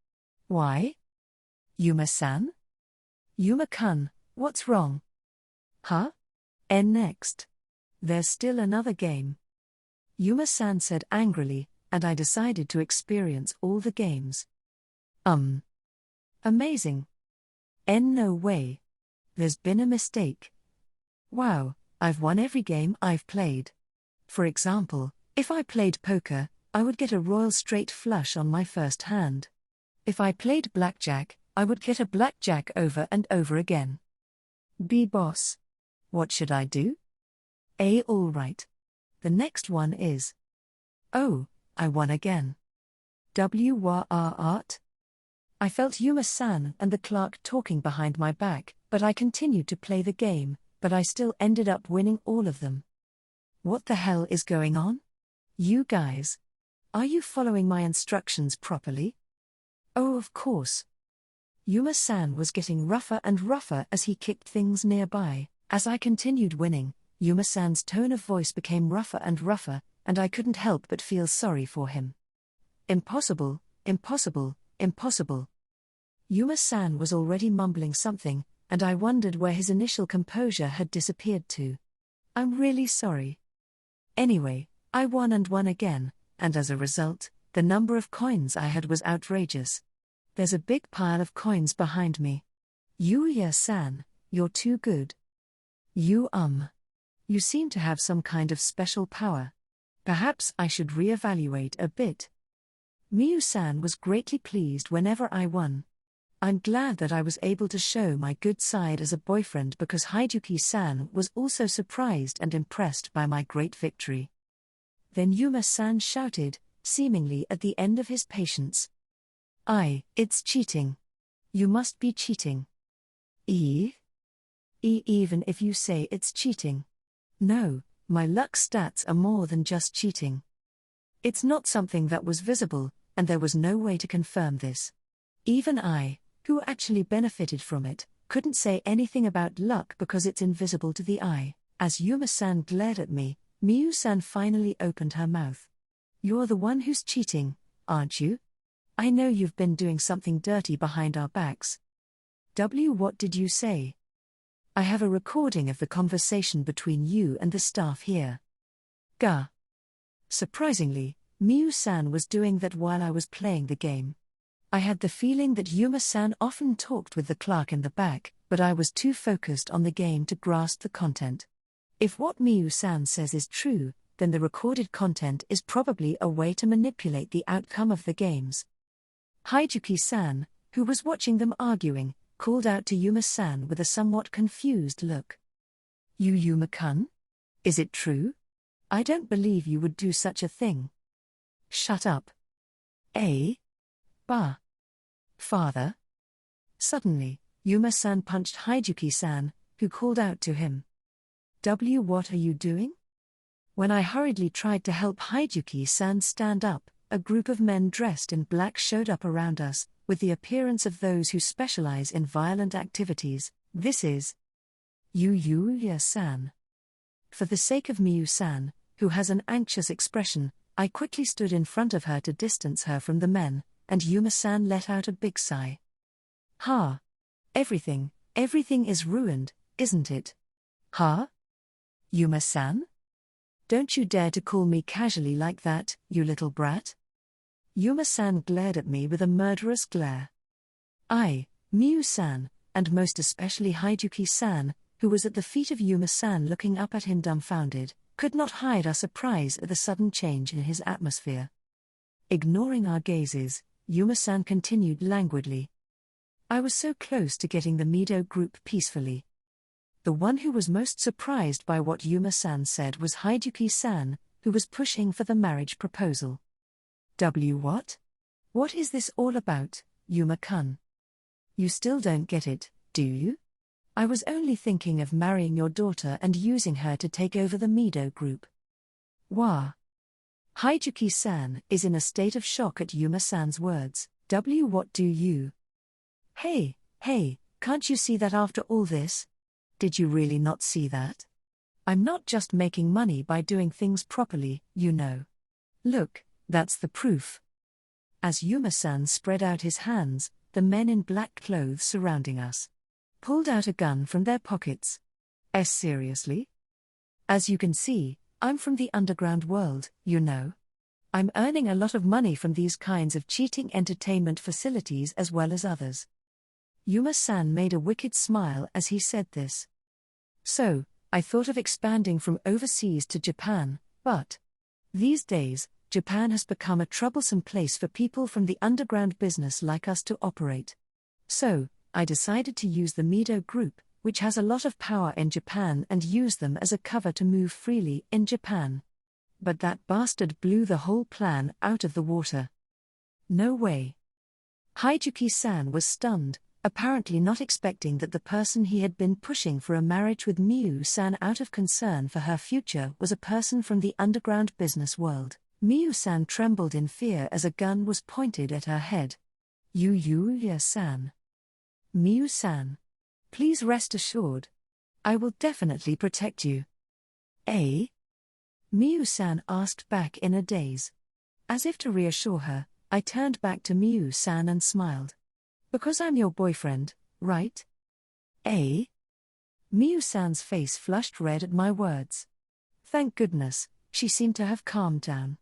Why? Yuma-san? Yuma-kun, what's wrong? Huh? Next. There's still another game. Yuma-san said angrily, and I decided to experience all the games. Amazing. No way. There's been a mistake. Wow, I've won every game I've played. For example, if I played poker, I would get a royal straight flush on my first hand. If I played blackjack, I would get a blackjack over and over again. Boss. What should I do? All right. The next one is. Oh, I won again. What? I felt Yuma-san and the clerk talking behind my back, but I continued to play the game, but I still ended up winning all of them. What the hell is going on? You guys. Are you following my instructions properly? Oh, of course. Yuma-san was getting rougher and rougher as he kicked things nearby. As I continued winning, Yuma-san's tone of voice became rougher and rougher, and I couldn't help but feel sorry for him. Impossible. Yuma-san was already mumbling something, and I wondered where his initial composure had disappeared to. I'm really sorry. Anyway, I won and won again, and as a result, the number of coins I had was outrageous. There's a big pile of coins behind me. Yuuya-san, you're too good. You seem to have some kind of special power. Perhaps I should reevaluate a bit. Miyu-san was greatly pleased whenever I won. I'm glad that I was able to show my good side as a boyfriend because Haijuki-san was also surprised and impressed by my great victory. Then Yuma-san shouted, seemingly at the end of his patience. It's cheating. You must be cheating. Even if you say it's cheating. No, my luck stats are more than just cheating. It's not something that was visible, and there was no way to confirm this. Even I, who actually benefited from it, couldn't say anything about luck because it's invisible to the eye. As Yuma-san glared at me, Miyu-san finally opened her mouth. You're the one who's cheating, aren't you? I know you've been doing something dirty behind our backs. What did you say? I have a recording of the conversation between you and the staff here. Gah. Surprisingly, Miyu-san was doing that while I was playing the game. I had the feeling that Yuma-san often talked with the clerk in the back, but I was too focused on the game to grasp the content. If what Miyu-san says is true, then the recorded content is probably a way to manipulate the outcome of the games. Haijuki-san, who was watching them arguing, called out to Yuma-san with a somewhat confused look. Yuma-kun? Is it true? I don't believe you would do such a thing. Shut up. Father? Suddenly, Yuma-san punched Haijuki-san, who called out to him. What are you doing? When I hurriedly tried to help Haijuki-san stand up, a group of men dressed in black showed up around us, with the appearance of those who specialize in violent activities. This is Yuuya-san. For the sake of Miyu-san, who has an anxious expression, I quickly stood in front of her to distance her from the men, and Yuma-san let out a big sigh. Everything is ruined, isn't it? Yuma-san? Don't you dare to call me casually like that, you little brat. Yuma-san glared at me with a murderous glare. Miyu-san, and most especially Haijuki-san, who was at the feet of Yuma-san looking up at him dumbfounded, could not hide our surprise at the sudden change in his atmosphere. Ignoring our gazes, Yuma-san continued languidly. I was so close to getting the Mido group peacefully. The one who was most surprised by what Yuma-san said was Haijuki-san, who was pushing for the marriage proposal. What? What is this all about, Yuma-kun? You still don't get it, do you? I was only thinking of marrying your daughter and using her to take over the Mido group. Wah. Haijuki-san is in a state of shock at Yuma-san's words. What do you? Hey, can't you see that after all this? Did you really not see that? I'm not just making money by doing things properly, you know. Look, that's the proof. As Yuma-san spread out his hands, the men in black clothes surrounding us pulled out a gun from their pockets. Seriously? As you can see, I'm from the underground world, you know. I'm earning a lot of money from these kinds of cheating entertainment facilities as well as others. Yuma-san made a wicked smile as he said this. So, I thought of expanding from overseas to Japan, but these days, Japan has become a troublesome place for people from the underground business like us to operate. So, I decided to use the Mido Group, which has a lot of power in Japan, and use them as a cover to move freely in Japan. But that bastard blew the whole plan out of the water. No way. Haijuki-san was stunned, apparently not expecting that the person he had been pushing for a marriage with Miyu-san out of concern for her future was a person from the underground business world. Miyu-san trembled in fear as a gun was pointed at her head. Yuuya-san. Miyu-san. Please rest assured. I will definitely protect you. Eh? Miyu-san asked back in a daze. As if to reassure her, I turned back to Miyu-san and smiled. Because I'm your boyfriend, right? Eh? Miyu-san's face flushed red at my words. Thank goodness, she seemed to have calmed down.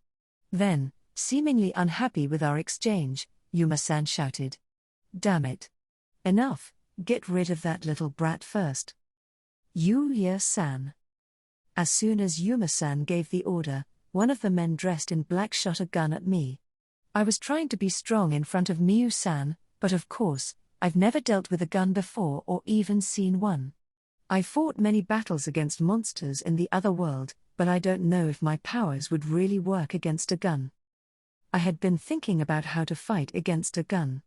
Then, seemingly unhappy with our exchange, Yuma-san shouted. Damn it. Enough, get rid of that little brat first. Yuuya-san. As soon as Yuma-san gave the order, one of the men dressed in black shot a gun at me. I was trying to be strong in front of Miyu-san, but of course, I've never dealt with a gun before or even seen one. I fought many battles against monsters in the other world, but I don't know if my powers would really work against a gun. I had been thinking about how to fight against a gun.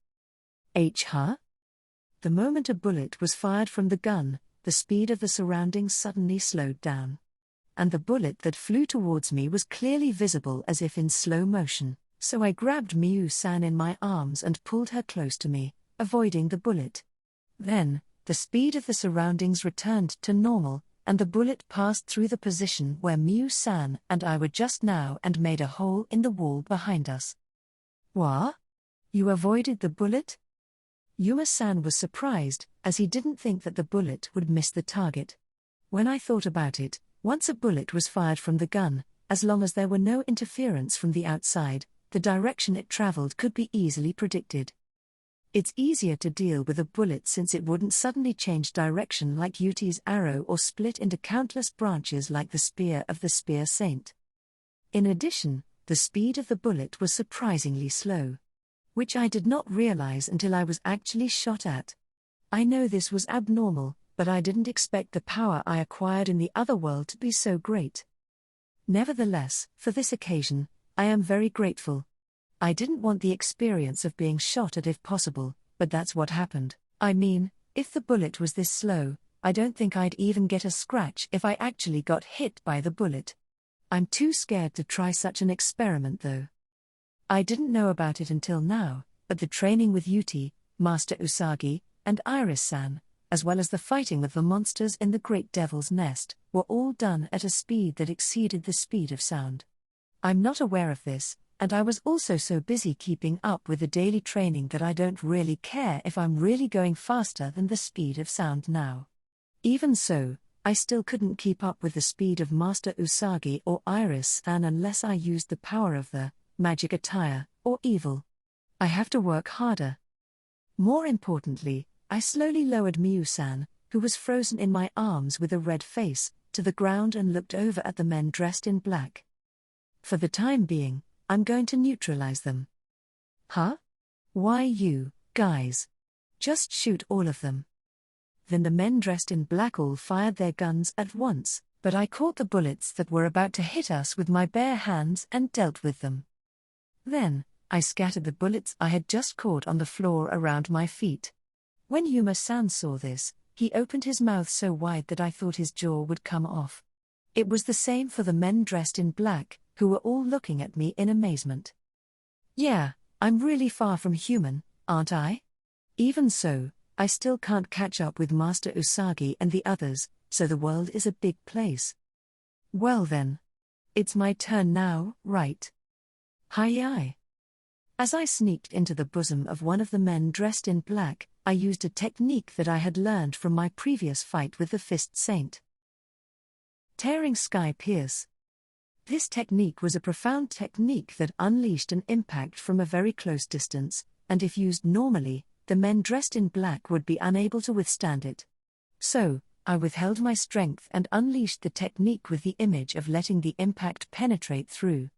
Huh? The moment a bullet was fired from the gun, the speed of the surroundings suddenly slowed down. And the bullet that flew towards me was clearly visible as if in slow motion, so I grabbed Miyu-san in my arms and pulled her close to me, avoiding the bullet. Then, the speed of the surroundings returned to normal, and the bullet passed through the position where Miyu-san and I were just now and made a hole in the wall behind us. What? You avoided the bullet? Yuma-san was surprised, as he didn't think that the bullet would miss the target. When I thought about it, once a bullet was fired from the gun, as long as there were no interference from the outside, the direction it traveled could be easily predicted. It's easier to deal with a bullet since it wouldn't suddenly change direction like Yuti's arrow or split into countless branches like the spear of the spear saint. In addition, the speed of the bullet was surprisingly slow, which I did not realize until I was actually shot at. I know this was abnormal, but I didn't expect the power I acquired in the other world to be so great. Nevertheless, for this occasion, I am very grateful. I didn't want the experience of being shot at if possible, but that's what happened. I mean, if the bullet was this slow, I don't think I'd even get a scratch if I actually got hit by the bullet. I'm too scared to try such an experiment though. I didn't know about it until now, but the training with Yuti, Master Usagi, and Iris-san, as well as the fighting with the monsters in the Great Devil's Nest, were all done at a speed that exceeded the speed of sound. I'm not aware of this, and I was also so busy keeping up with the daily training that I don't really care if I'm really going faster than the speed of sound now. Even so, I still couldn't keep up with the speed of Master Usagi or Iris-san unless I used the power of the magic attire, or evil. I have to work harder. More importantly, I slowly lowered Miyu-san, who was frozen in my arms with a red face, to the ground and looked over at the men dressed in black. For the time being, I'm going to neutralize them. Huh? Why you, guys? Just shoot all of them. Then the men dressed in black all fired their guns at once, but I caught the bullets that were about to hit us with my bare hands and dealt with them. Then, I scattered the bullets I had just caught on the floor around my feet. When Yuma-san saw this, he opened his mouth so wide that I thought his jaw would come off. It was the same for the men dressed in black, who were all looking at me in amazement. Yeah, I'm really far from human, aren't I? Even so, I still can't catch up with Master Usagi and the others, so the world is a big place. Well then. It's my turn now, right? Hi-yi. As I sneaked into the bosom of one of the men dressed in black, I used a technique that I had learned from my previous fight with the Fist Saint. Tearing Sky Pierce. This technique was a profound technique that unleashed an impact from a very close distance, and if used normally, the men dressed in black would be unable to withstand it. So, I withheld my strength and unleashed the technique with the image of letting the impact penetrate through.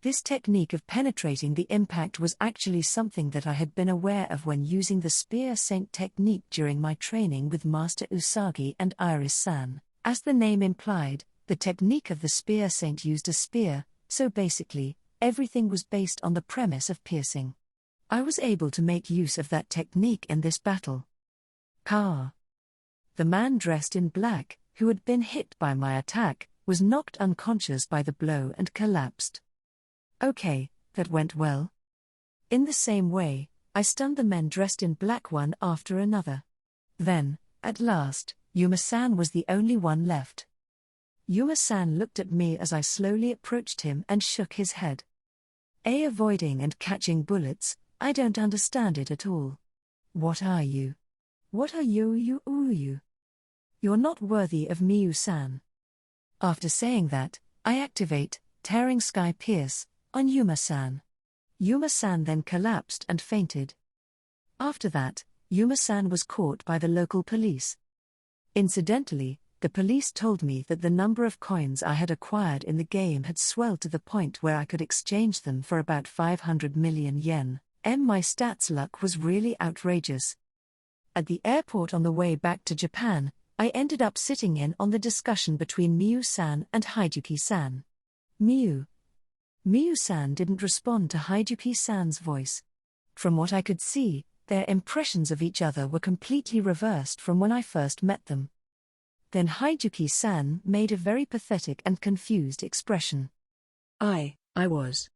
This technique of penetrating the impact was actually something that I had been aware of when using the Spear Saint technique during my training with Master Usagi and Iris-san. As the name implied, the technique of the Spear Saint used a spear, so basically, everything was based on the premise of piercing. I was able to make use of that technique in this battle. Ka. The man dressed in black, who had been hit by my attack, was knocked unconscious by the blow and collapsed. Okay, that went well. In the same way, I stunned the men dressed in black one after another. Then, at last, Yuma-san was the only one left. Yuma-san looked at me as I slowly approached him and shook his head. Avoiding and catching bullets, I don't understand it at all. What are you? What are you? You're not worthy of Miyu-san. After saying that, I activate Tearing Sky Pierce on Yuma-san. Yuma-san then collapsed and fainted. After that, Yuma-san was caught by the local police. Incidentally, the police told me that the number of coins I had acquired in the game had swelled to the point where I could exchange them for about 500 million yen. My stats luck was really outrageous. At the airport on the way back to Japan, I ended up sitting in on the discussion between Miyu-san and Haijuki-san. Miyu-san didn't respond to Haijuki-san's voice. From what I could see, their impressions of each other were completely reversed from when I first met them. Then Haijuki-san made a very pathetic and confused expression. I was.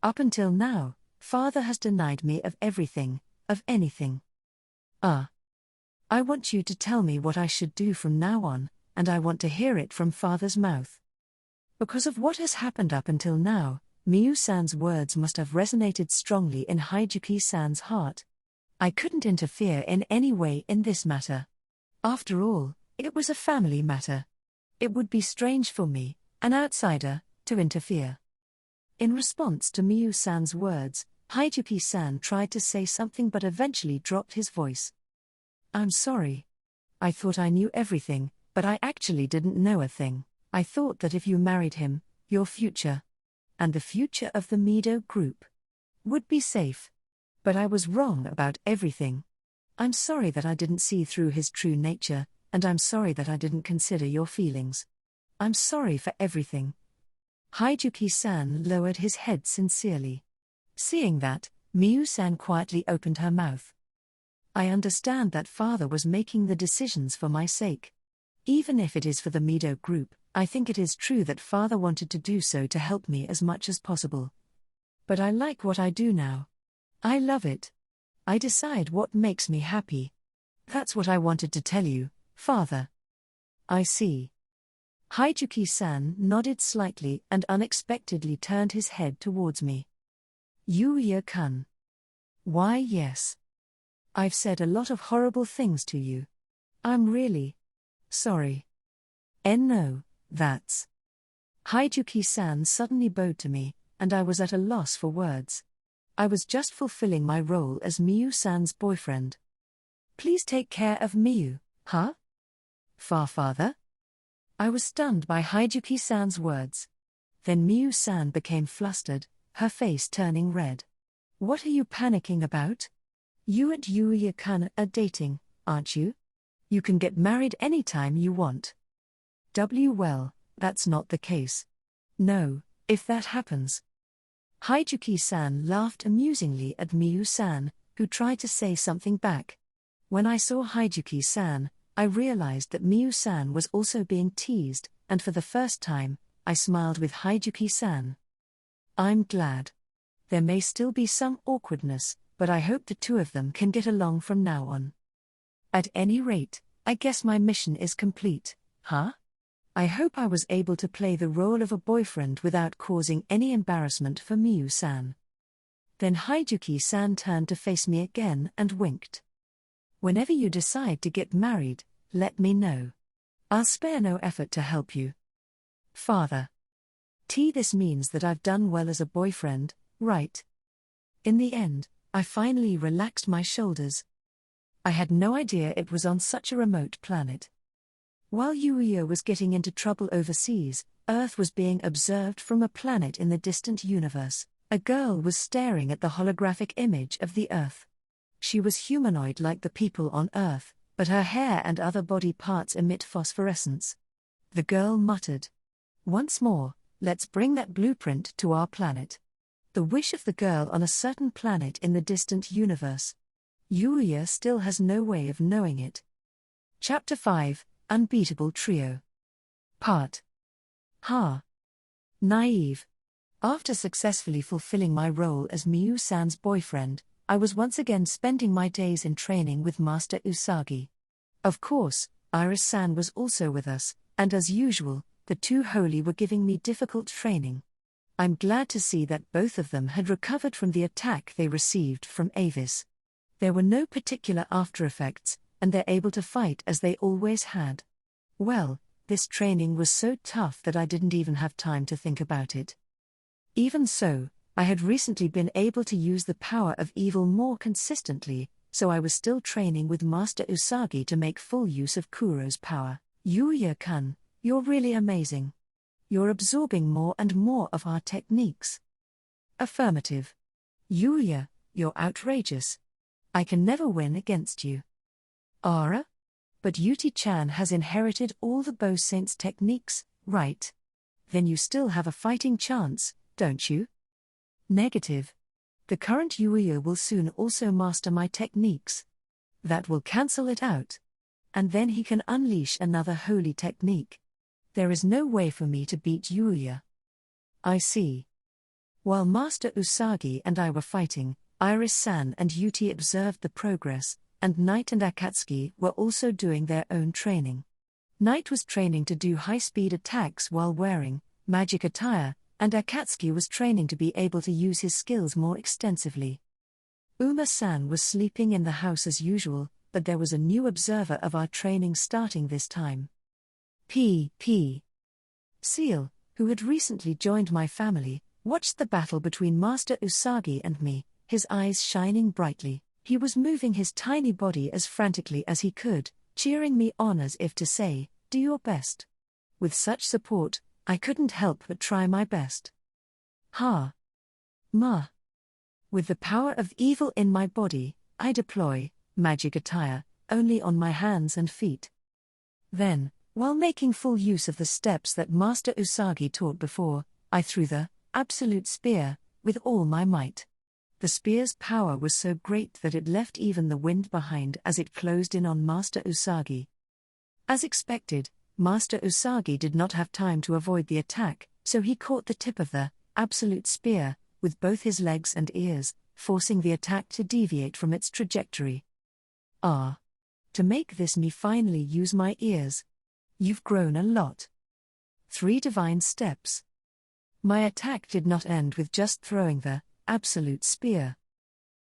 Up until now, Father has denied me of everything, of anything. I want you to tell me what I should do from now on, and I want to hear it from Father's mouth. Because of what has happened up until now, Miyu-san's words must have resonated strongly in Haijuki-san's heart. I couldn't interfere in any way in this matter. After all, it was a family matter. It would be strange for me, an outsider, to interfere. In response to Miyu-san's words, Haijuki-san tried to say something but eventually dropped his voice. I'm sorry. I thought I knew everything, but I actually didn't know a thing. I thought that if you married him, your future, and the future of the Mido group, would be safe. But I was wrong about everything. I'm sorry that I didn't see through his true nature, and I'm sorry that I didn't consider your feelings. I'm sorry for everything. Haijuki-san lowered his head sincerely. Seeing that, Miyu-san quietly opened her mouth. I understand that Father was making the decisions for my sake. Even if it is for the Mido group, I think it is true that Father wanted to do so to help me as much as possible. But I like what I do now. I love it. I decide what makes me happy. That's what I wanted to tell you, Father. I see. Haijuki-san nodded slightly and unexpectedly turned his head towards me. Yuuya-kun. Why yes. I've said a lot of horrible things to you. I'm really sorry. No, that's. Haijuki-san suddenly bowed to me, and I was at a loss for words. I was just fulfilling my role as Miyu-san's boyfriend. Please take care of Miyu, huh? Father? I was stunned by Haijuki-san's words. Then Miyu-san became flustered, her face turning red. What are you panicking about? You and Yuuya-kun are dating, aren't you? You can get married anytime you want. Well, that's not the case. No, if that happens. Haijuki-san laughed amusingly at Miyu-san, who tried to say something back. When I saw Haijuki-san, I realized that Miyu-san was also being teased, and for the first time, I smiled with Haijuki-san. I'm glad. There may still be some awkwardness, but I hope the two of them can get along from now on. At any rate, I guess my mission is complete, huh? I hope I was able to play the role of a boyfriend without causing any embarrassment for Miyu-san. Then Haijuki-san turned to face me again and winked. Whenever you decide to get married, let me know. I'll spare no effort to help you. Father. This means that I've done well as a boyfriend, right? In the end, I finally relaxed my shoulders. I had no idea it was on such a remote planet. While Yuuya was getting into trouble overseas, Earth was being observed from a planet in the distant universe. A girl was staring at the holographic image of the Earth. She was humanoid like the people on Earth, but her hair and other body parts emit phosphorescence. The girl muttered, "Once more, let's bring that blueprint to our planet." The wish of the girl on a certain planet in the distant universe. Yuuya still has no way of knowing it. Chapter 5, Unbeatable Trio. Part. Naive. After successfully fulfilling my role as Miyu-san's boyfriend, I was once again spending my days in training with Master Usagi. Of course, Iris-san was also with us, and as usual, the two holy were giving me difficult training. I'm glad to see that both of them had recovered from the attack they received from Avis. There were no particular aftereffects, and they're able to fight as they always had. Well, this training was so tough that I didn't even have time to think about it. Even so, I had recently been able to use the power of evil more consistently, so I was still training with Master Usagi to make full use of Kuro's power. Yuuya-kun, you're really amazing. You're absorbing more and more of our techniques. Affirmative. Yuuya, you're outrageous. I can never win against you. Ara? But Yuti-chan has inherited all the Bow Saints' techniques, right? Then you still have a fighting chance, don't you? Negative. The current Yuuya will soon also master my techniques. That will cancel it out. And then he can unleash another holy technique. There is no way for me to beat Yuuya. I see. While Master Usagi and I were fighting, Iris-san and Yuti observed the progress, and Knight and Akatsuki were also doing their own training. Knight was training to do high-speed attacks while wearing magic attire, and Akatsuki was training to be able to use his skills more extensively. Uma-san was sleeping in the house as usual, but there was a new observer of our training starting this time. Seal, who had recently joined my family, watched the battle between Master Usagi and me, his eyes shining brightly. He was moving his tiny body as frantically as he could, cheering me on as if to say, "Do your best." With such support, I couldn't help but try my best. With the power of evil in my body, I deploy magic attire only on my hands and feet. Then, while making full use of the steps that Master Usagi taught before, I threw the absolute spear with all my might. The spear's power was so great that it left even the wind behind as it closed in on Master Usagi. As expected, Master Usagi did not have time to avoid the attack, so he caught the tip of the absolute spear with both his legs and ears, forcing the attack to deviate from its trajectory. To make this me finally use my ears. You've grown a lot. 3 divine steps. My attack did not end with just throwing the absolute spear.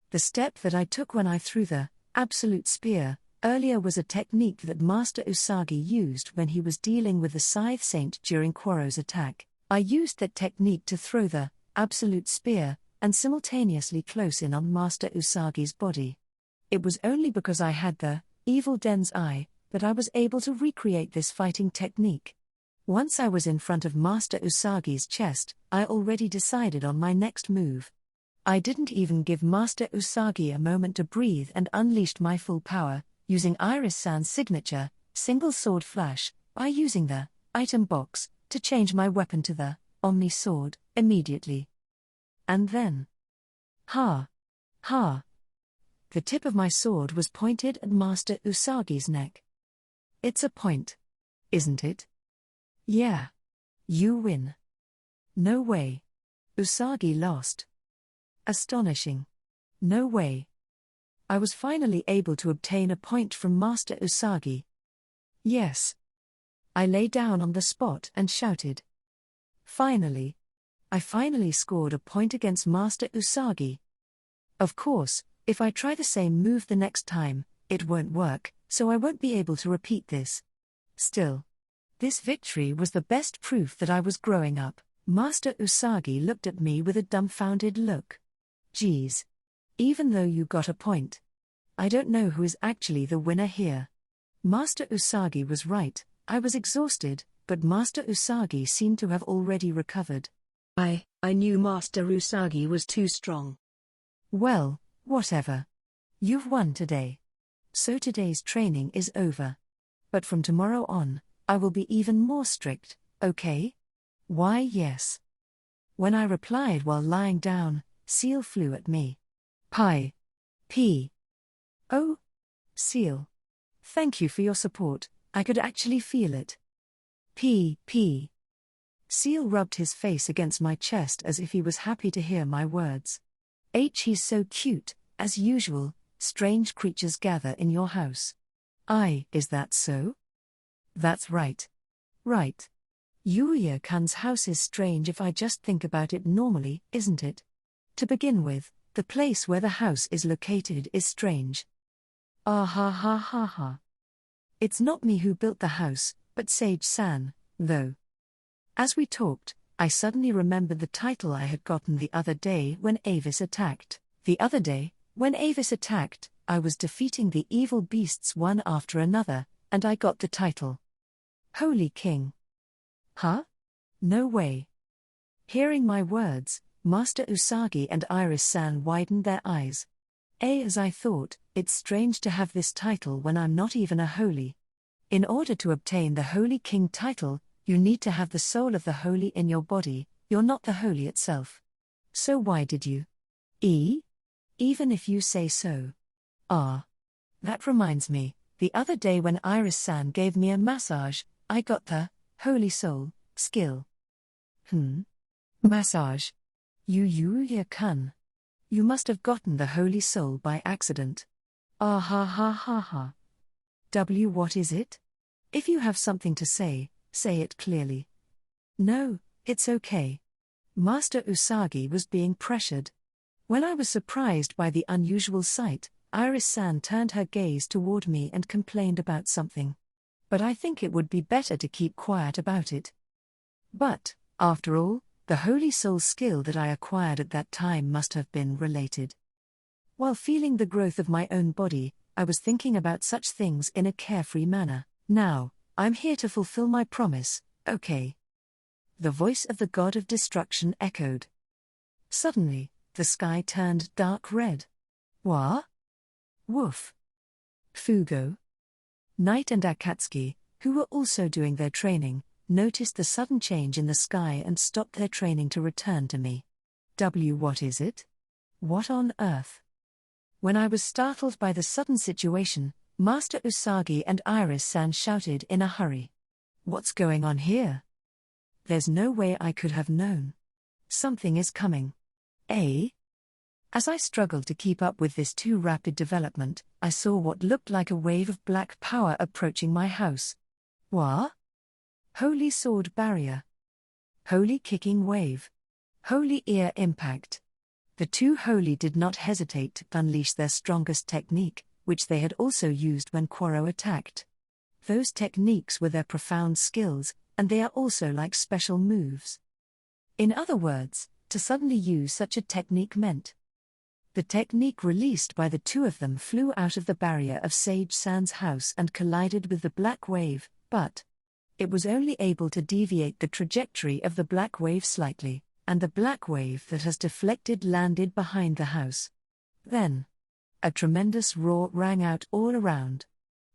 The step that I took when I threw the absolute spear earlier was a technique that Master Usagi used when he was dealing with the Scythe Saint during Kuro's attack. I used that technique to throw the absolute spear and simultaneously close in on Master Usagi's body. It was only because I had the Evil Den's Eye that I was able to recreate this fighting technique. Once I was in front of Master Usagi's chest, I already decided on my next move. I didn't even give Master Usagi a moment to breathe and unleashed my full power, using Iris-san's signature, single sword flash, by using the item box to change my weapon to the Omni Sword immediately. And then, the tip of my sword was pointed at Master Usagi's neck. It's a point, isn't it? Yeah. You win. No way. Usagi lost. Astonishing. No way. I was finally able to obtain a point from Master Usagi. Yes. I lay down on the spot and shouted. Finally. I finally scored a point against Master Usagi. Of course, if I try the same move the next time, it won't work, so I won't be able to repeat this. Still. This victory was the best proof that I was growing up. Master Usagi looked at me with a dumbfounded look. Geez. Even though you got a point. I don't know who is actually the winner here. Master Usagi was right, I was exhausted, but Master Usagi seemed to have already recovered. I knew Master Usagi was too strong. Well, whatever. You've won today. So today's training is over. But from tomorrow on, I will be even more strict, okay? Why yes. When I replied while lying down, Seal flew at me. Pi. P. Oh. Seal. Thank you for your support, I could actually feel it. P. Seal rubbed his face against my chest as if he was happy to hear my words. He's so cute, as usual, strange creatures gather in your house. Is that so? That's right. Right. Yuuya-kun's house is strange if I just think about it normally, isn't it? To begin with, the place where the house is located is strange. Ah ha ha ha ha. It's not me who built the house, but Sage-san, though. As we talked, I suddenly remembered the title I had gotten the other day when Avis attacked. The other day, when Avis attacked, I was defeating the evil beasts one after another, and I got the title. Holy King. Huh? No way. Hearing my words, Master Usagi and Iris-san widened their eyes. As I thought, it's strange to have this title when I'm not even a holy. In order to obtain the Holy King title, you need to have the soul of the holy in your body, you're not the holy itself. So why did you? Even if you say so. That reminds me, the other day when Iris-san gave me a massage, I got the Holy Soul skill. Massage. Yuuya-kun. You must have gotten the Holy Soul by accident. Ah ha ha ha ha. What is it? If you have something to say it clearly. No, it's okay. Master Usagi was being pressured. When I was surprised by the unusual sight, Iris-san turned her gaze toward me and complained about something. But I think it would be better to keep quiet about it. But, after all, the Holy Soul skill that I acquired at that time must have been related. While feeling the growth of my own body, I was thinking about such things in a carefree manner. Now, I'm here to fulfill my promise, okay? The voice of the god of destruction echoed. Suddenly, the sky turned dark red. What? Woof. Fugo. Knight and Akatsuki, who were also doing their training, noticed the sudden change in the sky and stopped their training to return to me. What is it? What on earth? When I was startled by the sudden situation, Master Usagi and Iris-san shouted in a hurry. What's going on here? There's no way I could have known. Something is coming. As I struggled to keep up with this too rapid development, I saw what looked like a wave of black power approaching my house. What? Holy Sword Barrier. Holy Kicking Wave. Holy Ear Impact. The two holy did not hesitate to unleash their strongest technique, which they had also used when Quoro attacked. Those techniques were their profound skills, and they are also like special moves. In other words, to suddenly use such a technique meant. The technique released by the two of them flew out of the barrier of Sage-san's house and collided with the black wave, but it was only able to deviate the trajectory of the black wave slightly, and the black wave that has deflected landed behind the house. Then, a tremendous roar rang out all around.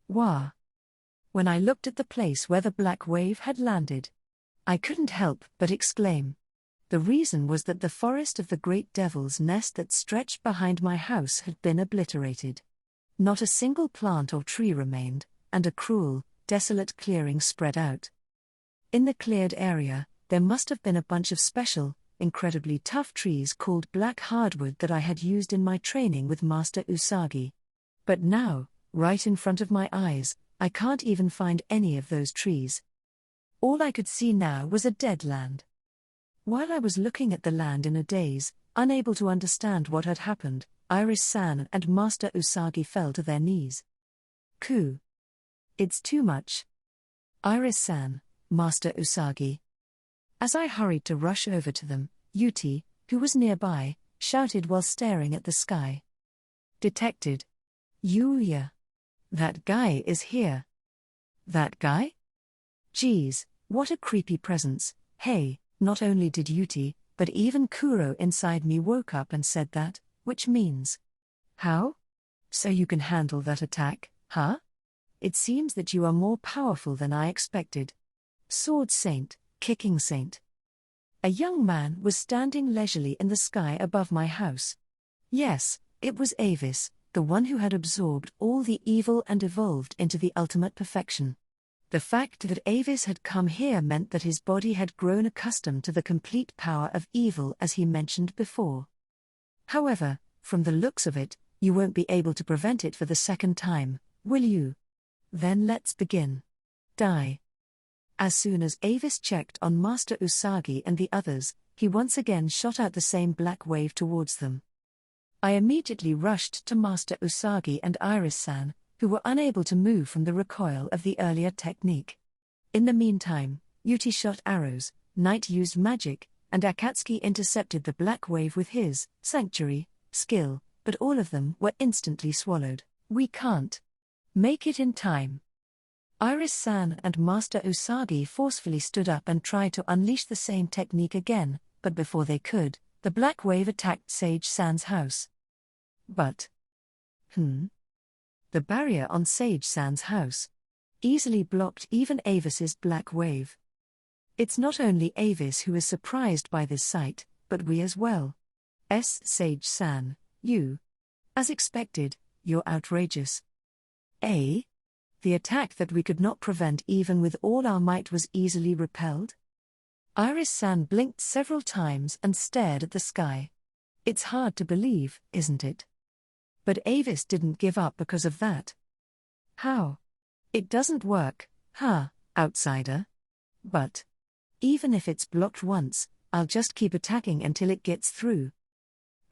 Wah! When I looked at the place where the black wave had landed, I couldn't help but exclaim. The reason was that the forest of the great devil's nest that stretched behind my house had been obliterated. Not a single plant or tree remained, and a cruel, desolate clearing spread out. In the cleared area, there must have been a bunch of special, incredibly tough trees called black hardwood that I had used in my training with Master Usagi. But now, right in front of my eyes, I can't even find any of those trees. All I could see now was a dead land. While I was looking at the land in a daze, unable to understand what had happened, Iris-san and Master Usagi fell to their knees. Ku. It's too much. Iris-san, Master Usagi. As I hurried to rush over to them, Yuti, who was nearby, shouted while staring at the sky. Detected. Yuuya. That guy is here. That guy? Geez, what a creepy presence. Hey, not only did Yuti, but even Kuro inside me woke up and said that, which means. How? So you can handle that attack, huh? It seems that you are more powerful than I expected. Sword Saint, Kicking Saint. A young man was standing leisurely in the sky above my house. Yes, it was Avis, the one who had absorbed all the evil and evolved into the ultimate perfection. The fact that Avis had come here meant that his body had grown accustomed to the complete power of evil as he mentioned before. However, from the looks of it, you won't be able to prevent it for the second time, will you? Then let's begin. Die. As soon as Avis checked on Master Usagi and the others, he once again shot out the same black wave towards them. I immediately rushed to Master Usagi and Iris-san, who were unable to move from the recoil of the earlier technique. In the meantime, Yuti shot arrows, Knight used magic, and Akatsuki intercepted the black wave with his sanctuary skill, but all of them were instantly swallowed. We can't make it in time. Iris-san and Master Usagi forcefully stood up and tried to unleash the same technique again, but before they could, the black wave attacked Sage-san's house. But the barrier on Sage-san's house easily blocked even Avis's black wave. It's not only Avis who is surprised by this sight, but we as well. Sage-san, you. As expected, you're outrageous. The attack that we could not prevent even with all our might was easily repelled? Iris-san blinked several times and stared at the sky. It's hard to believe, isn't it? But Avis didn't give up because of that. How? It doesn't work, outsider? But even if it's blocked once, I'll just keep attacking until it gets through.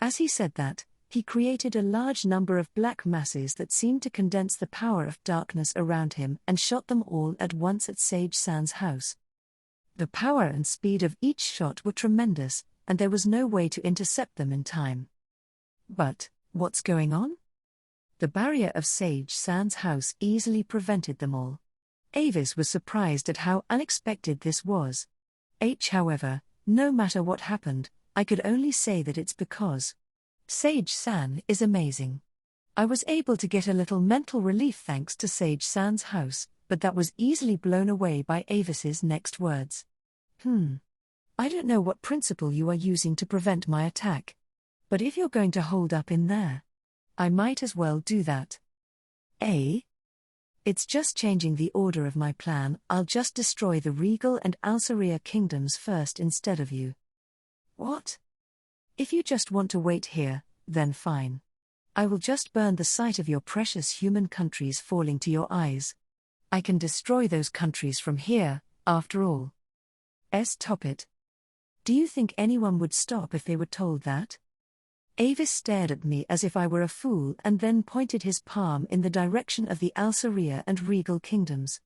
As he said that, he created a large number of black masses that seemed to condense the power of darkness around him and shot them all at once at Sage-san's house. The power and speed of each shot were tremendous, and there was no way to intercept them in time. But what's going on? The barrier of Sage-san's house easily prevented them all. Avis was surprised at how unexpected this was. However, no matter what happened, I could only say that it's because Sage-san is amazing. I was able to get a little mental relief thanks to Sage-san's house, but that was easily blown away by Avis's next words. I don't know what principle you are using to prevent my attack. But if you're going to hold up in there, I might as well do that. It's just changing the order of my plan. I'll just destroy the Regal and Alceria kingdoms first instead of you. What? If you just want to wait here, then fine. I will just burn the sight of your precious human countries falling to your eyes. I can destroy those countries from here, after all. Stop it. Do you think anyone would stop if they were told that? Avis stared at me as if I were a fool and then pointed his palm in the direction of the Alceria and Regal kingdoms.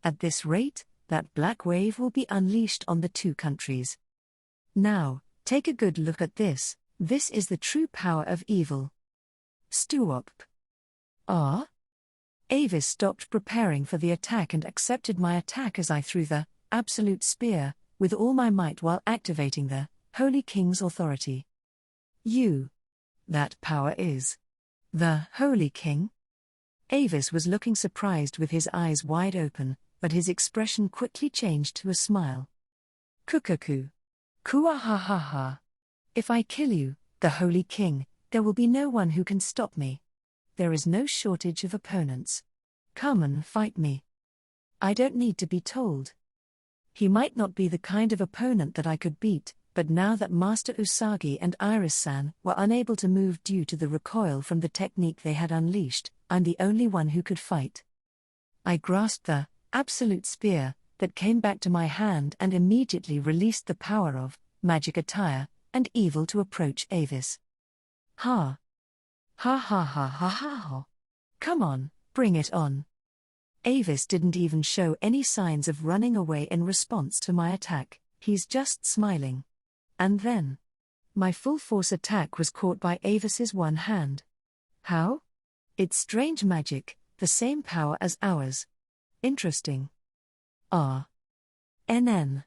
At this rate, that black wave will be unleashed on the two countries. Now, take a good look at this. This is the true power of evil. Stuop. Avis stopped preparing for the attack and accepted my attack as I threw the absolute spear with all my might while activating the Holy King's authority. That power is the Holy King? Avis was looking surprised with his eyes wide open, but his expression quickly changed to a smile. Kukaku. Kuahahaha. If I kill you, the Holy King, there will be no one who can stop me. There is no shortage of opponents. Come and fight me. I don't need to be told. He might not be the kind of opponent that I could beat, but now that Master Usagi and Iris-san were unable to move due to the recoil from the technique they had unleashed, I'm the only one who could fight. I grasped the absolute spear that came back to my hand and immediately released the power of magic attire and evil to approach Avis. Ha! Ha ha ha ha ha ha! Come on, bring it on! Avis didn't even show any signs of running away in response to my attack, he's just smiling. And then, my full force attack was caught by Avis's one hand. How? It's strange magic, the same power as ours. Interesting. NN.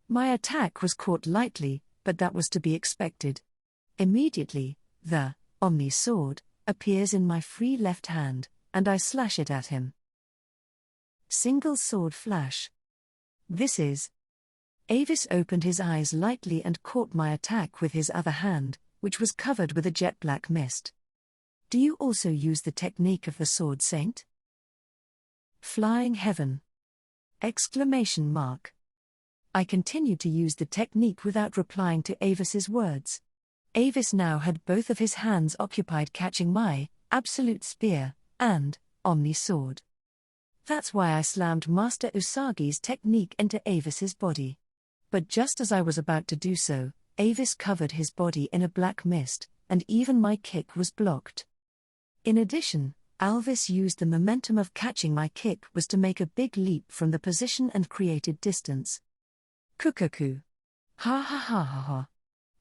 My attack was caught lightly, but that was to be expected. Immediately, the Omni Sword appears in my free left hand, and I slash it at him. Single sword flash. This is. Avis opened his eyes lightly and caught my attack with his other hand, which was covered with a jet black mist. Do you also use the technique of the Sword Saint? Flying heaven! Exclamation mark. I continued to use the technique without replying to Avis's words. Avis now had both of his hands occupied catching my absolute spear and Omni Sword. That's why I slammed Master Usagi's technique into Avis's body. But just as I was about to do so, Avis covered his body in a black mist, and even my kick was blocked. In addition, Alvis used the momentum of catching my kick was to make a big leap from the position and created distance. Kukaku. Ha ha ha ha ha.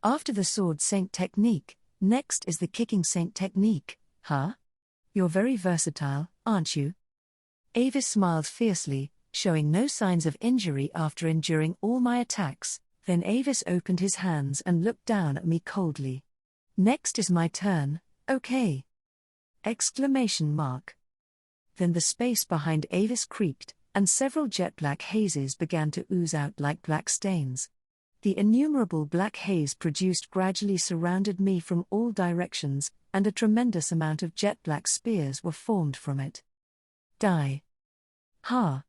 After the Sword Saint technique, next is the Kicking Saint technique, huh? You're very versatile, aren't you? Avis smiled fiercely, showing no signs of injury after enduring all my attacks. Then Avis opened his hands and looked down at me coldly. Next is my turn, okay? Exclamation mark. Then the space behind Avis creaked, and several jet black hazes began to ooze out like black stains. The innumerable black haze produced gradually surrounded me from all directions, and a tremendous amount of jet black spears were formed from it. Die. Ha!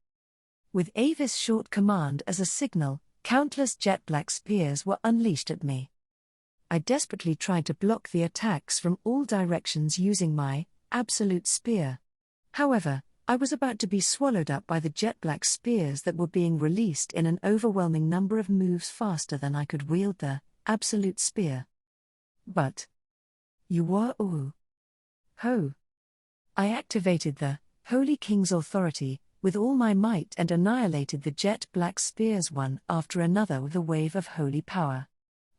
With Avis' short command as a signal, countless jet black spears were unleashed at me. I desperately tried to block the attacks from all directions using my absolute spear. However, I was about to be swallowed up by the jet black spears that were being released in an overwhelming number of moves faster than I could wield the absolute spear. But you were ho! I activated the Holy King's authority with all my might and annihilated the jet black spears one after another with a wave of holy power.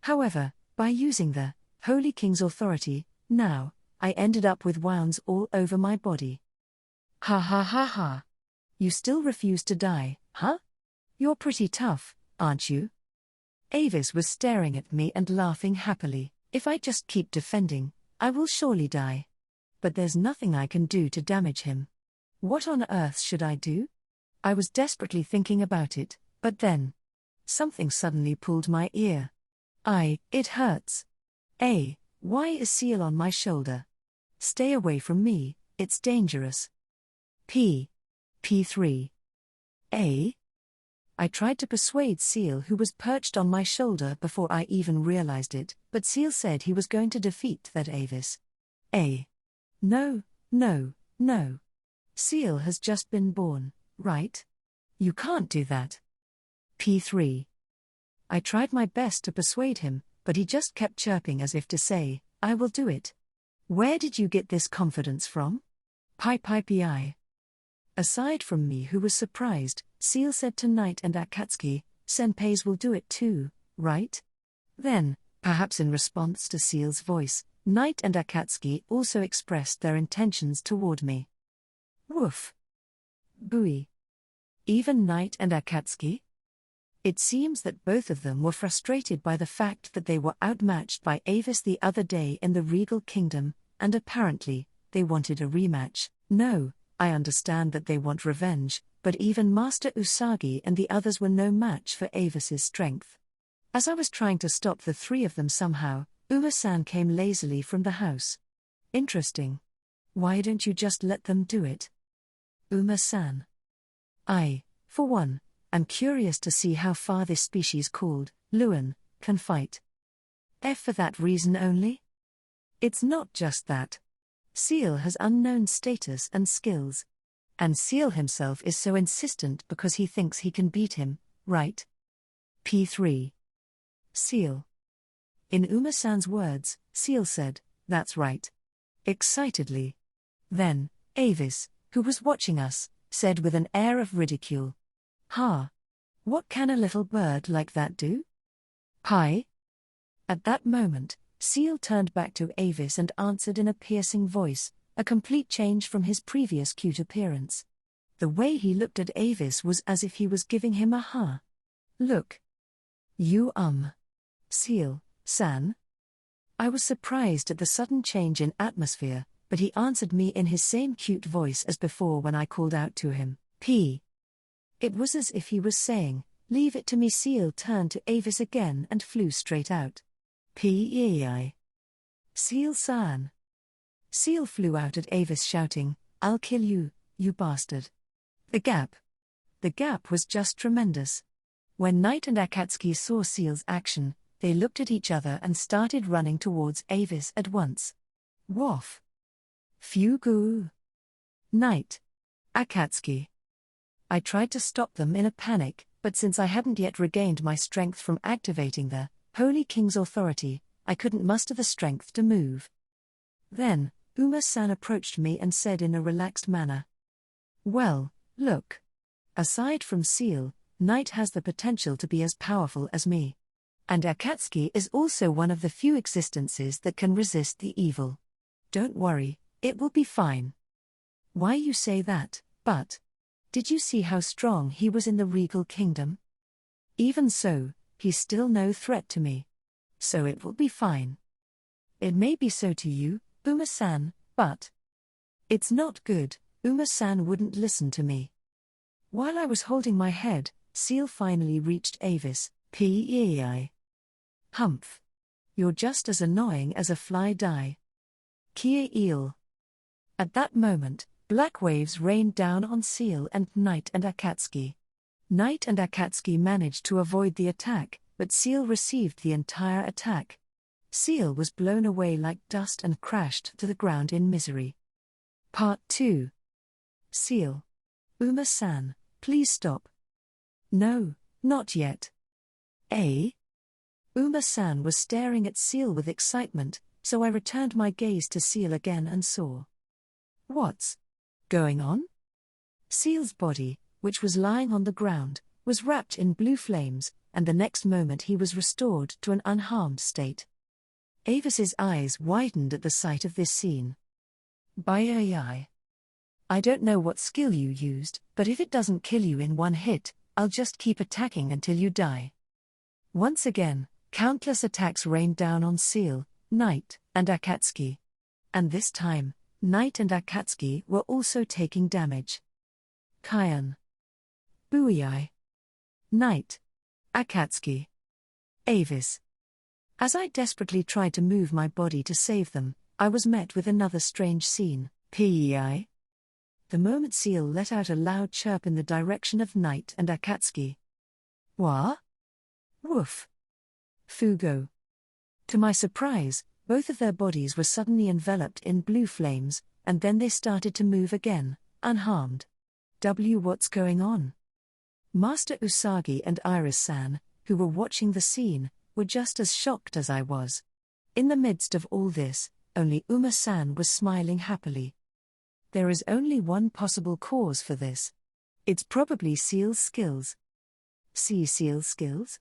However, by using the Holy King's authority, now, I ended up with wounds all over my body. Ha ha ha ha. You still refuse to die, huh? You're pretty tough, aren't you? Avis was staring at me and laughing happily. If I just keep defending, I will surely die. But there's nothing I can do to damage him. What on earth should I do? I was desperately thinking about it, but then something suddenly pulled my ear. It hurts. Why is Seal on my shoulder? Stay away from me, it's dangerous. P3. I tried to persuade Seal, who was perched on my shoulder, before I even realized it, but Seal said he was going to defeat that Avis. No. Seal has just been born, right? You can't do that. P3. I tried my best to persuade him, but he just kept chirping as if to say, I will do it. Where did you get this confidence from? Pi. Aside from me, who was surprised, Seal said to Knight and Akatsuki, Senpais will do it too, right? Then, perhaps in response to Seal's voice, Knight and Akatsuki also expressed their intentions toward me. Woof. Booey. Even Knight and Akatsuki? It seems that both of them were frustrated by the fact that they were outmatched by Avis the other day in the Regal Kingdom, and apparently, they wanted a rematch. No, I understand that they want revenge, but even Master Usagi and the others were no match for Avis's strength. As I was trying to stop the three of them somehow, Uma-san came lazily from the house. Interesting. Why don't you just let them do it? Uma-san. I, for one, I'm curious to see how far this species called Luan can fight. For that reason only? It's not just that. Seal has unknown status and skills. And Seal himself is so insistent because he thinks he can beat him, right? P3. Seal. In Uma-san's words, Seal said, "That's right." Excitedly. Then, Avis, who was watching us, said with an air of ridicule, "Ha! What can a little bird like that do?" "Hi." At that moment, Seal turned back to Avis and answered in a piercing voice, a complete change from his previous cute appearance. The way he looked at Avis was as if he was giving him a ha. "Look. You Seal-san?" I was surprised at the sudden change in atmosphere, but he answered me in his same cute voice as before when I called out to him, "P." It was as if he was saying, "Leave it to me." Seal turned to Avis again and flew straight out. P-E-I. "Seal-san." Seal flew out at Avis shouting, "I'll kill you, you bastard." The gap was just tremendous. When Knight and Akatsuki saw Seal's action, they looked at each other and started running towards Avis at once. Waff. Fugu. Knight. Akatsuki. I tried to stop them in a panic, but since I hadn't yet regained my strength from activating the Holy King's authority, I couldn't muster the strength to move. Then, Uma-san approached me and said in a relaxed manner, "Well, look. Aside from Seal, Knight has the potential to be as powerful as me. And Akatsuki is also one of the few existences that can resist the evil. Don't worry, it will be fine." "Why you say that, but did you see how strong he was in the Regal Kingdom? Even so, he's still no threat to me. So it will be fine." "It may be so to you, Uma-san, but it's not good." Uma-san wouldn't listen to me. While I was holding my head, Seal finally reached Avis. P-E-I. "Humph. You're just as annoying as a fly die. Kia eel." At that moment, black waves rained down on Seal and Knight and Akatsuki. Knight and Akatsuki managed to avoid the attack, but Seal received the entire attack. Seal was blown away like dust and crashed to the ground in misery. Part 2. Seal. "Uma-san, please stop." "No, not yet." Uma-san was staring at Seal with excitement, so I returned my gaze to Seal again and saw. What's going on? Seal's body, which was lying on the ground, was wrapped in blue flames, and the next moment he was restored to an unharmed state. Avis's eyes widened at the sight of this scene. "Bye. I don't know what skill you used, but if it doesn't kill you in one hit, I'll just keep attacking until you die." Once again, countless attacks rained down on Seal, Knight, and Akatsuki. And this time, Knight and Akatsuki were also taking damage. Kion. Buiai. Knight. Akatsuki. Avis. As I desperately tried to move my body to save them, I was met with another strange scene. Pei. The moment Seal let out a loud chirp in the direction of Knight and Akatsuki. Wah? Woof. Fugo. To my surprise, both of their bodies were suddenly enveloped in blue flames, and then they started to move again, unharmed. What's going on? Master Usagi and Iris-san, who were watching the scene, were just as shocked as I was. In the midst of all this, only Uma-san was smiling happily. There is only one possible cause for this. It's probably Seal's skills. See Seal's skills?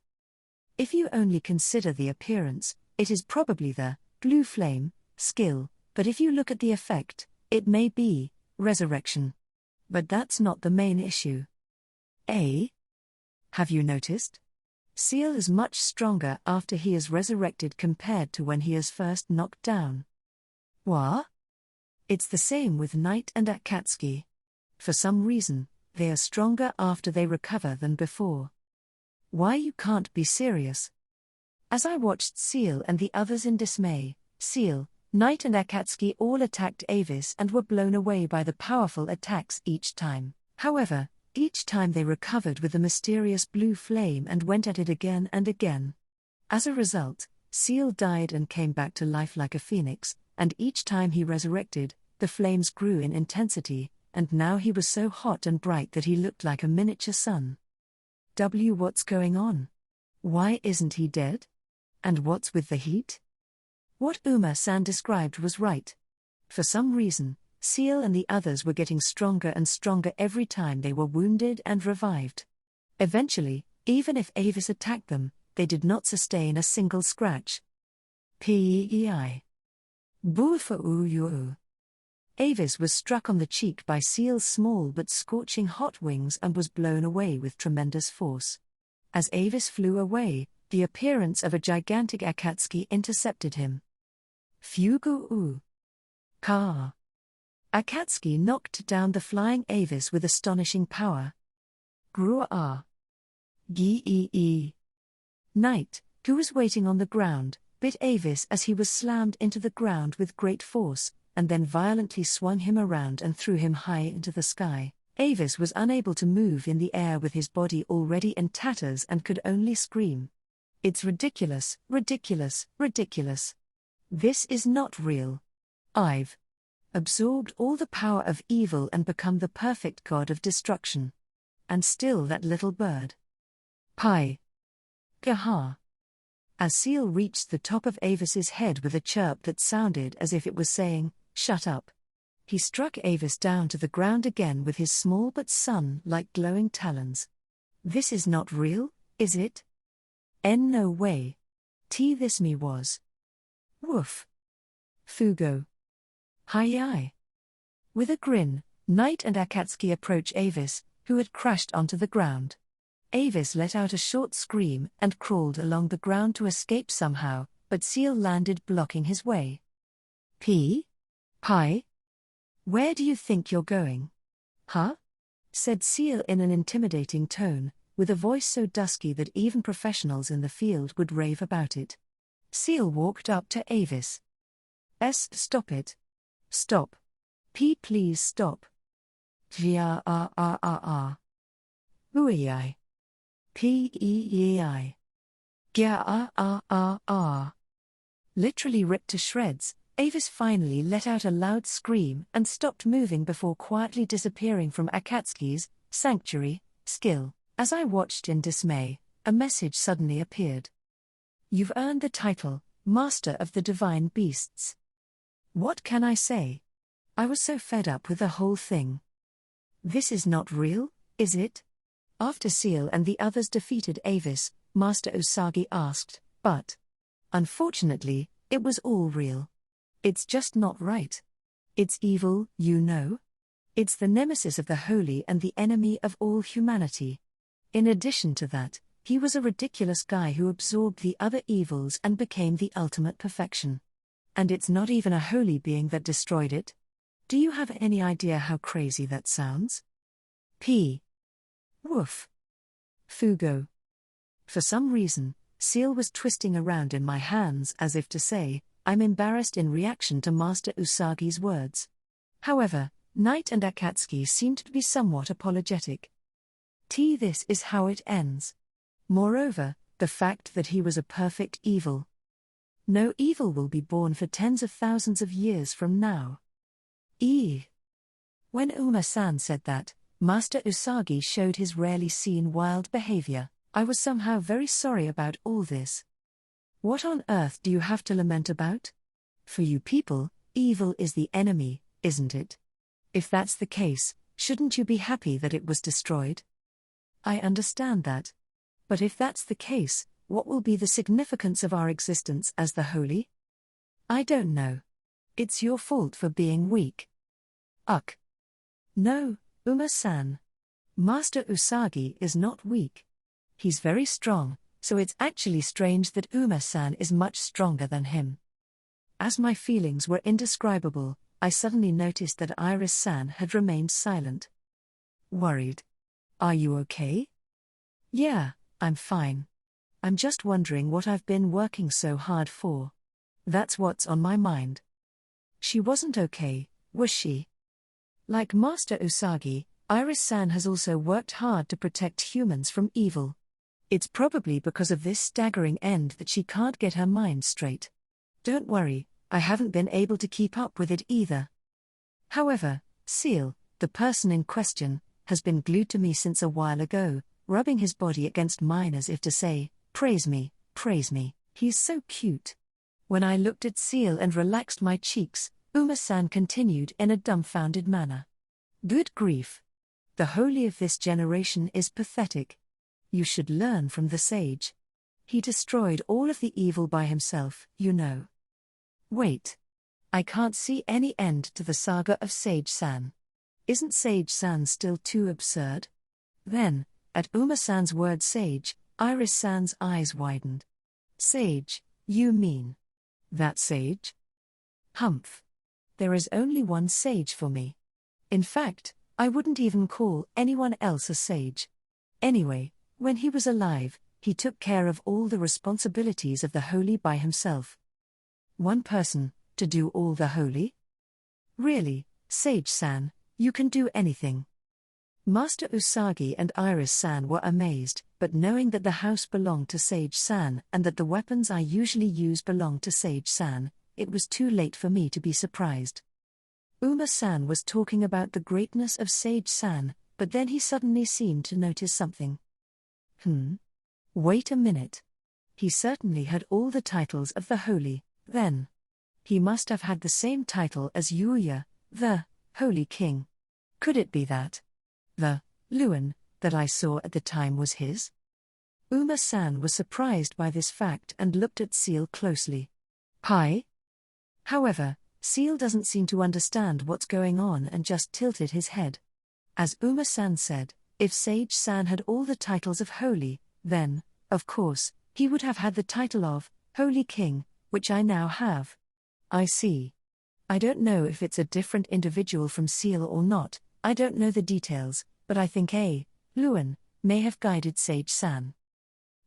If you only consider the appearance, it is probably the blue flame skill, but if you look at the effect, it may be resurrection. But that's not the main issue. Have you noticed? Seal is much stronger after he is resurrected compared to when he is first knocked down. What? It's the same with Knight and Akatsuki. For some reason, they are stronger after they recover than before. Why, you can't be serious. As I watched Seal and the others in dismay, Seal, Knight and Akatsuki all attacked Avis and were blown away by the powerful attacks each time. However, each time they recovered with the mysterious blue flame and went at it again and again. As a result, Seal died and came back to life like a phoenix, and each time he resurrected, the flames grew in intensity, and now he was so hot and bright that he looked like a miniature sun. What's going on? Why isn't he dead? And what's with the heat? What Uma-san described was right. For some reason, Seal and the others were getting stronger and stronger every time they were wounded and revived. Eventually, even if Avis attacked them, they did not sustain a single scratch. Pei. Bufu. Avis was struck on the cheek by Seal's small but scorching hot wings and was blown away with tremendous force. As Avis flew away, the appearance of a gigantic Akatsuki intercepted him. Fugu. Ka. Akatsuki knocked down the flying Avis with astonishing power. Grua. Gee. Knight, who was waiting on the ground, bit Avis as he was slammed into the ground with great force, and then violently swung him around and threw him high into the sky. Avis was unable to move in the air with his body already in tatters and could only scream. It's ridiculous, ridiculous, ridiculous. This is not real. I've absorbed all the power of evil and become the perfect god of destruction. And still that little bird. Pi. Gaha. As Seal reached the top of Avis's head with a chirp that sounded as if it was saying, "Shut up," he struck Avis down to the ground again with his small but sun-like glowing talons. This is not real, is it? No way. This me was. Woof. Fugo. Hi. With a grin, Knight and Akatsuki approach Avis, who had crashed onto the ground. Avis let out a short scream and crawled along the ground to escape somehow, but Seal landed blocking his way. Pi? Where do you think you're going? Huh? Said Seal in an intimidating tone, with a voice so dusky that even professionals in the field would rave about it. Seal walked up to Avis. Stop it. Stop. Please stop. Via. Uei. Pei. Gya. Literally ripped to shreds, Avis finally let out a loud scream and stopped moving before quietly disappearing from Akatsuki's sanctuary skill. As I watched in dismay, a message suddenly appeared. You've earned the title, Master of the Divine Beasts. What can I say? I was so fed up with the whole thing. This is not real, is it? After Seal and the others defeated Avis, Master Usagi asked, but unfortunately, it was all real. It's just not right. It's evil, you know. It's the nemesis of the holy and the enemy of all humanity. In addition to that, he was a ridiculous guy who absorbed the other evils and became the ultimate perfection. And it's not even a holy being that destroyed it? Do you have any idea how crazy that sounds? Woof. Fugo. For some reason, Seal was twisting around in my hands as if to say, I'm embarrassed in reaction to Master Usagi's words. However, Knight and Akatsuki seemed to be somewhat apologetic. This is how it ends. Moreover, the fact that he was a perfect evil. No evil will be born for tens of thousands of years from now. When Uma-san said that, Master Usagi showed his rarely seen wild behavior. I was somehow very sorry about all this. What on earth do you have to lament about? For you people, evil is the enemy, isn't it? If that's the case, shouldn't you be happy that it was destroyed? I understand that. But if that's the case, what will be the significance of our existence as the holy? I don't know. It's your fault for being weak. No, Uma-san. Master Usagi is not weak. He's very strong, so it's actually strange that Uma-san is much stronger than him. As my feelings were indescribable, I suddenly noticed that Iris-san had remained silent. Worried. Are you okay? Yeah, I'm fine. I'm just wondering what I've been working so hard for. That's what's on my mind. She wasn't okay, was she? Like Master Usagi, Iris-san has also worked hard to protect humans from evil. It's probably because of this staggering end that she can't get her mind straight. Don't worry, I haven't been able to keep up with it either. However, Seal, the person in question, has been glued to me since a while ago, rubbing his body against mine as if to say, praise me, praise me, he's so cute. When I looked at Seal and relaxed my cheeks, Uma-san continued in a dumbfounded manner. Good grief. The holy of this generation is pathetic. You should learn from the sage. He destroyed all of the evil by himself, you know. Wait. I can't see any end to the saga of Sage-san. Isn't Sage-san still too absurd? Then, at Uma-san's word sage, Iris-san's eyes widened. Sage, you mean? That sage? Humph. There is only one sage for me. In fact, I wouldn't even call anyone else a sage. Anyway, when he was alive, he took care of all the responsibilities of the holy by himself. One person, to do all the holy? Really, Sage-san, you can do anything. Master Usagi and Iris-san were amazed, but knowing that the house belonged to Sage-san and that the weapons I usually use belonged to Sage-san, it was too late for me to be surprised. Uma-san was talking about the greatness of Sage-san, but then he suddenly seemed to notice something. Wait a minute. He certainly had all the titles of the holy, then. He must have had the same title as Yuuya, the Holy King. Could it be that the Luan that I saw at the time was his? Uma-san was surprised by this fact and looked at Seal closely. Hi? However, Seal doesn't seem to understand what's going on and just tilted his head. As Uma-san said, if Sage-san had all the titles of holy, then, of course, he would have had the title of Holy King, which I now have. I see. I don't know if it's a different individual from Seal or not, I don't know the details, but I think Luan may have guided Sage-san.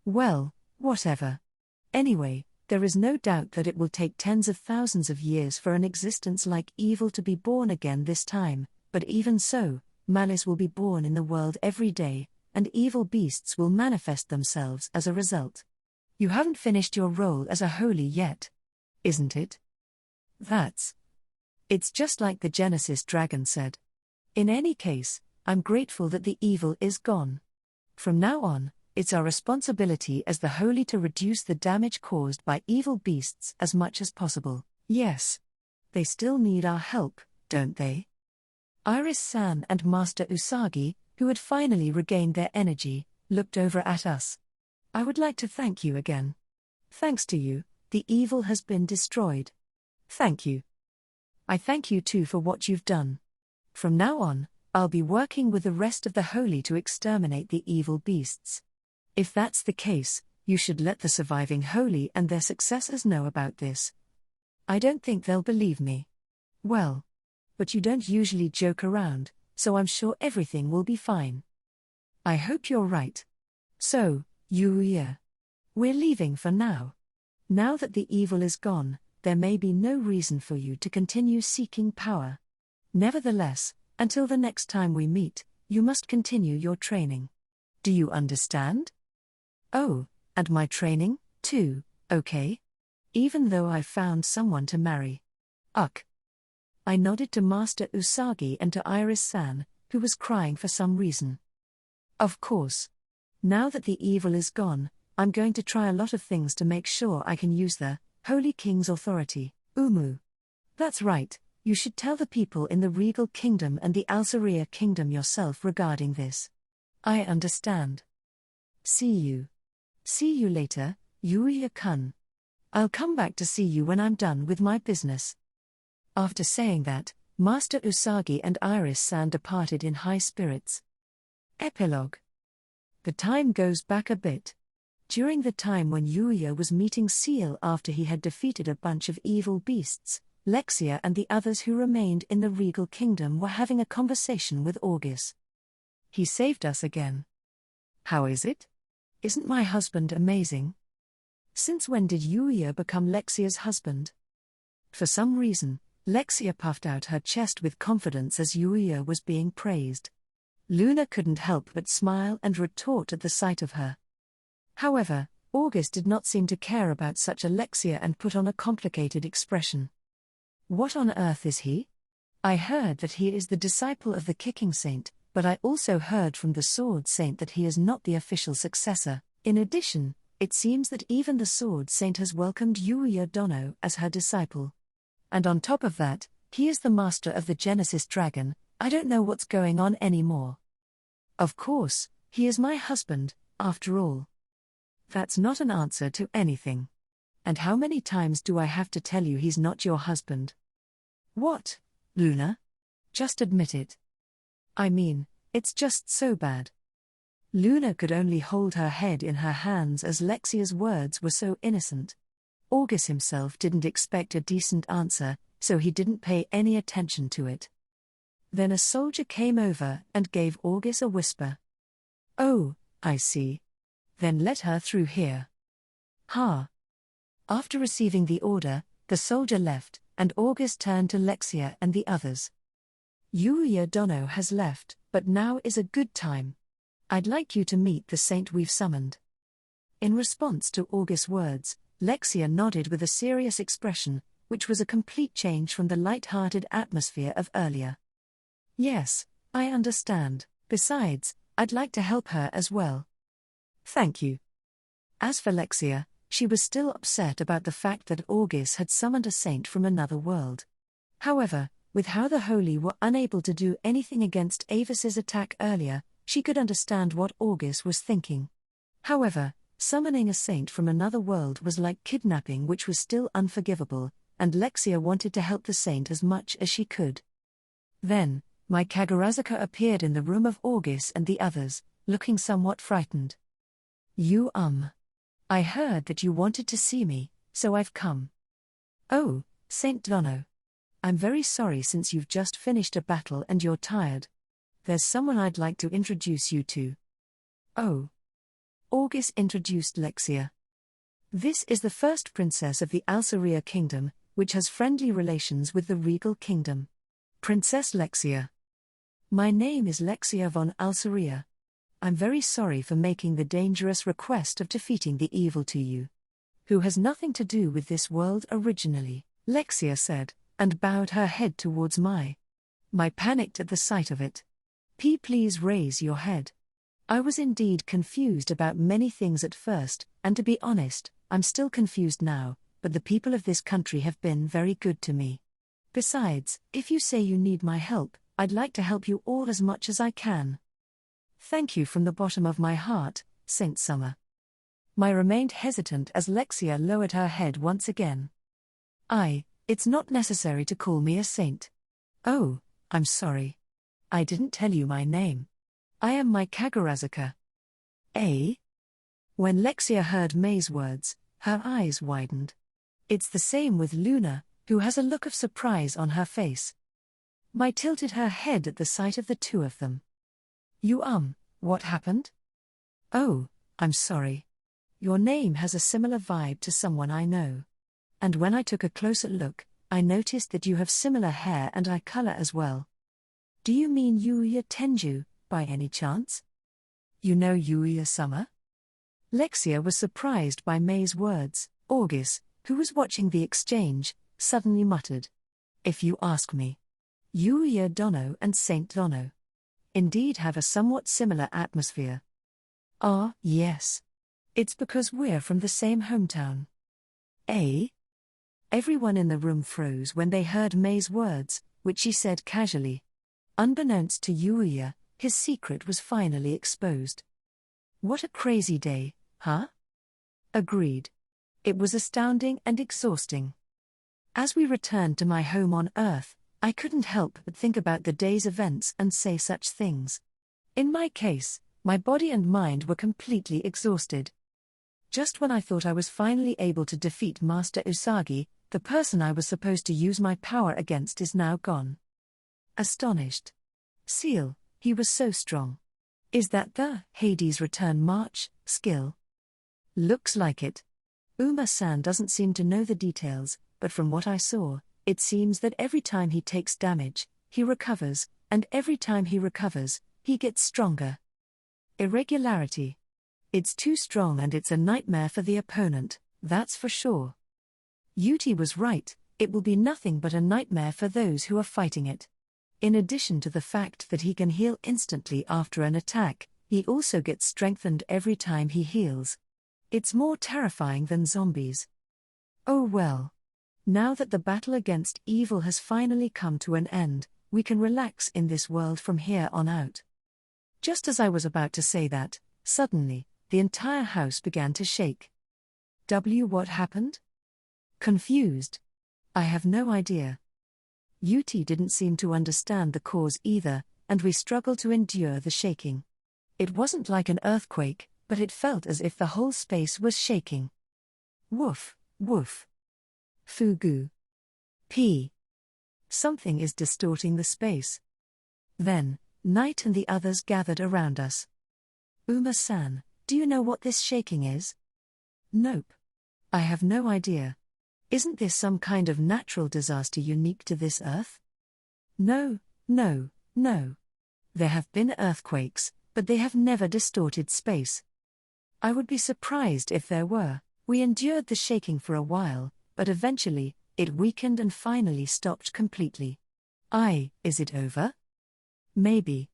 Well, whatever. Anyway, there is no doubt that it will take tens of thousands of years for an existence like evil to be born again this time, but even so, malice will be born in the world every day, and evil beasts will manifest themselves as a result. You haven't finished your role as a holy yet, isn't it? It's just like the Genesis dragon said. In any case, I'm grateful that the evil is gone. From now on, it's our responsibility as the holy to reduce the damage caused by evil beasts as much as possible. Yes. They still need our help, don't they? Iris-san and Master Usagi, who had finally regained their energy, looked over at us. I would like to thank you again. Thanks to you, the evil has been destroyed. Thank you. I thank you too for what you've done. From now on, I'll be working with the rest of the holy to exterminate the evil beasts. If that's the case, you should let the surviving holy and their successors know about this. I don't think they'll believe me. Well, but you don't usually joke around, so I'm sure everything will be fine. I hope you're right. So, Yuuya. We're leaving for now. Now that the evil is gone, there may be no reason for you to continue seeking power. Nevertheless, until the next time we meet, you must continue your training. Do you understand? Oh, and my training, too, okay? Even though I've found someone to marry. Ugh. I nodded to Master Usagi and to Iris-san, who was crying for some reason. Of course. Now that the evil is gone, I'm going to try a lot of things to make sure I can use the Holy King's authority. That's right, you should tell the people in the Regal Kingdom and the Alsaria Kingdom yourself regarding this. I understand. See you later, Yuuya-kun. I'll come back to see you when I'm done with my business. After saying that, Master Usagi and Iris-san departed in high spirits. Epilogue. The time goes back a bit. During the time when Yuuya was meeting Seal after he had defeated a bunch of evil beasts, Lexia and the others who remained in the Regal Kingdom were having a conversation with August. He saved us again. How is it? Isn't my husband amazing? Since when did Yuuya become Lexia's husband? For some reason, Lexia puffed out her chest with confidence as Yuuya was being praised. Luna couldn't help but smile and retort at the sight of her. However, August did not seem to care about such Alexia and put on a complicated expression. What on earth is he? I heard that he is the disciple of the kicking saint, but I also heard from the sword saint that he is not the official successor. In addition, it seems that even the sword saint has welcomed Yuuya Dono as her disciple. And on top of that, he is the master of the Genesis dragon. I don't know what's going on anymore. Of course, he is my husband, after all. That's not an answer to anything. And how many times do I have to tell you he's not your husband? What, Luna? Just admit it. I mean, it's just so bad. Luna could only hold her head in her hands as Lexia's words were so innocent. August himself didn't expect a decent answer, so he didn't pay any attention to it. Then a soldier came over and gave August a whisper. "Oh, I see. Then let her through here." Ha! After receiving the order, the soldier left, and August turned to Lexia and the others. "Yuuya Dono has left, but now is a good time. I'd like you to meet the saint we've summoned." In response to August's words, Lexia nodded with a serious expression, which was a complete change from the light-hearted atmosphere of earlier. "Yes, I understand. Besides, I'd like to help her as well." "Thank you." As for Lexia, she was still upset about the fact that August had summoned a saint from another world. However, with how the Holy were unable to do anything against Avis's attack earlier, she could understand what August was thinking. However, summoning a saint from another world was like kidnapping, which was still unforgivable, and Lexia wanted to help the saint as much as she could. Then, my Kagurazuka appeared in the room of August and the others, looking somewhat frightened. I heard that you wanted to see me, so I've come." "Oh, Saint Dono. I'm very sorry since you've just finished a battle and you're tired. There's someone I'd like to introduce you to." "Oh." August introduced Lexia. "This is the first princess of the Alceria kingdom, which has friendly relations with the regal kingdom. Princess Lexia. My name is Lexia von Alceria. I'm very sorry for making the dangerous request of defeating the evil to you. Who has nothing to do with this world originally," Lexia said, and bowed her head towards my panicked at the sight of it. Please raise your head. I was indeed confused about many things at first, and to be honest, I'm still confused now, but the people of this country have been very good to me. Besides, if you say you need my help, I'd like to help you all as much as I can. Thank you from the bottom of my heart, Saint Summer. I remained hesitant as Lexia lowered her head once again. It's not necessary to call me a saint. Oh, I'm sorry. I didn't tell you my name. I am my Kagurazuka." "Eh?" When Lexia heard May's words, her eyes widened. It's the same with Luna, who has a look of surprise on her face. Mai tilted her head at the sight of the two of them. What happened?" "Oh, I'm sorry. Your name has a similar vibe to someone I know. And when I took a closer look, I noticed that you have similar hair and eye color as well. Do you mean Yuuya Tenjou, by any chance? You know Yuuya Summer?" Lexia was surprised by May's words. August, who was watching the exchange, suddenly muttered, "If you ask me, Yuuya Dono and Saint Dono indeed have a somewhat similar atmosphere." "Ah, yes. It's because we're from the same hometown." "Eh?" Everyone in the room froze when they heard May's words, which she said casually. Unbeknownst to Yuuya, his secret was finally exposed. What a crazy day, huh? Agreed. It was astounding and exhausting. As we returned to my home on Earth, I couldn't help but think about the day's events and say such things. In my case, my body and mind were completely exhausted. Just when I thought I was finally able to defeat Master Usagi, the person I was supposed to use my power against is now gone. Astonished. Seal, he was so strong. Is that the Hades Return March skill? Looks like it. Uma-san doesn't seem to know the details, but from what I saw, it seems that every time he takes damage, he recovers, and every time he recovers, he gets stronger. Irregularity. It's too strong and it's a nightmare for the opponent, that's for sure. Yuti was right, it will be nothing but a nightmare for those who are fighting it. In addition to the fact that he can heal instantly after an attack, he also gets strengthened every time he heals. It's more terrifying than zombies. Oh well. Now that the battle against evil has finally come to an end, we can relax in this world from here on out. Just as I was about to say that, suddenly, the entire house began to shake. What happened? Confused. I have no idea. Yuti didn't seem to understand the cause either, and we struggled to endure the shaking. It wasn't like an earthquake, but it felt as if the whole space was shaking. Woof, woof. Fugu. P. Something is distorting the space. Then, Knight and the others gathered around us. Uma-san, do you know what this shaking is? Nope. I have no idea. Isn't this some kind of natural disaster unique to this Earth? No. There have been earthquakes, but they have never distorted space. I would be surprised if there were. We endured the shaking for a while, but eventually, it weakened and finally stopped completely. Is it over? Maybe.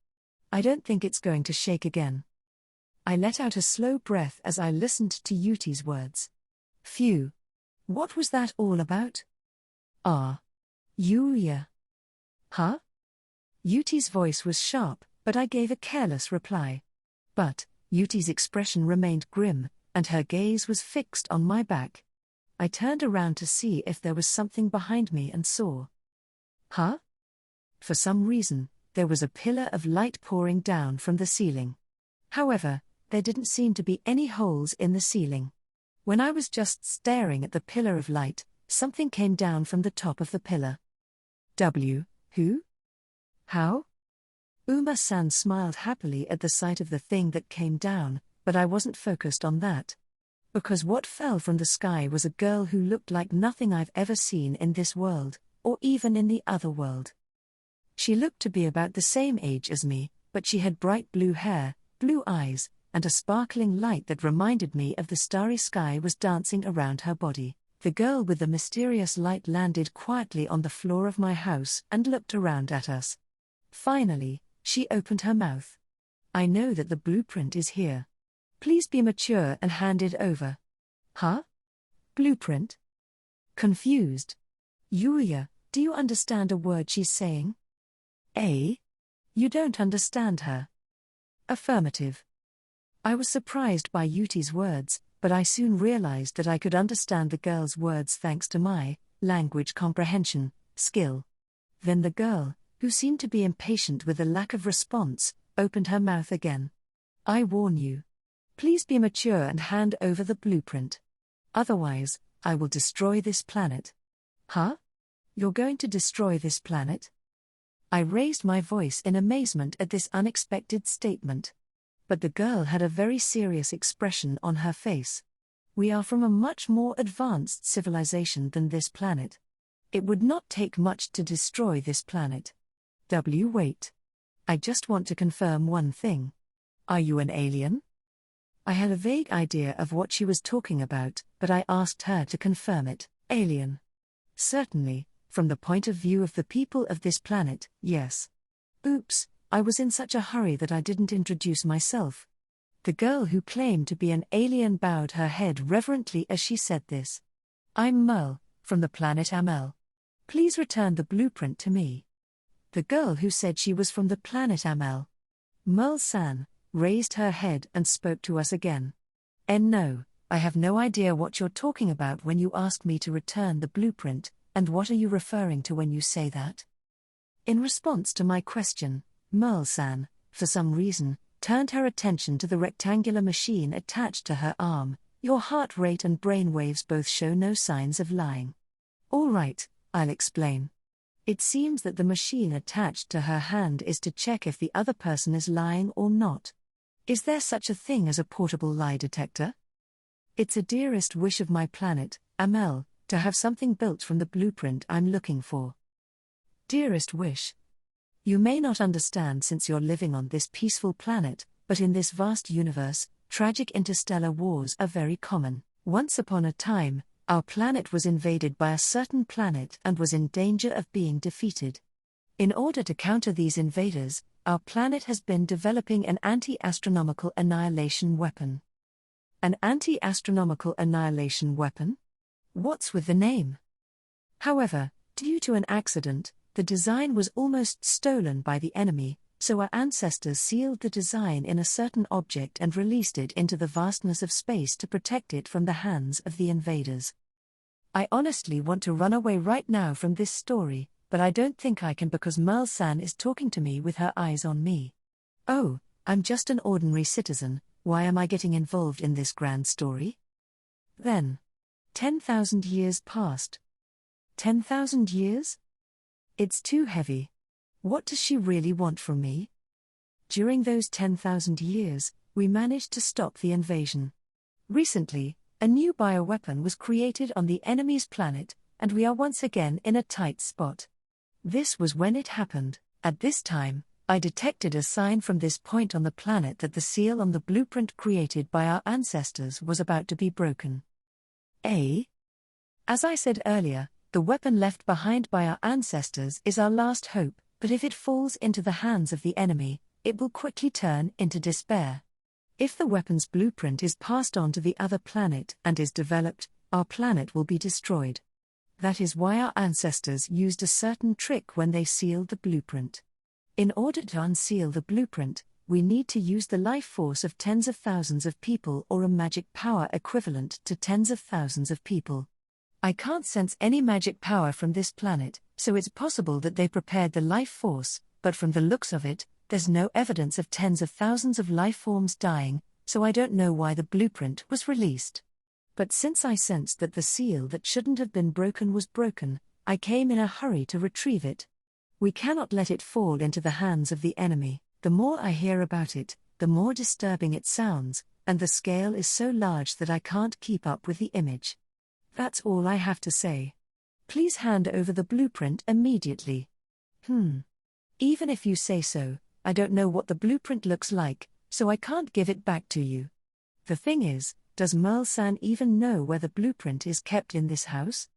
I don't think it's going to shake again. I let out a slow breath as I listened to Yuti's words. Phew. What was that all about? Yuuya. Huh? Yuti's voice was sharp, but I gave a careless reply. But Yuti's expression remained grim, and her gaze was fixed on my back. I turned around to see if there was something behind me and saw. Huh? For some reason, there was a pillar of light pouring down from the ceiling. However, there didn't seem to be any holes in the ceiling. When I was just staring at the pillar of light, something came down from the top of the pillar. Who? How? Uma-san smiled happily at the sight of the thing that came down, but I wasn't focused on that. Because what fell from the sky was a girl who looked like nothing I've ever seen in this world, or even in the other world. She looked to be about the same age as me, but she had bright blue hair, blue eyes, and a sparkling light that reminded me of the starry sky was dancing around her body. The girl with the mysterious light landed quietly on the floor of my house and looked around at us. Finally, she opened her mouth. I know that the blueprint is here. Please be mature and hand it over. Huh? Blueprint? Confused. Yuuya, do you understand a word she's saying? You don't understand her? Affirmative. I was surprised by Yuti's words, but I soon realized that I could understand the girl's words thanks to my language comprehension skill. Then the girl, who seemed to be impatient with the lack of response, opened her mouth again. I warn you. Please be mature and hand over the blueprint. Otherwise, I will destroy this planet. Huh? You're going to destroy this planet? I raised my voice in amazement at this unexpected statement. But the girl had a very serious expression on her face. We are from a much more advanced civilization than this planet. It would not take much to destroy this planet. Wait. I just want to confirm one thing. Are you an alien? I had a vague idea of what she was talking about, but I asked her to confirm it. Alien. Certainly, from the point of view of the people of this planet, yes. Oops, I was in such a hurry that I didn't introduce myself. The girl who claimed to be an alien bowed her head reverently as she said this. I'm Merle, from the planet Amel. Please return the blueprint to me. The girl who said she was from the planet Amel, Merle-san, raised her head and spoke to us again. No, I have no idea what you're talking about when you ask me to return the blueprint, and what are you referring to when you say that? In response to my question, Merle-san, for some reason, turned her attention to the rectangular machine attached to her arm. Your heart rate and brain waves both show no signs of lying. All right, I'll explain. It seems that the machine attached to her hand is to check if the other person is lying or not. Is there such a thing as a portable lie detector? It's a dearest wish of my planet, Amel, to have something built from the blueprint I'm looking for. Dearest wish. You may not understand since you're living on this peaceful planet, but in this vast universe, tragic interstellar wars are very common. Once upon a time, our planet was invaded by a certain planet and was in danger of being defeated. In order to counter these invaders, our planet has been developing an anti-astronomical annihilation weapon. An anti-astronomical annihilation weapon? What's with the name? However, due to an accident, the design was almost stolen by the enemy, so our ancestors sealed the design in a certain object and released it into the vastness of space to protect it from the hands of the invaders. I honestly want to run away right now from this story, but I don't think I can because Merle-san is talking to me with her eyes on me. Oh, I'm just an ordinary citizen, why am I getting involved in this grand story? Then, 10,000 years passed. 10,000 years? It's too heavy. What does she really want from me? During those 10,000 years, we managed to stop the invasion. Recently, a new bioweapon was created on the enemy's planet, and we are once again in a tight spot. This was when it happened. At this time, I detected a sign from this point on the planet that the seal on the blueprint created by our ancestors was about to be broken. As I said earlier, the weapon left behind by our ancestors is our last hope, but if it falls into the hands of the enemy, it will quickly turn into despair. If the weapon's blueprint is passed on to the other planet and is developed, our planet will be destroyed. That is why our ancestors used a certain trick when they sealed the blueprint. In order to unseal the blueprint, we need to use the life force of tens of thousands of people or a magic power equivalent to tens of thousands of people. I can't sense any magic power from this planet, so it's possible that they prepared the life force, but from the looks of it, there's no evidence of tens of thousands of life forms dying, so I don't know why the blueprint was released. But since I sensed that the seal that shouldn't have been broken was broken, I came in a hurry to retrieve it. We cannot let it fall into the hands of the enemy. The more I hear about it, the more disturbing it sounds, and the scale is so large that I can't keep up with the image. That's all I have to say. Please hand over the blueprint immediately. Even if you say so, I don't know what the blueprint looks like, so I can't give it back to you. The thing is, does Merle-san even know where the blueprint is kept in this house?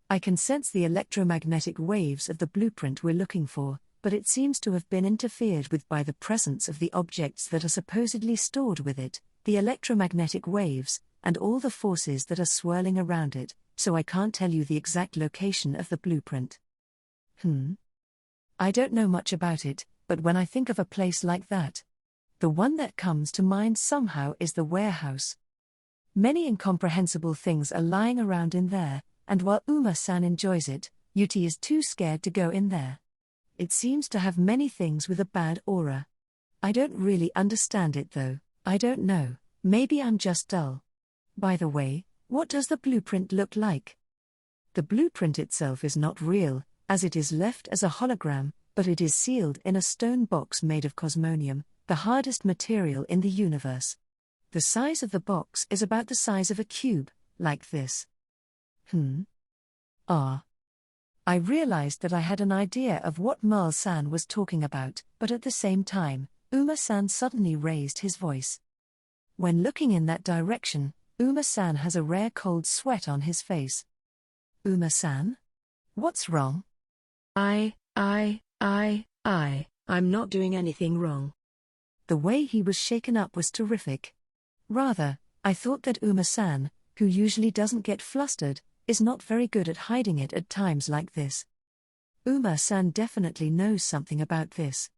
I can sense the electromagnetic waves of the blueprint we're looking for, but it seems to have been interfered with by the presence of the objects that are supposedly stored with it, the electromagnetic waves, and all the forces that are swirling around it, so I can't tell you the exact location of the blueprint. I don't know much about it, but when I think of a place like that, the one that comes to mind somehow is the warehouse. Many incomprehensible things are lying around in there, and while Uma-san enjoys it, Yuti is too scared to go in there. It seems to have many things with a bad aura. I don't really understand it though. I don't know, maybe I'm just dull. By the way, what does the blueprint look like? The blueprint itself is not real, as it is left as a hologram, but it is sealed in a stone box made of cosmonium, the hardest material in the universe. The size of the box is about the size of a cube, like this. I realized that I had an idea of what Merle-san was talking about, but at the same time, Uma-san suddenly raised his voice. When looking in that direction, Uma-san has a rare cold sweat on his face. Uma-san? What's wrong? I'm not doing anything wrong. The way he was shaken up was terrific. Rather, I thought that Uma-san, who usually doesn't get flustered, is not very good at hiding it at times like this. Uma-san definitely knows something about this.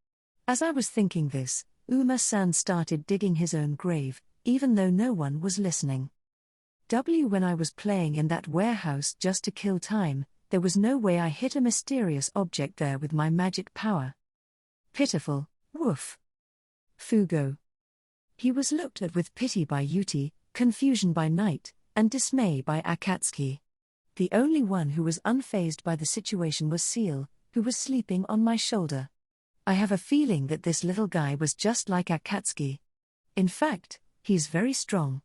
As I was thinking this, Uma-san started digging his own grave, even though no one was listening. When I was playing in that warehouse just to kill time, there was no way I hit a mysterious object there with my magic power. Pitiful, woof. Fugo. He was looked at with pity by Yuti, confusion by Night, and dismay by Akatsuki. The only one who was unfazed by the situation was Seal, who was sleeping on my shoulder. I have a feeling that this little guy was just like Akatsuki. In fact, he's very strong.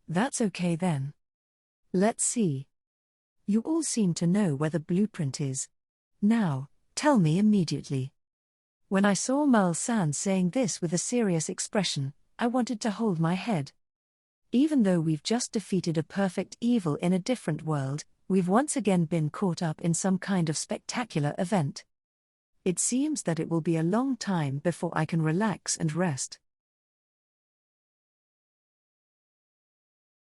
That's okay then. Let's see. You all seem to know where the blueprint is. Now, tell me immediately. When I saw Merle-san saying this with a serious expression, I wanted to hold my head. Even though we've just defeated a perfect evil in a different world, we've once again been caught up in some kind of spectacular event. It seems that it will be a long time before I can relax and rest.